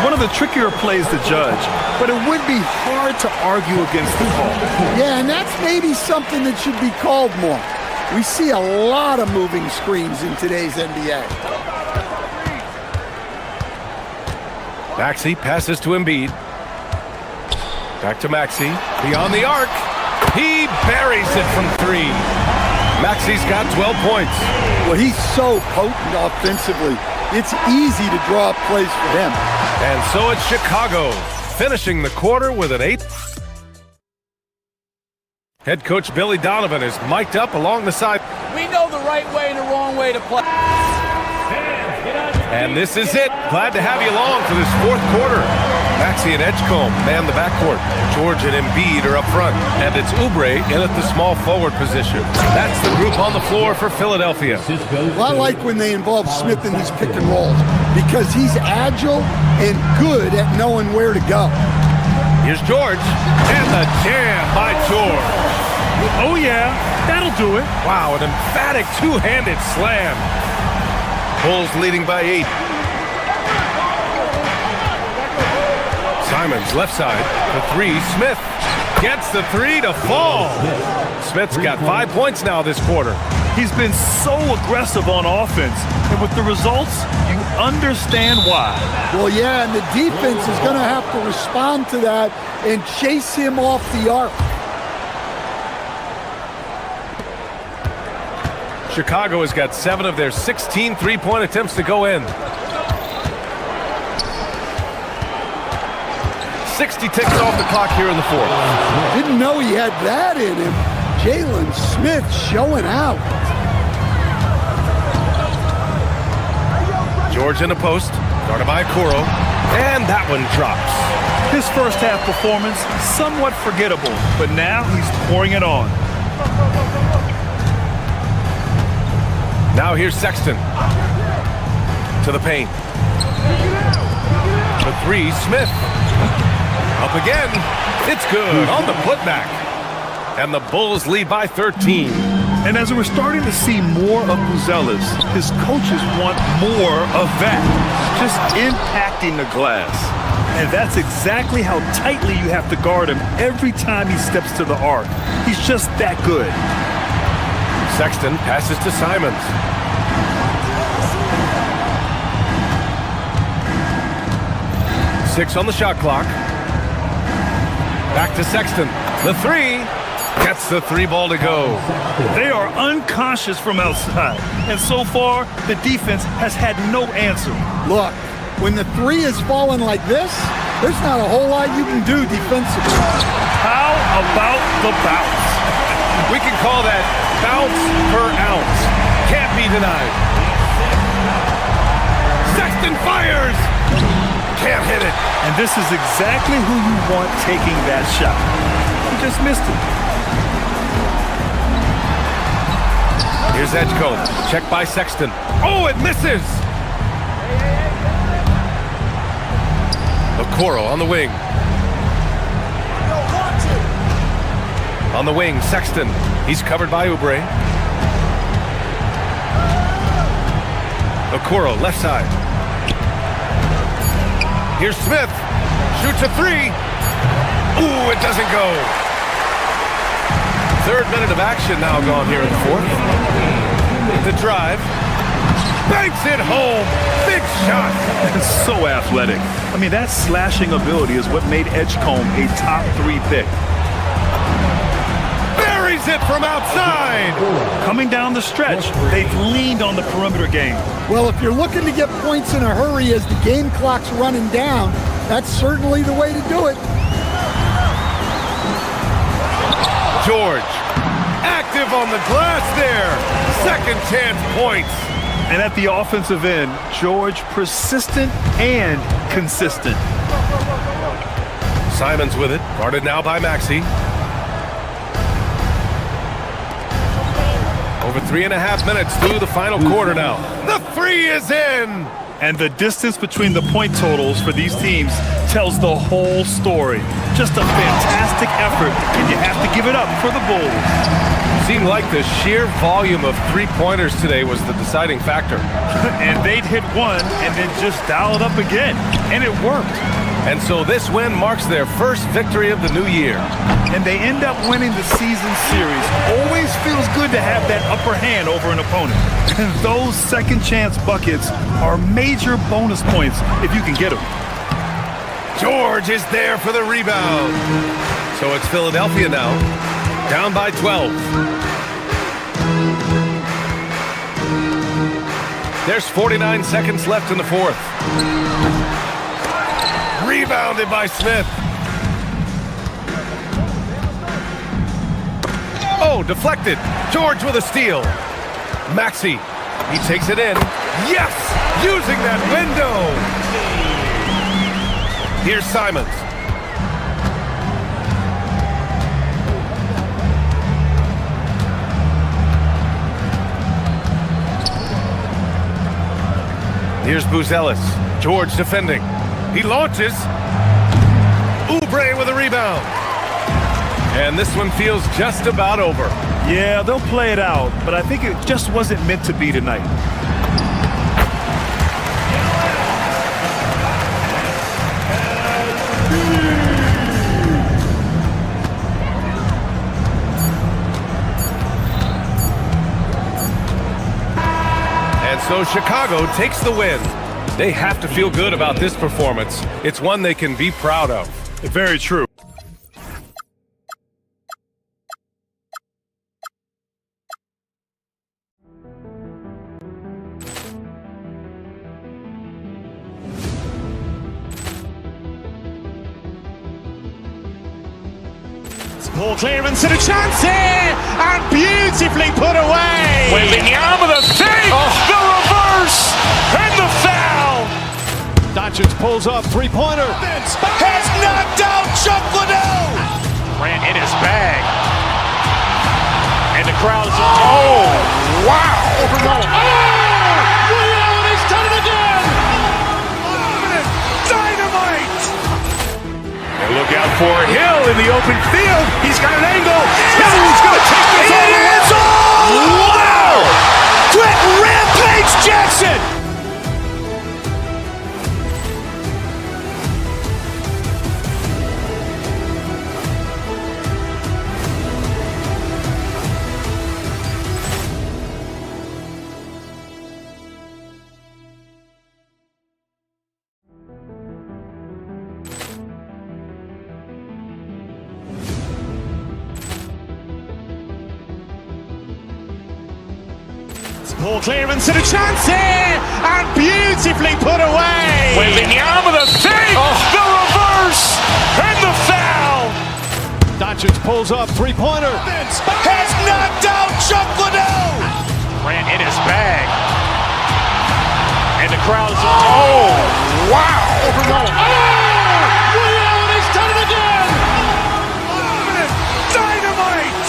One of the trickier plays to judge, but it would be hard to argue against the call. Yeah, and that's maybe something that should be called more. We see a lot of moving screens in today's NBA. Maxey passes to Embiid. Back to Maxey. Beyond the arc. He buries it from 3. Maxey's got 12 points. Well, he's so potent offensively. It's easy to draw up plays for him. And so it's Chicago, finishing the quarter with an 8. Head coach Billy Donovan is mic'd up along the side. We know the right way and the wrong way to play. And this is it. Glad to have you along for this 4th quarter. Maxey and Edgecombe man the backcourt. George and Embiid are up front. And it's Oubre in at the small forward position. That's the group on the floor for Philadelphia. Well, I like when they involve Smith in these pick and rolls because he's agile and good at knowing where to go. Here's George. And the jam by George. Oh, yeah. That'll do it. Wow, an emphatic two-handed slam. Bulls leading by 8. Simons left side for 3. Smith gets the 3 to fall. Smith's got 5 points now this quarter. He's been so aggressive on offense, and with the results, you understand why. Well, yeah, and the defense is going to have to respond to that and chase him off the arc. Chicago has got 7 of their 16 three-point attempts to go in. 60 ticks off the clock here in the fourth. Didn't know he had that in him. Jalen Smith showing out. George in the post, started by Okoro, and that one drops. His first half performance, somewhat forgettable, but now he's pouring it on. Now here's Sexton. To the paint. The three, Smith. Up again. It's good on the putback. And the Bulls lead by 13. And as we're starting to see more of Buzelis, his coaches want more of that. Just impacting the glass. And that's exactly how tightly you have to guard him every time he steps to the arc. He's just that good. Sexton passes to Simons. Six on the shot clock. Back to Sexton. The three. Gets the three ball to go. They are unconscious from outside. And so far, the defense has had no answer. Look, when the three is falling like this, there's not a whole lot you can do defensively. How about the bounce? We can call that bounce per ounce. Can't be denied. Sexton fires. Can't hit it. And this is exactly who you want taking that shot. He just missed it. Here's Edgecombe. Checked by Sexton. Oh, it misses! Okoro on the wing. On the wing, Sexton. He's covered by Oubre. Okoro, left side. Here's Smith. Shoots a three. Ooh, it doesn't go. Third minute of action now gone here in the fourth. The drive. Banks it home. Big shot. So athletic. I mean, that slashing ability is what made Edgecombe a top 3 pick. Buries it from outside. Coming down the stretch, they've leaned on the perimeter game. Well, if you're looking to get points in a hurry as the game clock's running down, that's certainly the way to do it. George, active on the glass there. Second chance points. And at the offensive end, George persistent and consistent. Simons with it, guarded now by Maxey. Over 3.5 minutes through the final quarter now. The three is in! And the distance between the point totals for these teams tells the whole story. Just a fantastic effort, and you have to give it up for the Bulls. Seemed like the sheer volume of three-pointers today was the deciding factor. And they'd hit one and then just dial it up again. And it worked. And so this win marks their first victory of the new year. And they end up winning the season series. Always feels good to have that upper hand over an opponent. And those second chance buckets are major bonus points if you can get them. George is there for the rebound. So it's Philadelphia now, down by 12. There's 49 seconds left in the fourth. Rebounded by Smith. Oh, deflected. George with a steal. Maxey, he takes it in. Yes, using that window. Here's Simons. Here's Buzelis. George defending. He launches. Oubre with a rebound. And this one feels just about over. Yeah, they'll play it out, but I think it just wasn't meant to be tonight. And so Chicago takes the win. They have to feel good about this performance. It's one they can be proud of. Very true. Poor clearance and a chance here, and beautifully put away. Wembanyama the save, the reverse, and the foul. Doncic pulls up, three-pointer. Has knocked out Chuck Liddell. Ran in his bag. And the crowd is, oh, wow. He's done it again! Dynamite. And look out for Hill in the open field. He's got an angle. Hill's going to take this all the way. Wow! Quick Rampage Jackson. Poor clearance and a chance here, and beautifully put away. Wembanyama the save, the reverse, and the foul. Doncic pulls up, three-pointer. Has knocked out Chuck Liddell. Ran in his bag. And the crowd is, oh, wow. He's done it again! Dynamite.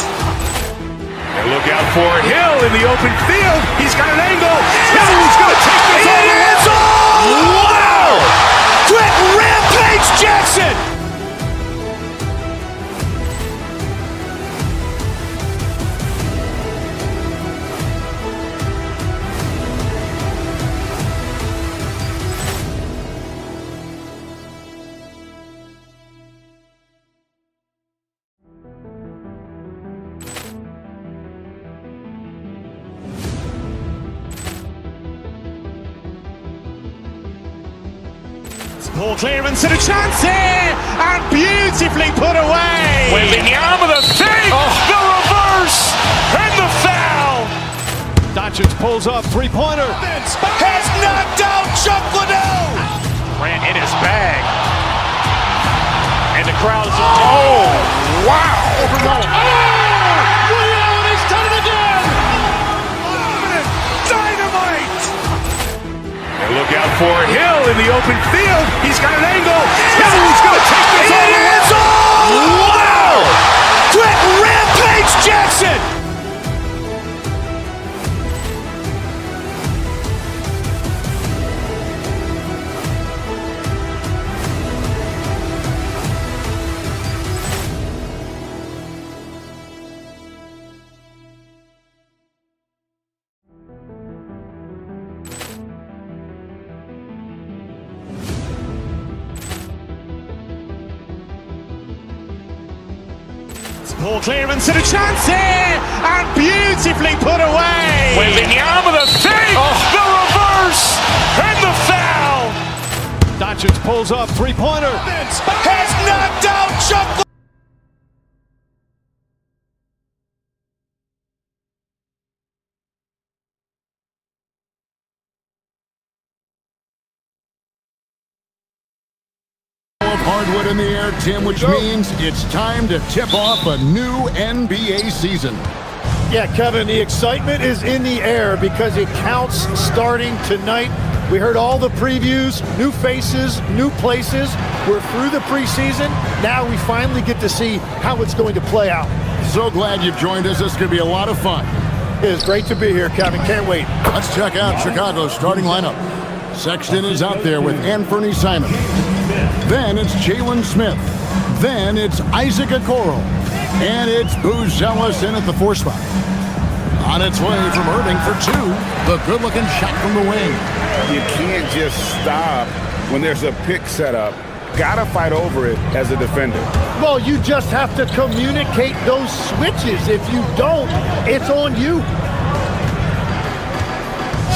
And look out for Hill in the open field. He's got an angle. Hill's going to take this all the way. Wow! Quick Rampage Jackson. Poor clearance and a chance here, and beautifully put away. Wembanyama the save, the reverse, and the foul. Doncic pulls up, three-pointer. Has knocked out Chuck Liddell. Ran in his bag. And the crowd is, oh, wow. He's done it again! Dynamite. And look out for Hill in the open field. He's got an angle. Hill's going to take this all the way. Wow! Quick Rampage Jackson. Poor clearance and a chance here, and beautifully put away. Wembanyama the save, the reverse, and the foul. Doncic pulls up, three-pointer. Has knocked out Chuck. Hardwood in the air, Tim, which means it's time to tip off a new NBA season. Yeah, Kevin, the excitement is in the air because it counts starting tonight. We heard all the previews, new faces, new places. We're through the preseason. Now we finally get to see how it's going to play out. So glad you've joined us. This is going to be a lot of fun. It is great to be here, Kevin. Can't wait. Let's check out Chicago's starting lineup. Sexton is out there with Anthony Simon. Then it's Jalen Smith. Then it's Isaac Okoro. And it's Booz Ellis in at the 4 spot. On its way from Irving for 2. The good-looking shot from the wing. You can't just stop when there's a pick set up. Gotta fight over it as a defender. Well, you just have to communicate those switches. If you don't, it's on you.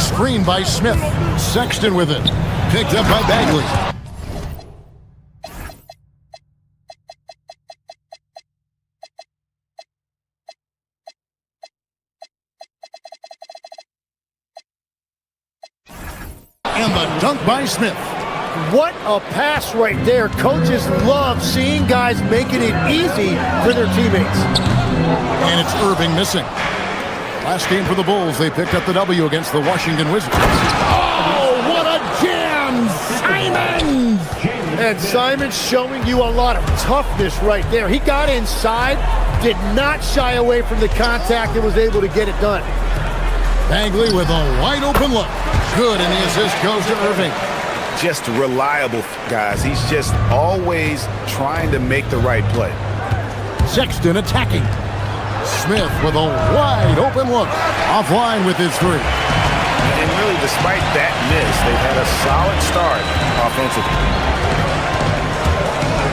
Screen by Smith. Sexton with it. Picked up by Bagley. And the dunk by Smith. What a pass right there. Coaches love seeing guys making it easy for their teammates. And it's Irving missing. Last game for the Bulls, they picked up the W against the Washington Wizards. Oh, what a jam! Simons! And Simons showing you a lot of toughness right there. He got inside, did not shy away from the contact, and was able to get it done. Bagley with a wide open look. Good, and the assist goes to Irving. Just reliable, guys. He's just always trying to make the right play. Sexton attacking. Smith with a wide open look. Offline with his three. And really, despite that miss, they've had a solid start offensively.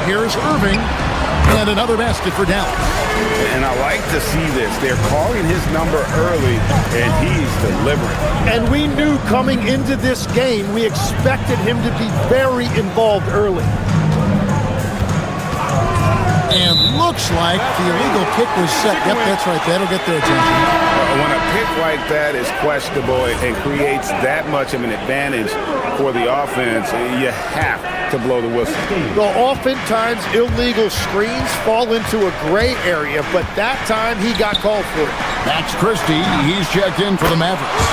Here's Irving. And another basket for Dallas. And I like to see this. They're calling his number early, and he's delivering. And we knew coming into this game, we expected him to be very involved early. And looks like the illegal kick was set. Yep, that's right. That'll get their attention. When a pick like that is questionable and creates that much of an advantage for the offense, you have to blow the whistle. Well, oftentimes illegal screens fall into a gray area, but that time he got called for it. Max Christie, he's checked in for the Mavericks.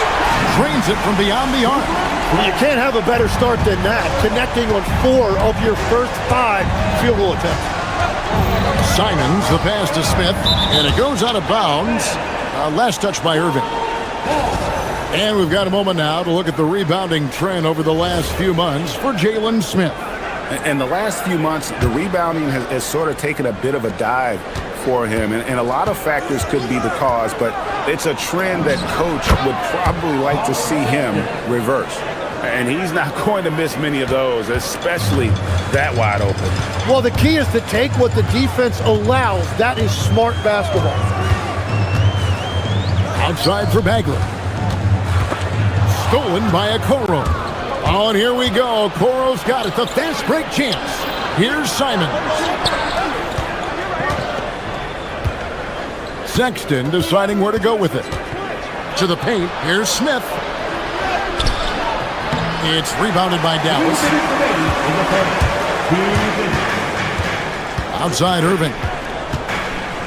Drains it from beyond the arc. Well, you can't have a better start than that, connecting on 4 of your first 5 field goal attempts. Simons, the pass to Smith, and it goes out of bounds. Last touch by Irving. And we've got a moment now to look at the rebounding trend over the last few months for Jalen Smith. In the last few months, the rebounding has sort of taken a bit of a dive for him, and a lot of factors could be the cause, but it's a trend that coach would probably like to see him reverse. And he's not going to miss many of those, especially that wide open. Well, the key is to take what the defense allows. That is smart basketball. Outside for Bagley. Stolen by Okoro. Oh, and here we go. Okoro's got it. The fast break chance. Here's Simons. Sexton deciding where to go with it. To the paint. Here's Smith. It's rebounded by Dallas. Outside Irving.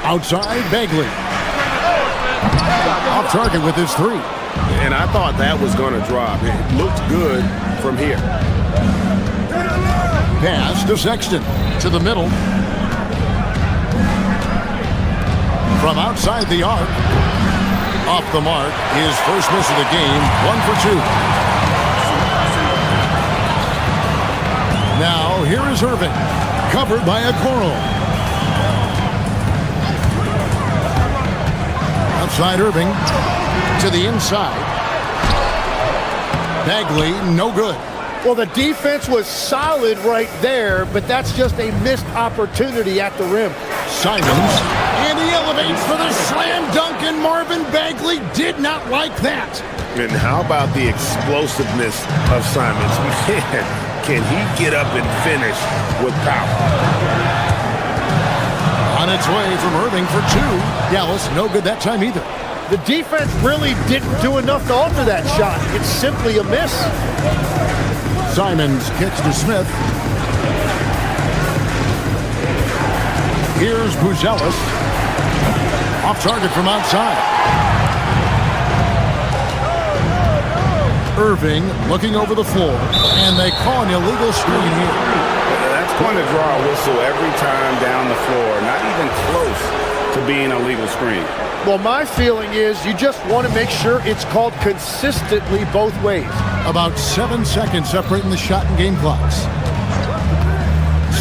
Outside Bagley. Off target with his three. And I thought that was going to drop. It looked good from here. Pass to Sexton. To the middle. From outside the arc. Off the mark. His first miss of the game. 1 for 2. Now, here is Irving. Covered by Okoro. Outside Irving. To the inside. Bagley, no good. Well, the defense was solid right there, but that's just a missed opportunity at the rim. Simons. And he elevates for the slam dunk, and Marvin Bagley did not like that. And how about the explosiveness of Simons? Man, can he get up and finish with power? On its way from Irving for 2. Dallas, no good that time either. The defense really didn't do enough to alter that shot. It's simply a miss. Simons kicks to Smith. Here's Buzelis. Off target from outside. Irving looking over the floor, and they call an illegal screen here. That's going to draw a whistle every time down the floor. Not even close to being a legal screen. Well, my feeling is you just want to make sure it's called consistently both ways. About 7 seconds separating the shot and game clocks.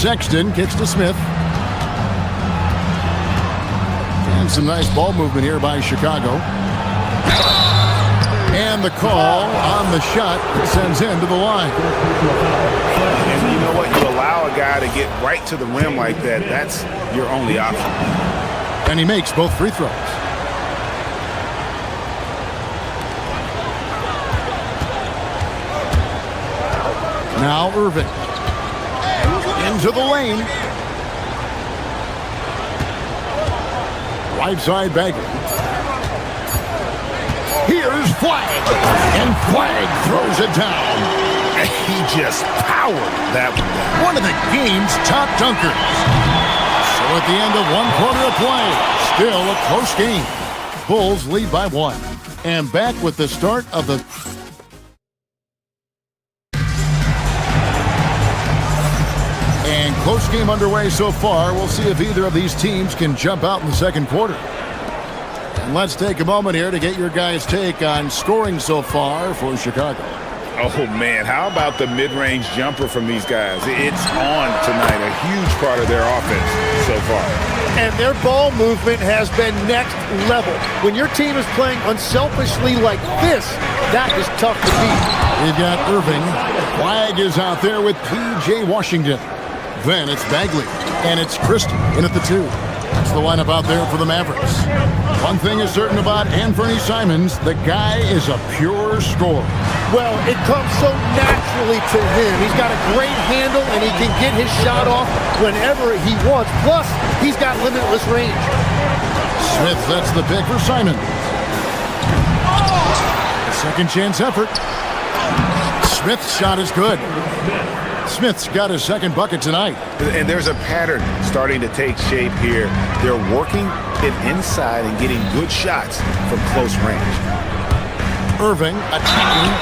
Sexton kicks to Smith. And some nice ball movement here by Chicago. And the call on the shot sends him to the line. And you know what? You allow a guy to get right to the rim like that, that's your only option. And he makes both free throws. Now Irving. Into the lane. Right side Bagley. Here's Flag. And Flag throws it down. He just powered that one down. One of the game's top dunkers. So at the end of 1 quarter of play, still a close game. Bulls lead by 1. And back with the start of the... And close game underway so far. We'll see if either of these teams can jump out in the second quarter. And let's take a moment here to get your guys' take on scoring so far for Chicago. Oh, man, how about the mid-range jumper from these guys? It's on tonight, a huge part of their offense so far. And their ball movement has been next level. When your team is playing unselfishly like this, that is tough to beat. We've got Irving. Flag is out there with P.J. Washington. Then it's Bagley, and it's Christie in at the 2. That's the lineup out there for the Mavericks. One thing is certain about Anthony Simons, the guy is a pure scorer. Well, it comes so naturally to him. He's got a great handle, and he can get his shot off whenever he wants. Plus, he's got limitless range. Smith sets the pick for Simon. A second chance effort. Smith's shot is good. Smith's got his second bucket tonight. And there's a pattern starting to take shape here. They're working it inside and getting good shots from close range. Irving attacking.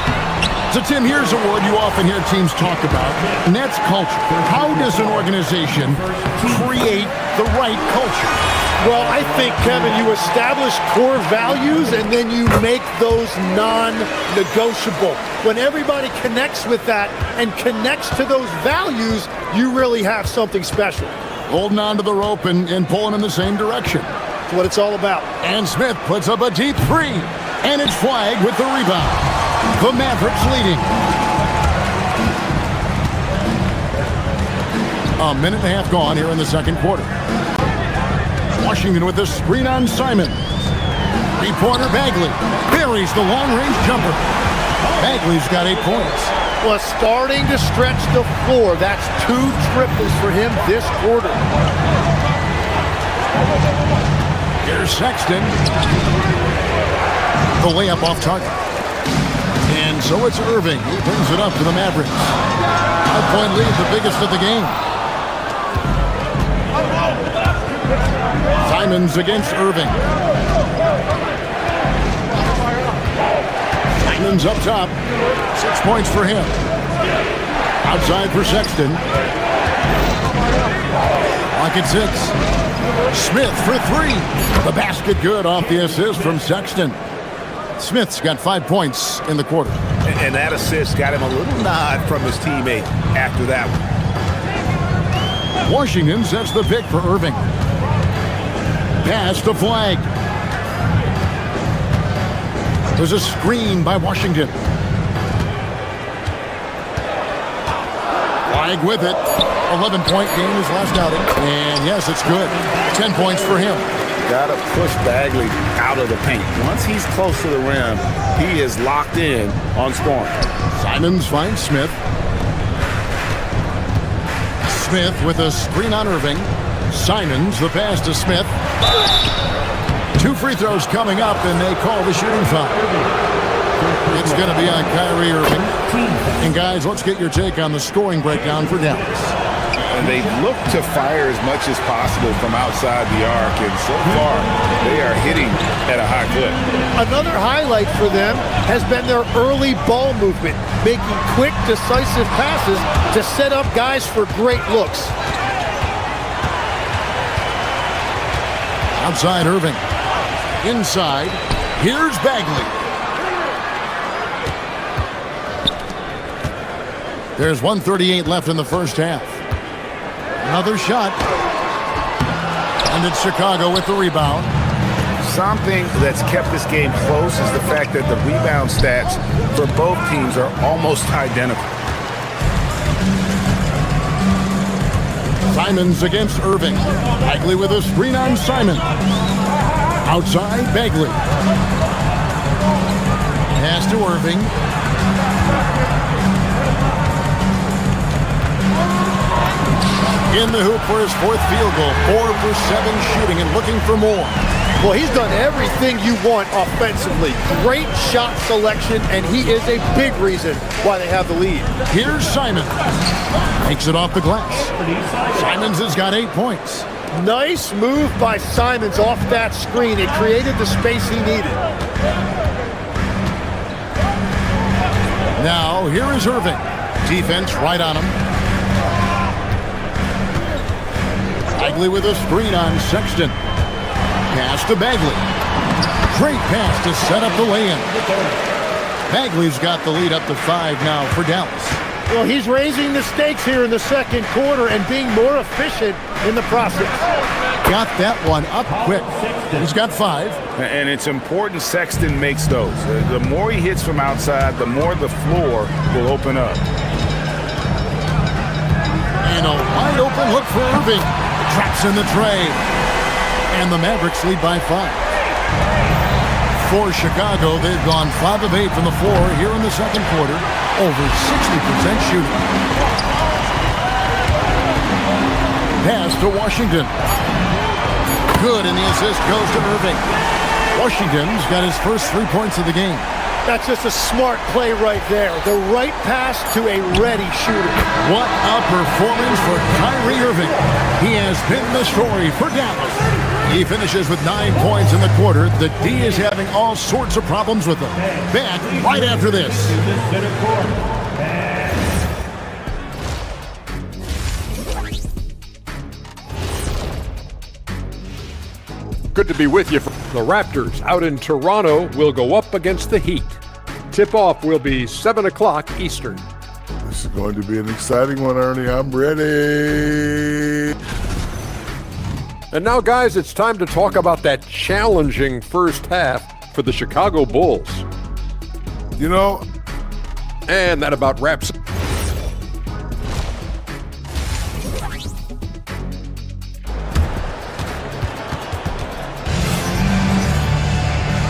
It's a Tim Hears award you often hear teams talk about. Nets culture. How does an organization create the right culture? Well, I think, Kevin, you establish core values and then you make those non-negotiable. When everybody connects with that and connects to those values, you really have something special. Holding on to the rope and pulling in the same direction. That's what it's all about. And Smith puts up a deep 3. And it's Flag with the rebound. The Mavericks leading. A minute and a half gone here in the second quarter. Washington with the screen on Simon. Three-pointer Bagley buries the long-range jumper. Bagley's got 8 points. Well, starting to stretch the floor. That's 2 triples for him this quarter. Here's Sexton. The layup off target. And so it's Irving. He brings it up to the Mavericks. 5-point lead, the biggest of the game. Simons against Irving. Simons up top. 6 points for him. Outside for Sexton. Clock at 6. Smith for 3. The basket good off the assist from Sexton. Smith's got 5 points in the quarter. And that assist got him a little nod from his teammate after that one. Washington sets the pick for Irving. Pass to Flag. There's a screen by Washington. Flag with it. 11-point game his last outing. And yes, it's good. 10 points for him. Got to push Bagley out of the paint. Once he's close to the rim, he is locked in on scoring. Simons finds Smith. Smith with a screen on Irving. Simons, the pass to Smith. 2 free throws coming up, and they call the shooting foul. It's going to be on Kyrie Irving. And guys, let's get your take on the scoring breakdown for Dallas. And they look to fire as much as possible from outside the arc, and so far they are hitting at a high clip. Another highlight for them has been their early ball movement, making quick, decisive passes to set up guys for great looks. Outside Irving. Inside, here's Bagley. There's 1:38 left in the first half. Another shot. And it's Chicago with the rebound. Something that's kept this game close is the fact that the rebound stats for both teams are almost identical. Simons against Irving. Bagley with a screen on Simon. Outside, Bagley. Pass to Irving. In the hoop for his 4th field goal. 4 for 7 shooting and looking for more. Well, he's done everything you want offensively. Great shot selection, and he is a big reason why they have the lead. Here's Simon. Takes it off the glass. Simons has got 8 points. Nice move by Simons off that screen. It created the space he needed. Now, here is Irving. Defense right on him. Bagley with a screen on Sexton. Pass to Bagley. Great pass to set up the lay-in. Bagley's got the lead up to 5 now for Dallas. Well, he's raising the stakes here in the second quarter and being more efficient in the process. Got that one up quick. He's got 5. And it's important Sexton makes those. The more he hits from outside, the more the floor will open up. And a wide open look for Irving. Traps in the tray. And the Mavericks lead by 5. For Chicago, they've gone 5 of 8 from the floor here in the second quarter. Over 60% shooting. Pass to Washington. Good, and the assist goes to Irving. Washington's got his first 3 points of the game. That's just a smart play right there. The right pass to a ready shooter. What a performance for Kyrie Irving. He has been the story for Dallas. He finishes with 9 points in the quarter. The D is having all sorts of problems with him. Back right after this. Good to be with you. The Raptors out in Toronto will go up against the Heat. Tip-off will be 7 o'clock Eastern. This is going to be an exciting one, Ernie. I'm ready. And now, guys, it's time to talk about that challenging first half for the Chicago Bulls. You know, and that about wraps.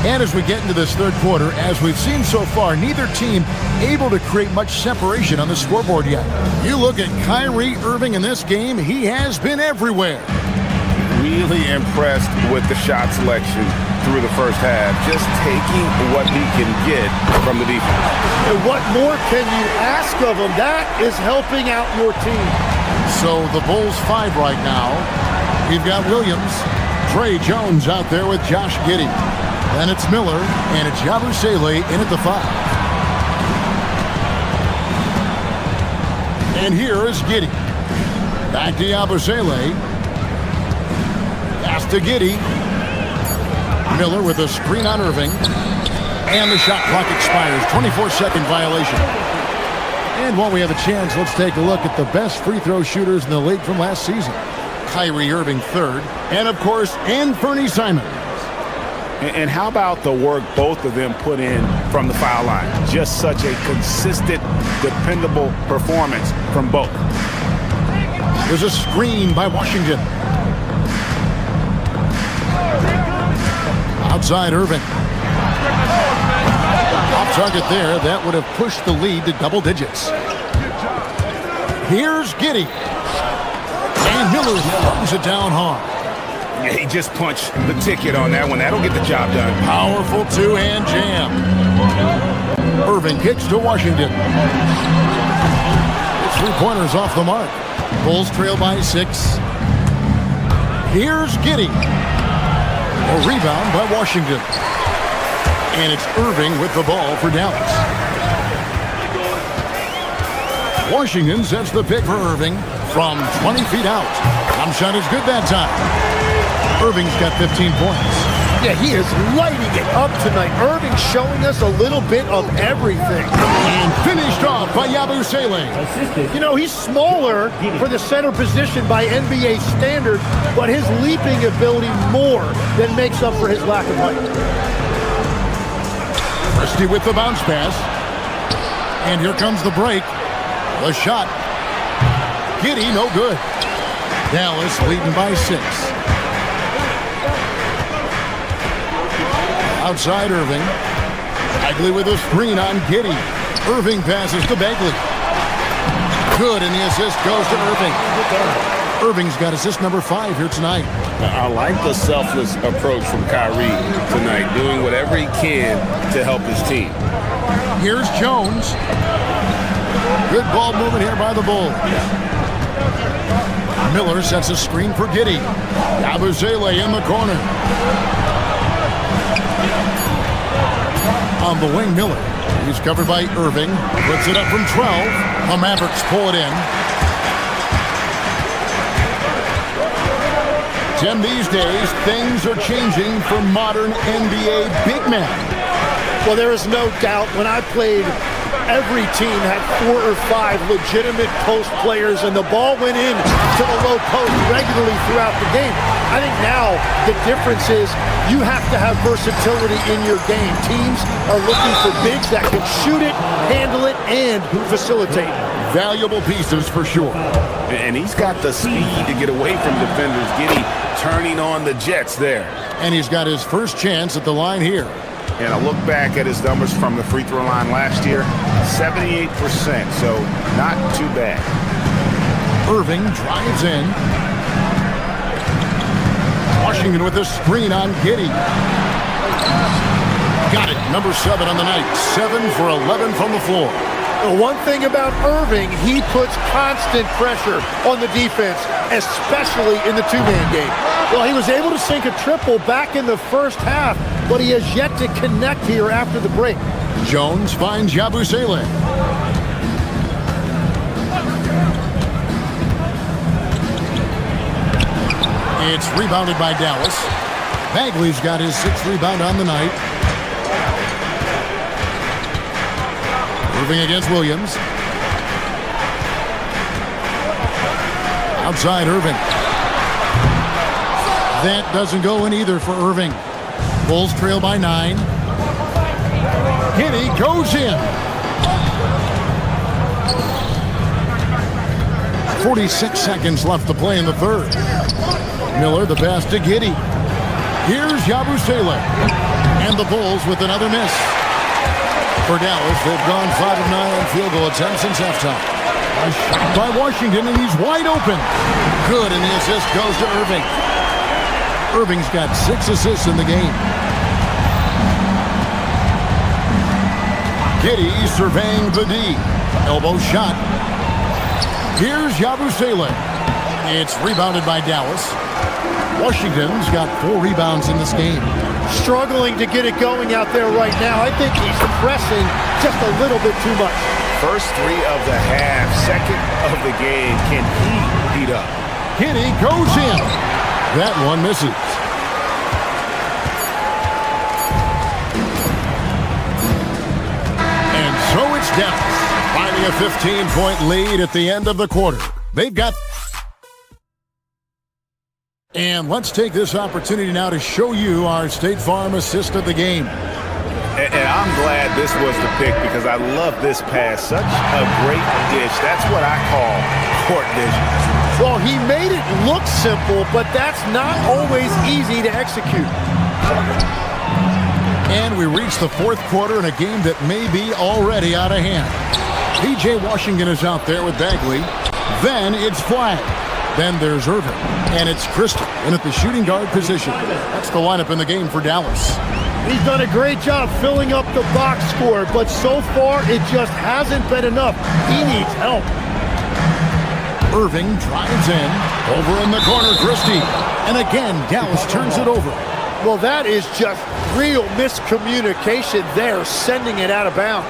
And as we get into this third quarter, as we've seen so far, neither team able to create much separation on the scoreboard yet. You look at Kyrie Irving in this game, he has been everywhere. Really impressed with the shot selection through the first half, just taking what he can get from the defense. And what more can you ask of him? That is helping out your team. So the Bulls 5 right now. We've got Williams, Trey Jones out there with Josh Giddey. Then it's Miller, and it's Yabusele in at the 5. And here is Giddey. Back to Yabusele. Pass to Giddey. Miller with a screen on Irving. And the shot clock expires. 24-second violation. And while we have a chance, let's take a look at the best free throw shooters in the league from last season. Kyrie Irving 3rd. And, of course, Anthony Simons. And how about the work both of them put in from the foul line? Just such a consistent, dependable performance from both. There's a screen by Washington. Outside Irving. Off target there. That would have pushed the lead to double digits. Here's Giddey. And Miller throws it down hard. Yeah, he just punched the ticket on that one. That'll get the job done. Powerful two-hand jam. Irving kicks to Washington. 3-pointers off the mark. Bulls trail by 6. Here's Giddey. A rebound by Washington. And it's Irving with the ball for Dallas. Washington sets the pick for Irving from 20 feet out. Jump shot is good that time. Irving's got 15 points. Yeah, he is lighting it up tonight. Irving showing us a little bit of everything. And finished off by Yabusele. You know, he's smaller for the center position by NBA standard, but his leaping ability more than makes up for his lack of height. Christie with the bounce pass. And here comes the break. The shot. Giddey, no good. Dallas leading by 6. Outside Irving. Bagley with a screen on Giddey. Irving passes to Bagley. Good, and the assist goes to Irving. Irving's got assist number 5 here tonight. I like the selfless approach from Kyrie tonight, doing whatever he can to help his team. Here's Jones. Good ball movement here by the Bulls. Miller sets a screen for Giddey. Yabusele in the corner. On the wing, Miller. He's covered by Irving. Puts it up from 12. The Mavericks pull it in. Tim, these days, things are changing for modern NBA big men. Well, there is no doubt when I played, every team had 4 or 5 legitimate post players, and the ball went in to the low post regularly throughout the game. I think now the difference is you have to have versatility in your game. Teams are looking for bigs that can shoot it, handle it, and facilitate. Valuable pieces for sure. And he's got the speed to get away from defenders. Giddey turning on the Jets there. And he's got his first chance at the line here. And I look back at his numbers from the free throw line last year, 78%, so not too bad. Irving drives in. Washington with a screen on Giddey. Got it, number 7 on the night. 7 for 11 from the floor. The one thing about Irving, he puts constant pressure on the defense, especially in the two-man game. Well, he was able to sink a triple back in the first half, but he has yet to connect here after the break. Jones finds Yabusele. It's rebounded by Dallas. Bagley's got his 6th rebound on the night. Irving against Williams. Outside Irving. That doesn't go in either for Irving. Bulls trail by 9. Giddey goes in. 46 seconds left to play in the third. Miller the pass to Giddey. Here's Yabusele. And the Bulls with another miss. For Dallas, they've gone 5 of 9 on field goal attempts since halftime. A shot by Washington, and he's wide open. Good, and the assist goes to Irving. Irving's got 6 assists in the game. Giddey surveying the D. Elbow shot. Here's Yabusele. It's rebounded by Dallas. Washington's got 4 rebounds in this game. Struggling to get it going out there right now. I think he's pressing just a little bit too much. First 3 of the half, 2nd of the game. Can he heat up? Giddey goes in. That one misses. And so it's Dallas, finding a 15-point lead at the end of the quarter. They've got... And let's take this opportunity now to show you our State Farm assist of the game. And I'm glad this was the pick because I love this pass. Such a great dish. That's what I call court vision. Well, he made it look simple, but that's not always easy to execute. And we reach the 4th quarter in a game that may be already out of hand. P.J. Washington is out there with Bagley. Then it's Flag. Then there's Irving. And it's Crystal in at the shooting guard position. That's the lineup in the game for Dallas. He's done a great job filling up the box score, but so far it just hasn't been enough. He needs help. Irving drives in. Over in the corner, Christie. And again, Dallas turns it over. Well, that is just real miscommunication there, sending it out of bounds.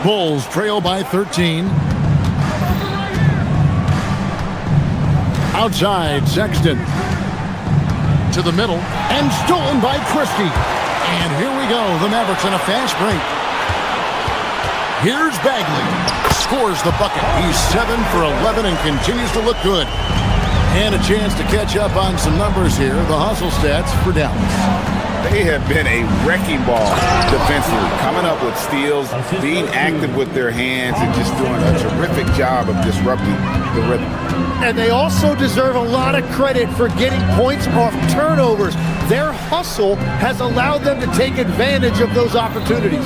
Bulls trail by 13. Outside, Sexton. To the middle, and stolen by Christie. And here we go, the Mavericks on a fast break. Here's Bagley. Scores the bucket. He's 7 for 11 and continues to look good. And a chance to catch up on some numbers here. The hustle stats for Dallas. They have been a wrecking ball defensively, coming up with steals, being active with their hands, and just doing a terrific job of disrupting the rhythm. And they also deserve a lot of credit for getting points off turnovers. Their hustle has allowed them to take advantage of those opportunities.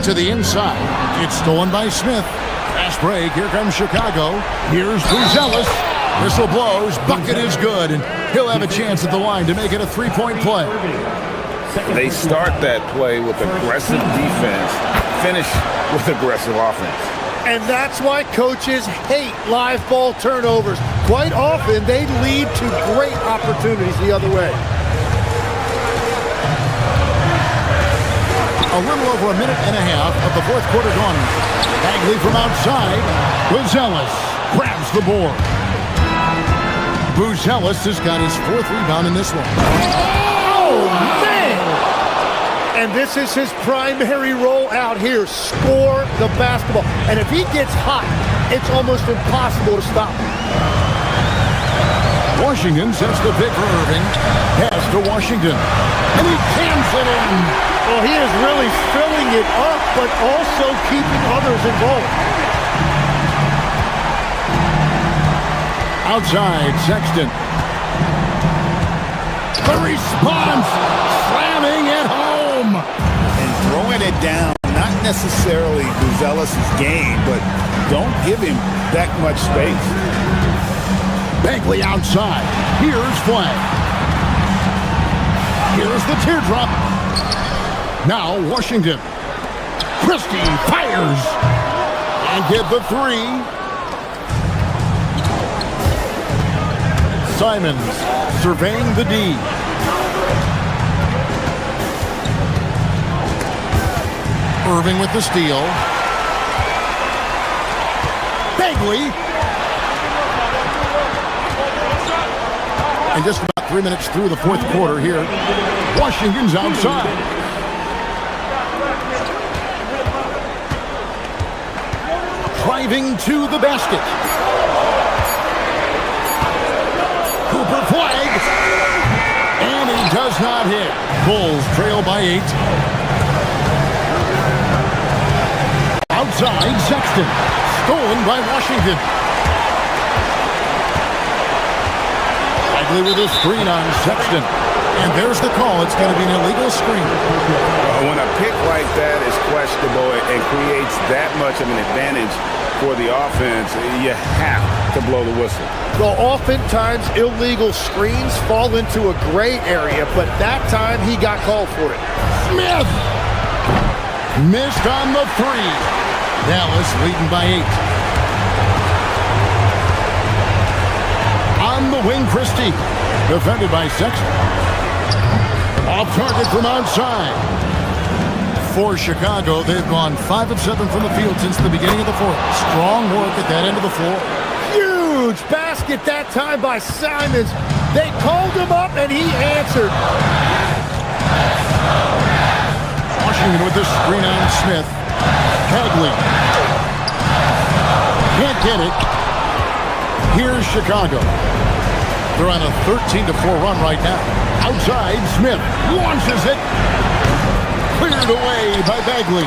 To the inside, it's stolen by Smith. Fast break, here comes Chicago. Here's Buzelis. Whistle blows, bucket is good, and he'll have a chance at the line to make it a three-point play. They start that play with aggressive defense, finish with aggressive offense. And that's why coaches hate live ball turnovers. Quite often, they lead to great opportunities the other way. A little over a minute and a half of the fourth quarter gone. Bagley from outside. Buzelis grabs the board. Buzelis has got his fourth rebound in this one. Oh, man! And this is his primary role out here. Score the basketball. And if he gets hot, it's almost impossible to stop him. Washington sets the pick for Irving. Pass to Washington. And he cans it in. Well, he is really filling it up, but also keeping others involved. Outside, Sexton. The response, slamming it home. And throwing it down, not necessarily Buzelis' game, but don't give him that much space. Bagley outside. Here's Flagg. Here's the teardrop. Now Washington. Christie fires. And get the three. Simons surveying the D. Irving with the steal. Bagley. And just about 3 minutes through the fourth quarter here. Washington's outside. Driving to the basket. Cooper Flagg. And he does not hit. Bulls trail by 8. Outside, Sexton. Stolen by Washington. Bagley with a screen on Sexton. And there's the call. It's going to be an illegal screen. When a pick like that is questionable and creates that much of an advantage for the offense, you have to blow the whistle. Well, oftentimes illegal screens fall into a gray area, but that time he got called for it. Smith missed on the three. Dallas leading by 8. On the wing, Christie. Defended by Sexton. Off target from outside. For Chicago, they've gone 5 of 7 from the field since the beginning of the fourth. Strong work at that end of the floor. Huge basket that time by Simons. They called him up and he answered. Washington with the screen on Smith. Bagley. Can't get it. Here's Chicago. They're on a 13-4 run right now. Outside, Smith launches it. Cleared away by Bagley.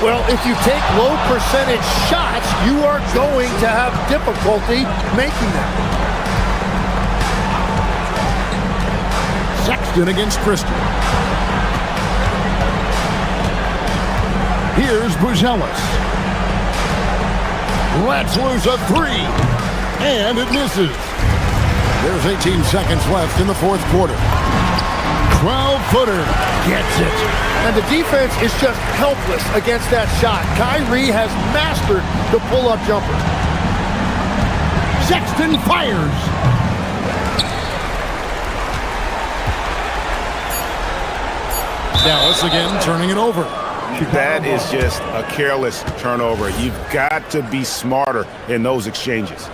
Well, if you take low percentage shots, you are going to have difficulty making them. Sexton against Christie. Here's Buzelis. Lets loose a three. And it misses. There's 18 seconds left in the fourth quarter. 12-footer gets it. And the defense is just helpless against that shot. Kyrie has mastered the pull-up jumper. Sexton fires. Dallas again turning it over. That is just a careless turnover. You've got to be smarter in those exchanges.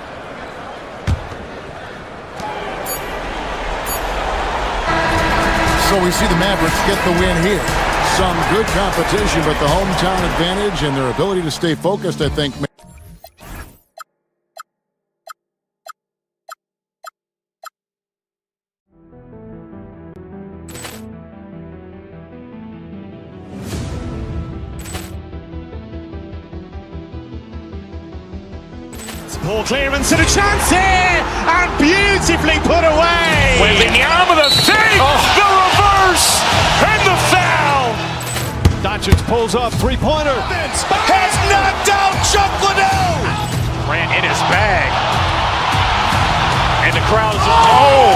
So we see the Mavericks get the win here. Some good competition, but the hometown advantage and their ability to stay focused, I think. Ball clearance and a chance here, and beautifully put away. Wembanyama the save, the reverse, and the foul. Doncic pulls up, three-pointer. Has knocked out Chuck Liddell. Ran in his bag. And the crowd is, oh,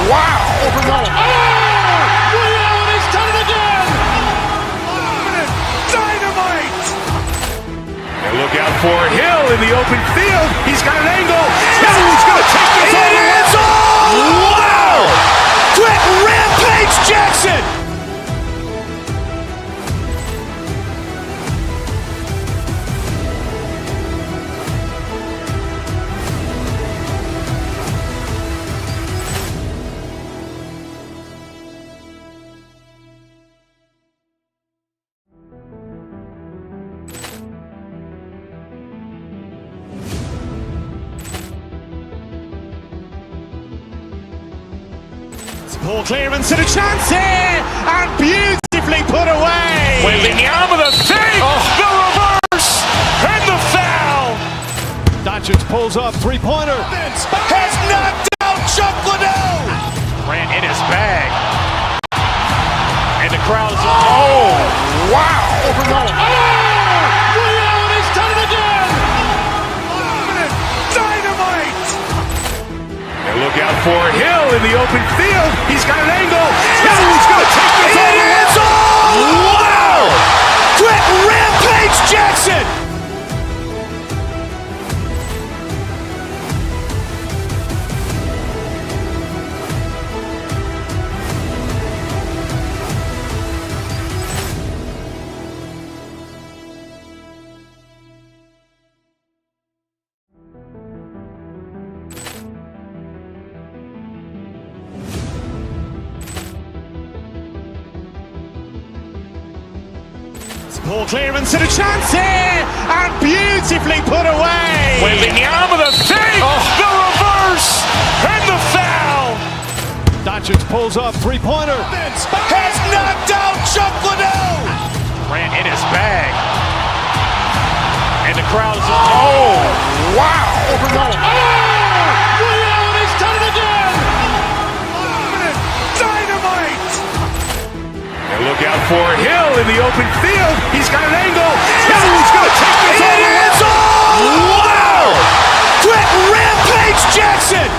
wow. Over goal. Oh! Will, he's done it again! Dynamite! And look out for Hill in the open field. He's got an angle. Hill's going to take this all the way. Wow! Quick Rampage Jackson! Ball clearance and a chance here, and beautifully put away. Wembanyama the fake, the reverse, and the foul. Doncic pulls up, three-pointer. Has knocked out Chuck Liddell. Ran in his bag. And the crowd is, oh, wow. Over goal. Oh! Will, he's done it again! Dynamite! And look out for Hill in the open field. He's got an angle. Hill's going to take this all the way. Wow! Quick Rampage Jackson! Ball clearance and a chance here, and beautifully put away. Wembanyama the fake, the reverse, and the foul. Doncic pulls up, three-pointer. Has knocked out Chuck Liddell. Ran in his bag. And the crowd is, oh, wow. Over goal. Oh! Will, he's done it again! Dynamite! And look out for Hill in the open field. He's got an angle. Hill's going to take this all the way. Wow! Quick Rampage Jackson!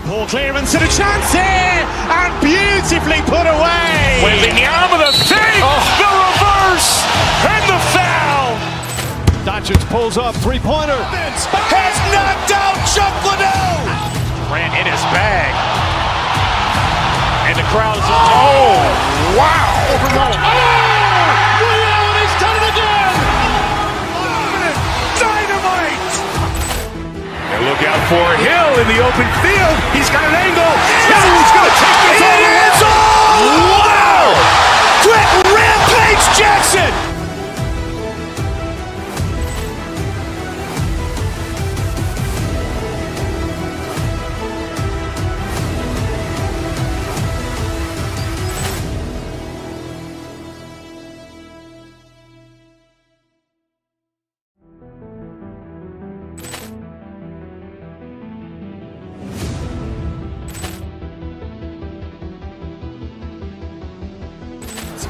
Ball clearance and a chance here, and beautifully put away. Wembanyama the fake, the reverse, and the foul. Doncic pulls up, three-pointer. Has knocked out Chuck Liddell. Ran in his bag. And the crowd is, oh, wow. Over goal. Oh! Will, he's done it again! Dynamite! And look out for Hill in the open field. He's got an angle. Hill's going to take this all the way. Wow! Quick Rampage Jackson!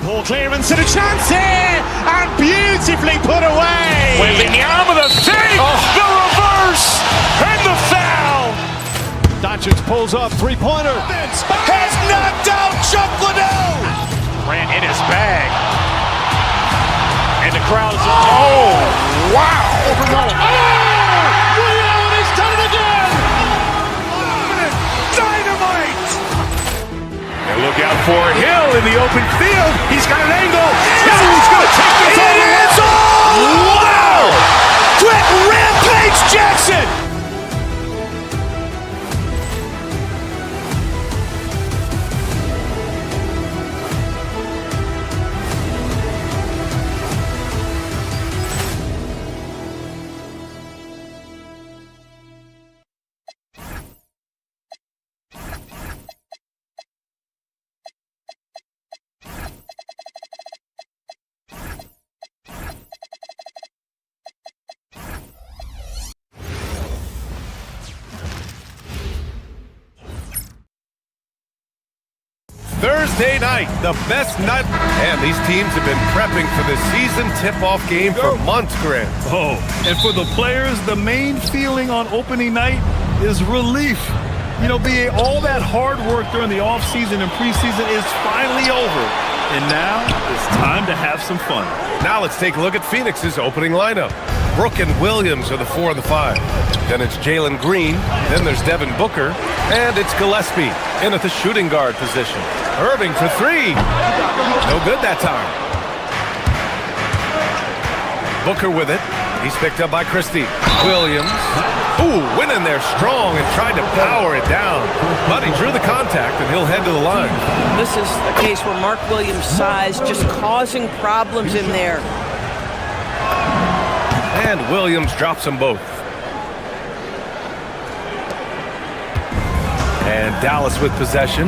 Ball clearance and a chance here, and beautifully put away. Wembanyama the fake, the reverse, and the foul. Doncic pulls up, three-pointer. Has knocked out Chuck Liddell. Ran in his bag. And the crowd is, oh, wow. Over goal. Oh! Will, he's done it again! Dynamite! And look out for Hill in the open field. He's got an angle. Hill's going to take this all the way. Wow! Quick Rampage Jackson! Thursday night, the best night. And these teams have been prepping for the season tip-off game for months, Grant. Oh, and for the players, the main feeling on opening night is relief. You know, BA, all that hard work during the offseason and preseason is finally over. And now it's time to have some fun. Now let's take a look at Phoenix's opening lineup. Brook and Williams are the 4 and the 5. Then it's Jalen Green. Then there's Devin Booker. And it's Gillespie in at the shooting guard position. Irving for 3. No good that time. Booker with it. He's picked up by Christie. Williams. Ooh, went in there strong and tried to power it down. But he drew the contact, and he'll head to the line. This is a case where Mark Williams' size just causing problems in there. And Williams drops them both. And Dallas with possession.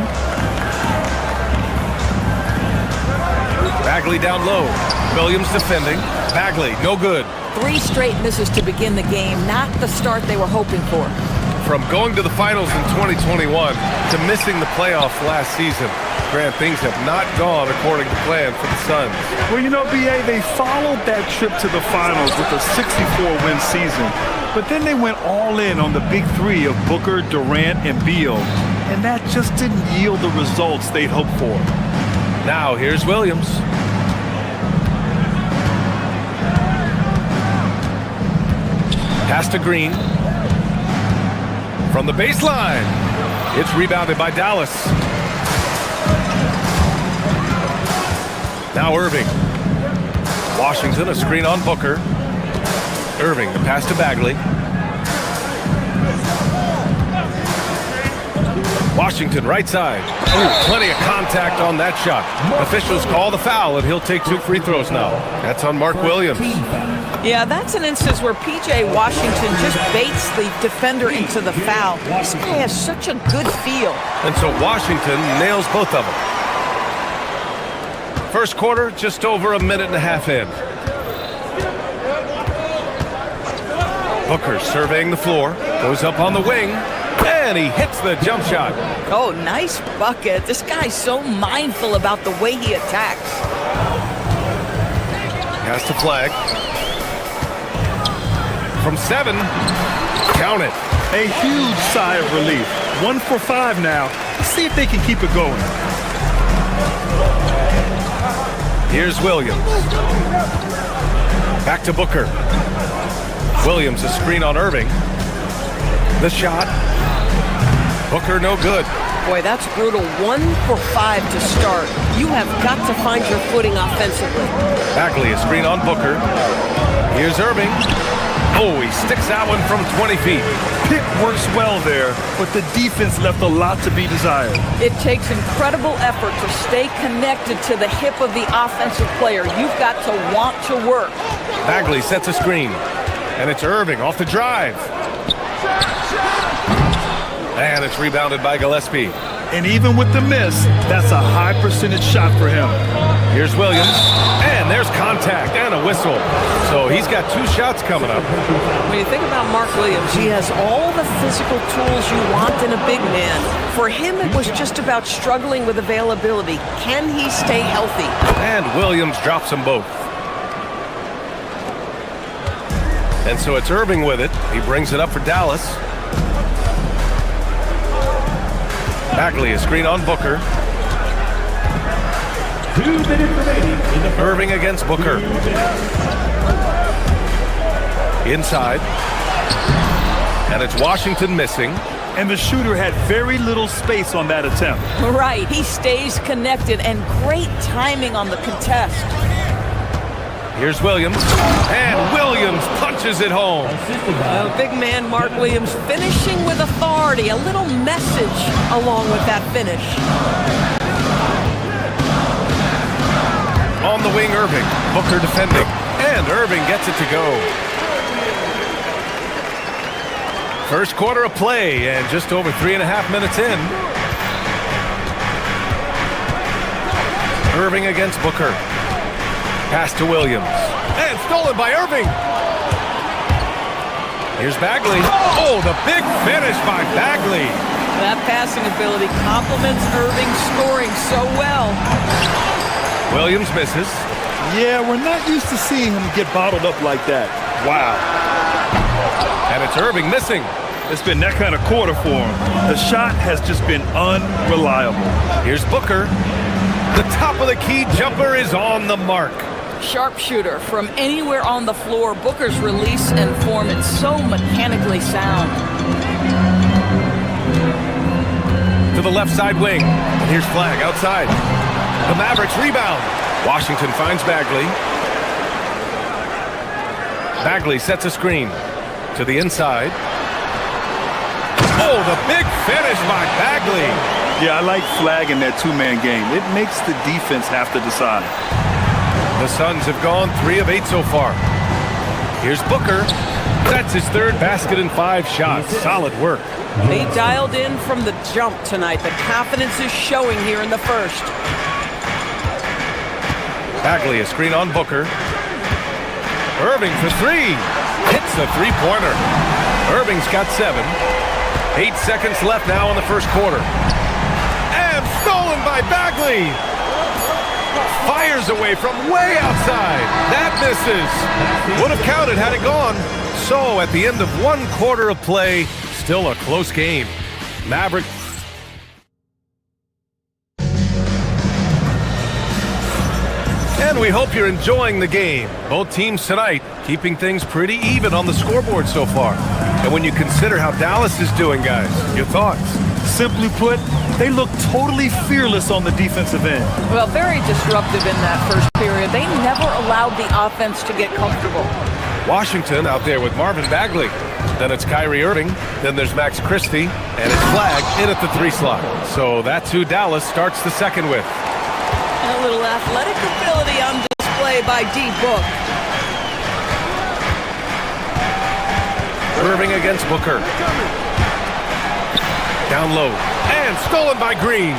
Bagley down low. Williams defending. Bagley, no good. 3 straight misses to begin the game, not the start they were hoping for. From going to the finals in 2021 to missing the playoffs last season, Grant, things have not gone according to plan for the Suns. Well, you know, BA, they followed that trip to the finals with a 64-win season. But then they went all in on the big 3 of Booker, Durant, and Beal. And that just didn't yield the results they'd hoped for. Now here's Williams. Pass to Green. From the baseline. It's rebounded by Dallas. Now Irving. Washington, a screen on Booker. Irving, the pass to Bagley. Washington, right side. Ooh, plenty of contact on that shot. Officials call the foul, and he'll take 2 free throws now. That's on Mark Williams. Yeah, that's an instance where P.J. Washington just baits the defender into the foul. This guy has such a good feel. And so Washington nails both of them. First quarter, just over a minute and a half in. Booker surveying the floor, goes up on the wing, and he hits the jump shot. Oh, nice bucket. This guy's so mindful about the way he attacks. Pass to Flag. From 7, count it. A huge sigh of relief. 1 for 5 now. Let's see if they can keep it going. Here's Williams. Back to Booker. Williams, a screen on Irving. The shot. Booker, no good. Boy, that's brutal. 1 for 5 to start. You have got to find your footing offensively. Bagley, a screen on Booker. Here's Irving. Oh, he sticks that one from 20 feet. Pick works well there, but the defense left a lot to be desired. It takes incredible effort to stay connected to the hip of the offensive player. You've got to want to work. Bagley sets a screen, and it's Irving off the drive. And it's rebounded by Gillespie. And even with the miss, that's a high percentage shot for him. Here's Williams, and there's contact and a whistle. So he's got 2 shots coming up. When you think about Mark Williams, he has all the physical tools you want in a big man. For him, it was just about struggling with availability. Can he stay healthy? And Williams drops them both. And so it's Irving with it. He brings it up for Dallas. Bagley, a screen on Booker. 2 minutes remaining in the Irving against Booker. Inside. And it's Washington missing. And the shooter had very little space on that attempt. Right, he stays connected, and great timing on the contest. Here's Williams, and Williams punches it home. Big man Mark Williams finishing with authority. A little message along with that finish. On the wing, Irving. Booker defending, and Irving gets it to go. First quarter of play, and just over 3.5 minutes in. Irving against Booker. Pass to Williams. And stolen by Irving. Here's Bagley. Oh, the big finish by Bagley. That passing ability complements Irving scoring so well. Williams misses. Yeah, we're not used to seeing him get bottled up like that. Wow. And it's Irving missing. It's been that kind of quarter for him. The shot has just been unreliable. Here's Booker. The top of the key jumper is on the mark. Sharpshooter from anywhere on the floor. Booker's release and form, it's so mechanically sound. To the left side wing. And here's Flag outside. The Mavericks rebound. Washington finds Bagley. Bagley sets a screen. To the inside. Oh, the big finish by Bagley. Yeah, I like Flag in that two-man game. It makes the defense have to decide. The Suns have gone 3 of 8 so far. Here's Booker. That's his third basket in 5 shots. Solid work. They dialed in from the jump tonight. The confidence is showing here in the first. Bagley, a screen on Booker. Irving for 3. Hits the three-pointer. Irving's got 7. 8 seconds left now in the first quarter. And stolen by Bagley. Fires away from way outside. That misses. Would have counted had it gone. So at the end of 1 quarter of play, still a close game. Maverick. And we hope you're enjoying the game. Both teams tonight keeping things pretty even on the scoreboard so far. And when you consider how Dallas is doing, guys, your thoughts? Simply put, they look totally fearless on the defensive end. Well, very disruptive in that first period. They never allowed the offense to get comfortable. Washington out there with Marvin Bagley. Then it's Kyrie Irving. Then there's Max Christie. And it's Flag in at the 3 slot. So that's who Dallas starts the second with. And a little athletic ability on display by D-Book. Irving against Booker. Down low. And stolen by Green.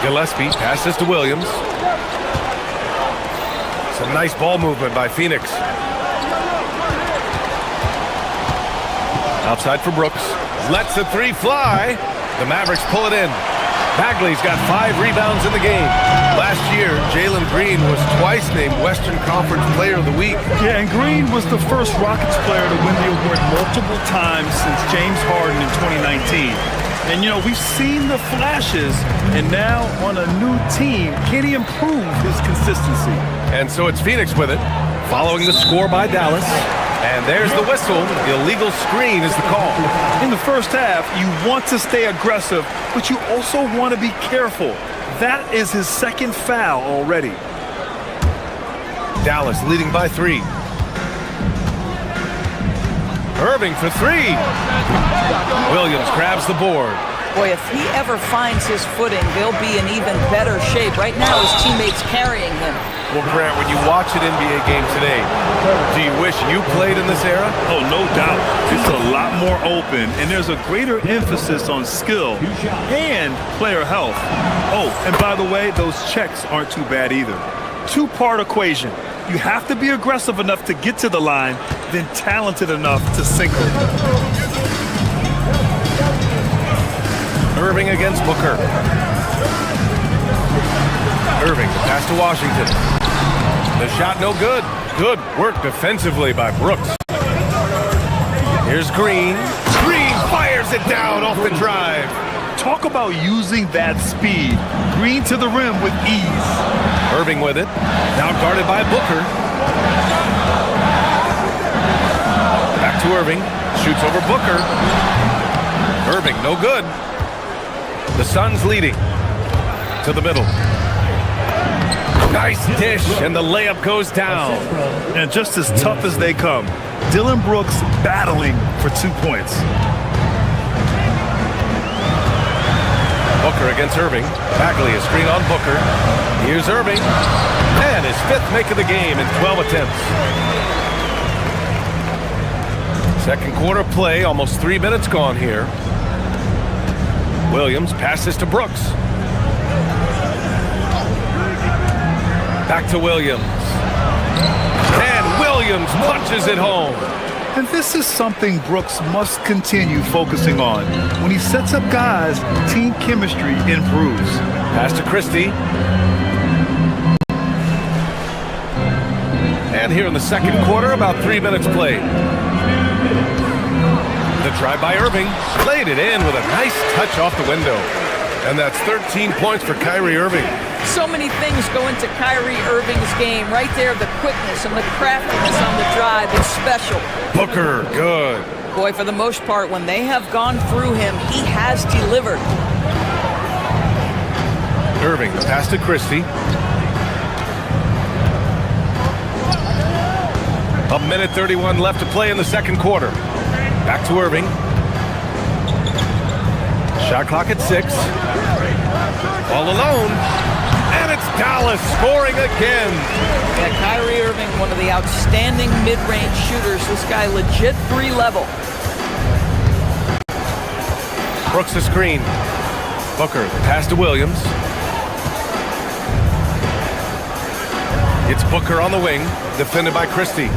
Gillespie passes to Williams. Some nice ball movement by Phoenix. Outside for Brooks. Lets the 3 fly. The Mavericks pull it in. Bagley's got 5 rebounds in the game. Last year, Jalen Green was twice named Western Conference Player of the Week. Yeah, and Green was the first Rockets player to win the award multiple times since James Harden in 2019. And, you know, we've seen the flashes, and now on a new team, can he improve his consistency? And so it's Phoenix with it, following the score by Dallas. And there's the whistle. The illegal screen is the call. In the first half, you want to stay aggressive, but you also want to be careful. That is his second foul already. Dallas leading by 3. Irving for 3. Williams grabs the board. Boy, if he ever finds his footing, they'll be in even better shape. Right now, his teammates carrying him. Well, Grant, when you watch an NBA game today, do you wish you played in this era? Oh, no doubt. It's a lot more open, and there's a greater emphasis on skill and player health. Oh, and by the way, those checks aren't too bad either. 2-part equation. You have to be aggressive enough to get to the line, then talented enough to sink it. Irving against Booker. Irving, pass to Washington. The shot no good. Good work defensively by Brooks. Here's Green. Green fires it down off the drive. Talk about using that speed. Green to the rim with ease. Irving with it. Now guarded by Booker. Back to Irving. Shoots over Booker. Irving, no good. The Suns leading to the middle. Nice dish, and the layup goes down. And just as tough as they come, Dillon Brooks battling for 2 points. Booker against Irving. Bagley, a screen on Booker. Here's Irving. And his 5th make of the game in 12 attempts. Second quarter play, almost 3 minutes gone here. Williams passes to Brooks. Back to Williams. And Williams punches it home. And this is something Brooks must continue focusing on. When he sets up guys, team chemistry improves. Pass to Christie. And here in the second quarter, about 3 minutes played. The drive by Irving, played it in with a nice touch off the window. And that's 13 points for Kyrie Irving. So many things go into Kyrie Irving's game. Right there, the quickness and the craftiness on the drive is special. Booker, good. Boy, for the most part, when they have gone through him, he has delivered. Irving, the pass to Christie. A minute 31 left to play in the second quarter. Back to Irving. Shot clock at 6. All alone. And it's Dallas scoring again. Yeah, Kyrie Irving, one of the outstanding mid-range shooters. This guy legit 3-level. Brooks the screen. Booker, pass to Williams. It's Booker on the wing, defended by Christie.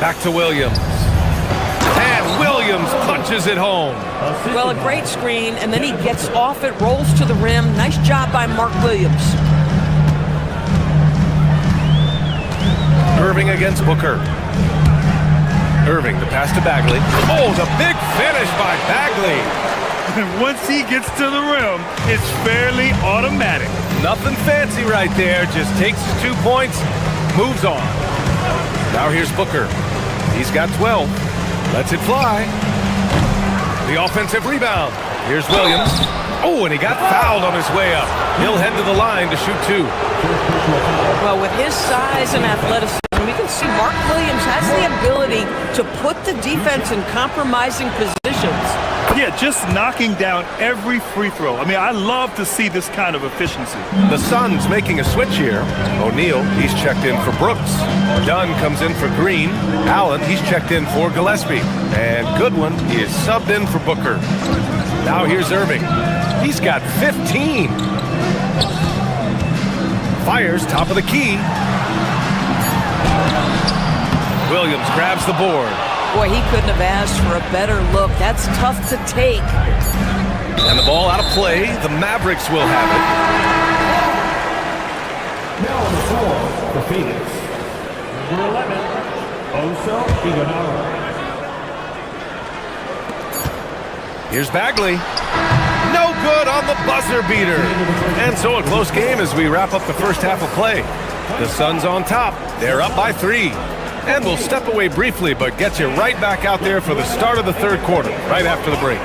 Back to Williams. And Williams punches it home. Well, a great screen, and then he gets off it, rolls to the rim. Nice job by Mark Williams. Irving against Booker. Irving, the pass to Bagley. Oh, the big finish by Bagley. And once he gets to the rim, it's fairly automatic. Nothing fancy right there. Just takes his 2 points, moves on. Now here's Booker. He's got 12. Lets it fly. The offensive rebound. Here's Williams. Oh, and he got fouled on his way up. He'll head to the line to shoot 2. Well, with his size and athleticism, we can see Mark Williams has the ability to put the defense in compromising positions. Yeah, just knocking down every free throw. I mean, I love to see this kind of efficiency. The Suns making a switch here. O'Neal, he's checked in for Brooks. Dunn comes in for Green. Allen, he's checked in for Gillespie. And Goodwin is subbed in for Booker. Now here's Irving. He's got 15. Fires top of the key. Williams grabs the board. Boy, he couldn't have asked for a better look. That's tough to take. And the ball out of play. The Mavericks will have it. Now on the floor for Phoenix, number 11, Oso Iguodala. Here's Bagley. No good on the buzzer beater. And so a close game as we wrap up the first half of play. The Suns on top. They're up by 3. And we'll step away briefly, but get you right back out there for the start of the third quarter, right after the break.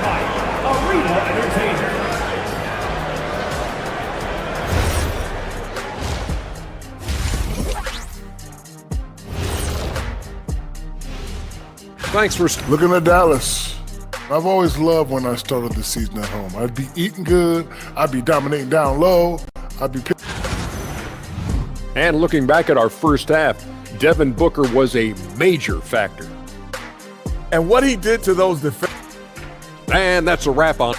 Thanks for looking at Dallas. I've always loved when I started the season at home. I'd be eating good. I'd be dominating down low. I'd be. And looking back at our first half, Devin Booker was a major factor. And what he did to those defenders. And that's a wrap on.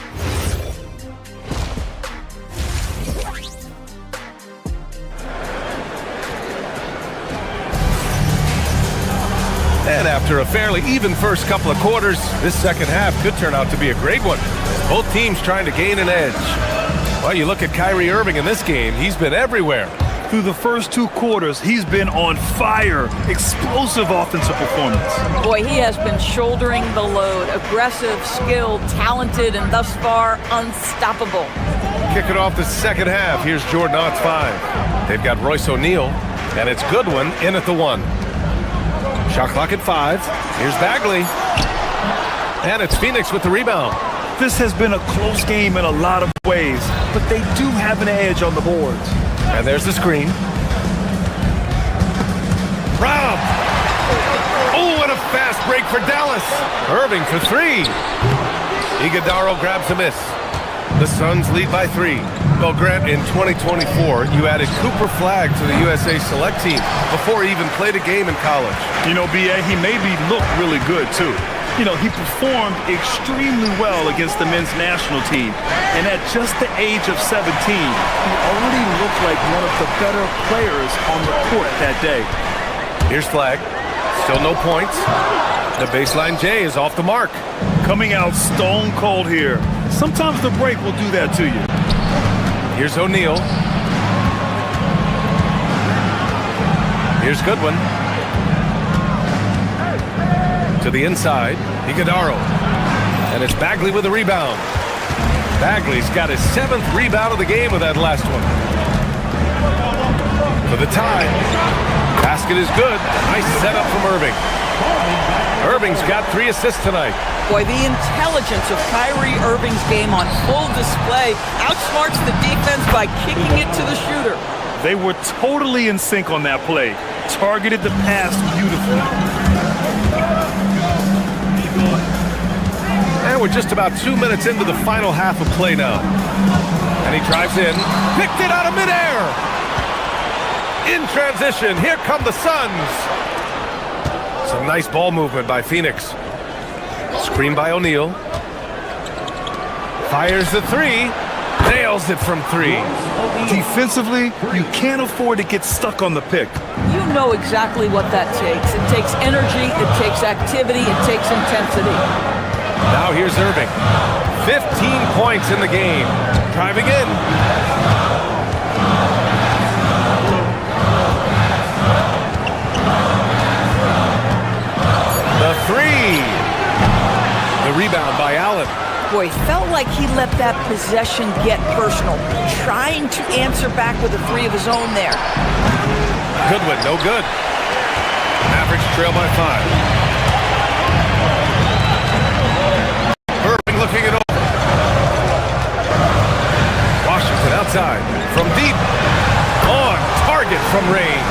And after a fairly even first couple of quarters, this second half could turn out to be a great one. Both teams trying to gain an edge. Well, you look at Kyrie Irving in this game, he's been everywhere. Through the first 2 quarters, he's been on fire. Explosive offensive performance. Boy, he has been shouldering the load. Aggressive, skilled, talented, and thus far, unstoppable. Kicking off the second half, here's Jordan Ott's 5. They've got Royce O'Neal, and it's Goodwin in at the 1. Shot clock at 5. Here's Bagley. And it's Phoenix with the rebound. This has been a close game in a lot of ways, but they do have an edge on the boards. And there's the screen. Rob! Oh, and a fast break for Dallas. Irving for 3. Iguodala grabs a miss. The Suns lead by 3. Well, Grant, in 2024, you added Cooper Flagg to the USA Select team before he even played a game in college. You know, B.A., he made me look really good, too. You know, he performed extremely well against the men's national team. And at just the age of 17, he already looked like one of the better players on the court that day. Here's Flagg. Still no points. The baseline J is off the mark. Coming out stone cold here. Sometimes the break will do that to you. Here's O'Neal. Here's Goodwin. To the inside, Iguodaro. And it's Bagley with the rebound. Bagley's got his 7th rebound of the game with that last one. For the tie. Basket is good. Nice setup from Irving. Irving's got 3 assists tonight. Boy, the intelligence of Kyrie Irving's game on full display outsmarts the defense by kicking it to the shooter. They were totally in sync on that play. Targeted the pass beautifully. And we're just about 2 minutes into the final half of play now. And he drives in. Picked it out of midair. In transition, here come the Suns. Some nice ball movement by Phoenix. Screen by O'Neal. Fires the 3. Nails it from 3. Defensively, you can't afford to get stuck on the pick. You know exactly what that takes. It takes energy, it takes activity, it takes intensity. Now here's Irving. 15 points in the game. Driving in. The 3. The rebound by Allen. Boy, felt like he let that possession get personal, trying to answer back with a 3 of his own there. Goodwin, no good. Mavericks trail by 5. Irving looking it over. Washington outside. From deep. On target from range.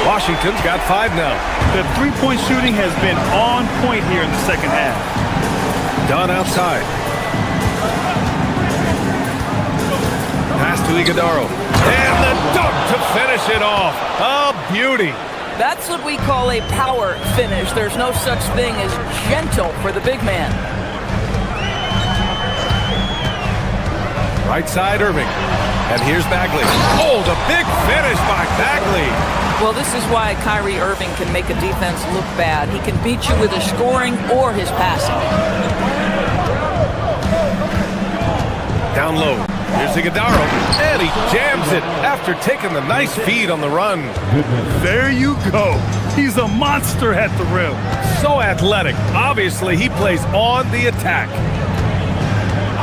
Washington's got 5 now. The three-point shooting has been on point here in the second half. Dunn outside. Pass to Iguodaro. And the dunk to finish it off. A beauty. That's what we call a power finish. There's no such thing as gentle for the big man. Right side, Irving. And here's Bagley. Oh, the big finish by Bagley. Well, this is why Kyrie Irving can make a defense look bad. He can beat you with his scoring or his passing. Down low. Here's Iguodaro. And he jams it after taking the nice feed on the run. There you go. He's a monster at the rim. So athletic. Obviously, he plays on the attack.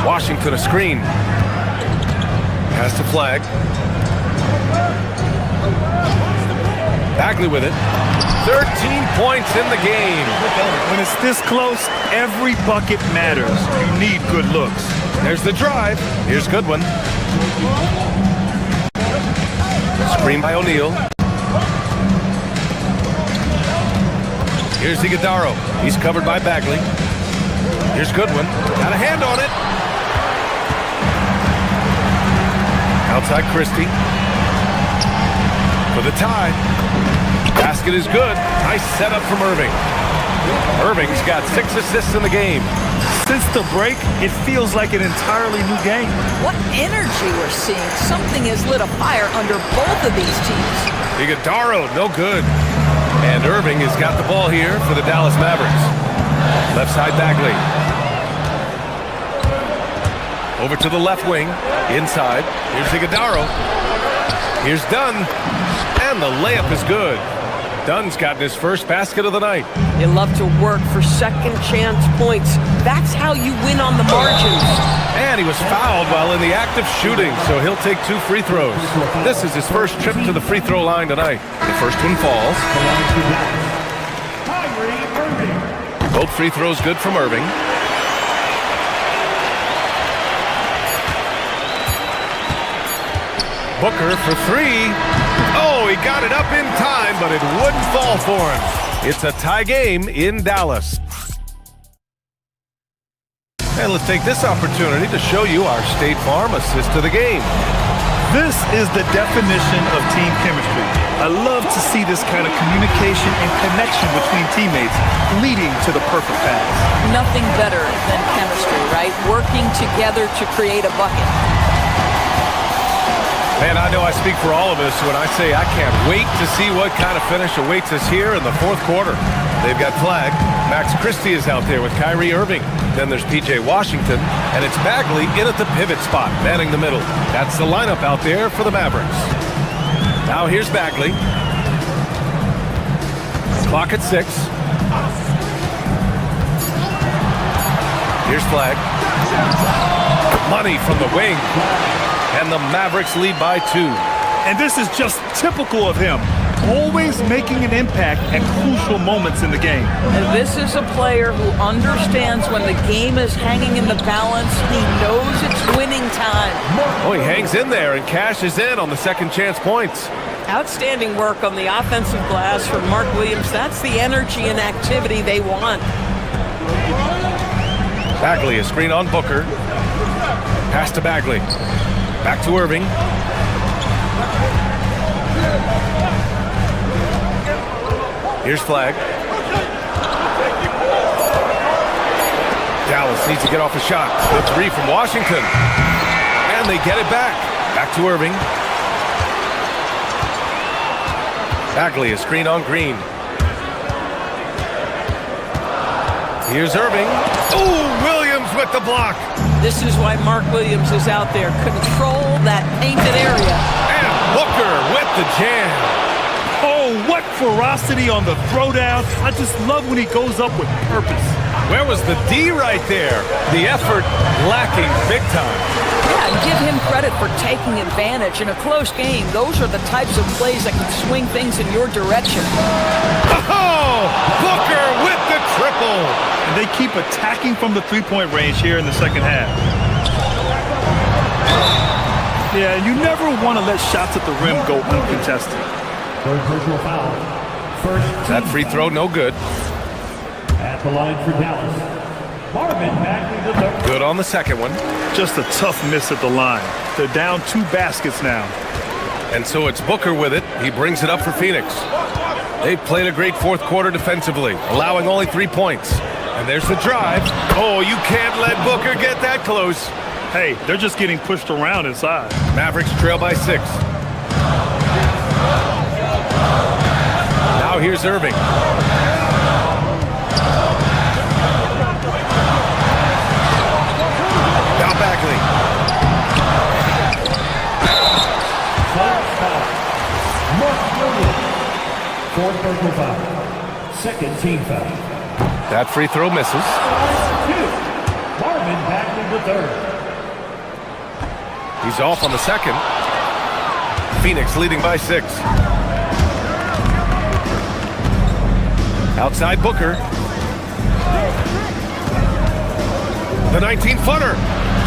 Washington a screen. Pass to Flag. Bagley with it. 13 points in the game. When it's this close, every bucket matters. You need good looks. There's the drive. Here's Goodwin. Screen by O'Neal. Here's Iguodaro. He's covered by Bagley. Here's Goodwin. Got a hand on it. Outside Christie. For the tie. Basket is good. Nice setup from Irving. Irving's got 6 assists in the game. Since the break, it feels like an entirely new game. What energy we're seeing. Something has lit a fire under both of these teams. Iguodaro, no good. And Irving has got the ball here for the Dallas Mavericks. Left side Bagley. Over to the left wing. Inside. Here's Iguodaro. Here's Dunn. And the layup is good. Dunn's gotten his first basket of the night. You love to work for second chance points. That's how you win on the margins. And he was fouled while in the act of shooting, so he'll take 2 free throws. This is his first trip to the free throw line tonight. The first one falls. Both free throws good from Irving. Booker for 3. Oh, he got it up in time, but it wouldn't fall for him. It's a tie game in Dallas. And let's take this opportunity to show you our State Farm assist to the game. This is the definition of team chemistry. I love to see this kind of communication and connection between teammates leading to the perfect pass. Nothing better than chemistry, right? Working together to create a bucket. Man, I know I speak for all of us when I say I can't wait to see what kind of finish awaits us here in the fourth quarter. They've got Flag. Max Christie is out there with Kyrie Irving. Then there's P.J. Washington, and it's Bagley in at the pivot spot, manning the middle. That's the lineup out there for the Mavericks. Now here's Bagley. Clock at 6. Here's Flag. Money from the wing. And the Mavericks lead by 2. And this is just typical of him. Always making an impact at crucial moments in the game. And this is a player who understands when the game is hanging in the balance. He knows it's winning time. Oh, he hangs in there and cashes in on the second chance points. Outstanding work on the offensive glass from Mark Williams. That's the energy and activity they want. Bagley, a screen on Booker. Pass to Bagley. Back to Irving. Here's Flag. Dallas needs to get off a shot. The 3 from Washington. And they get it back. Back to Irving. Bagley, a screen on Green. Here's Irving. Ooh, Williams with the block. This is why Mark Williams is out there. Control that painted area. And Booker with the jam. Oh, what ferocity on the throwdown. I just love when he goes up with purpose. Where was the D right there? The effort lacking big time. Yeah, and give him credit for taking advantage. In a close game, those are the types of plays that can swing things in your direction. Oh, Booker with the triple. And they keep attacking from the three-point range here in the second half. Yeah, you never want to let shots at the rim go uncontested. Third personal foul. First that free throw, no good. At the line for Dallas. Marvin Bagley the third. Good on the second one. Just a tough miss at the line. They're down 2 baskets now. And so it's Booker with it. He brings it up for Phoenix. They've played a great fourth quarter defensively, allowing only 3 points. And there's the drive. Oh, you can't let Booker get that close. Hey, they're just getting pushed around inside. Mavericks trail by 6. Now here's Irving. Now Bagley. Fourth personal foul. Second team foul. That free throw misses. 2. Marvin Bagley the third. He's off on the second. Phoenix leading by 6. Outside Booker. The 19-footer.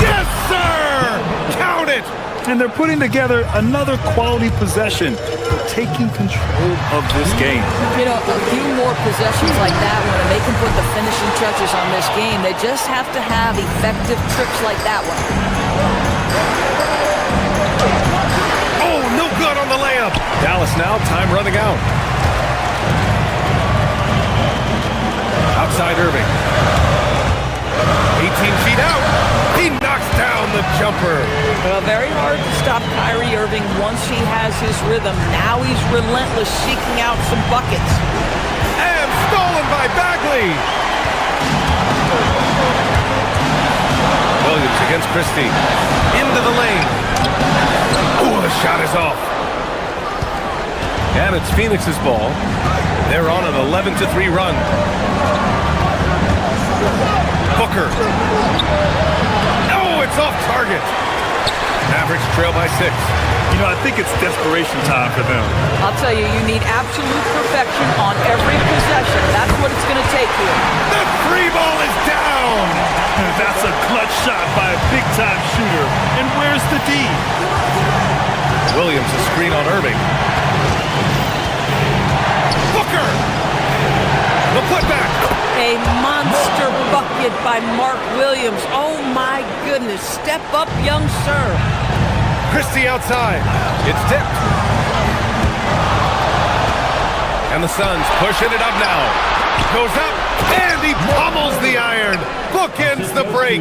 Yes, sir! Count it! And they're putting together another quality possession. They're taking control of this game. You know, a few more possessions like that one, and they can put the finishing touches on this game. They just have to have effective trips like that one. Oh, no good on the layup. Dallas now, time running out. Outside Irving. 18 feet out. He knocks down the jumper. Well, very hard to stop Kyrie Irving once he has his rhythm. Now he's relentless, seeking out some buckets. And stolen by Bagley. Williams against Christie. Into the lane. Oh, the shot is off. And it's Phoenix's ball. They're on an 11-3 run. Booker. Oh, it's off target. Mavericks trail by 6. You know, I think it's desperation time for them. I'll tell you, you need absolute perfection on every possession. That's what it's going to take here. The free ball is down. That's a clutch shot by a big-time shooter. And where's the D? Williams, a screen on Irving. Booker. The putback. A monster bucket by Mark Williams. Oh, my goodness. Step up, young sir. Christie outside. It's tipped. And the Suns pushing it up now. Goes up, and he pummels the iron. Bookends the break.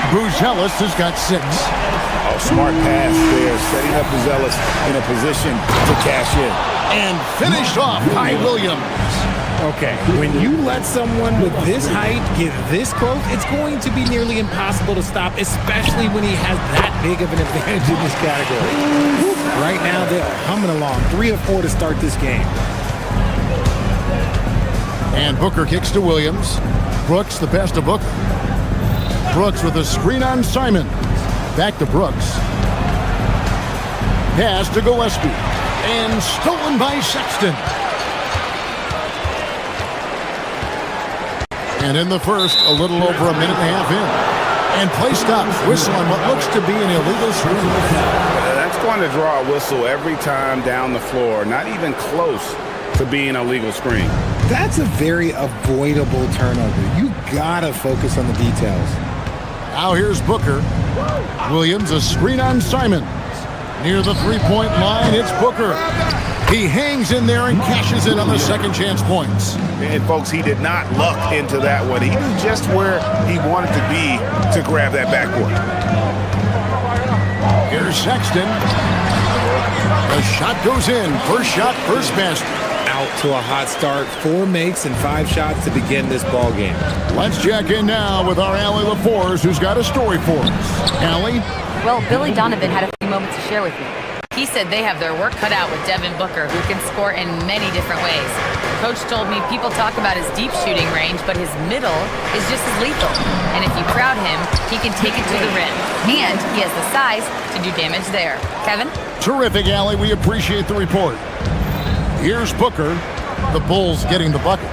Buzelis has got 6. Oh, smart pass there, setting up Buzelis in a position to cash in. And finished off by Williams. Okay, when you let someone with this height get this close, it's going to be nearly impossible to stop, especially when he has that big of an advantage in this category. Right now, they're humming along. 3 of 4 to start this game. And Booker kicks to Williams. Brooks, the pass to Booker. Brooks with a screen on Simon. Back to Brooks. Pass to Gillespie. And stolen by Sexton. And in the first, a little over a minute and a half in. And play stops. Whistle on what looks to be an illegal screen. That's going to draw a whistle every time down the floor. Not even close to being a legal screen. That's a very avoidable turnover. You gotta focus on the details. Now here's Booker. Williams, a screen on Simon. Near the three-point line, it's Booker. He hangs in there and cashes in on the second chance points. And folks, he did not luck into that one. He knew just where he wanted to be to grab that backboard. Here's Sexton. The shot goes in. First shot, first basket. Out to a hot start. 4 makes and 5 shots to begin this ball game. Let's check in now with our Allie LaForce, who's got a story for us. Allie? Well, Billy Donovan had a few moments to share with me. He said they have their work cut out with Devin Booker, who can score in many different ways. Coach told me people talk about his deep shooting range, but his middle is just as lethal. And if you crowd him, he can take it to the rim. And he has the size to do damage there. Kevin? Terrific, Allie. We appreciate the report. Here's Booker. The Bulls getting the bucket.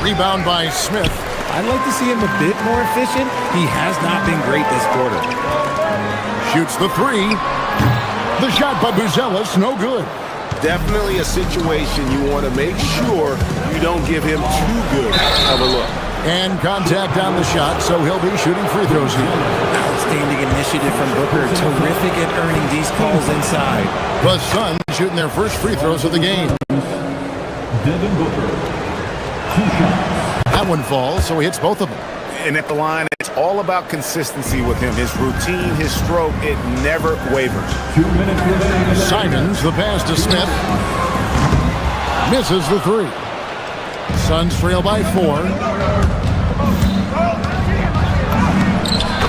Rebound by Smith. I'd like to see him a bit more efficient. He has not been great this quarter. Shoots the 3. The shot by Buzelis, no good. Definitely a situation you want to make sure you don't give him too good of a look. And contact on the shot, so he'll be shooting free throws here. Outstanding initiative from Booker. Terrific at earning these calls inside. The Suns shooting their first free throws of the game. Devin Booker, 2 shots. That one falls, so he hits both of them. And at the line, it's all about consistency with him. His routine, his stroke, it never wavers. 2 minutes remaining. Simons, the pass to Smith. Misses the 3. Suns trail by 4.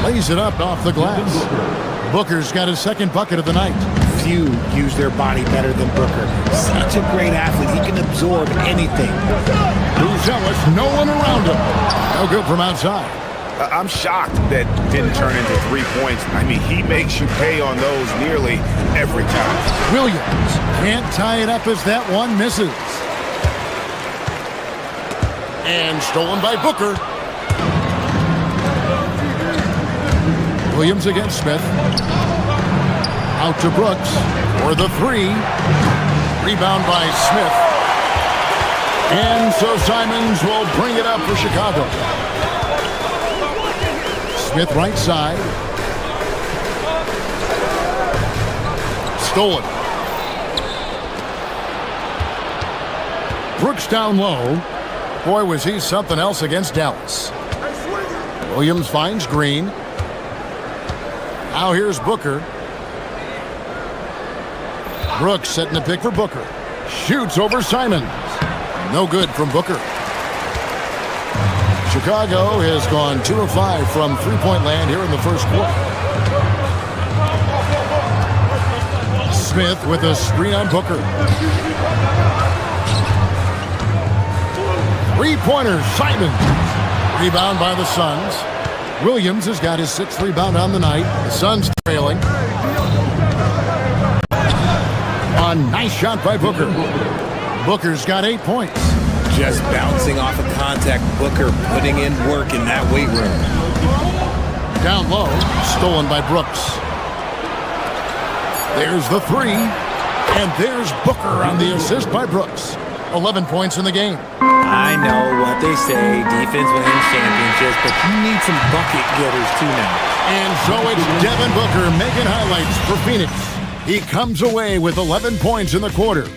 Lays it up off the glass. Booker's got his second bucket of the night. Few use their body better than Booker. Such a great athlete. He can absorb anything. Buzelis, no one around him. No good from outside. I'm shocked that didn't turn into 3 points. I mean, he makes you pay on those nearly every time. Williams can't tie it up as that one misses. And stolen by Booker. Williams against Smith. Out to Brooks for the 3. Rebound by Smith. And so Simons will bring it up for Chicago. Smith right side. Stolen. Brooks down low. Boy, was he something else against Dallas. Williams finds Green. Now here's Booker. Brooks setting the pick for Booker. Shoots over Simons. No good from Booker. Chicago has gone 2 of 5 from three-point land here in the first quarter. Smith with a screen on Booker. 3-pointer, Simons. Rebound by the Suns. Williams has got his 6th rebound on the night. The Suns trailing. A nice shot by Booker. Booker's got 8 points. Just bouncing off of contact. Booker putting in work in that weight room. Down low, stolen by Brooks. There's the 3. And there's Booker on the assist by Brooks. 11 points in the game. I know what they say, defense wins championships, but you need some bucket getters too now. And so it's Devin Booker making highlights for Phoenix. He comes away with 11 points in the quarter.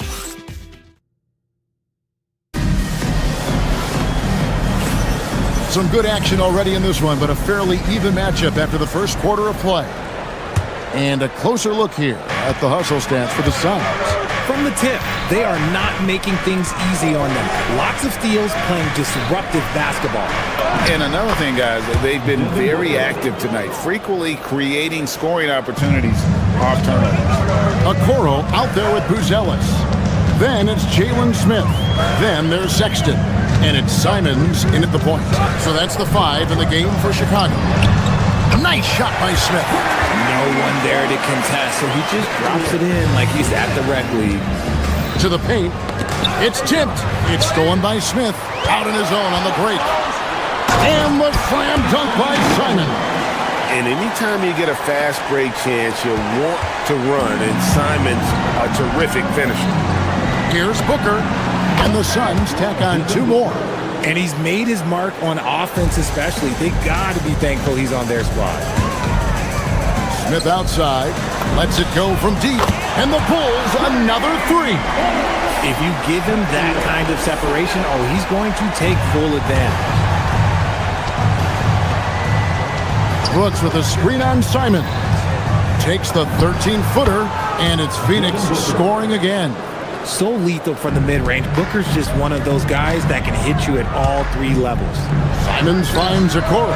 Some good action already in this one, but a fairly even matchup after the first quarter of play. And a closer look here at the hustle stats for the Suns. From the tip, they are not making things easy on them. Lots of steals, playing disruptive basketball. And another thing, guys, they've been very active tonight, frequently creating scoring opportunities off turnovers. Okoro out there with Buzelis. Then it's Jalen Smith. Then there's Sexton. And it's Simons in at the point. So that's the 5 in the game for Chicago. Nice shot by Smith. No one there to contest, so he just drops it in like he's at the rec league. To the paint. It's tipped. It's stolen by Smith. Out in his own on the break. And the slam dunk by Simon. And anytime you get a fast break chance, you'll want to run. And Simon's a terrific finisher. Here's Booker. And the Suns tack on 2 more. And he's made his mark on offense especially. They got to be thankful he's on their squad. Smith outside. Lets it go from deep. And the Bulls another 3. If you give him that kind of separation, he's going to take full advantage. Brooks with a screen on Simon. Takes the 13-footer. And it's Phoenix scoring again. So lethal from the mid-range. Booker's just one of those guys that can hit you at all 3 levels. Simons finds Okoro.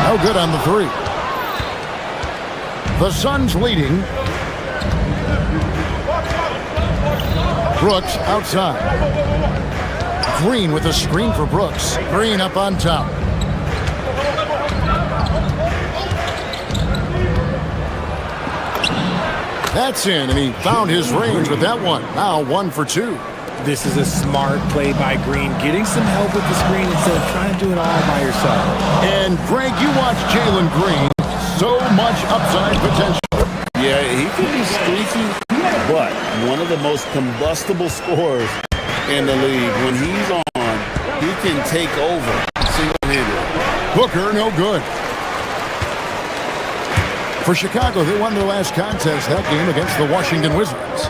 No good on the 3. The Suns leading. Brooks outside. Green with a screen for Brooks. Green up on top. That's in, and he found his range with that one. Now 1 for 2. This is a smart play by Green, getting some help with the screen instead of trying to do it all by yourself. And Greg, you watch Jalen Green. So much upside potential. Yeah, he can be streaky, but one of the most combustible scorers in the league. When he's on, he can take over single-handed. Booker, no good. For Chicago, they won their last contest that game against the Washington Wizards.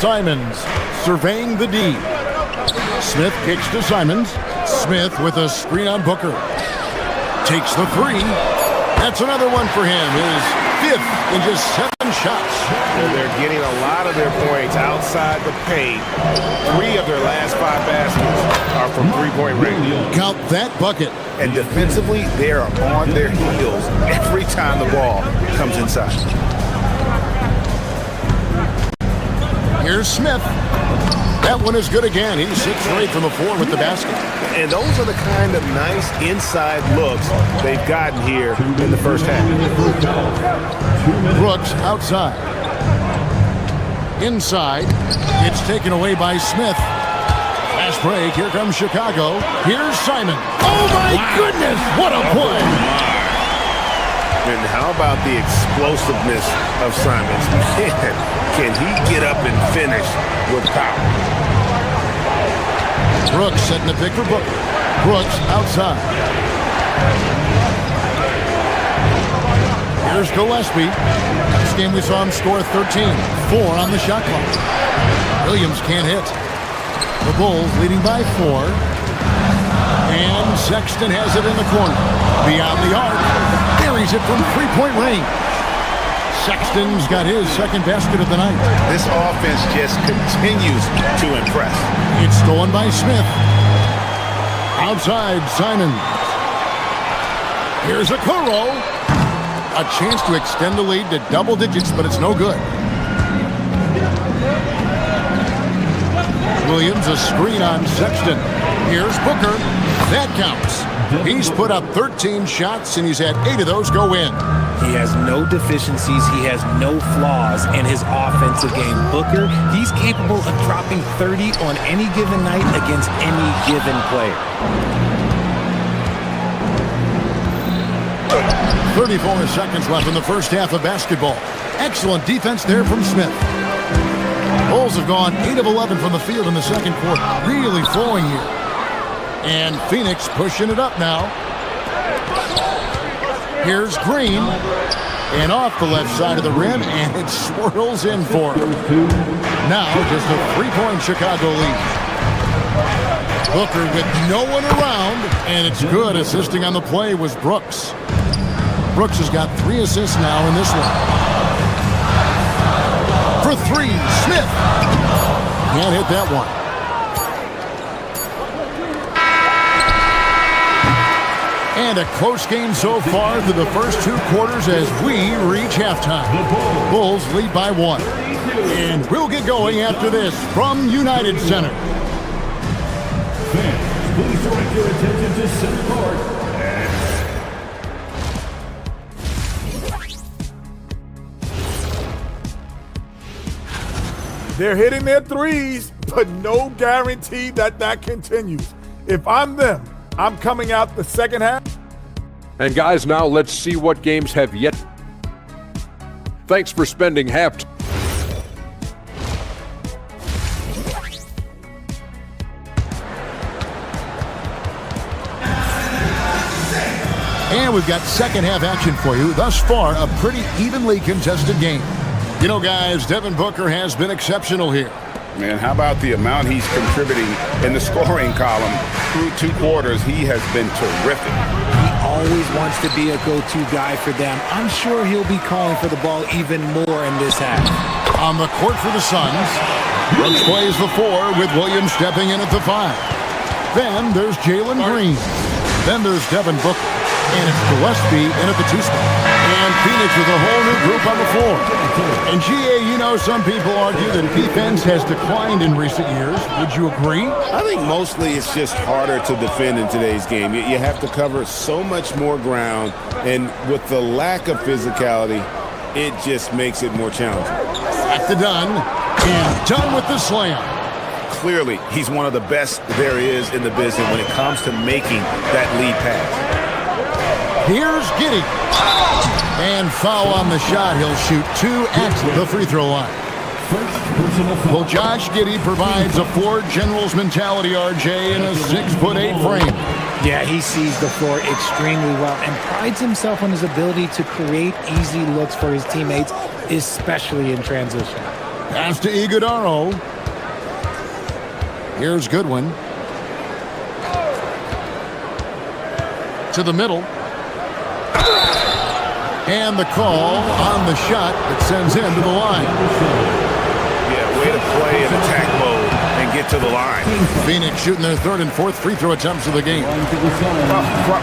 Simons surveying the D. Smith kicks to Simons. Smith with a screen on Booker. Takes the 3. That's another one for him. His 5th in just 7 shots. And they're getting a lot of their points outside the paint. 3 of their last 5 baskets are from three-point range. Count that bucket. And defensively, they are on their heels every time the ball comes inside. Here's Smith. That one is good again. He's 6 for 8 from the floor with the basket. And those are the kind of nice inside looks they've gotten here in the first half. Brooks outside. Inside. It's taken away by Smith. Fast break. Here comes Chicago. Here's Simon. Oh, my goodness. What a play. And how about the explosiveness of Simons? Man, can he get up and finish with power? Brooks setting the pick for Booker. Brooks outside. Here's Gillespie. This game we saw him score 13. 4 on the shot clock. Williams can't hit. The Bulls leading by 4. And Sexton has it in the corner. Beyond the arc. Buries it from 3-point range. Sexton's got his 2nd basket of the night. This offense just continues to impress. It's stolen by Smith. Outside, Simon. Here's Okoro. A chance to extend the lead to double digits, but it's no good. Williams, a screen on Sexton. Here's Booker. That counts. He's put up 13 shots, and he's had 8 of those go in. He has no deficiencies. He has no flaws in his offensive game. Booker, he's capable of dropping 30 on any given night against any given player. 34 seconds left in the first half of basketball. Excellent defense there from Smith. Bulls have gone 8 of 11 from the field in the second quarter. Really flowing here. And Phoenix pushing it up now. Here's Green. And off the left side of the rim, and it swirls in for him. Now just a 3-point Chicago lead. Booker with no one around, and it's good. Assisting on the play was Brooks. Brooks has got 3 assists now in this one. For 3, Smith. Can't hit that one. And a close game so far through the first 2 quarters as we reach halftime. Bulls lead by 1. And we'll get going after this from United Center. Fans, please direct your attention to center court. They're hitting their threes, but no guarantee that that continues. If I'm them, I'm coming out the second half. And guys, now let's see what games have yet. Thanks for spending half. And we've got second half action for you. Thus far, a pretty evenly contested game. You know, guys, Devin Booker has been exceptional here. Man, how about the amount he's contributing in the scoring column through 2 quarters? He has been terrific. He always wants to be a go-to guy for them. I'm sure he'll be calling for the ball even more in this half. On the court for the Suns, Brooks plays the 4 with Williams stepping in at the 5. Then there's Jalen Green. Then there's Devin Booker. And it's Gillespie in at the 2 spot. And Phoenix with a whole new group on the floor. And GA, you know, some people argue that defense has declined in recent years. Would you agree? I think mostly it's just harder to defend in today's game. You have to cover so much more ground, and with the lack of physicality, it just makes it more challenging. Back to Dunn, and done with the slam. Clearly, he's one of the best there is in the business when it comes to making that lead pass. Here's Giddey. And foul on the shot. He'll shoot 2 at the free throw line. Well, Josh Giddey provides a Ford General's mentality, RJ, in a 6'8" frame. Yeah, he sees the floor extremely well and prides himself on his ability to create easy looks for his teammates, especially in transition. Pass to Iguodala. Here's Goodwin. To the middle. And the call on the shot that sends him to the line. Yeah, way to play in attack mode and get to the line. Phoenix shooting their 3rd and 4th free throw attempts of the game.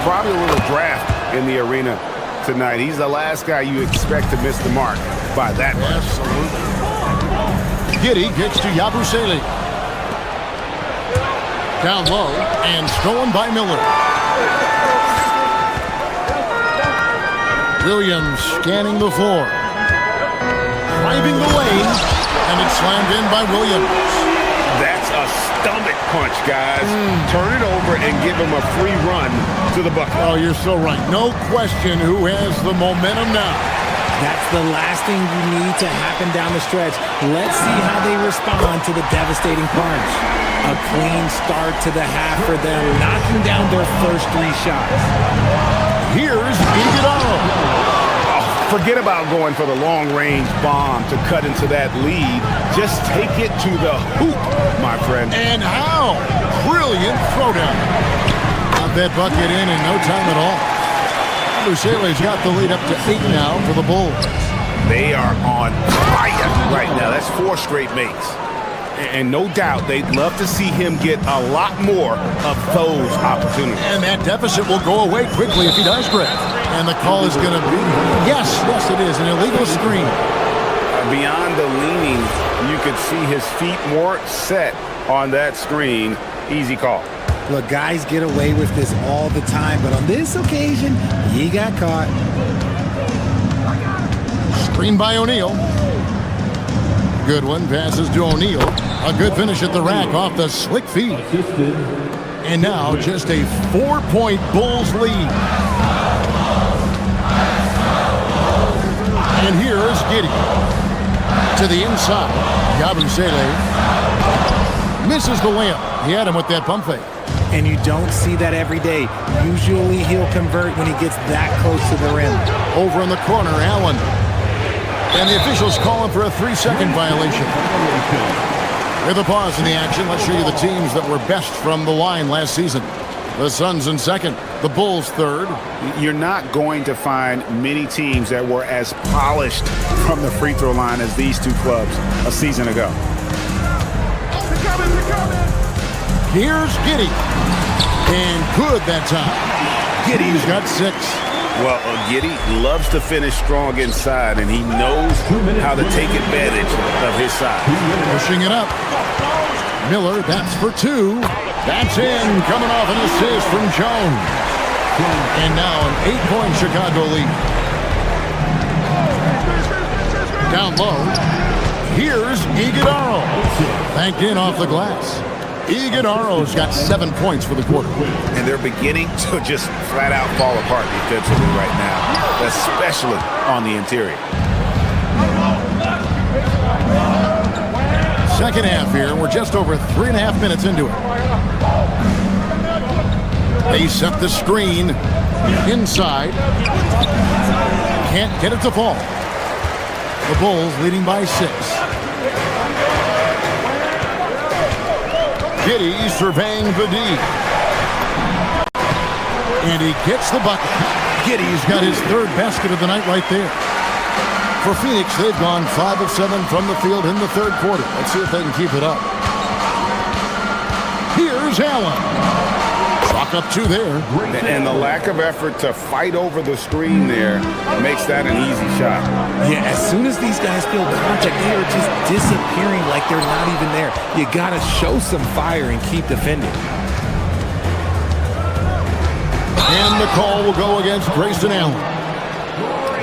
Probably a little draft in the arena tonight. He's the last guy you expect to miss the mark by that much. Absolutely. Giddey gets to Yabusele. Down low and stolen by Miller. Williams scanning the floor. Driving the lane, and it's slammed in by Williams. That's a stomach punch, guys. Turn it over and give him a free run to the bucket. Oh, you're so right. No question who has the momentum now. That's the last thing you need to happen down the stretch. Let's see how they respond to the devastating punch. A clean start to the half for them, knocking down their first 3 shots. Here's Iguodala. Oh, forget about going for the long-range bomb to cut into that lead. Just take it to the hoop, my friend. And how? Brilliant throwdown. Got that bucket in no time at all. Yabusele's got the lead up to 8 now for the Bulls. They are on fire right now. That's 4 straight makes. And no doubt they'd love to see him get a lot more of those opportunities. And that deficit will go away quickly if he does, Greg. And the call is going to be, yes, it is, an illegal screen. Beyond the leaning, you could see his feet more set on that screen. Easy call. Look, guys get away with this all the time, but on this occasion, he got caught. Screen by O'Neal. Goodwin passes to O'Neal. A good finish at the rack off the slick feed. And now just a 4-point Bulls lead. And here's Giddey. To the inside. Yabusele misses the layup. He had him with that pump fake. And you don't see that every day. Usually he'll convert when he gets that close to the rim. Over in the corner, Allen. And the officials calling for a 3-second violation. With a pause in the action, let's show you the teams that were best from the line last season. The Suns in second, the Bulls third. You're not going to find many teams that were as polished from the free throw line as these two clubs a season ago. Here's Giddey. And good that time. Giddey's got 6. Well, Giddey loves to finish strong inside, and he knows how to take advantage of his size. Pushing it up. Miller, that's for 2. That's in, coming off an assist from Jones. And now an 8-point Chicago lead. Down low. Here's Iguodala. Banked in off the glass. Iguodala's got 7 points for the quarter. And they're beginning to just flat out fall apart defensively right now, especially on the interior. Second half here. We're just over 3.5 minutes into it. They set the screen inside. Can't get it to fall. The Bulls leading by 6. Giddey surveying the D. And he gets the bucket. Giddey's got his 3rd basket of the night right there. For Phoenix, they've gone 5 of 7 from the field in the 3rd quarter. Let's see if they can keep it up. Here's Allen. Chalk up 2 there. And the lack of effort to fight over the screen there makes that an easy shot. Yeah, as soon as these guys feel contact, they are just disappearing like they're not even there. You got to show some fire and keep defending. And the call will go against Grayson Allen.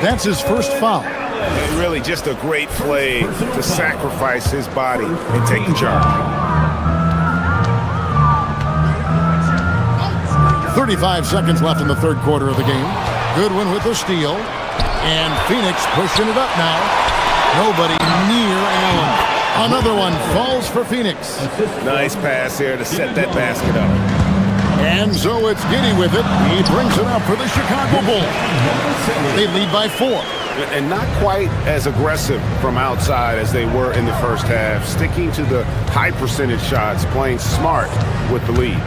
That's his first foul. And really just a great play to sacrifice his body and take the charge. 35 seconds left in the 3rd quarter of the game. Goodwin with the steal. And Phoenix pushing it up now. Nobody near Allen. Another one falls for Phoenix. Nice pass here to set that basket up. And so it's Giddey with it. He brings it up for the Chicago Bulls. They lead by 4. And not quite as aggressive from outside as they were in the first half. Sticking to the high percentage shots, playing smart with the lead.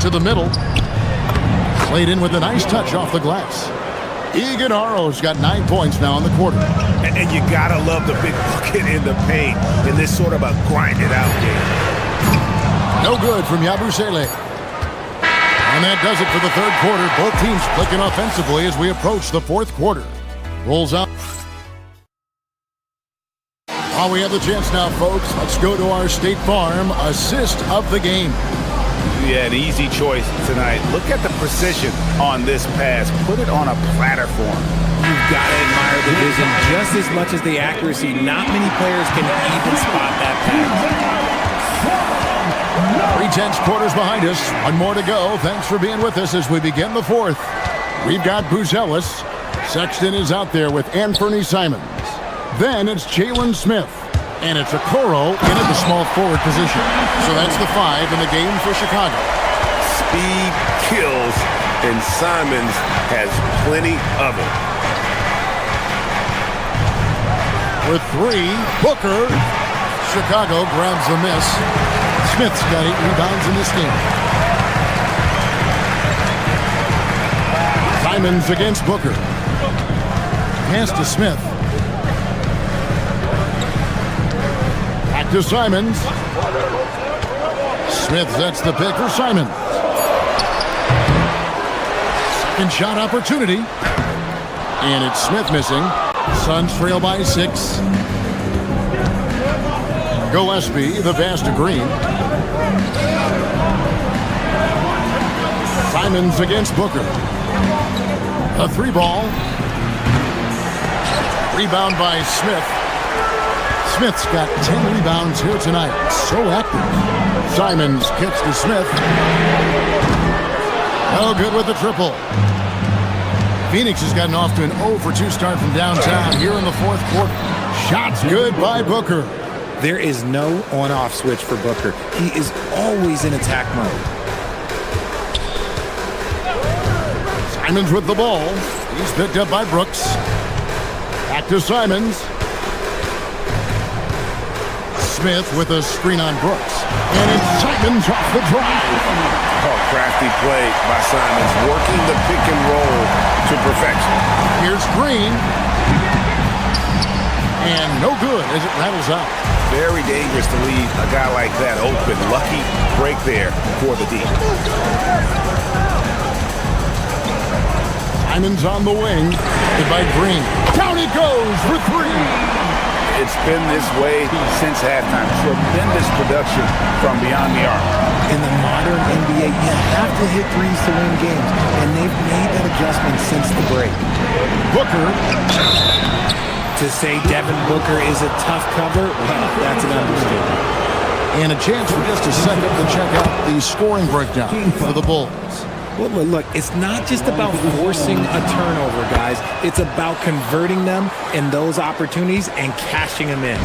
To the middle. Played in with a nice touch off the glass. Iguodala's got 9 points now in the quarter. And you gotta love the big bucket in the paint in this sort of a grinded out game. No good from Yabusele. And that does it for the 3rd quarter. Both teams clicking offensively as we approach the 4th quarter. Rolls out. While we have the chance now, folks, let's go to our State Farm assist of the game. Yeah, an easy choice tonight. Look at the precision on this pass. Put it on a platter form. You've got to admire the vision just as much as the accuracy. Not many players can even spot that pass. 3/10 quarters behind us. One more to go. Thanks for being with us as we begin the 4th. We've got Buzelis. Sexton is out there with Anthony Simons. Then it's Jalen Smith. And it's Okoro in at the small forward position. So that's the 5 in the game for Chicago. Speed kills, and Simons has plenty of it. With 3, Booker. Chicago grabs the miss. Smith's got 8 rebounds in this game. Simons against Booker. Pass to Smith. Back to Simons. Smith sets the pick for Simons. Second shot opportunity. And it's Smith missing. Suns trail by 6. Gillespie, the pass to Green. Simons against Booker. A 3 ball. Rebound by Smith. Smith's got 10 rebounds here tonight. So active. Simons kicks to Smith. No good with the triple. Phoenix has gotten off to an 0 for 2 start from downtown here in the 4th quarter. Shots good by Booker. There is no on-off switch for Booker. He is always in attack mode. Simons with the ball. He's picked up by Brooks. Back to Simons. Smith with a screen on Brooks. And it's Simons off the drive. Oh, crafty play by Simons, working the pick and roll to perfection. Here's Green. And no good as it rattles out. Very dangerous to leave a guy like that open. Lucky break there for the D. Simons on the wing. By Green. Down he goes for three. It's been this way since halftime. Tremendous production from beyond the arc. In the modern NBA, you have to hit threes to win games, and they've made that adjustment since the break. Booker. To say Devin Booker is a tough cover, well, that's an understatement. And a chance for just a second to check out the scoring breakdown for the Bulls. Well, look, it's not just about forcing a turnover, guys. It's about converting them in those opportunities and cashing them in.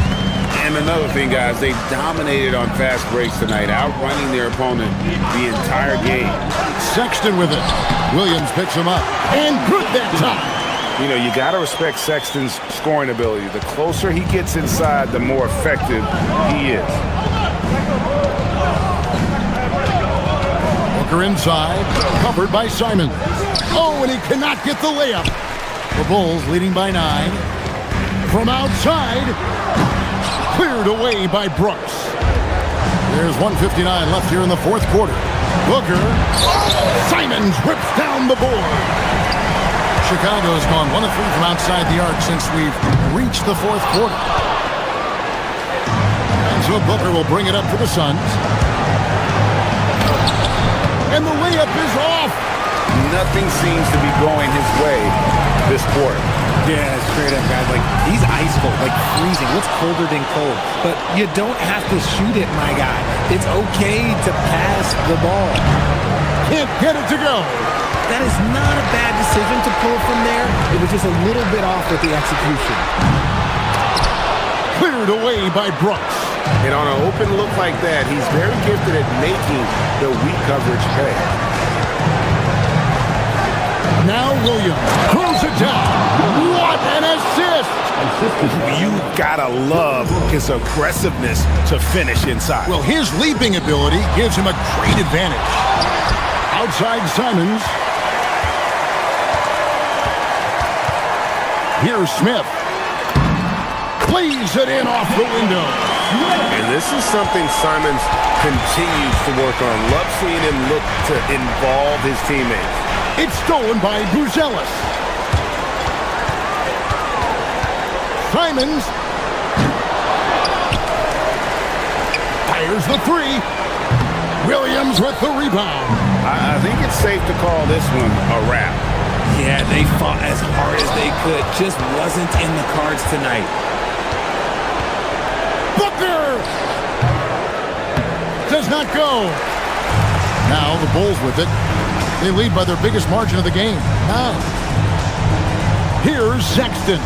And another thing, guys, they dominated on fast breaks tonight, outrunning their opponent the entire game. Sexton with it. Williams picks him up. And good that time. You know, you got to respect Sexton's scoring ability. The closer he gets inside, the more effective he is. Booker inside, covered by Simons. Oh, and he cannot get the layup. The Bulls leading by 9. From outside, cleared away by Brooks. There's 1:59 left here in the fourth quarter. Booker, Simons whips down the board. Chicago's gone 1 of 3 from outside the arc since we've reached the fourth quarter. And so Booker will bring it up for the Suns. And the layup is off. Nothing seems to be going his way this quarter. Yeah, straight up, guys. Like, he's ice cold, like freezing. What's colder than cold? But you don't have to shoot it, my guy. It's okay to pass the ball. Can't get it to go. That is not a bad decision to pull from there. It was just a little bit off with the execution. Cleared away by Brooks. And on an open look like that, he's very gifted at making the weak coverage pay. Now Williams throws it down. What an assist! You gotta love his aggressiveness to finish inside. Well, his leaping ability gives him a great advantage. Outside Simons. Here's Smith. Plays it in off the window. And this is something Simons continues to work on. Love seeing him look to involve his teammates. It's stolen by Buzelis. Simons fires the three. Williams with the rebound. I think it's safe to call this one a wrap. Yeah, they fought as hard as they could. Just wasn't in the cards tonight. Booker does not go. Now the Bulls with it. They lead by their biggest margin of the game. 9. Here's Sexton.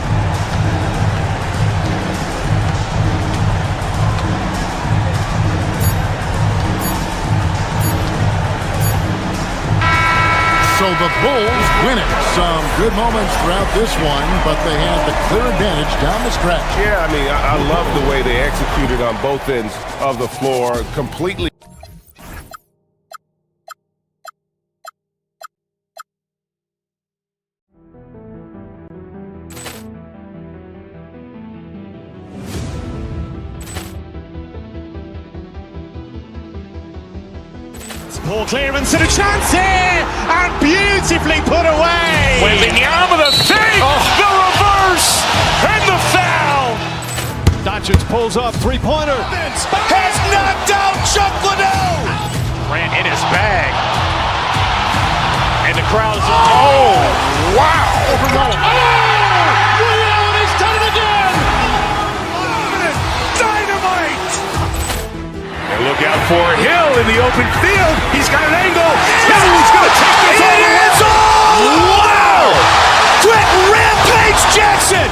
So the Bulls win it. Some good moments throughout this one, but they had the clear advantage down the stretch. Yeah, I mean, I love the way they executed on both ends of the floor. Completely. Poor clearance and a chance here, and beautifully put away. Wembanyama the fake, the reverse, and the foul. Doncic pulls up, three-pointer. Has knocked out Chuck Liddell. Ran in his bag. And the crowd is... Oh, wow. He's done it again. Dynamite. And look out for Hill in the open field. He's got an angle. He's going to take this all the way. Wow. Quick Rampage Jackson.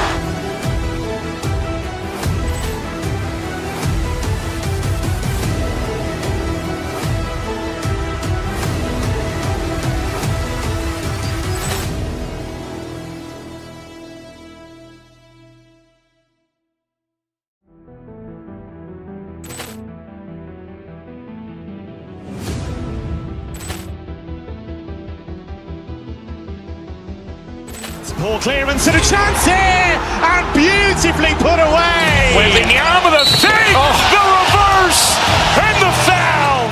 Poor clearance and a chance here, and beautifully put away. Wembanyama the save, the reverse, and the foul.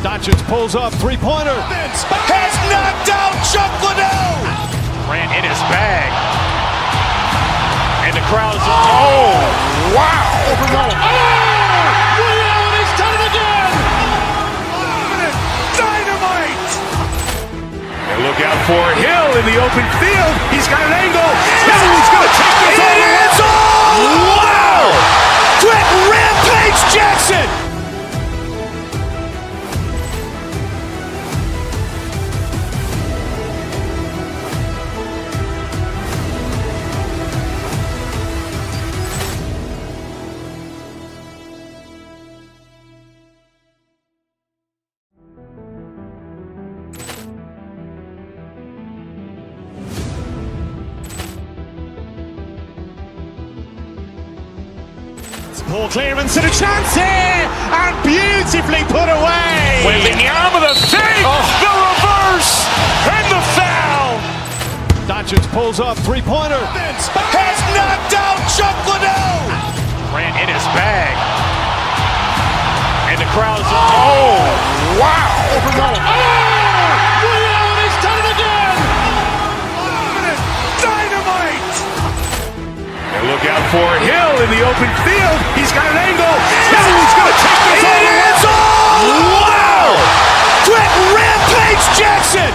Doncic pulls up, three-pointer. Has knocked out Chuck Liddell. Ran in his bag. And the crowd's, oh, wow. He's done it again. Dynamite. And look out for Hill in the open field. He's got an angle. Hill's going to take this all the way. Wow. Quick Rampage Jackson. Poor clearance and a chance here, and beautifully put away. Wembanyama the save, the reverse, and the foul. Doncic pulls up, three-pointer. Has knocked out Chuck Liddell. Ran in his bag. And the crowd's, oh, wow. He's done it again. Dynamite. And look out for Hill in the open field. He's got an angle. Hill's going to take this all the way. Wow. Quick Rampage Jackson.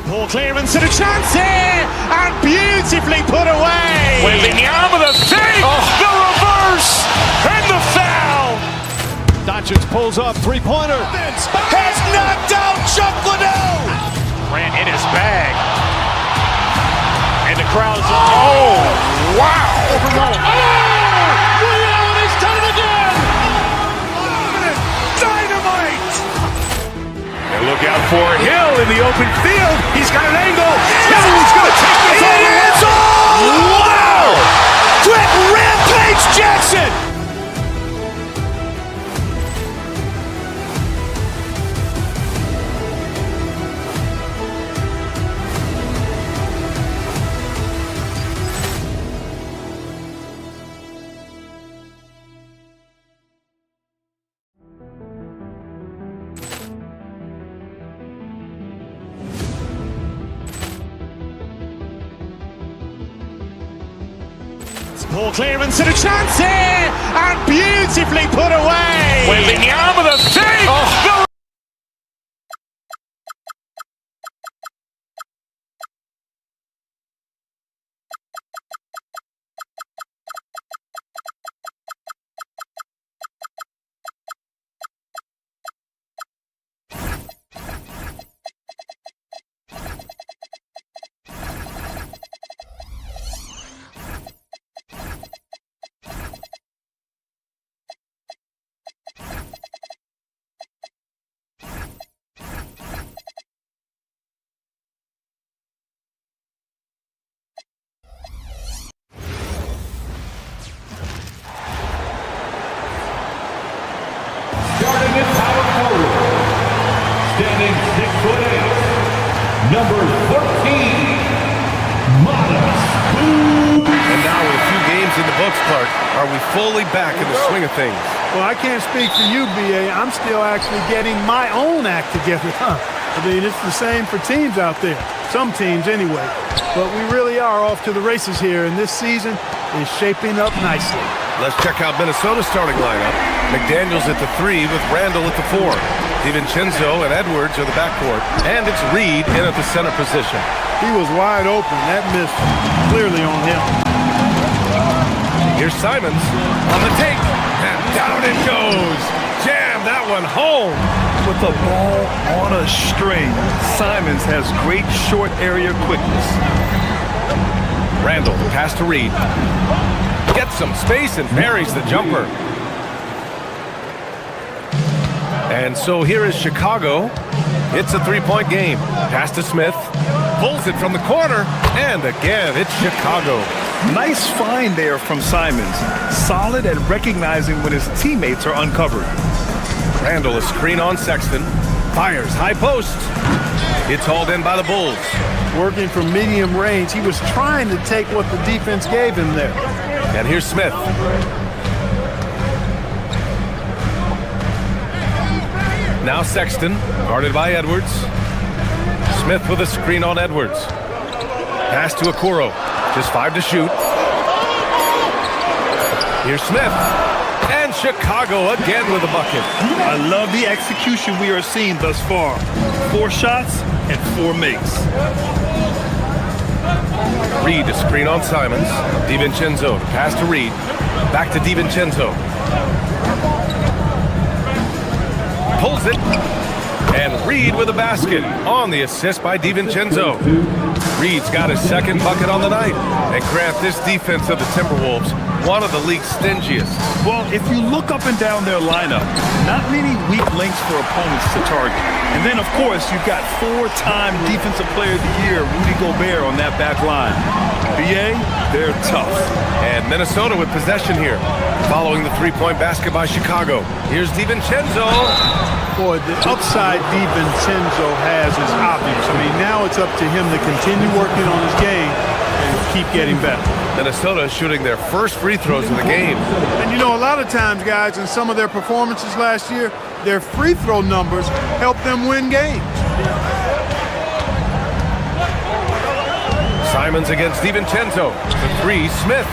Poor clearance and a chance here, and beautifully put away. Wembanyama the save, the reverse, and the foul. Doncic pulls up, three-pointer. Has knocked out Chuck Liddell. Ran in his bag. And the crowd's, oh, wow. He's done it again. Dynamite. And look out for Hill in the open field. He's got an angle. Hill's going to take this all the way. Wow. Quick Rampage Jackson. Poor clearance and a chance here, and beautifully put away. Wembanyama the save, the Starting at power forward, standing 6'8", number 13, Miles. And now with a few games in the books, Clark, are we fully back in the swing of things? Well, I can't speak for you, B.A. I'm still actually getting my own act together. I mean, it's the same for teams out there. Some teams, anyway. But we really are off to the races here, and this season is shaping up nicely. Let's check out Minnesota's starting lineup. McDaniels at the 3 with Randall at the 4. DiVincenzo and Edwards are the backcourt. And it's Reed in at the center position. He was wide open. That missed clearly on him. Here's Simons on the take. And down it goes. Jam that one home. With the ball on a string, Simons has great short area quickness. Randall, pass to Reed. Gets some space and buries the jumper. And so here is Chicago. It's a three-point game. Pass to Smith. Pulls it from the corner. And again, it's Chicago. Nice find there from Simons. Solid at recognizing when his teammates are uncovered. Randall, a screen on Sexton. Fires, high post. It's hauled in by the Bulls. Working from medium range. He was trying to take what the defense gave him there. And here's Smith. Now Sexton, guarded by Edwards. Smith with a screen on Edwards. Pass to Okoro. Just 5 to shoot. Here's Smith. And Chicago again with a bucket. I love the execution we are seeing thus far. 4 shots and 4 makes. Reed, a screen on Simons. DiVincenzo, pass to Reed. Back to DiVincenzo. Pulls it. And Reed with a basket on the assist by DiVincenzo. Reed's got his second bucket on the night. And Grant, this defense of the Timberwolves, one of the league's stingiest. Well, if you look up and down their lineup, not many weak links for opponents to target. And then, of course, you've got 4-time Defensive Player of the Year, Rudy Gobert, on that back line. BA, they're tough. And Minnesota with possession here, following the three-point basket by Chicago. Here's DiVincenzo. Boy, the upside DiVincenzo has is obvious. I mean, now it's up to him to continue working on his game and keep getting better. Minnesota shooting their first free throws of the game. And you know, a lot of times, guys, in some of their performances last year, their free throw numbers help them win games. Simons against DiVincenzo. The 3, Smith.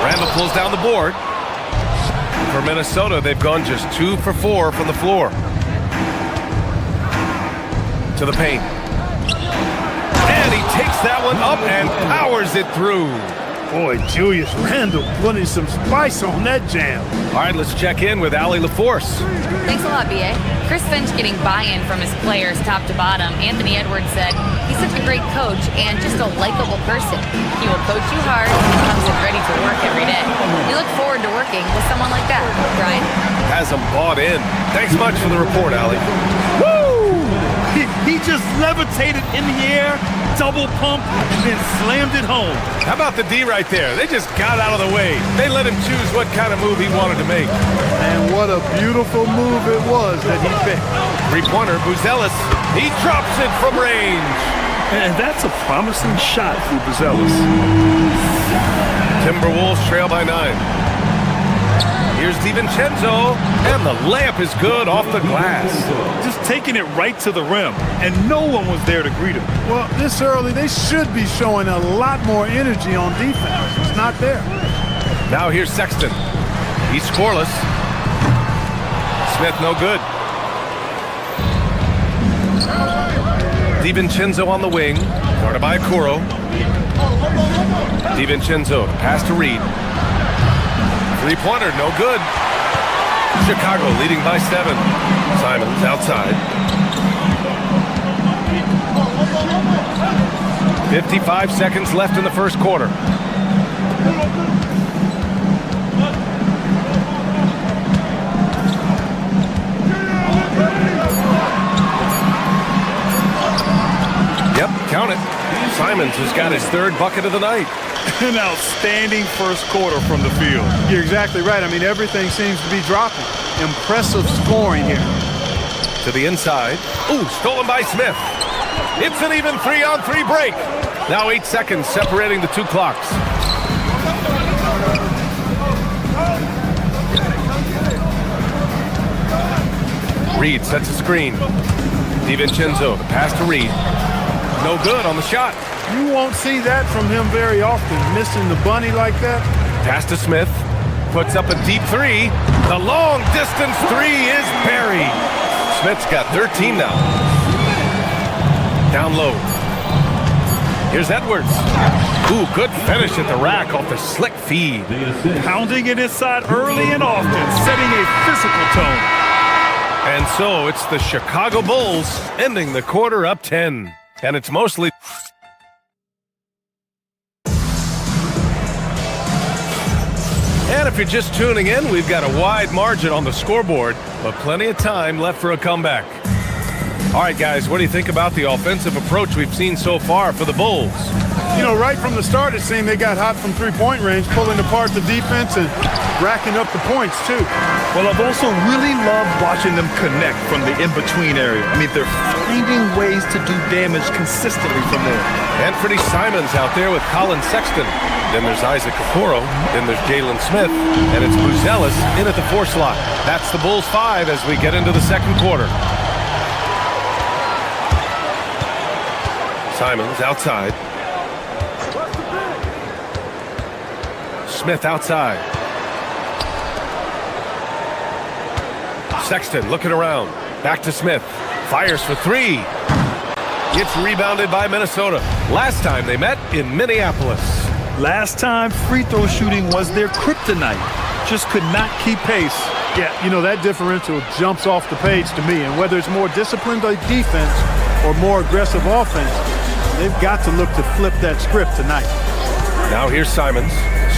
Randall pulls down the board. For Minnesota, they've gone just 2 for 4 from the floor. To the paint. And he takes that one up and powers it through. Boy, Julius Randle putting some spice on that jam. All right, let's check in with Allie LaForce. Thanks a lot, B.A. Chris Finch getting buy-in from his players top to bottom. Anthony Edwards said, he's such a great coach and just a likable person. He will coach you hard and comes in ready to work every day. We look forward to working with someone like that. Brian? Has him bought in. Thanks much for the report, Allie. Woo! He just levitated in the air, double pumped, and then slammed it home. How about the D right there? They just got out of the way. They let him choose what kind of move he wanted to make. And what a beautiful move it was that he picked. Three-pointer, Buzelis. He drops it from range. And that's a promising shot for Buzelis. Timberwolves trail by 9. Here's DiVincenzo, and the layup is good off the glass. Just taking it right to the rim, and no one was there to greet him. Well, this early, they should be showing a lot more energy on defense. It's not there. Now here's Sexton. He's scoreless. Smith no good. DiVincenzo on the wing, guarded by Okoro. DiVincenzo, pass to Reed. Three-pointer, no good. Chicago leading by 7. Simons outside. 55 seconds left in the first quarter. Yep, count it. Simons has got his 3rd bucket of the night. An outstanding first quarter from the field. You're exactly right. I mean, everything seems to be dropping. Impressive scoring here. To the inside. Ooh, stolen by Smith. It's an even 3-on-3 break. Now 8 seconds separating the 2 clocks. Reed sets a screen. DiVincenzo, the pass to Reed. No good on the shot. You won't see that from him very often, missing the bunny like that. Pass to Smith. Puts up a deep 3. The long distance 3 is buried. Smith's got 13 now. Down low. Here's Edwards. Ooh, good finish at the rack off the slick feed. Pounding it inside early and often, setting a physical tone. And so it's the Chicago Bulls ending the quarter up 10. And it's mostly... you're just tuning in, we've got a wide margin on the scoreboard, but plenty of time left for a comeback. All right, guys, what do you think about the offensive approach we've seen so far for the Bulls? You know, right from the start, it seemed they got hot from three-point range, pulling apart the defense and racking up the points, too. Well, I've also really loved watching them connect from the in-between area. I mean, they're finding ways to do damage consistently from there. Anthony Simons out there with Colin Sexton. Then there's Isaac Okoro. Then there's Jalen Smith. And it's Buzelis in at the 4 slot. That's the Bulls 5 as we get into the second quarter. Simons outside. Smith outside. Sexton looking around. Back to Smith. Fires for 3. Gets rebounded by Minnesota. Last time they met in Minneapolis. Last time, free throw shooting was their kryptonite. Just could not keep pace. Yeah, you know, that differential jumps off the page to me. And whether it's more disciplined defense or more aggressive offense, they've got to look to flip that script tonight. Now here's Simons.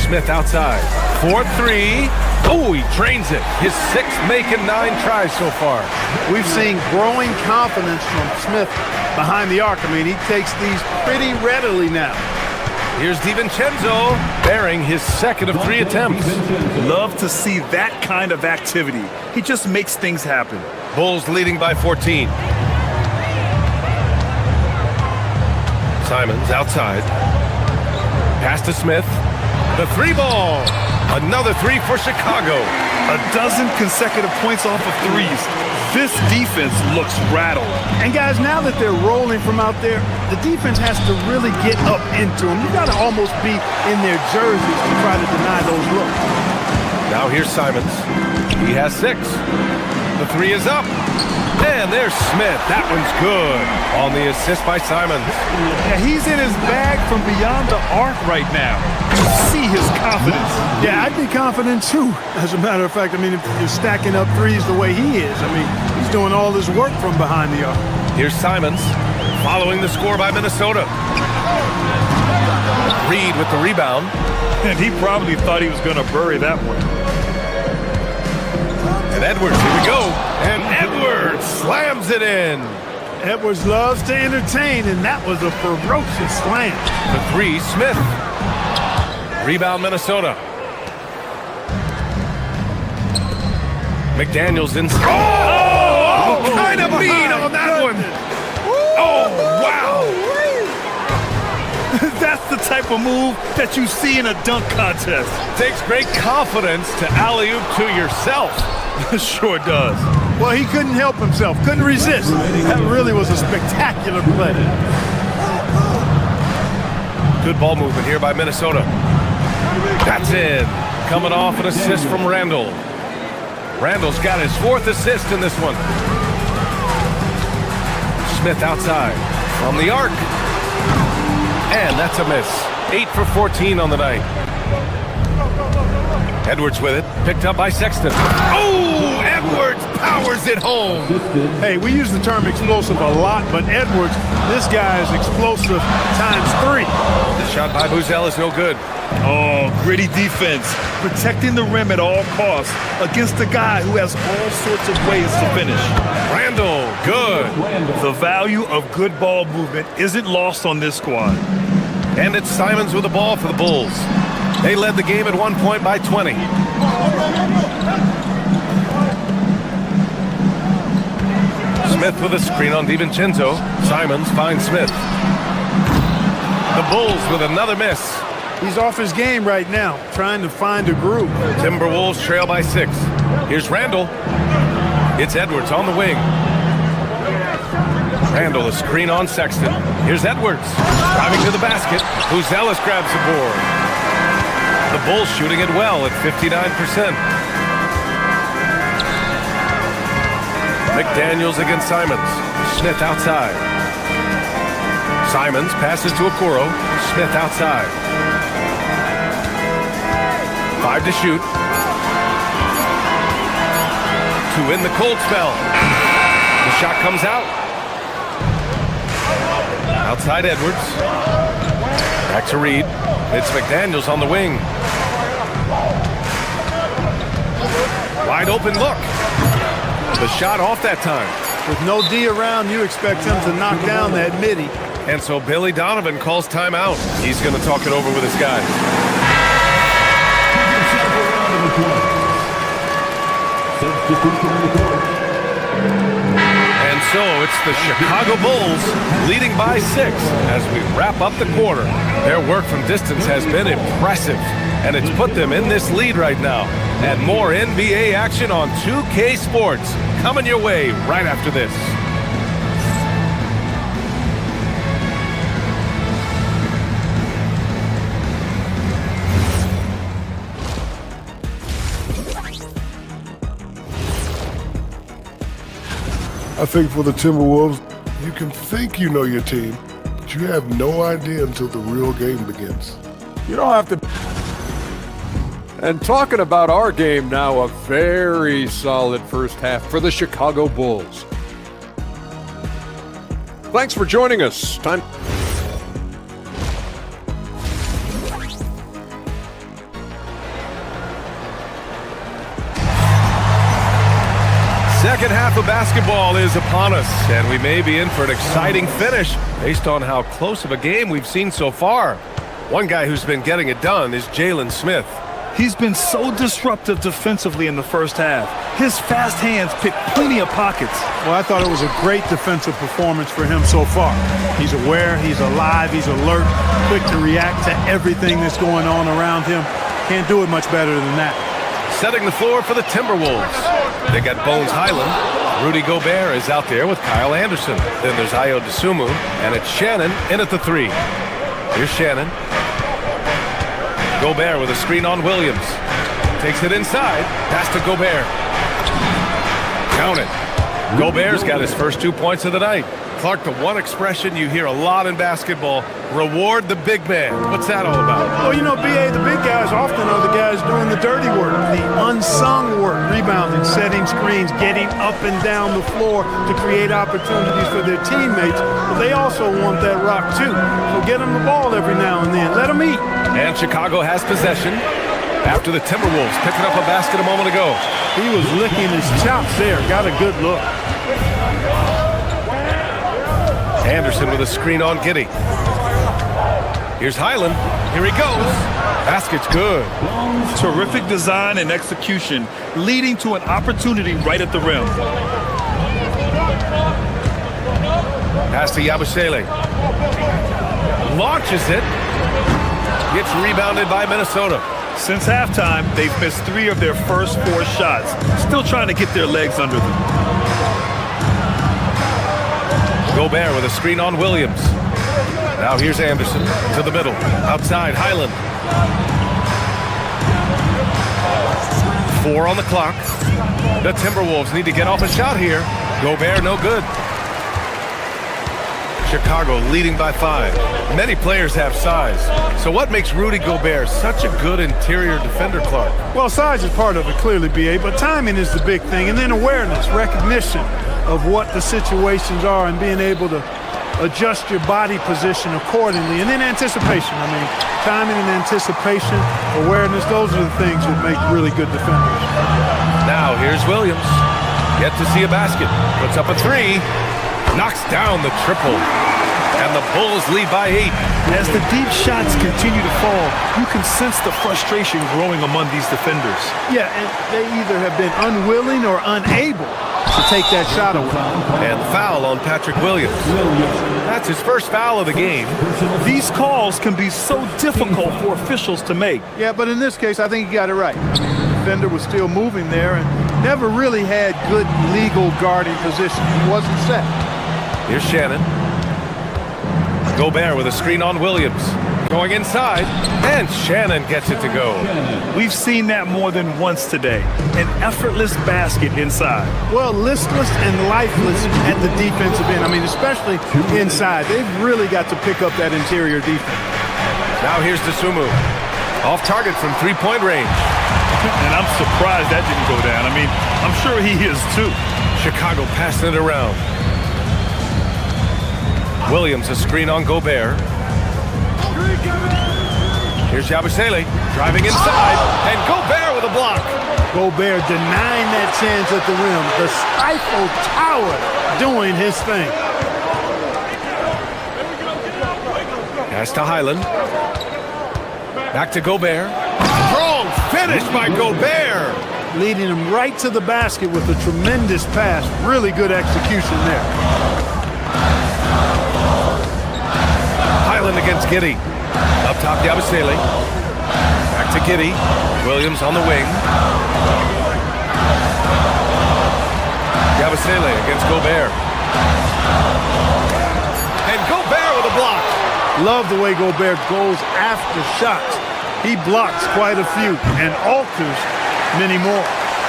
Smith outside. 4-3. Oh, he drains it. His 6th making 9 tries so far. We've seen growing confidence from Smith behind the arc. I mean, he takes these pretty readily now. Here's DiVincenzo bearing his 2nd of 3 attempts. Love to see that kind of activity. He just makes things happen. Bulls leading by 14. Simons outside. Pass to Smith. The 3 ball. Another 3 for Chicago. A dozen consecutive points off of 3s. This defense looks rattled. And guys, now that they're rolling from out there, the defense has to really get up into them. You got to almost be in their jerseys to try to deny those looks. Now here's Simons. He has 6. The 3 is up. And there's Smith. That one's good on the assist by Simons. Yeah, he's in his bag from beyond the arc right now. You see his confidence. Yeah, I'd be confident too. As a matter of fact, I mean, if you're stacking up 3s the way he is, I mean, he's doing all his work from behind the arc. Here's Simons following the score by Minnesota. Reed with the rebound. And he probably thought he was going to bury that one. And Edwards, here we go. And Edwards slams it in. Edwards loves to entertain, and that was a ferocious slam. The 3, Smith. Rebound, Minnesota. McDaniels in. Oh, kind of beat on that one. Oh, wow. That's the type of move that you see in a dunk contest. Takes great confidence to alley-oop to yourself. Sure does. Well, he couldn't help himself, couldn't resist. That really was a spectacular play. Good ball movement here by Minnesota. That's in. Coming off an assist from Randall. Randall's got his 4th assist in this one. Smith outside. From the arc. And that's a miss. 8 for 14 on the night. Edwards with it. Picked up by Sexton. Oh, Edwards powers it home. Hey, we use the term explosive a lot, but Edwards, this guy is explosive ×3. The shot by Buzel is no good. Oh, gritty defense. Protecting the rim at all costs against a guy who has all sorts of ways to finish. Randall, good. The value of good ball movement isn't lost on this squad. And it's Simons with the ball for the Bulls. They led the game at 1 point by 20. Smith with a screen on DiVincenzo. Simons finds Smith. The Bulls with another miss. He's off his game right now, trying to find a groove. Timberwolves trail by 6. Here's Randall. It's Edwards on the wing. Randall, a screen on Sexton. Here's Edwards. Driving to the basket. Buzelis grabs the board. The Bulls shooting it well at 59%. McDaniels against Simons. Smith outside. Simons passes to Okoro. Smith outside. 5 to shoot. To win the cold spell. The shot comes out. Outside Edwards. Back to Reed. It's McDaniels on the wing. Wide open look. The shot off that time. With no D around, you expect him to knock down that midi. And so Billy Donovan calls timeout. He's going to talk it over with his guys. And so it's the Chicago Bulls leading by 6 as we wrap up the quarter. Their work from distance has been impressive, and it's put them in this lead right now. And more NBA action on 2K Sports coming your way right after this. I think for the Timberwolves, you can think you know your team, but you have no idea until the real game begins. You don't have to. And talking about our game now, a very solid first half for the Chicago Bulls. Thanks for joining us. Time. Second half of basketball is upon us, and we may be in for an exciting finish based on how close of a game we've seen so far. One guy who's been getting it done is Jalen Smith. He's been so disruptive defensively in the first half. His fast hands pick plenty of pockets. Well, I thought it was a great defensive performance for him so far. He's aware, he's alive, he's alert, quick to react to everything that's going on around him. Can't do it much better than that. Setting the floor for the Timberwolves. They got Bones Highland. Rudy Gobert is out there with Kyle Anderson. Then there's Ayo Dosunmu, and it's Shannon in at the 3. Here's Shannon. Gobert with a screen on Williams. Takes it inside. Pass to Gobert. Count it. Gobert's got his first 2 points of the night. Clark, the one expression you hear a lot in basketball, reward the big man. What's that all about? Well, you know, B.A., the big guys often are the guys doing the dirty work, the unsung work, rebounding, setting screens, getting up and down the floor to create opportunities for their teammates. But they also want that rock, too. So get them the ball every now and then. Let them eat. And Chicago has possession after the Timberwolves picking up a basket a moment ago. He was licking his chops there. Got a good look. Anderson with a screen on Giddey. Here's Highland. Here he goes. Basket's good. Terrific design and execution, leading to an opportunity right at the rim. Pass to Yabusele. Launches it. Gets rebounded by Minnesota. Since halftime, they've missed 3 of their first 4 shots. Still trying to get their legs under them. Gobert with a screen on Williams. Now here's Anderson to the middle. Outside, Highland. 4 on the clock. The Timberwolves need to get off a shot here. Gobert, no good. Chicago leading by 5. Many players have size. So what makes Rudy Gobert such a good interior defender, Clark? Well, size is part of it, clearly, B.A., but timing is the big thing. And then awareness, recognition of what the situations are and being able to adjust your body position accordingly. And then anticipation. I mean, timing and anticipation, awareness, those are the things that make really good defenders. Now here's Williams. Yet to see a basket. Puts up a 3. Knocks down the triple. And the Bulls lead by 8. As the deep shots continue to fall, you can sense the frustration growing among these defenders. Yeah, and they either have been unwilling or unable to take that shot away. And foul on Patrick Williams. That's his first foul of the game. These calls can be so difficult for officials to make. Yeah, but in this case, I think he got it right. The defender was still moving there and never really had good legal guarding position. He wasn't set. Here's Shannon. Gobert with a screen on Williams. Going inside, and Shannon gets it to go. We've seen that more than once today. An effortless basket inside. Well, listless and lifeless at the defensive end. I mean, especially inside. They've really got to pick up that interior defense. Now here's Dosunmu. Off target from 3-point range. And I'm surprised that didn't go down. I mean, I'm sure he is too. Chicago passing it around. Williams a screen on Gobert. Here's Yabusele driving inside, and Gobert with a block. Gobert denying that chance at the rim. The Stifle Tower doing his thing. Pass to Highland. Back to Gobert. Strong finish by Gobert. Leading him right to the basket with a tremendous pass. Really good execution there. Highland against Giddey. Up top, Yabusele. Back to Giddey. Williams on the wing. Yabusele against Gobert. And Gobert with a block. Love the way Gobert goes after shots. He blocks quite a few and alters many more.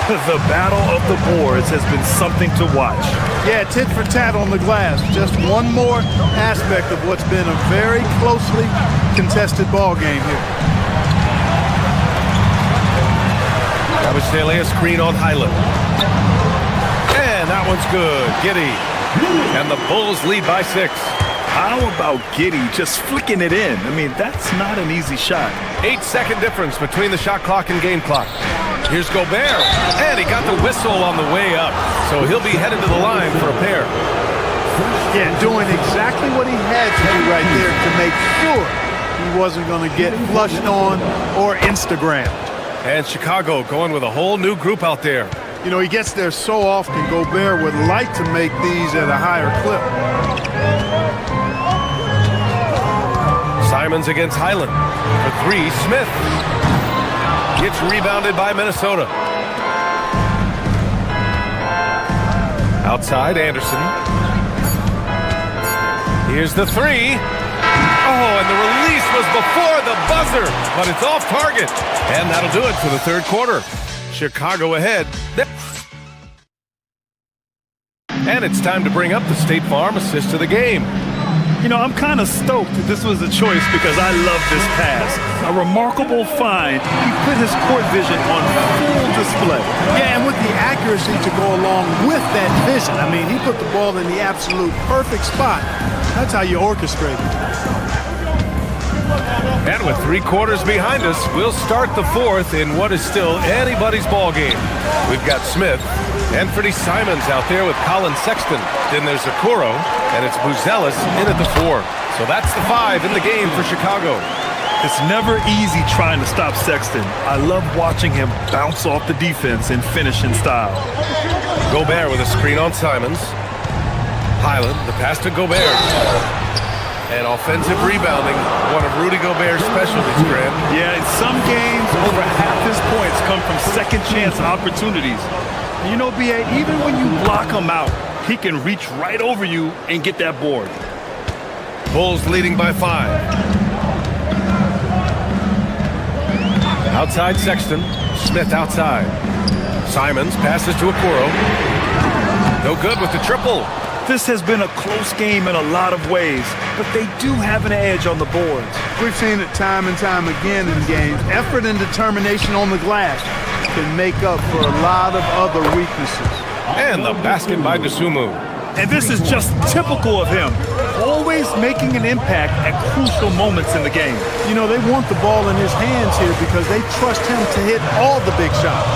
The battle of the boards has been something to watch. Yeah, tit for tat on the glass. Just one more aspect of what's been a very closely contested ball game here. Yabusele a screen on Highland. And that one's good. Giddey. And the Bulls lead by 6. How about Giddey just flicking it in? I mean, that's not an easy shot. 8-second difference between the shot clock and game clock. Here's Gobert, and he got the whistle on the way up, so he'll be headed to the line for a pair. Yeah, doing exactly what he had to do right there to make sure he wasn't going to get flushed on or Instagrammed. And Chicago going with a whole new group out there. You know, he gets there so often. Gobert would like to make these at a higher clip. Simons against Highland. For 3, Smith. Gets rebounded by Minnesota. Outside, Anderson. Here's the 3. Oh, and the release was before the buzzer, but it's off target. And that'll do it for the third quarter. Chicago ahead. And it's time to bring up the State Farm assist of the game. You know, I'm kind of stoked that this was a choice because I love this pass. A remarkable find. He put his court vision on full display. Yeah, and with the accuracy to go along with that vision. I mean, he put the ball in the absolute perfect spot. That's how you orchestrate it. And with 3 quarters behind us, we'll start the fourth in what is still anybody's ball game. We've got Smith and Freddie Simons out there with Colin Sexton. Then there's Okoro, and it's Buzelis in at the 4. So that's the 5 in the game for Chicago. It's never easy trying to stop Sexton. I love watching him bounce off the defense and finish in style. Gobert with a screen on Simons. Highland, the pass to Gobert. And offensive rebounding, one of Rudy Gobert's specialties, Graham. Yeah, in some games, over half his points come from second chance opportunities. You know, B.A., even when you block him out, he can reach right over you and get that board. Bulls leading by 5. Outside Sexton. Smith outside. Simons passes to Okoro. No good with the triple. This has been a close game in a lot of ways, but they do have an edge on the boards. We've seen it time and time again in games. Effort and determination on the glass can make up for a lot of other weaknesses. And the basket by Dosunmu. And this is just typical of him, always making an impact at crucial moments in the game. You know, they want the ball in his hands here because they trust him to hit all the big shots.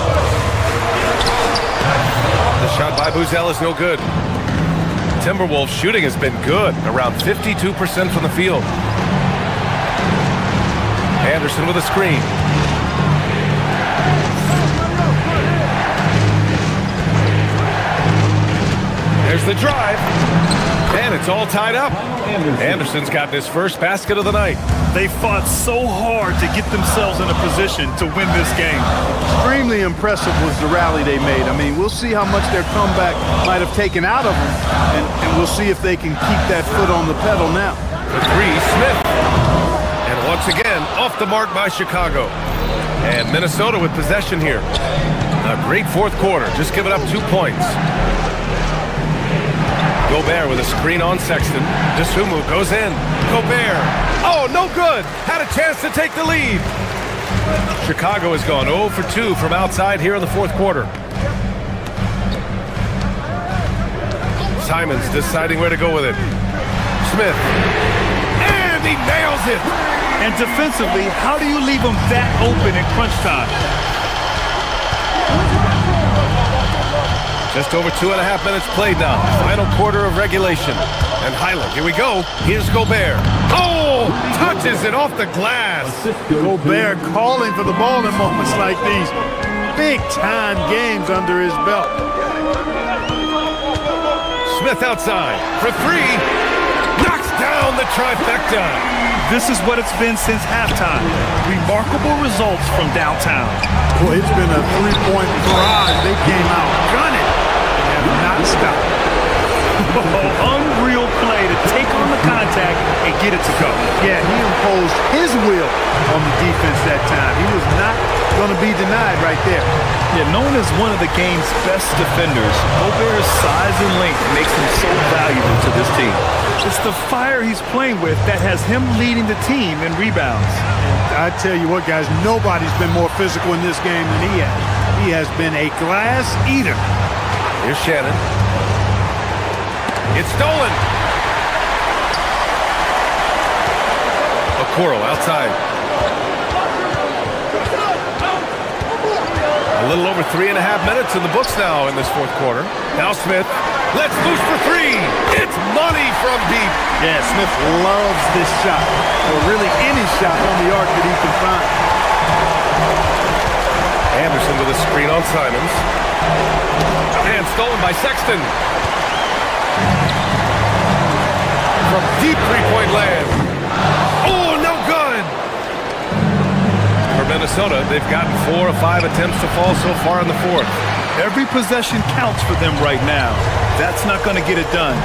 The shot by Buzelis is no good. Timberwolves shooting has been good, around 52% from the field. Anderson with a screen. There's the drive, and it's all tied up. Anderson's got his first basket of the night. They fought so hard to get themselves in a position to win this game. Extremely impressive was the rally they made. I mean, we'll see how much their comeback might have taken out of them, and we'll see if they can keep that foot on the pedal now. For 3, Smith. And once again, off the mark by Chicago. And Minnesota with possession here. A great fourth quarter, just giving up 2 points. Gobert with a screen on Sexton. Dosunmu goes in. Gobert. Oh, no good. Had a chance to take the lead. Chicago has gone 0 for 2 from outside here in the fourth quarter. Simons deciding where to go with it. Smith. And he nails it. And defensively, how do you leave him that open in crunch time? Just over 2.5 minutes played now. Final quarter of regulation. And Highland, here we go. Here's Gobert. Oh, touches it off the glass. Gobert calling for the ball in moments like these. Big-time games under his belt. Smith outside for three. Knocks down the trifecta. This is what it's been since halftime. Remarkable results from downtown. Boy, it's been a three-point barrage. They came out gunning and have not stopped. Unreal play to take on the contact and get it to go. Yeah, he imposed his will on the defense that time. He was not going to be denied right there. Yeah, known as one of the game's best defenders, Gobert's size and length makes him so valuable to this team. It's the fire he's playing with that has him leading the team in rebounds. And I tell you what, guys, nobody's been more physical in this game than he has. He has been a glass eater. Here's Shannon. It's stolen. Okoro outside. A little over 3.5 minutes in the books now in this fourth quarter. Now Smith lets loose for three. It's money from deep. Yeah, Smith loves this shot. Or really any shot on the arc that he can find. Anderson with a screen on Simons. And stolen by Sexton. From deep three-point land. Oh, no good! For Minnesota, they've gotten 4 of 5 attempts to fall so far in the fourth. Every possession counts for them right now. That's not going to get it done.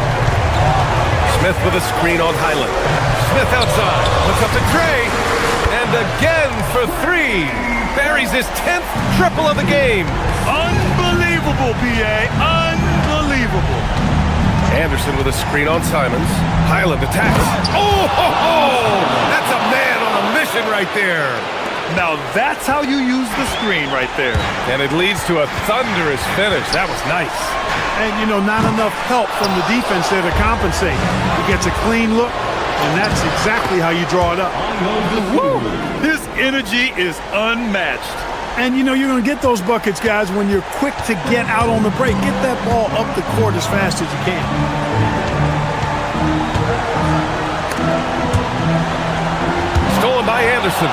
Smith with a screen on Highland. Smith outside. Looks up to Trey. And again for three. Buries his 10th triple of the game. Unbelievable, B.A. Unbelievable. Anderson with a screen on Simons. Highland attacks. Oh, ho, ho! That's a man on a mission right there. Now that's how you use the screen right there. And it leads to a thunderous finish. That was nice. And, you know, not enough help from the defense there to compensate. He gets a clean look, and that's exactly how you draw it up. Woo! His energy is unmatched. And, you know, you're going to get those buckets, guys, when you're quick to get out on the break. Get that ball up the court as fast as you can. Stolen by Anderson.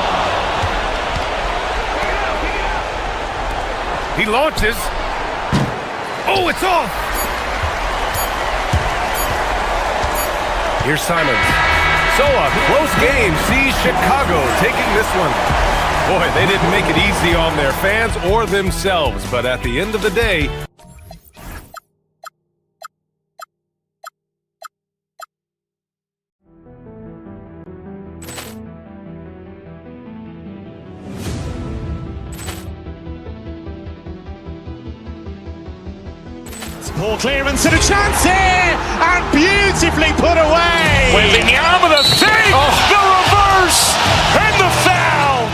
He launches. Oh, it's off. Here's Simons. So a close game sees Chicago taking this one. Boy, they didn't make it easy on their fans or themselves, but at the end of the day, Poor clearance and a chance here, and beautifully put away. Wembanyama with a save, the reverse, and the foul.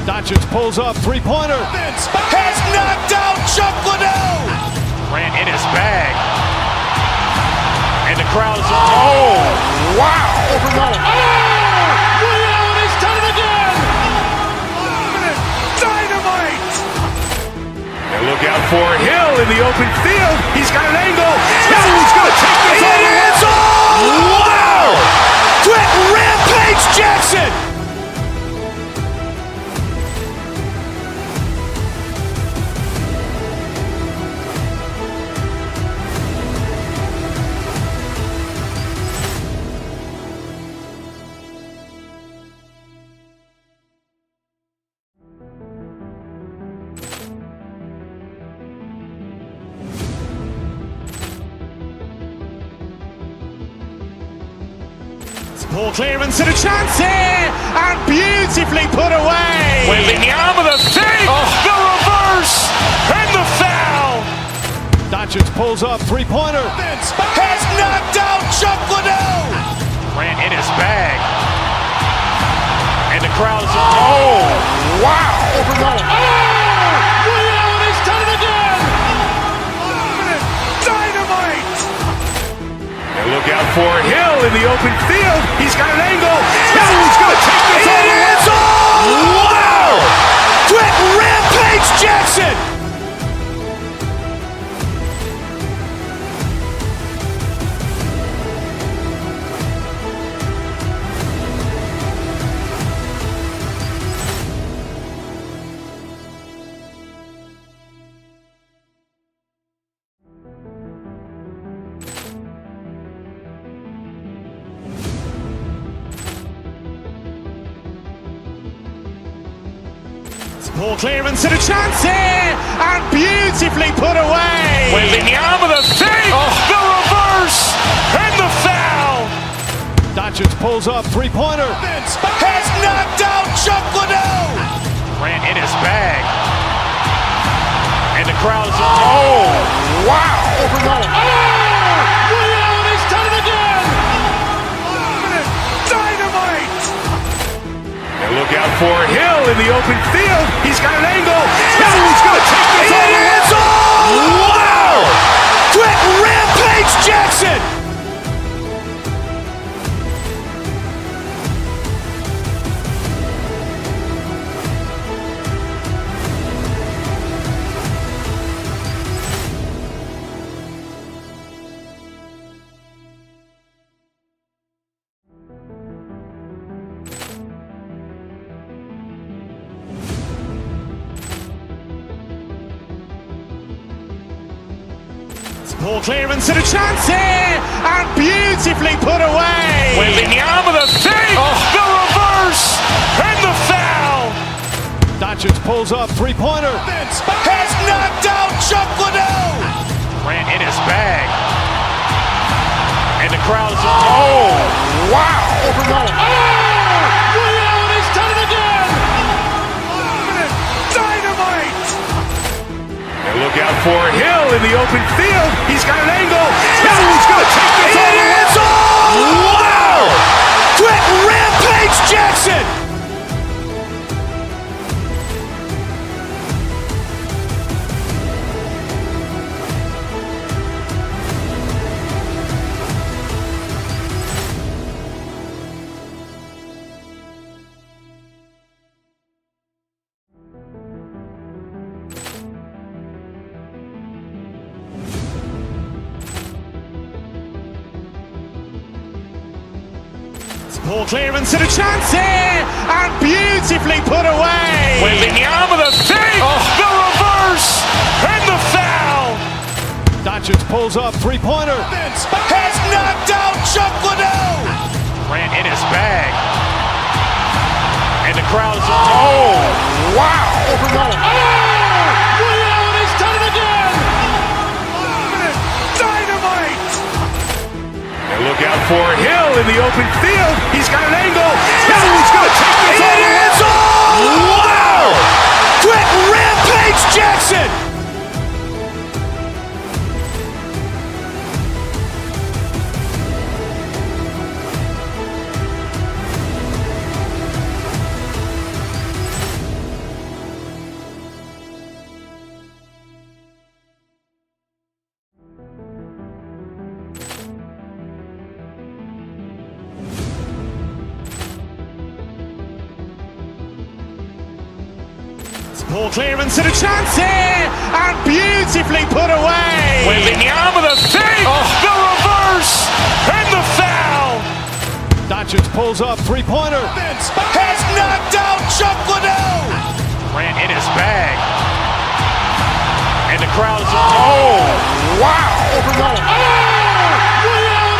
Doncic pulls up, three-pointer. Has knocked out Chuck Liddell. Ran in his bag. And the crowd is... Oh, wow. Williams has done it again. Dynamite. And look out for Hill in the open field. He's got an angle. Hill's going to take this all the way. Wow. Quick Rampage Jackson. Poor clearance and a chance here, and beautifully put away. Wembanyama with a save, the reverse, and the foul. Doncic pulls up, three-pointer. Has knocked out Chuck Liddell. Ran in his bag. And the crowd is... Oh, wow. Williams has done it again. Dynamite. And look out for Hill in the open field. He's got an angle. Hill's going to take this all the way. Wow. Quick Rampage Jackson. Poor clearance and a chance here, and beautifully put away. Wembanyama the fake, the reverse, and the foul. Doncic pulls up, three-pointer. Has knocked out Chuck Liddell. Grant in his bag. And the crowd is, oh, wow. Liddell, he's done it again. Dynamite. And look out for Hill in the open field. He's got an angle. Hill's going to take this all the way. Wow. Quick Rampage Jackson. Poor clearance and a chance here, and beautifully put away. Wembanyama the fake, the reverse, and the foul. Doncic pulls up, three-pointer. Has knocked out Chuck Liddell. Grant in his bag. And the crowd is, oh, wow. Liddell, he's done it again. Dynamite. And look out for Hill in the open field. He's got an angle. Hill's going to take this all the way. Wow. Quick Rampage Jackson. Poor clearance and a chance here, and beautifully put away. Wembanyama the fake, the reverse, and the foul. Doncic pulls up, three-pointer. Has knocked out Chuck Liddell. Grant in his bag. And the crowd is, oh, wow. Liddell, he's done it again. Dynamite. And look out for Hill in the open field. He's got an angle. Hill's going to take this all the way. Wow. Quick Rampage Jackson. Poor clearance and a chance here, and beautifully put away. Wembanyama the fake, the reverse, and the foul. Doncic pulls up, three-pointer. Has knocked out Chuck Liddell. Grant in his bag. And the crowd is, oh, wow. Liddell,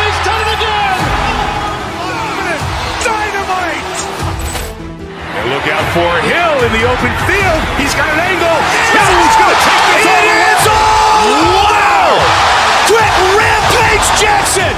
he's done it again. Dynamite. And look out for Hill in the open field. He's got an angle. Hill's going to take this all the way. Wow. Quick Rampage Jackson.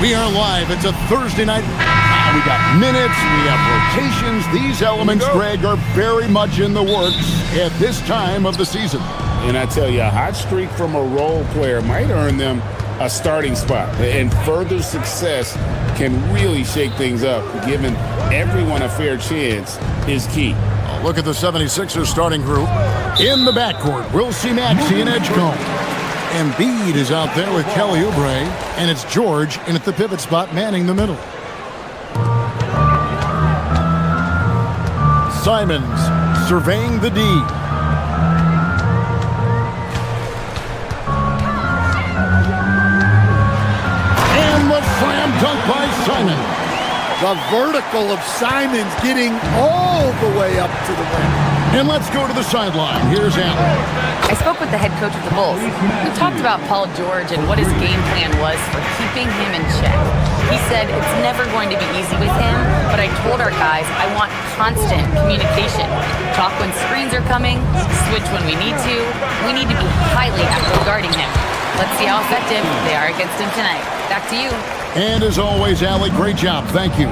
We are live. It's a Thursday night. We got minutes. We have rotations. These elements, Greg, are very much in the works at this time of the season. And I tell you, a hot streak from a role player might earn them a starting spot. And further success can really shake things up. Giving everyone a fair chance is key. Look at the 76ers starting group. In the backcourt, we'll see Maxey and Edgecombe. Embiid is out there with Kelly Oubre, and it's George in at the pivot spot manning the middle. Simons surveying the D. slam dunk by Simon. The vertical of Simons getting all the way up to the rim. And let's go to the sideline. Here's Allen. I spoke with the head coach of the Bulls. We talked about Paul George and what his game plan was for keeping him in check. He said it's never going to be easy with him, but I told our guys I want constant communication. Talk when screens are coming, switch when we need to. We need to be highly active guarding him. Let's see how effective they are against him tonight. Back to you. And as always, Allie, great job. Thank you.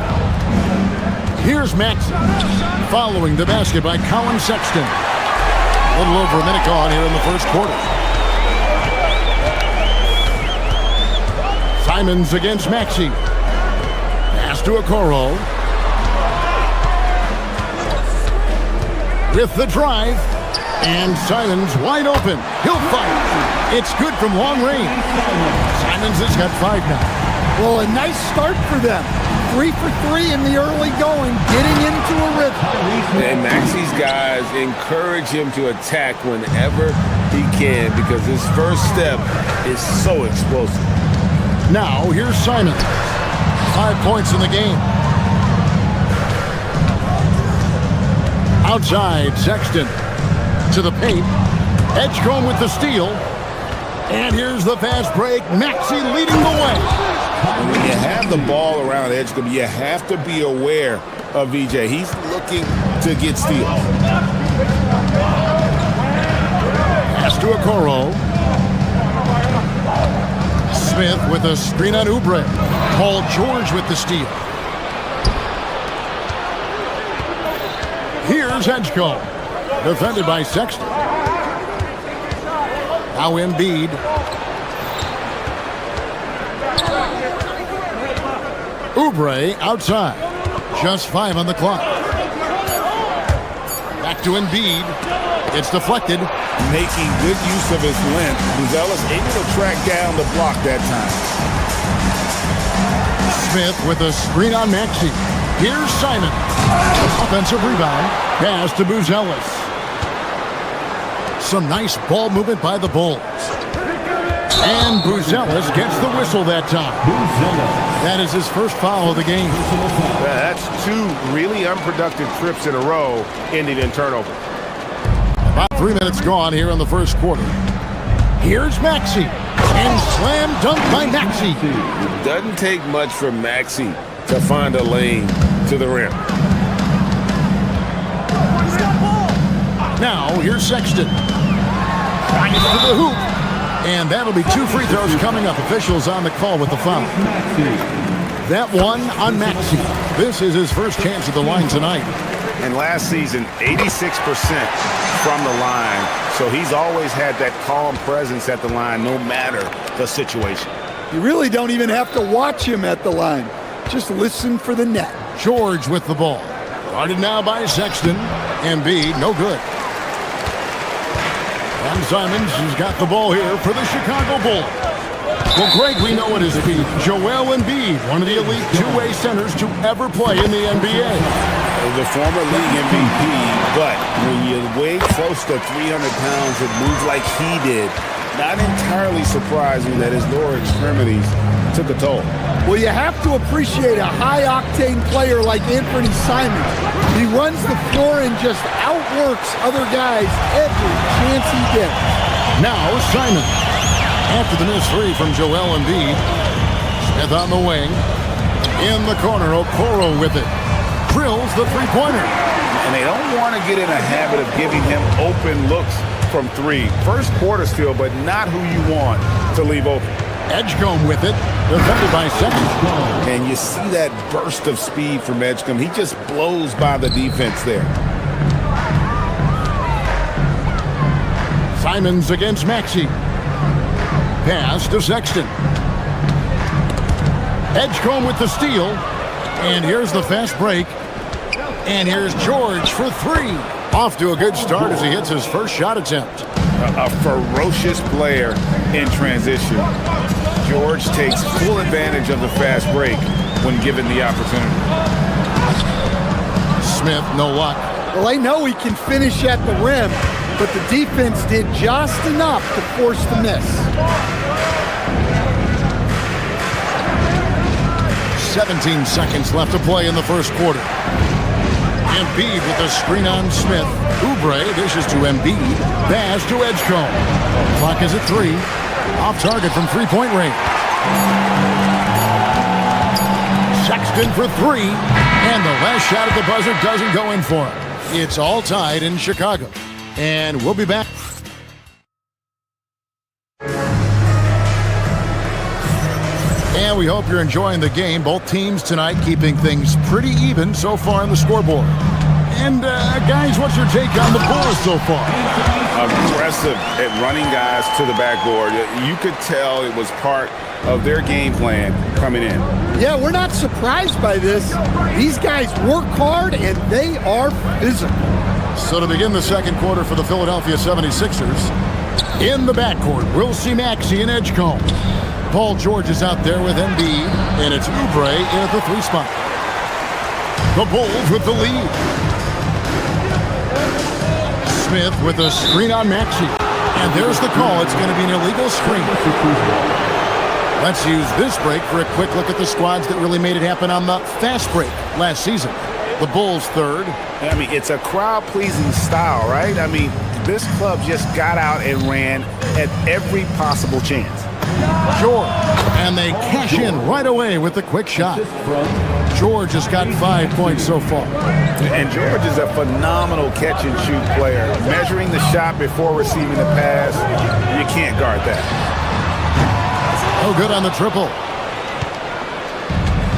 Here's Maxey, following the basket by Colin Sexton. A little over a minute gone here in the first quarter. Simons against Maxey. Pass to Okoro. With the drive. And Simons wide open. He'll fire. It's good from long range. Simons has got 5 now. Well, a nice start for them. 3 for 3 in the early going, getting into a rhythm. And Maxey's guys encourage him to attack whenever he can because his first step is so explosive. Now, here's Simon. 5 points in the game. Outside, Sexton to the paint. Edgecombe with the steal. And here's the fast break. Maxey leading the way. When you have the ball around Edgecombe, you have to be aware of VJ. He's looking to get steals. Pass to Okoro. Smith with a screen on Oubre. Paul George with the steal. Here's Edgecombe. Defended by Sexton. Now Embiid. Oubre outside. Just 5 on the clock. Back to Embiid. It's deflected. Making good use of his length. Buzelis able to track down the block that time. Smith with a screen on Maxey. Here's Simon. Offensive rebound. Pass to Buzelis. Some nice ball movement by the Bulls. And Buzelis gets the whistle that time. That is his first foul of the game. That's 2 really unproductive trips in a row, ending in turnover. About 3 minutes gone here in the first quarter. Here's Maxey. And slam dunk by Maxey. It doesn't take much for Maxey to find a lane to the rim. Now, here's Sexton. Trying it to the hoop. And that'll be 2 free throws coming up. Officials on the call with the foul. That one on Maxey. This is his first chance at the line tonight. And last season, 86% from the line. So he's always had that calm presence at the line no matter the situation. You really don't even have to watch him at the line. Just listen for the net. George with the ball. Guarded now by Sexton. Embiid, no good. And Simons has got the ball here for the Chicago Bulls. Well, Greg, we know it is Joel Embiid, one of the elite two-way centers to ever play in the NBA. The former league MVP, but when you weigh close to 300 pounds and move like he did, not entirely surprising that his lower extremities took a toll. Well, you have to appreciate a high-octane player like Anthony Simons. He runs the floor and just outworks other guys every chance he gets. Now Simon. After the missed 3 from Joel Embiid. Smith on the wing. In the corner, Okoro with it. Drills the three-pointer. And they don't want to get in a habit of giving him open looks from 3. First quarter still, but not who you want to leave open. Edgecombe with it, defended by Sexton. And you see that burst of speed from Edgecombe. He just blows by the defense there. Simons against Maxey. Pass to Sexton. Edgecombe with the steal. And here's the fast break. And here's George for 3. Off to a good start as he hits his first shot attempt. A ferocious player in transition. George takes full advantage of the fast break when given the opportunity. Smith, no luck. Well, I know he can finish at the rim, but the defense did just enough to force the miss. 17 seconds left to play in the first quarter. Embiid with a screen on Smith. Oubre dishes to Embiid. Pass to Edgecombe. Clock is at 3. Off target from three-point range. Sexton for 3. And the last shot at the buzzer doesn't go in for him. It's all tied in Chicago. And we'll be back. And we hope you're enjoying the game. Both teams tonight keeping things pretty even so far on the scoreboard. And guys, what's your take on the Bulls so far? Aggressive at running guys to the backboard. You could tell it was part of their game plan coming in. Yeah, we're not surprised by this. These guys work hard and they are physical. So to begin the second quarter for the Philadelphia 76ers, in the backcourt, we'll see Maxey and Edgecombe. Paul George is out there with Embiid, and it's Oubre in at the 3 spot. The Bulls with the lead. Smith with a screen on Maxey. And there's the call. It's going to be an illegal screen. Let's use this break for a quick look at the squads that really made it happen on the fast break last season. The Bulls third. I mean, it's a crowd-pleasing style, right? I mean, this club just got out and ran at every possible chance. George, and they cash in right away with the quick shot. George has got 5 points so far. And George is a phenomenal catch-and-shoot player. Measuring the shot before receiving the pass, you can't guard that. Oh, good on the triple.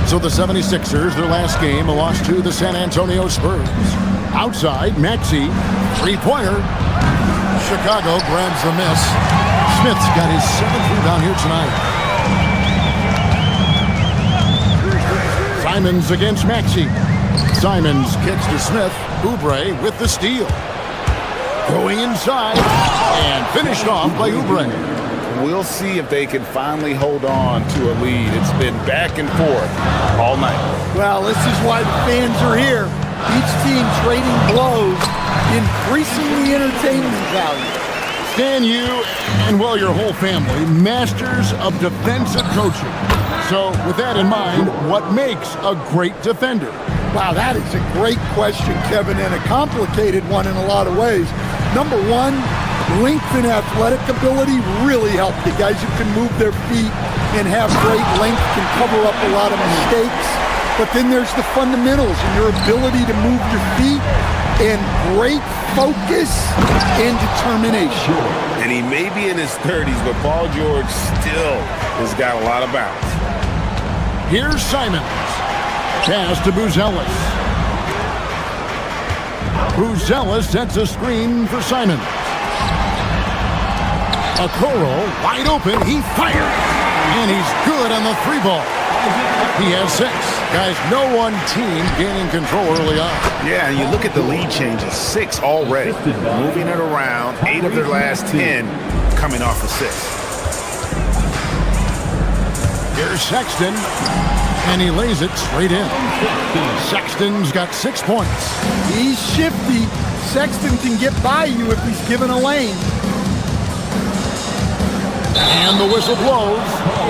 So the 76ers, their last game, a loss to the San Antonio Spurs. Outside, Maxey, three-pointer. Chicago grabs the miss. Smith's got his 7th rebound here tonight. Simons against Maxey. Simons kicks to Smith. Oubre with the steal. Going inside and finished off by Oubre. We'll see if they can finally hold on to a lead. It's been back and forth all night. Well, this is why the fans are here. Each team trading blows, increasing the entertainment value. Stan, you and, well, your whole family, masters of defensive coaching. So with that in mind, what makes a great defender? Wow, that is a great question, Kevin, and a complicated one in a lot of ways. Number one, length and athletic ability really help. The guys who can move their feet and have great length can cover up a lot of mistakes. But then there's the fundamentals and your ability to move your feet and great focus and determination. And he may be in his 30s, but Paul George still has got a lot of bounce. Here's Simons. Pass to Buzelis. Buzelis sets a screen for Simons. Okoro wide open. He fired. And he's good on the 3-ball. He has 6. Guys, no one team gaining control early on. Yeah, and you look at the lead changes. 6 already. Moving it around. 8 of their last 10 coming off of 6. Here's Sexton. And he lays it straight in. Sexton's got 6 points. He's shifty. Sexton can get by you if he's given a lane. And the whistle blows.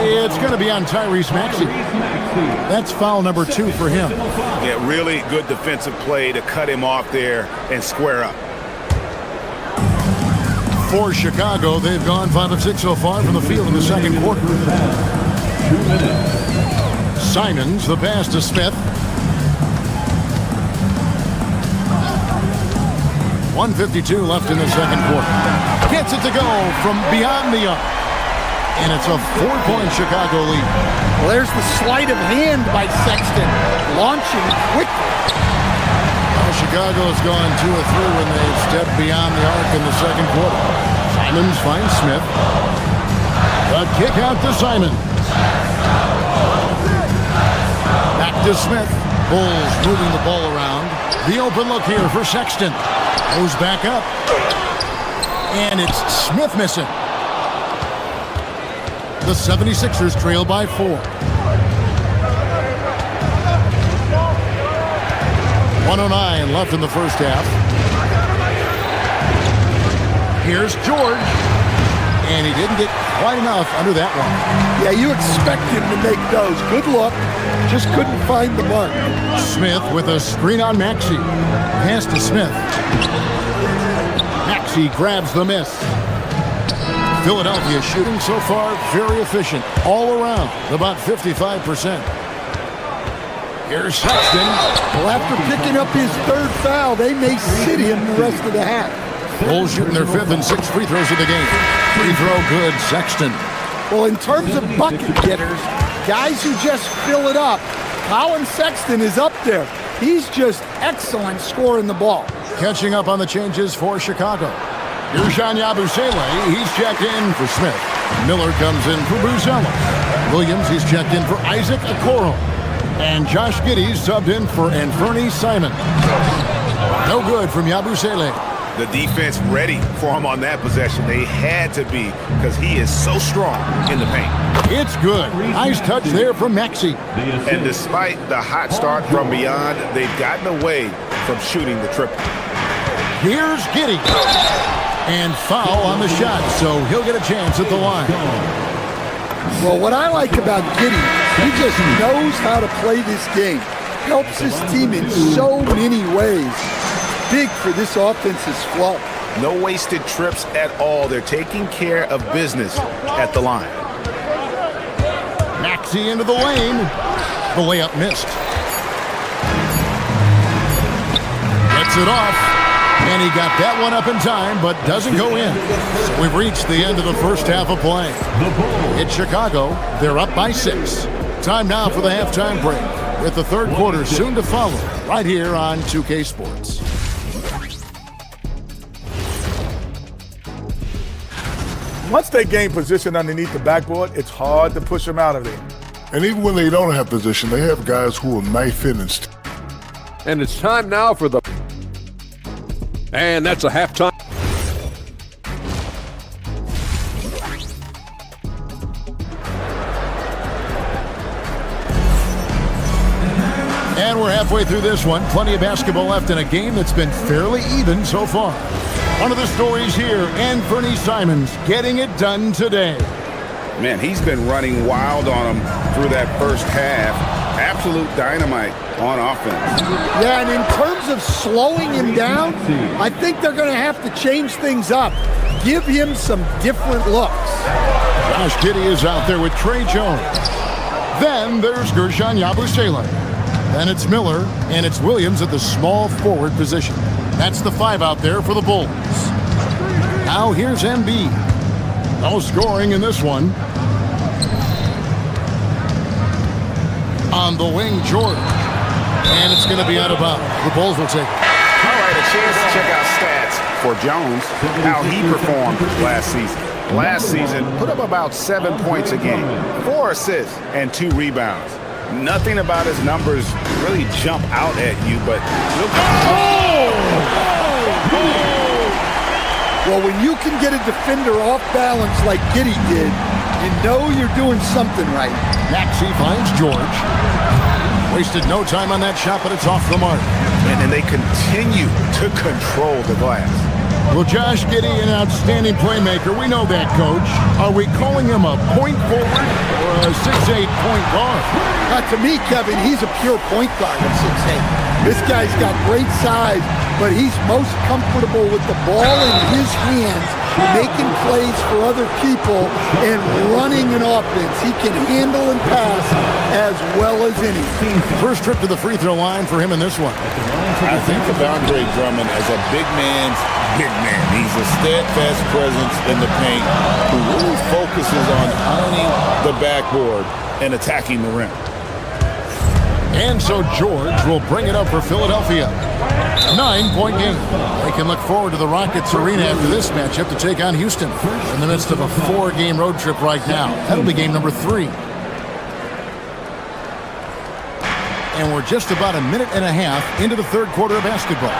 It's going to be on Tyrese Maxey. That's foul number 2 for him. Yeah, really good defensive play to cut him off there and square up. For Chicago, they've gone 5 of 6 so far from the field in the second quarter. 2 minutes. Simons, the pass to Smith. 1:52 left in the second quarter. Gets it to go from beyond the arc. And it's a 4-point Chicago lead. Well, there's the sleight of hand by Sexton, launching quickly. Well, Chicago has gone 2 of 3 when they've stepped beyond the arc in the second quarter. Simons finds Smith. A kick out to Simons. Back to Smith. Bulls moving the ball around. The open look here for Sexton. Goes back up. And it's Smith missing. The 76ers trail by 4. 1:09 left in the first half. Here's George. And he didn't get quite enough under that one. Yeah, you expect him to make those. Good look. Just couldn't find the mark. Smith with a screen on Maxey. Pass to Smith. Maxey grabs the miss. Philadelphia shooting so far very efficient. All around, about 55%. Here's Sexton. Well, after picking up his third foul, they may sit him the rest of the half. Bulls shooting their 5th and 6th free throws of the game. Free throw good, Sexton. Well, in terms of bucket getters, guys who just fill it up, Colin Sexton is up there. He's just excellent scoring the ball. Catching up on the changes for Chicago. Here's Yabusele. He's checked in for Smith. Miller comes in for Bruzelis. Williams, he's checked in for Isaac Okoro. And Josh Giddey's subbed in for Anthony Simon. No good from Yabusele. The defense ready for him on that possession. They had to be because he is so strong in the paint. It's good. Nice touch there from Maxey. And despite the hot start from beyond, they've gotten away from shooting the triple. Here's Giddey. And foul on the shot, so he'll get a chance at the line. Well, what I like about Giddey, he just knows how to play this game. Helps his team in so many ways. Big for this offense's flow. No wasted trips at all. They're taking care of business at the line. Maxey into the lane. The layup missed. Gets it off. And he got that one up in time, but doesn't go in. So we've reached the end of the first half of play. It's Chicago. They're up by 6. Time now for the halftime break, with the third quarter soon to follow, right here on 2K Sports. Once they gain position underneath the backboard, it's hard to push them out of there. And even when they don't have position, they have guys who will knife in and And it's time now for the... And that's a halftime. And we're halfway through this one. Plenty of basketball left in a game that's been fairly even so far. One of the stories here, Anthony Simons getting it done today. Man, he's been running wild on him through that first half. Absolute dynamite on offense. Yeah, and in terms of slowing him down, I think they're going to have to change things up. Give him some different looks. Josh Giddey is out there with Trey Jones. Then there's Gershon Yabusele. Then it's Miller, and it's Williams at the small forward position. That's the 5 out there for the Bulls. Now here's Embiid. No scoring in this one. On the wing, Jordan. And it's going to be out of bounds. The Bulls will take it. All right, a chance to check out stats for Jones, how he performed last season. Last season, put up about 7 points a game, 4 assists, and 2 rebounds. Nothing about his numbers really jump out at you, but look. Well, when you can get a defender off balance like Giddey did, you know you're doing something right. Maxey finds George. Wasted no time on that shot, but it's off the mark. And they continue to control the glass. Well, Josh Giddey, an outstanding playmaker. We know that, Coach. Are we calling him a point forward or a 6'8" point guard? To me, Kevin, he's a pure point guard at 6'8". This guy's got great size, but he's most comfortable with the ball in his hands, making plays for other people and running an offense. He can handle and pass as well as any. First trip to the free throw line for him in this one. I think of Andre Drummond as a big man's big man. He's a steadfast presence in the paint who really focuses on owning the backboard and attacking the rim. And so George will bring it up for Philadelphia. 9-point game. They can look forward to the Rockets Arena after this matchup to take on Houston in the midst of a 4-game road trip right now. That'll be game number 3. And we're just about a minute and a half into the third quarter of basketball.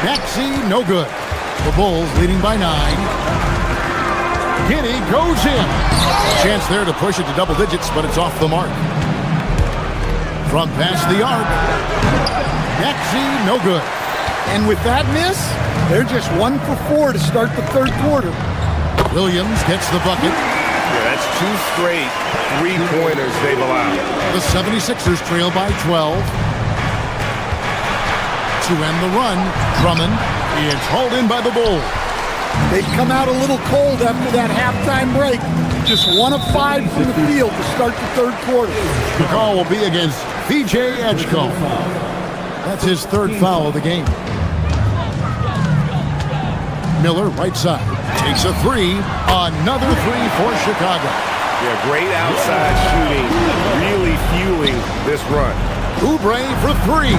Maxey, no good. The Bulls leading by 9. Giddey goes in. Chance there to push it to double digits, but it's off the mark. From past the arc. Maxey, no good. And with that miss, they're just 1 for 4 to start the third quarter. Williams gets the bucket. Yeah, that's 2 straight three-pointers they've allowed. The 76ers trail by 12. To end the run, Drummond is hauled in by the Bulls. They come out a little cold after that halftime break. Just 1 of 5 from the field to start the third quarter. The call will be against VJ Edgecombe. That's his 3rd foul of the game. Miller, right side, takes a 3. Another 3 for Chicago. Yeah, great outside shooting, really fueling this run. Oubre for 3.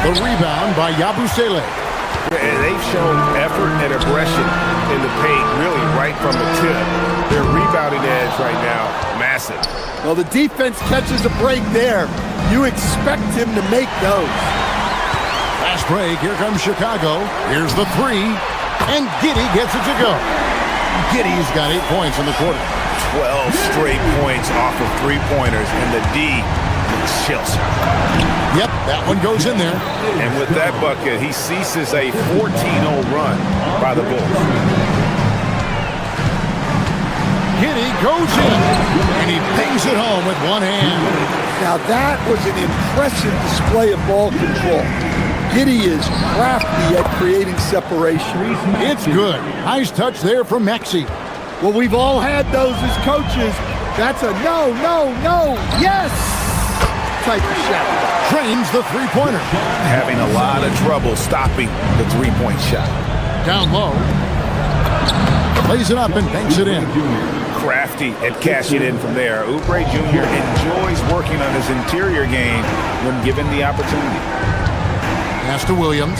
The rebound by Yabusele. And they've shown effort and aggression in the paint, really right from the tip. Their rebounding edge right now, massive. Well, the defense catches a break there. You expect him to make those. Fast break, here comes Chicago. Here's the 3, and Giddey gets it to go. Giddey's got 8 points in the quarter. 12 straight points off of three-pointers, and the D looks Chelsea. Yep, that one goes in there. And with that bucket, he ceases a 14-0 run by the Bulls. Giddey goes in, and he bangs it home with one hand. Now that was an impressive display of ball control. Giddey is crafty at creating separation. It's good. Nice touch there from Maxey. Well, we've all had those as coaches. That's a no, no, no, yes type of shot. Trains the three-pointer. Having a lot of trouble stopping the three-point shot. Down low. Plays it up and banks it in. Crafty at cashing in from there. Oubre Jr. enjoys working on his interior game when given the opportunity. Pass to Williams.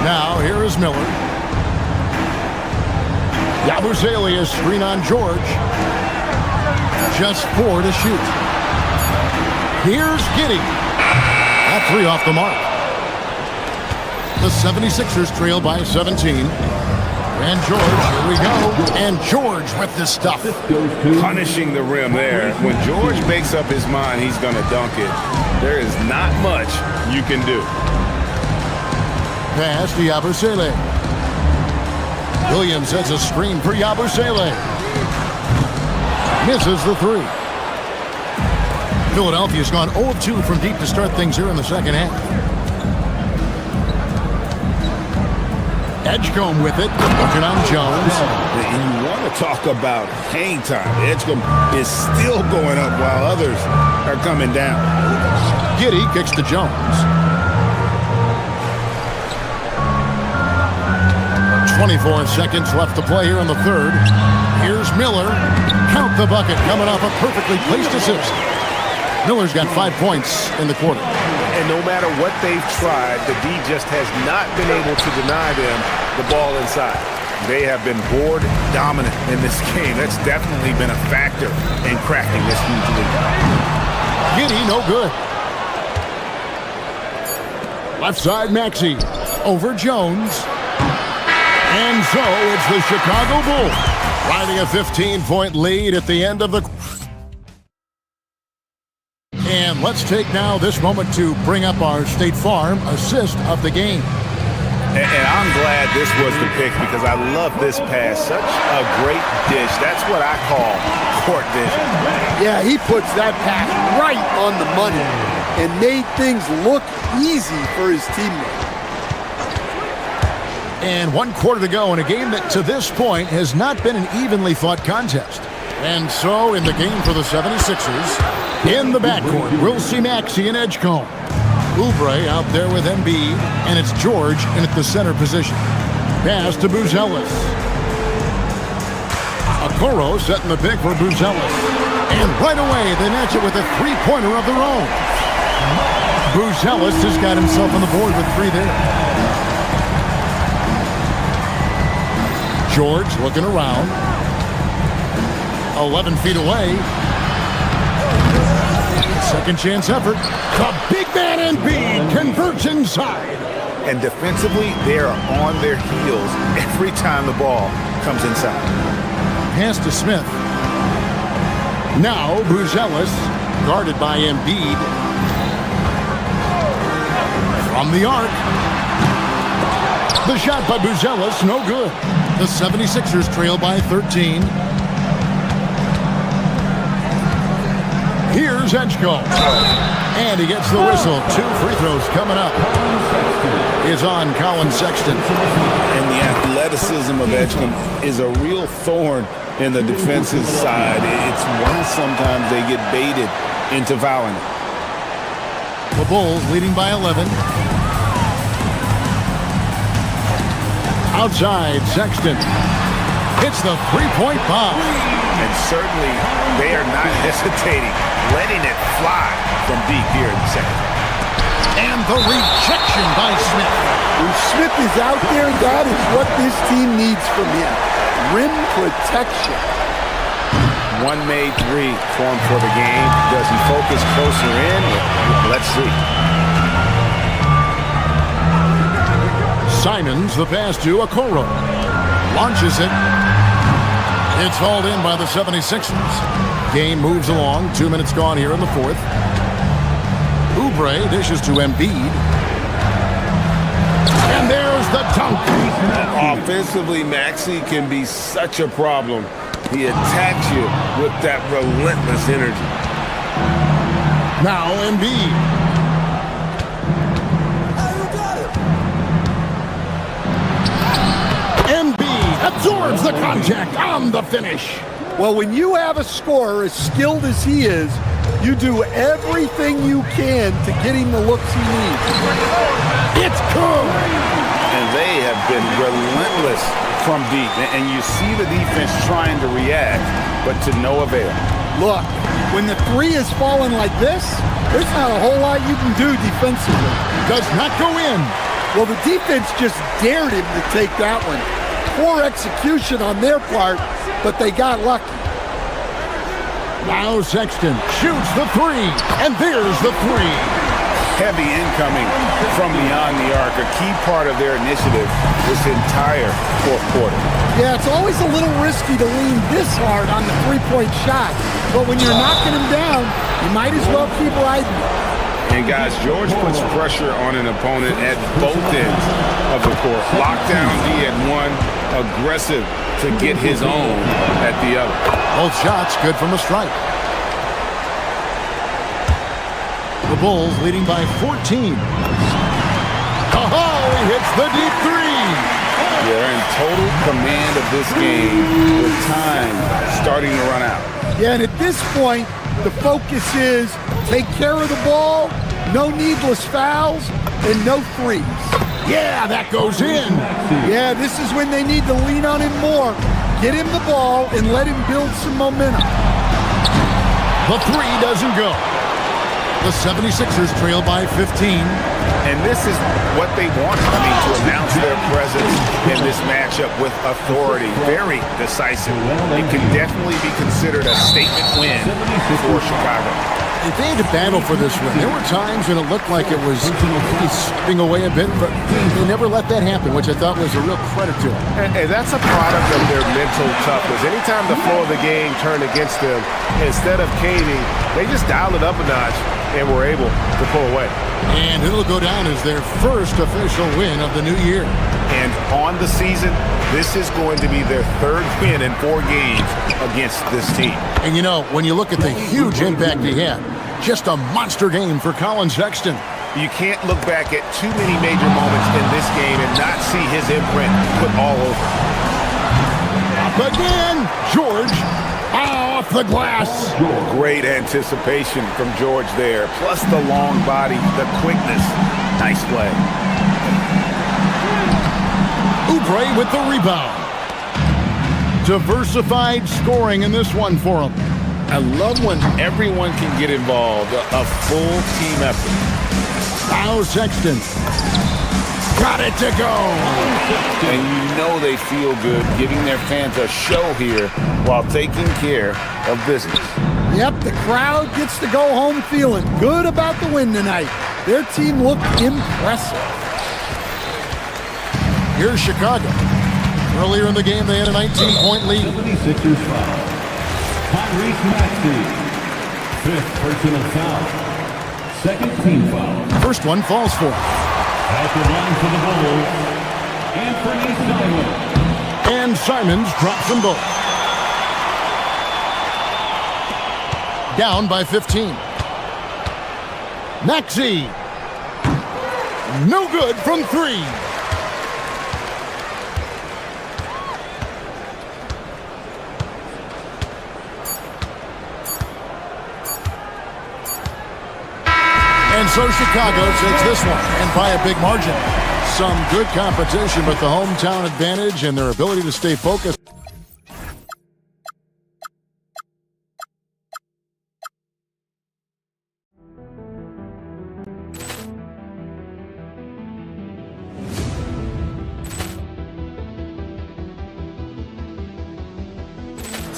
Now here is Miller. Yabusele is screen on George. Just 4 to shoot. Here's Giddey. That 3 off the mark. The 76ers trail by 17. And George, here we go. And George with the stuff. Punishing the rim there. When George makes up his mind he's going to dunk it, there is not much you can do. Pass to Yabusele. Williams has a screen for Yabusele. Misses the 3. Philadelphia's gone 0 of 2 from deep to start things here in the second half. Edgecombe with it, looking on Jones. And you want to talk about hang time. Edgecombe is still going up while others are coming down. Giddey kicks to Jones. 24 seconds left to play here in the third. Here's Miller. Count the bucket, coming off a perfectly placed assist. Miller's got 5 points in the quarter. And no matter what they've tried, the D just has not been able to deny them the ball inside. They have been board dominant in this game. That's definitely been a factor in cracking this huge lead. Giddey, no good. Left side, Maxey. Over Jones. And so it's the Chicago Bulls riding a 15-point lead at the end of the... And let's take now this moment to bring up our State Farm assist of the game. And I'm glad this was the pick because I love this pass. Such a great dish. That's what I call court vision. Yeah, he puts that pass right on the money and made things look easy for his teammates. And 1 quarter to go in a game that to this point has not been an evenly fought contest. And so in the game for the 76ers, in the backcourt, we'll see Maxey and Edgecombe. Oubre out there with Embiid, and it's George in at the center position. Pass to Buzelis. Okoro setting the pick for Buzelis. And right away, they match it with a three-pointer of their own. Buzelis has got himself on the board with 3 there. George looking around. 11 feet away. Second chance effort. The big man Embiid converts inside. And defensively, they are on their heels every time the ball comes inside. Pass to Smith. Now Buzelis, guarded by Embiid. On the arc. The shot by Buzelis, no good. The 76ers trail by 13. Here's Edgecombe. And he gets the whistle. 2 free throws coming up. Is on Colin Sexton. And the athleticism of Edgecombe is a real thorn in the defensive side. It's why sometimes they get baited into fouling. The Bulls leading by 11. Outside, Sexton hits the three-point bomb. And certainly they are not hesitating, letting it fly from deep here in the second. And the rejection by Smith. When Smith is out there, that is what this team needs from him. Rim protection. One made three for him for the game. Does he focus closer in? Let's see. Simons, the pass to Okoro. Launches it. It's hauled in by the 76ers. Game moves along. 2 minutes gone here in the fourth. Oubre dishes to Embiid. And there's the dunk. Offensively, Maxey can be such a problem. He attacks you with that relentless energy. Now Embiid. Absorbs the contact on the finish. Well, when you have a scorer as skilled as he is, you do everything you can to get him the looks he needs. It's good. And they have been relentless from deep. And you see the defense trying to react, but to no avail. Look, when the three is falling like this, there's not a whole lot you can do defensively. Does not go in. Well, the defense just dared him to take that one. Poor execution on their part, but they got lucky. Now Sexton shoots the three, and there's the three. Heavy incoming from beyond the arc, a key part of their initiative this entire fourth quarter. Yeah, it's always a little risky to lean this hard on the three-point shot, but when you're knocking them down, you might as well keep riding it. And guys, George puts pressure on an opponent at both ends of the court. Lockdown D at one, aggressive to get his own at the other. Both shots good from the strike. The Bulls leading by 14. Oh, he hits the deep three. They're in total command of this game with time starting to run out. Yeah, and at this point, the focus is take care of the ball, no needless fouls, and no threes. Yeah, that goes in. Yeah, this is when they need to lean on him more. Get him the ball and let him build some momentum. The three doesn't go. The 76ers trail by 15. And this is what they want, to announce their presence in this matchup with authority. Very decisive. It can definitely be considered a statement win for Chicago. They had to battle for this win. There were times when it looked like it was maybe slipping away a bit, but they never let that happen, which I thought was a real credit to them. And that's a product of their mental toughness. Anytime the flow of the game turned against them, instead of caving, they just dialed it up a notch and were able to pull away. And it'll go down as their first official win of the new year. And on the season, this is going to be their third win in 4 games against this team. And you know, when you look at the huge impact he had, just a monster game for Colin Sexton. You can't look back at too many major moments in this game and not see his imprint put all over. Up again, George off the glass. Great anticipation from George there, plus the long body, the quickness. Nice play. Oubre with the rebound. Diversified scoring in this one for him. I love when everyone can get involved, a full team effort. Now Sexton. Got it to go. And you know they feel good giving their fans a show here while taking care of business. Yep, the crowd gets to go home feeling good about the win tonight. Their team looked impressive. Here's Chicago. Earlier in the game, they had a 19-point lead. 76ers foul. Tyrese Maxey, 5th personal foul. 2nd team foul. First one falls for him. At the line for the Bulls, Anthony Simons. And Simons drops them both. Down by 15. Maxey. No good from 3. And so Chicago takes this one, and by a big margin. Some good competition, but the hometown advantage and their ability to stay focused.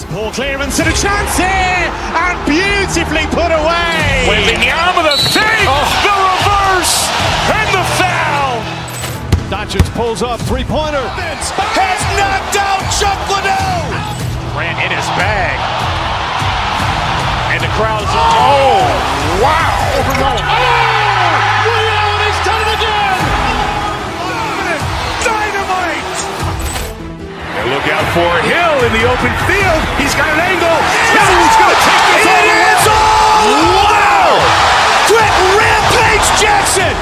Poor clearance and a chance here, and beautifully put away. Wembanyama the save, the reverse, and the foul. Doncic pulls up, three-pointer. Has knocked out Chuck Liddell. Ran in his bag. And the crowd is, oh, wow. Williams has done it again! Dynamite. And look out for Hill in the open field. He's got an angle. Hill's going to take this all the way. Wow! Quick Rampage Jackson.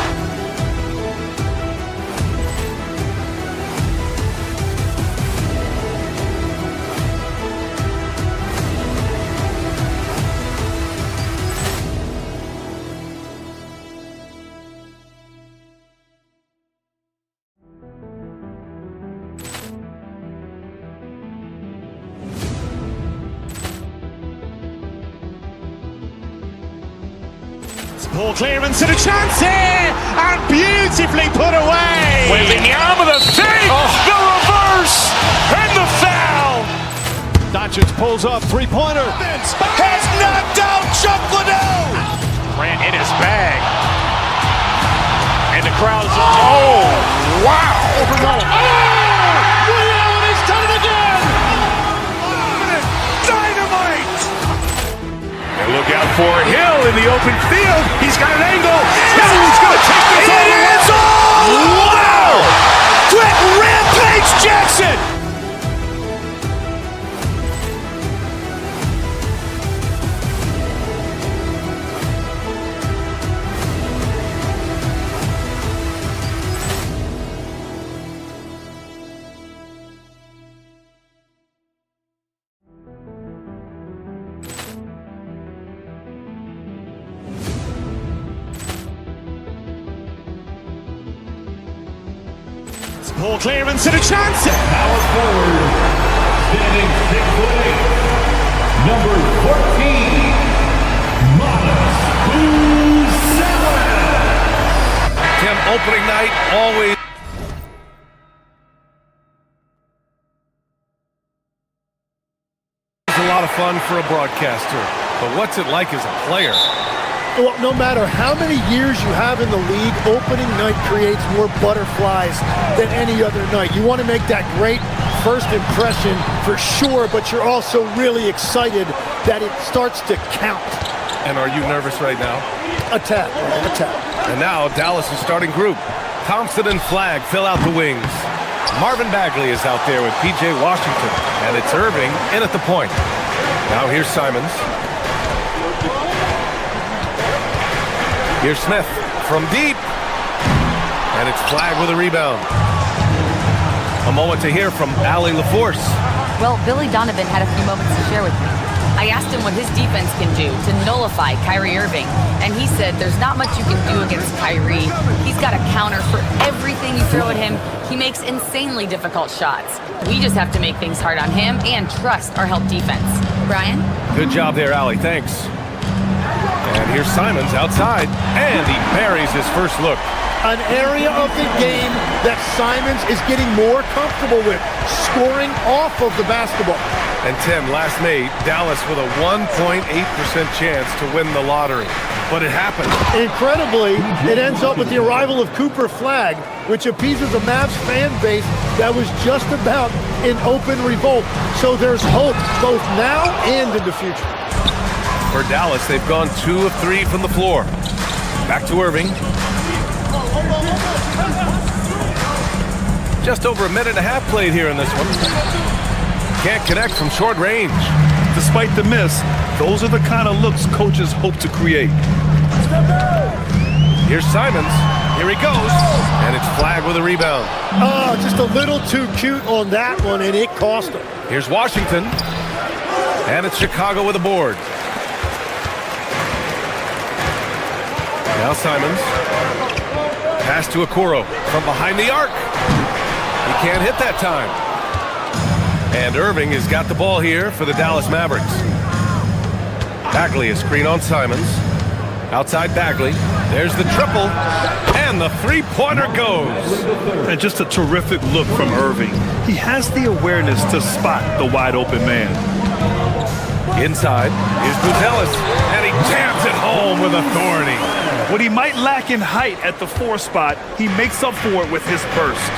Poor clearance and a chance here, and beautifully put away. Wembanyama the save, the reverse, and the foul. Doncic pulls up, three-pointer. Has knocked out Chuck Liddell. Ran in his bag. And the crowd is, oh, wow. Williams has done it again! Dynamite. And look out for Hill in the open field. He's got an angle. Hill's going to take this all the way. Wow! Quick Rampage Jackson. Poor clearance and a chance. Power forward, standing 6'8", number 14, Manas Busawa. Tim, opening night, always a lot of fun for a broadcaster. But what's it like as a player? Well, no matter how many years you have in the league, opening night creates more butterflies than any other night. You want to make that great first impression for sure, but you're also really excited that it starts to count. And are you nervous right now? A tad. And now Dallas' starting group. Thompson and Flagg fill out the wings. Marvin Bagley is out there with P.J. Washington. And it's Irving in at the point. Now here's Simons. Here's Smith from deep. And it's Flagg with a rebound. A moment to hear from Allie LaForce. Well, Billy Donovan had a few moments to share with me. I asked him what his defense can do to nullify Kyrie Irving, and he said there's not much you can do against Kyrie. He's got a counter for everything you throw at him. He makes insanely difficult shots. We just have to make things hard on him and trust our help defense. Brian? Good job there, Allie. Thanks. And here's Simons outside, and he buries his first look. An area of the game that Simons is getting more comfortable with, scoring off of the basketball. And Tim, last night, Dallas with a 1.8% chance to win the lottery. But it happened. Incredibly, it ends up with the arrival of Cooper Flagg, which appeases a Mavs fan base that was just about in open revolt. So there's hope both now and in the future. For Dallas, they've gone 2 of 3 from the floor. Back to Irving. Just over a minute and a half played here in this one. Can't connect from short range. Despite the miss, those are the kind of looks coaches hope to create. Here's Simons. Here he goes. And it's flagged with a rebound. Oh, just a little too cute on that one, and it cost him. Here's Washington. And it's Chicago with a board. Now Simons. Pass to Okoro from behind the arc. He can't hit that time. And Irving has got the ball here for the Dallas Mavericks. Bagley is screen on Simons. Outside Bagley. There's the triple. And the three-pointer goes. And just a terrific look from Irving. He has the awareness to spot the wide-open man. Inside is Buzelis. And he jams it home with authority. What he might lack in height at the 4 spot, he makes up for it with his burst.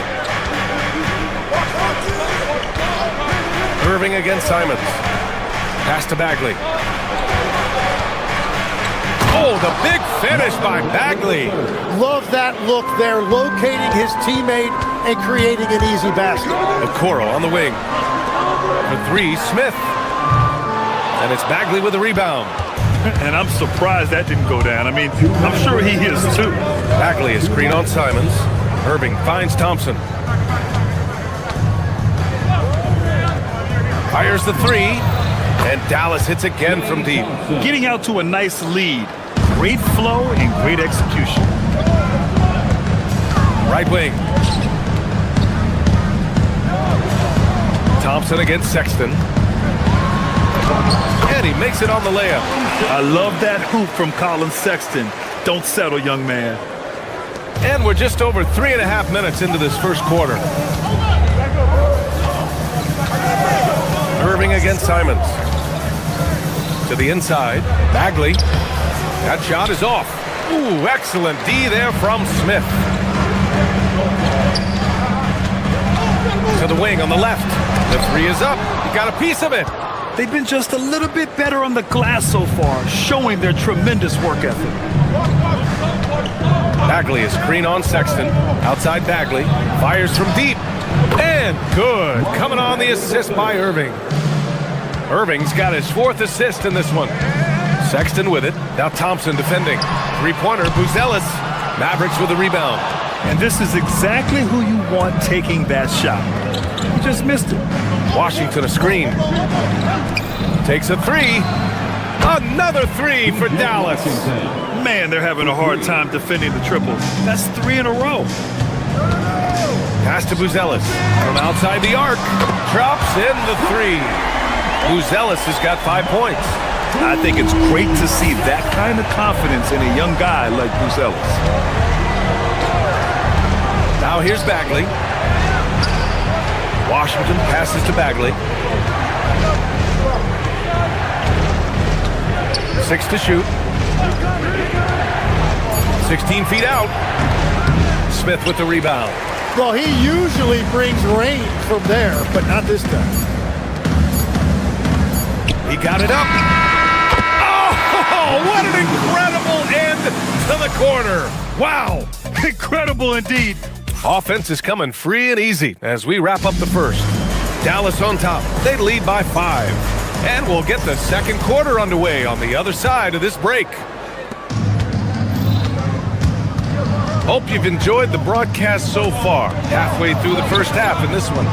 Irving against Simons. Pass to Bagley. Oh, the big finish by Bagley. Love that look there, locating his teammate and creating an easy basket. Okoro on the wing. For 3, Smith. And it's Bagley with the rebound. And I'm surprised that didn't go down. I mean, I'm sure he is too. Bagley is screen on Simons. Irving finds Thompson. Fires the 3. And Dallas hits again from deep. Getting out to a nice lead. Great flow and great execution. Right wing. Thompson against Sexton. And he makes it on the layup. I love that hoop from Colin Sexton. Don't settle, young man. And we're just over 3.5 minutes into this first quarter. Irving against Simons. To the inside. Bagley. That shot is off. Ooh, excellent D there from Smith. To the wing on the left. The 3 is up. He got a piece of it. They've been just a little bit better on the glass so far, showing their tremendous work ethic. Bagley is screen on Sexton. Outside Bagley. Fires from deep. And good. Coming on the assist by Irving. Irving's got his 4th assist in this one. Sexton with it. Now Thompson defending. 3-pointer, Buzelis. Mavericks with the rebound. And this is exactly who you want taking that shot. He just missed it. Washington a screen. Takes a 3. Another 3 for Dallas. Man, they're having a hard time defending the triple. That's 3 in a row. Pass to Buzelis. From outside the arc. Drops in the 3. Buzelis has got 5 points. I think it's great to see that kind of confidence in a young guy like Buzelis. Now here's Bagley. Washington passes to Bagley. 6 to shoot. 16 feet out. Smith with the rebound. Well, he usually brings rain from there, but not this time. He got it up. Oh, what an incredible end to the quarter. Wow. Incredible indeed. Offense is coming free and easy as we wrap up the first. Dallas on top. They lead by 5. And we'll get the second quarter underway on the other side of this break. Hope you've enjoyed the broadcast so far. Halfway through the first half in this one.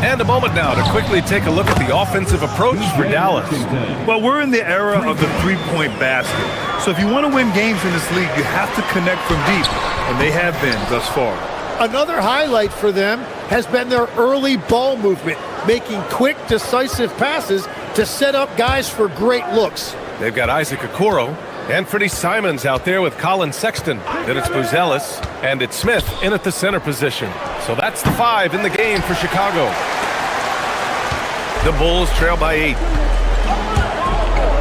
And a moment now to quickly take a look at the offensive approach for Dallas. Well, we're in the era of the 3-point basket. So if you want to win games in this league, you have to connect from deep. And they have been thus far. Another highlight for them has been their early ball movement, making quick, decisive passes to set up guys for great looks. They've got Isaac Okoro and Freddie Simons out there with Colin Sexton. Then it's Buzelis, and it's Smith in at the center position. So that's the 5 in the game for Chicago. The Bulls trail by 8.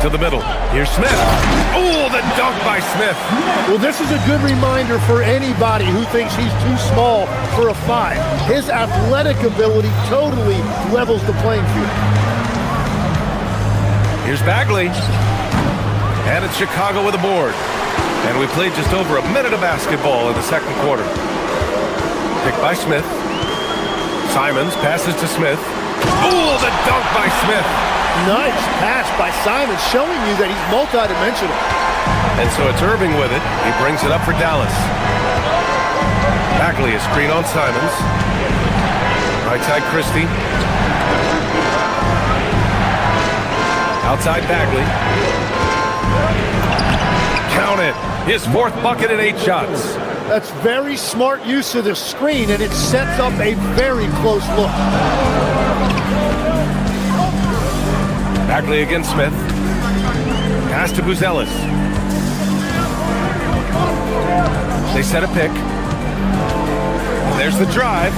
To the middle. Here's Smith. Oh, the dunk by Smith. Well, this is a good reminder for anybody who thinks he's too small for a 5. His athletic ability totally levels the playing field. Here's Bagley. And it's Chicago with a board. And we played just over a minute of basketball in the second quarter. Picked by Smith. Simons passes to Smith. Ooh, the dunk by Smith. Nice pass by Simons, showing you that he's multidimensional. And so it's Irving with it. He brings it up for Dallas. Bagley, a screen on Simons. Right side, Christie. Outside, Bagley. Count it. His fourth bucket in 8 shots. That's very smart use of the screen, and it sets up a very close look. Bagley against Smith. Pass to Buzelis. They set a pick. And there's the drive.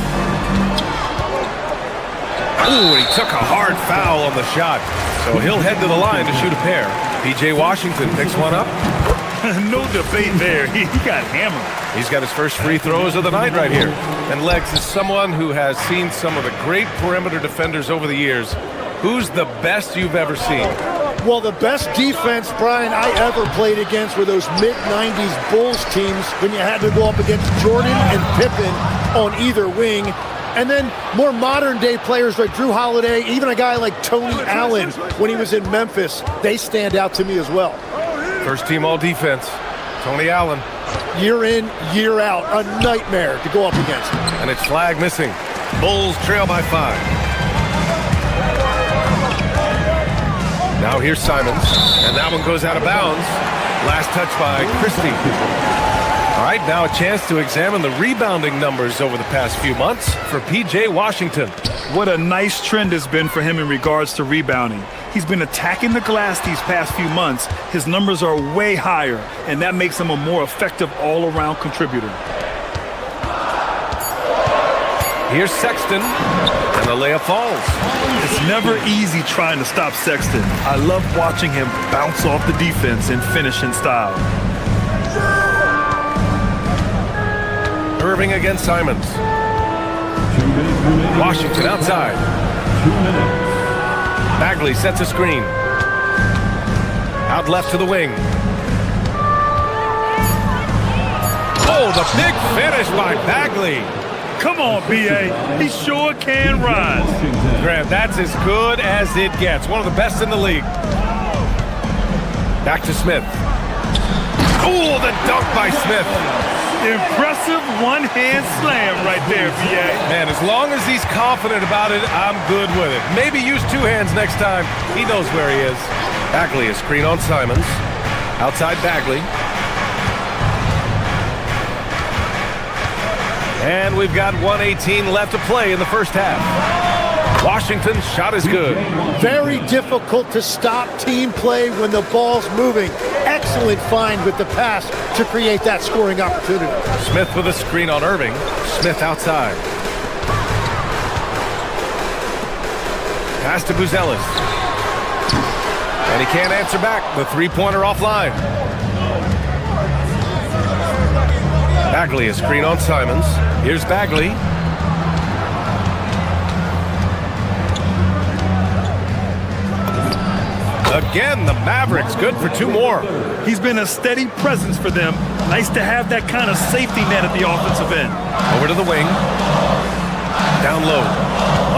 Ooh, and he took a hard foul on the shot. So he'll head to the line to shoot a pair. P.J. Washington picks one up. No debate there. He got hammered. He's got his first free throws of the night right here. And Legs is someone who has seen some of the great perimeter defenders over the years. Who's the best you've ever seen? Well, the best defense, Brian, I ever played against were those mid-90s Bulls teams when you had to go up against Jordan and Pippen on either wing. And then more modern-day players like Drew Holiday, even a guy like Tony Allen when he was in Memphis, they stand out to me as well. First team all-defense, Tony Allen. Year in, year out, a nightmare to go up against. And it's flag missing. Bulls trail by 5. Now here's Simons, and that one goes out of bounds. Last touch by Christie. All right, now a chance to examine the rebounding numbers over the past few months for P.J. Washington. What a nice trend has been for him in regards to rebounding. He's been attacking the glass these past few months. His numbers are way higher, and that makes him a more effective all-around contributor. Here's Sexton, and the layup falls. It's never easy trying to stop Sexton. I love watching him bounce off the defense and finish in style. Irving against Simons. Washington outside. Bagley sets a screen. Out left to the wing. Oh, the big finish by Bagley. Come on, B.A. He sure can rise. Grant, that's as good as it gets. One of the best in the league. Back to Smith. Oh, the dunk by Smith. Impressive one-hand slam right there, B.A. Man, as long as he's confident about it, I'm good with it. Maybe use 2 hands next time. He knows where he is. Bagley, a screen on Simons. Outside Bagley. And we've got 1:18 left to play in the first half. Washington's shot is good. Very difficult to stop team play when the ball's moving. Excellent find with the pass to create that scoring opportunity. Smith with a screen on Irving. Smith outside. Pass to Buzelis. And he can't answer back. The three-pointer offline. Bagley, a screen on Simons. Here's Bagley. Again, the Mavericks good for 2 more. He's been a steady presence for them. Nice to have that kind of safety net at the offensive end. Over to the wing. Down low.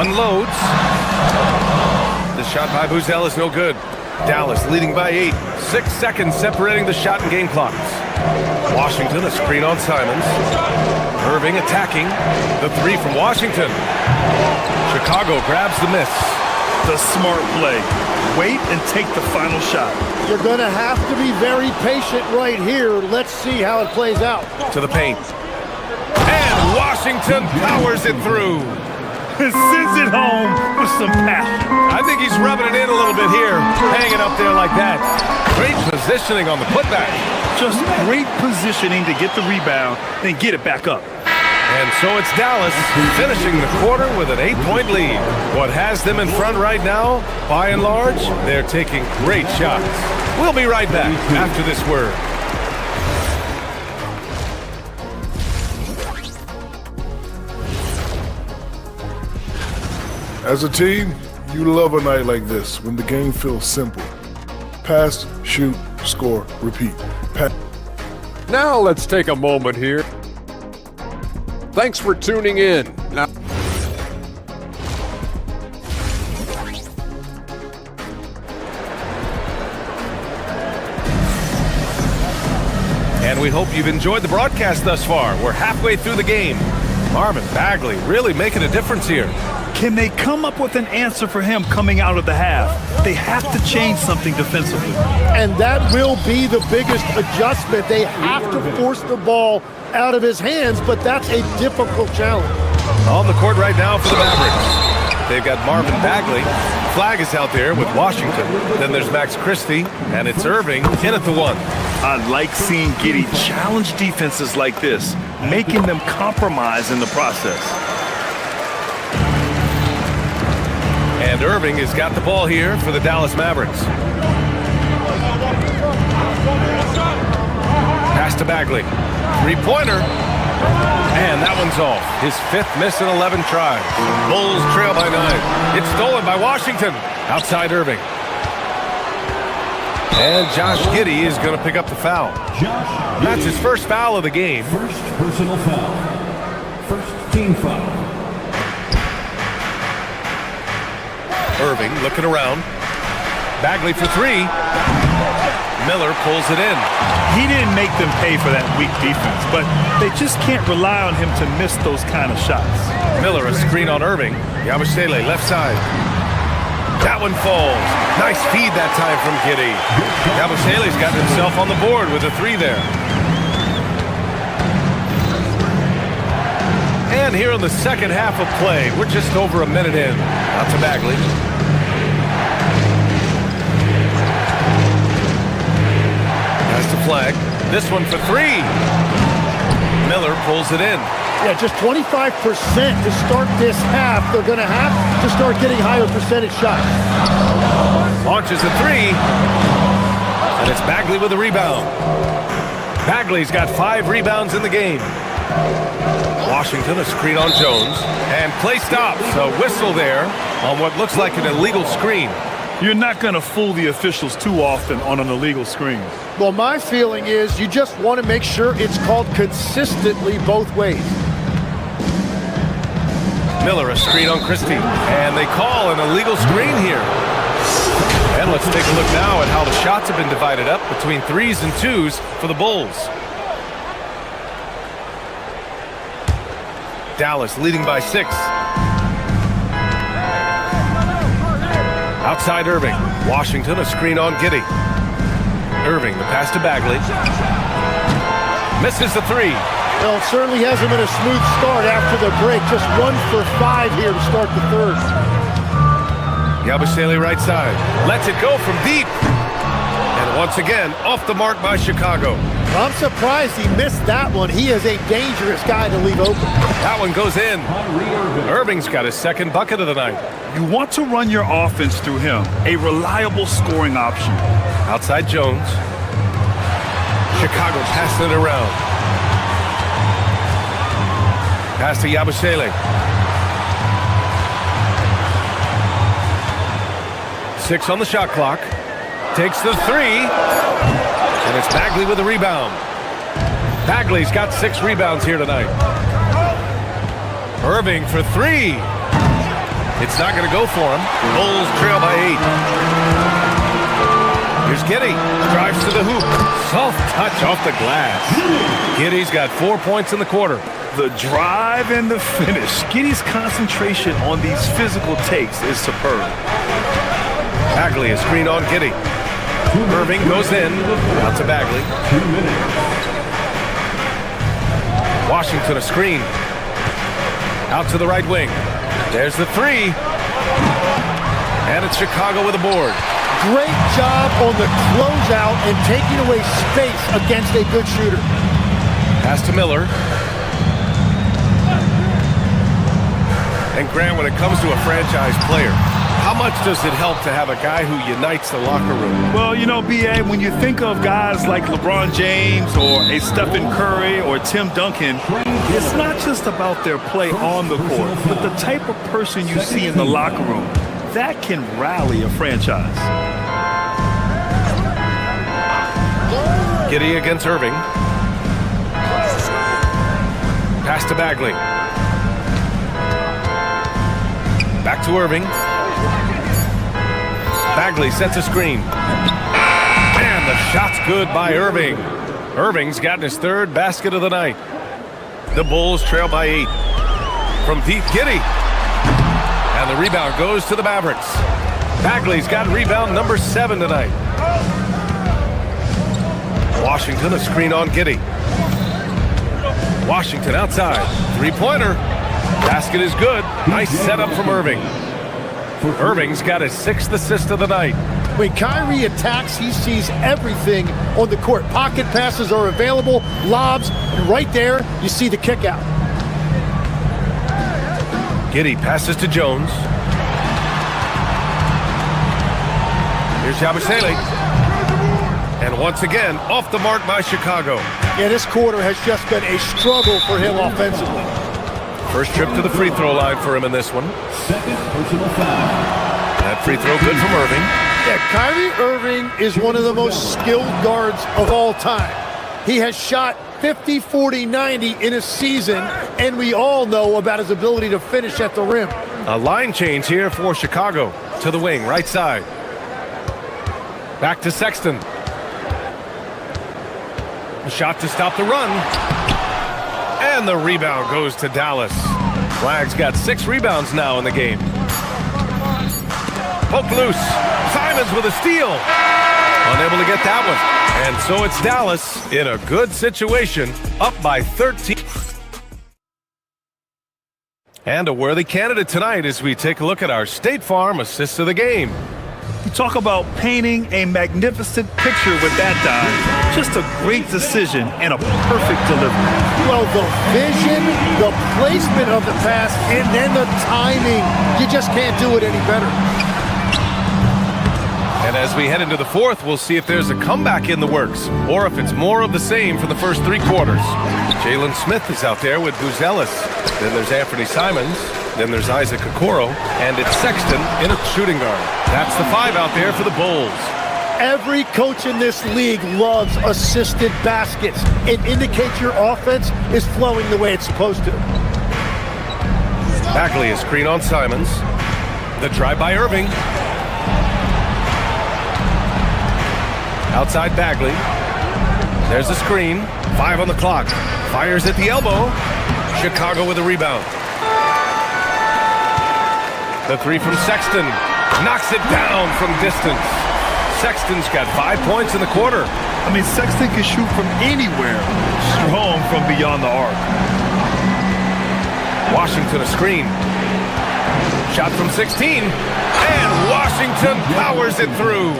Unloads. The shot by Buzelis is no good. Dallas leading by 8. 6 seconds separating the shot and game clocks. Washington, a screen on Simons. Irving attacking. The 3 from Washington. Chicago grabs the miss. The smart play. Wait and take the final shot. You're going to have to be very patient right here. Let's see how it plays out. To the paint. And Washington powers it through. Sends it home with some passion. I think he's rubbing it in a little bit here, hanging up there like that. Great positioning on the putback. Just great positioning to get the rebound and get it back up. And so it's Dallas finishing the quarter with an 8-point lead. What has them in front right now, by and large, they're taking great shots. We'll be right back after this word. As a team, you love a night like this when the game feels simple. Pass, shoot, score, repeat. Now let's take a moment here. Thanks for tuning in. Now, and we hope you've enjoyed the broadcast thus far. We're halfway through the game. Marvin Bagley really making a difference here. Can they come up with an answer for him coming out of the half? They have to change something defensively. And that will be the biggest adjustment. They have to force the ball out of his hands, but that's a difficult challenge. On the court right now for the Mavericks. They've got Marvin Bagley. Flag is out there with Washington. Then there's Max Christie, and it's Irving in at the 1. I like seeing Giddey challenge defenses like this, making them compromise in the process. And Irving has got the ball here for the Dallas Mavericks. Pass to Bagley. Three-pointer. And that one's off. His 5th miss in 11 tries. Bulls trail by 9. It's stolen by Washington. Outside Irving. And Josh Giddey is going to pick up the foul. That's his first foul of the game. First personal foul. First team foul. Irving looking around. Bagley for 3. Miller pulls it in. He didn't make them pay for that weak defense, but they just can't rely on him to miss those kind of shots. Miller a screen on Irving. Yabusele left side. That one falls. Nice feed that time from Giddey. Yabusele's got himself on the board with a 3 there. And here in the second half of play, we're just over a minute in. Out to Bagley. That's the flag. This one for 3. Miller pulls it in. Yeah, just 25% to start this half. They're going to have to start getting higher percentage shots. Launches a 3. And it's Bagley with a rebound. Bagley's got 5 rebounds in the game. Washington a screen on Jones. And play stops. A whistle there on what looks like an illegal screen. You're not going to fool the officials too often on an illegal screen. Well, my feeling is you just want to make sure it's called consistently both ways. Miller a screen on Christie. And they call an illegal screen here. And let's take a look now at how the shots have been divided up between 3s and 2s for the Bulls. Dallas leading by 6. Outside Irving. Washington a screen on Giddey. Irving the pass to Bagley. Misses the 3. Well, it certainly hasn't been a smooth start after the break. Just 1 for 5 here to start the third. Yabusele right side. Lets it go from deep. And once again, off the mark by Chicago. I'm surprised he missed that one. He is a dangerous guy to leave open. That one goes in. Irving's got his 2nd bucket of the night. You want to run your offense through him. A reliable scoring option. Outside Jones. Chicago passing it around. Pass to Yabusele. 6 on the shot clock. Takes the 3. And it's Bagley with a rebound. Bagley's got 6 rebounds here tonight. Irving for 3. It's not going to go for him. Bulls trail by 8. Here's Giddey. Drives to the hoop. Soft touch off the glass. Giddey's got 4 points in the quarter. The drive and the finish. Giddey's concentration on these physical takes is superb. Bagley a screen on Giddey. Irving goes in. Out to Bagley. 2 minutes. Washington a screen. Out to the right wing. There's the 3. And it's Chicago with a board. Great job on the closeout and taking away space against a good shooter. Pass to Miller. And Grant, when it comes to a franchise player, how much does it help to have a guy who unites the locker room? Well, you know, B.A., when you think of guys like LeBron James or a Stephen Curry or Tim Duncan, it's not just about their play on the court, but the type of person you see in the locker room. That can rally a franchise. Giddey against Irving. Pass to Bagley. Back to Irving. Bagley sets a screen. And the shot's good by Irving. Irving's gotten his third basket of the night. The Bulls trail by 8. From deep, Giddey. And the rebound goes to the Mavericks. Bagley's got rebound number 7 tonight. Washington, a screen on Giddey. Washington outside. Three-pointer. Basket is good. Nice setup from Irving. Irving's got his 6th assist of the night. When Kyrie attacks, he sees everything on the court. Pocket passes are available, lobs, and right there, you see the kick out. Giddey passes to Jones. Here's Yabusele. And once again, off the mark by Chicago. Yeah, this quarter has just been a struggle for him offensively. First trip to the free throw line for him in this one. Second personal foul. That free throw good from Irving. Yeah, Kyrie Irving is one of the most skilled guards of all time. He has shot 50, 40, 90 in a season, and we all know about his ability to finish at the rim. A line change here for Chicago. To the wing, right side. Back to Sexton. A shot to stop the run. And the rebound goes to Dallas. Flag's got 6 rebounds now in the game. Poked loose. Simons with a steal. Unable to get that one. And so it's Dallas in a good situation, up by 13. And a worthy candidate tonight as we take a look at our State Farm assists of the game. You talk about painting a magnificent picture with that dive. Just a great decision and a perfect delivery. Well, the vision, the placement of the pass, and then the timing. You just can't do it any better. And as we head into the fourth, we'll see if there's a comeback in the works or if it's more of the same from the first 3 quarters. Jalen Smith is out there with Buzelis. Then there's Anthony Simons. Then there's Isaac Okoro. And it's Sexton in a shooting guard. That's the 5 out there for the Bulls. Every coach in this league loves assisted baskets. It indicates your offense is flowing the way it's supposed to. Bagley is screen on Simons. The drive by Irving. Outside Bagley. There's the screen. 5 on the clock. Fires at the elbow. Chicago with a rebound. The 3 from Sexton. Knocks it down from distance. Sexton's got 5 points in the quarter. I mean, Sexton can shoot from anywhere. Strong from beyond the arc. Washington a screen. Shot from 16. And Washington powers it through.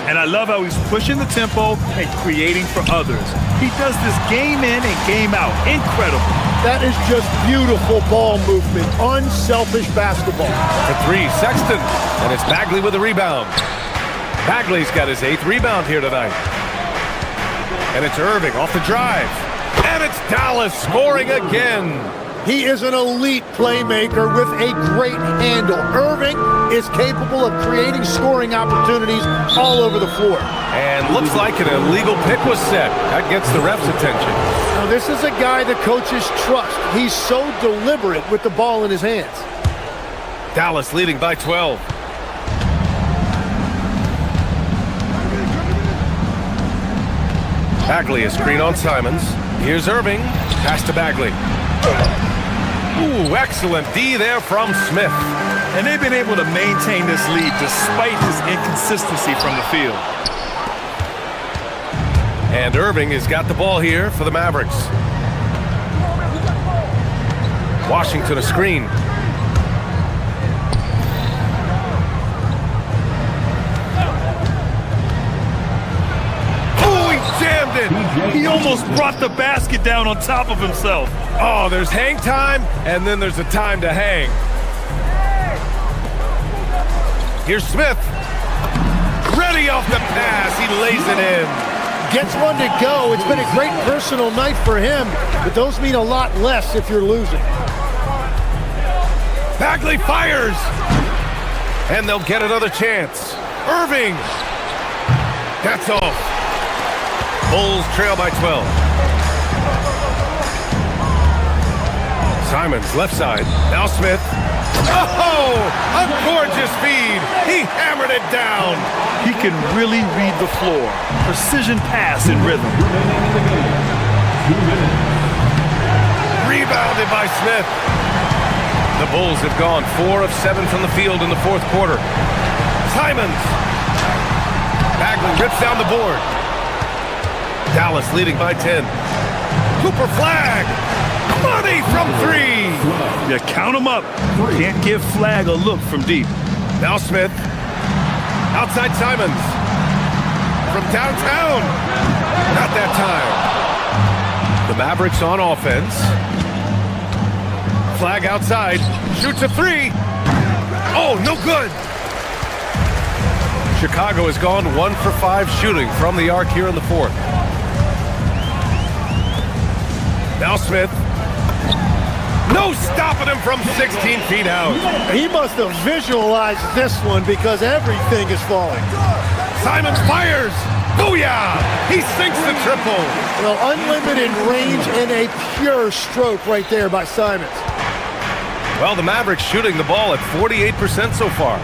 And I love how he's pushing the tempo and creating for others. He does this game in and game out. Incredible. That is just beautiful ball movement. Unselfish basketball. The 3, Sexton. And it's Bagley with the rebound. Bagley's got his 8th rebound here tonight. And it's Irving off the drive. And it's Dallas scoring again. He is an elite playmaker with a great handle. Irving is capable of creating scoring opportunities all over the floor. And looks like an illegal pick was set. That gets the ref's attention. Now, this is a guy the coaches trust. He's so deliberate with the ball in his hands. Dallas leading by 12. Bagley is screen on Simons. Here's Irving. Pass to Bagley. Ooh, excellent D there from Smith. And they've been able to maintain this lead despite his inconsistency from the field. And Irving has got the ball here for the Mavericks. Washington a screen. Oh, he jammed it! He almost brought the basket down on top of himself. Oh, there's hang time, and then there's a time to hang. Here's Smith. Ready off the pass. He lays it in. Gets one to go. It's been a great personal night for him, but those mean a lot less if you're losing. Bagley fires. And they'll get another chance. Irving. That's off. Bulls trail by 12. Simons, left side. Now Smith. Oh, a gorgeous feed. He hammered it down. He can really read the floor. Precision pass and rhythm. Rebounded by Smith. The Bulls have gone 4 of 7 from the field in the fourth quarter. Simons. Bagley rips down the board. Dallas leading by 10. Cooper flag. Money from 3. Yeah, count him up. Can't give Flag a look from deep. Now Smith. Outside Simons. From downtown. Not that time. The Mavericks on offense. Flag outside. Shoots a 3. Oh, no good. Chicago has gone 1 for 5 shooting from the arc here in the fourth. Now Smith. No stopping him from 16 feet out. He must have visualized this one because everything is falling. Simons fires. Booyah! He sinks the triple. Well, unlimited range and a pure stroke right there by Simons. Well, the Mavericks shooting the ball at 48% so far.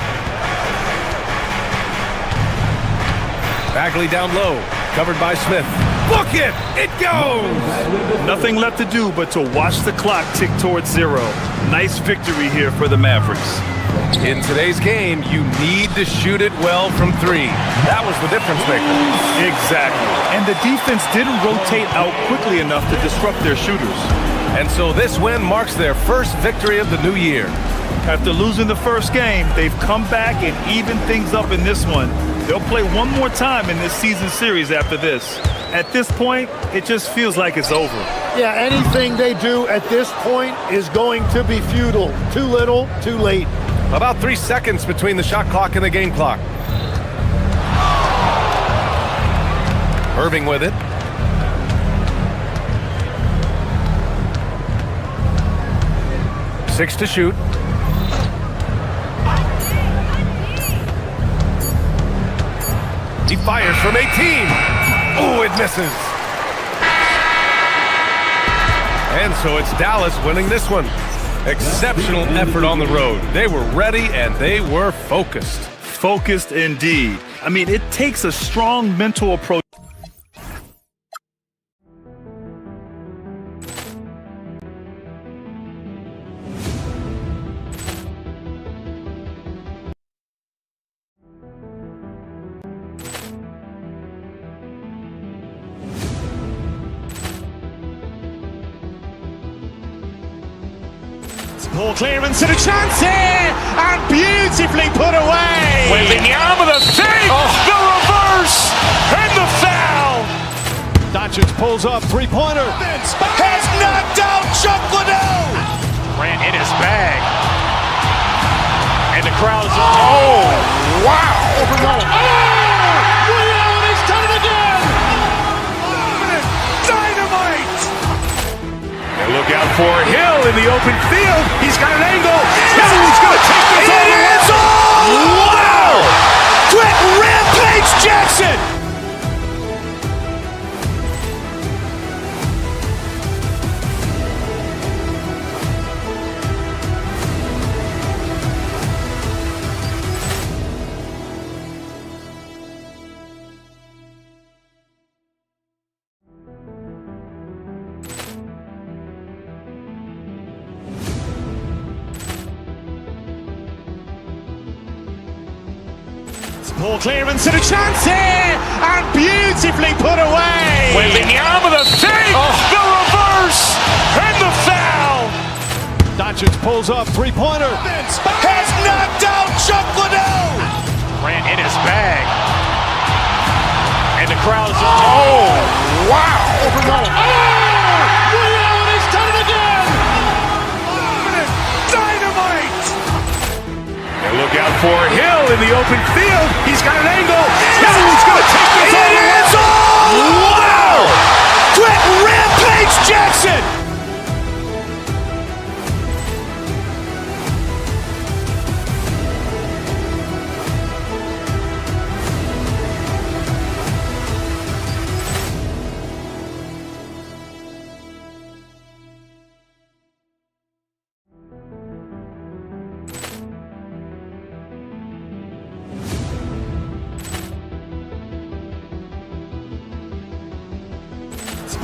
Bagley down low, covered by Smith. Book it! It goes! Nothing left to do but to watch the clock tick towards 0. Nice victory here for the Mavericks. In today's game, you need to shoot it well from 3. That was the difference maker. Exactly. And the defense didn't rotate out quickly enough to disrupt their shooters. And so this win marks their first victory of the new year. After losing the first game, they've come back and evened things up in this one. They'll play one more time in this season series after this. At this point, it just feels like it's over. Yeah, anything they do at this point is going to be futile. Too little, too late. About 3 seconds between the shot clock and the game clock. Irving with it. Six to shoot. He fires from 18. Oh, it misses. And so it's Dallas winning this one. Exceptional effort on the road. They were ready and they were focused. Focused indeed. I mean, it takes a strong mental approach. Poor clearance and a chance here, and beautifully put away. Wembanyama the save, the reverse, and the foul. Doncic pulls up, three-pointer. Has knocked out Chuck Liddell. Ran in his bag. And the crowd is, oh, wow. He's done it again. Dynamite. And look out for Hill in the open field. He's got an angle. He's going to take this all the way. Wow. Quick Rampage Jackson. Poor clearance and a chance here, and beautifully put away. Wembanyama the save, the reverse, and the foul. Doncic pulls up, three-pointer. Has knocked out Chuck Liddell. Ran in his bag. And the crowd is, oh, wow. He's done it again. Dynamite. And look out for Hill in the open field. He's got an angle. He's going to take this all the way. Wow. Quick Rampage Jackson.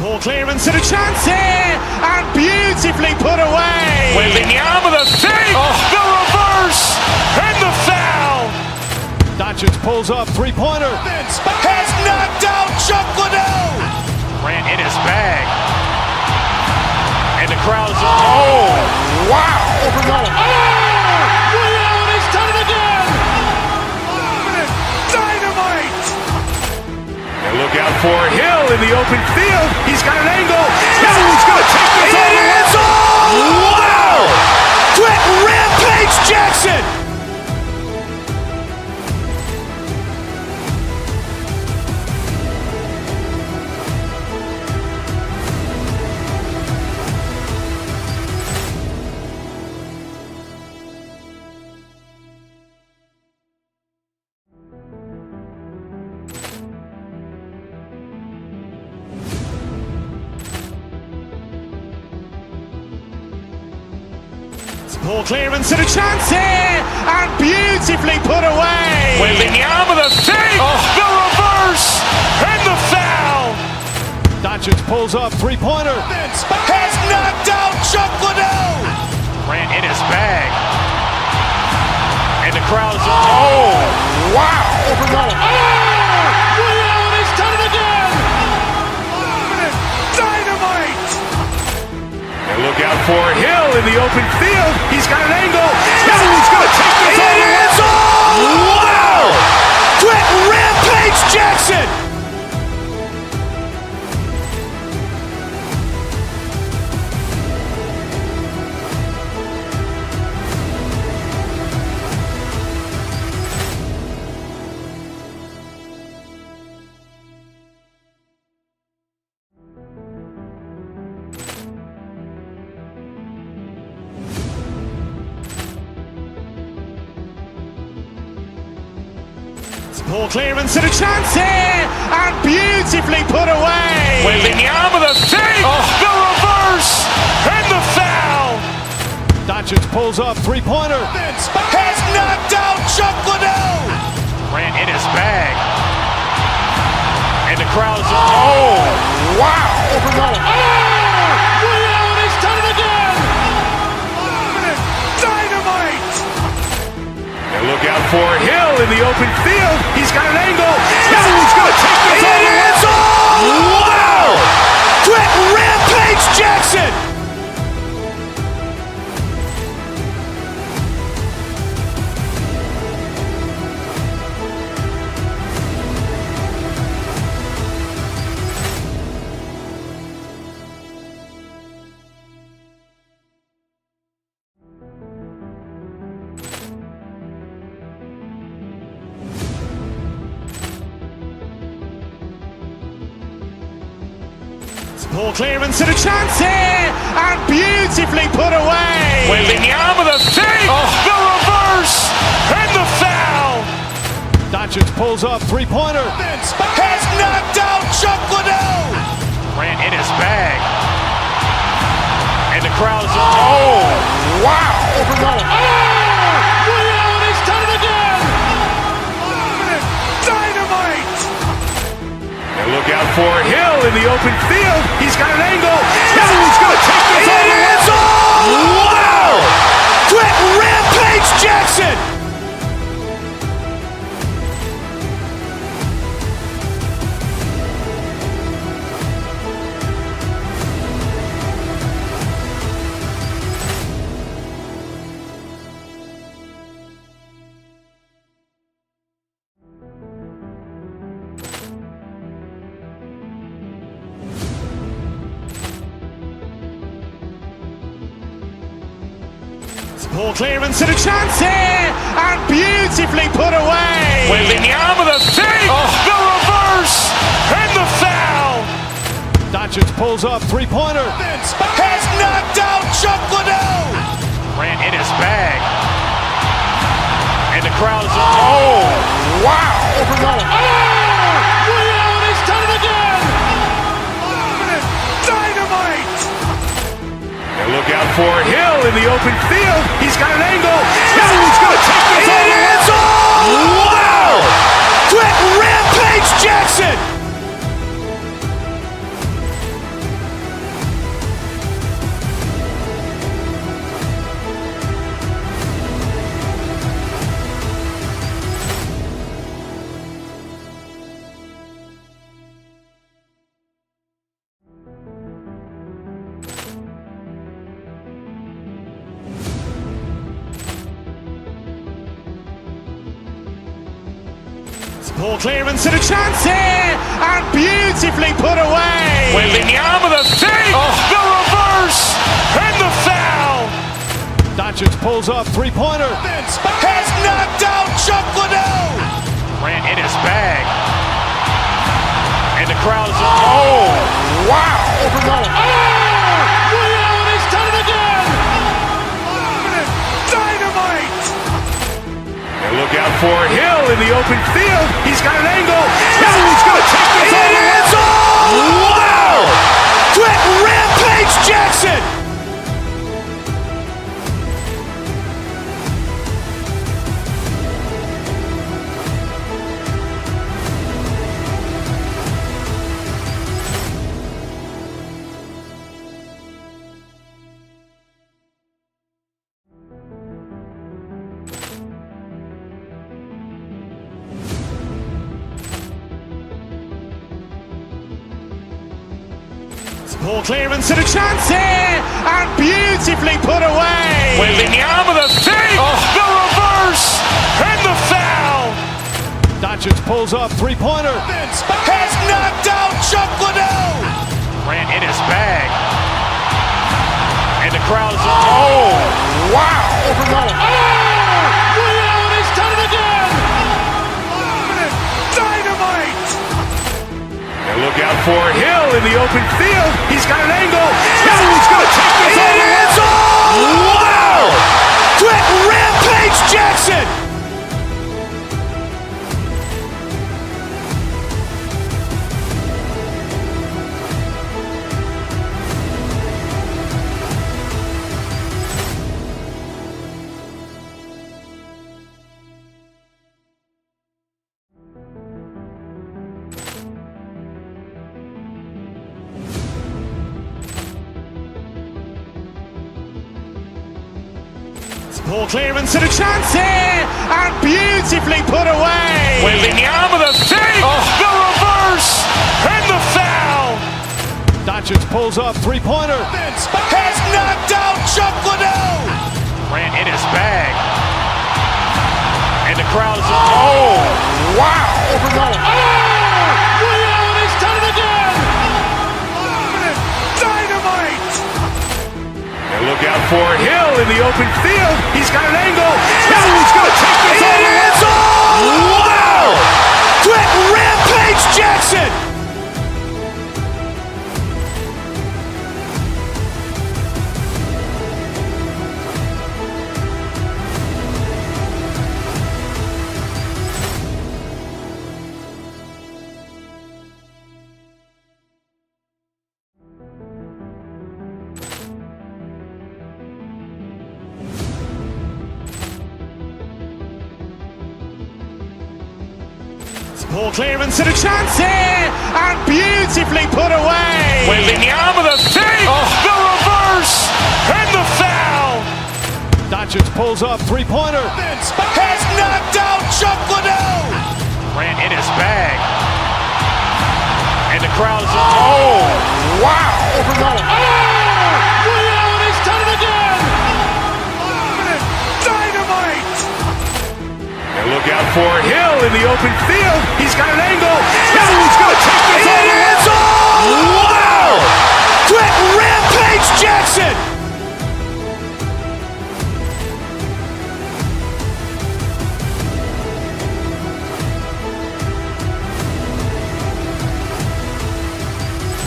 Poor clearance and a chance here, and beautifully put away. Wembanyama the fake, the reverse, and the foul. Doncic pulls up, three-pointer. Has knocked out Chuck Liddell. Grant in his bag. And the crowd is, oh, wow. Ray Allen has done it again. Dynamite. And look out for Hill in the open field. He's got an angle. Hill's going to take this all the way. Wow. Quick Rampage Jackson. Poor clearance and a chance here, and beautifully put away. Wembanyama the fake, the reverse, and the foul. Doncic pulls up, three-pointer. Has knocked out Chuck Liddell. Grant in his bag. And the crowd is, oh, wow. Ray Allen has done it again. Dynamite. And look out for Hill in the open field. He's got an angle. Hill's going to take this all the way. Wow. Quick Rampage Jackson. Poor clearance and a chance here, and beautifully put away. Wembanyama the fake, the reverse, and the foul. Doncic pulls up, three-pointer. Has knocked out Chuck Liddell. Grant in his bag. And the crowd is, oh, wow. Ray Allen has done it again. Dynamite. And look out for Hill in the open field. He's got an angle. Hill's going to take this all the way. Wow. Quick Rampage Jackson. Poor clearance and a chance here, and beautifully put away. Wembanyama the fake, the reverse, and the foul. Doncic pulls up, three-pointer. Has knocked out Chuck Liddell. Grant in his bag. And the crowd is, oh, wow. Ray Allen has done it again. Dynamite. And look out for Hill in the open field. He's got an angle. Hill's going to take this all the way. Wow. Quick Rampage Jackson. Poor clearance and a chance here, and beautifully put away. Wembanyama the fake, the reverse, and the foul. Doncic pulls up, three-pointer. Has knocked out Chuck Liddell. Grant in his bag. And the crowd is, oh, wow. Ray Allen has done it again. Dynamite. And look out for Hill in the open field. He's got an angle. Hill's going to take this all the way. Wow. Quick Rampage Jackson. Poor clearance and a chance here, and beautifully put away. Wembanyama the fake, the reverse, and the foul. Doncic pulls up, three-pointer. Has knocked out Chuck Liddell. Grant in his bag. And the crowd is, oh, wow. Ray Allen has done it again. Dynamite. And look out for Hill in the open field. He's got an angle. He's going to take this all the way. Wow. Quick Rampage Jackson. Poor clearance and a chance here, and beautifully put away. Wembanyama the fake, the reverse, and the foul. Doncic pulls up, three-pointer. Has knocked out Chuck Liddell. Grant in his bag. And the crowd is, oh, wow. Ray Allen has done it again. Dynamite. And look out for Hill in the open field. He's got an angle. He's going to take this all the way. Wow. Quick Rampage Jackson. Poor clearance and a chance here, and beautifully put away. Wembanyama the fake, the reverse, and the foul. Doncic pulls up, three-pointer. Has knocked out Chuck Liddell. Grant in his bag. And the crowd is, oh, wow. Ray Allen has done it again. Dynamite. And look out for Hill in the open field. He's got an angle. He's going to take this all the way. Wow. Quick Rampage Jackson. Poor clearance and a chance here, and beautifully put away. Wembanyama the fake, the reverse, and the foul. Doncic pulls up, three-pointer. Has knocked out Chuck Liddell. Grant in his bag. And the crowd is, oh, wow. Ray Allen has done it again. Dynamite. And look out for Hill in the open field. He's got an angle.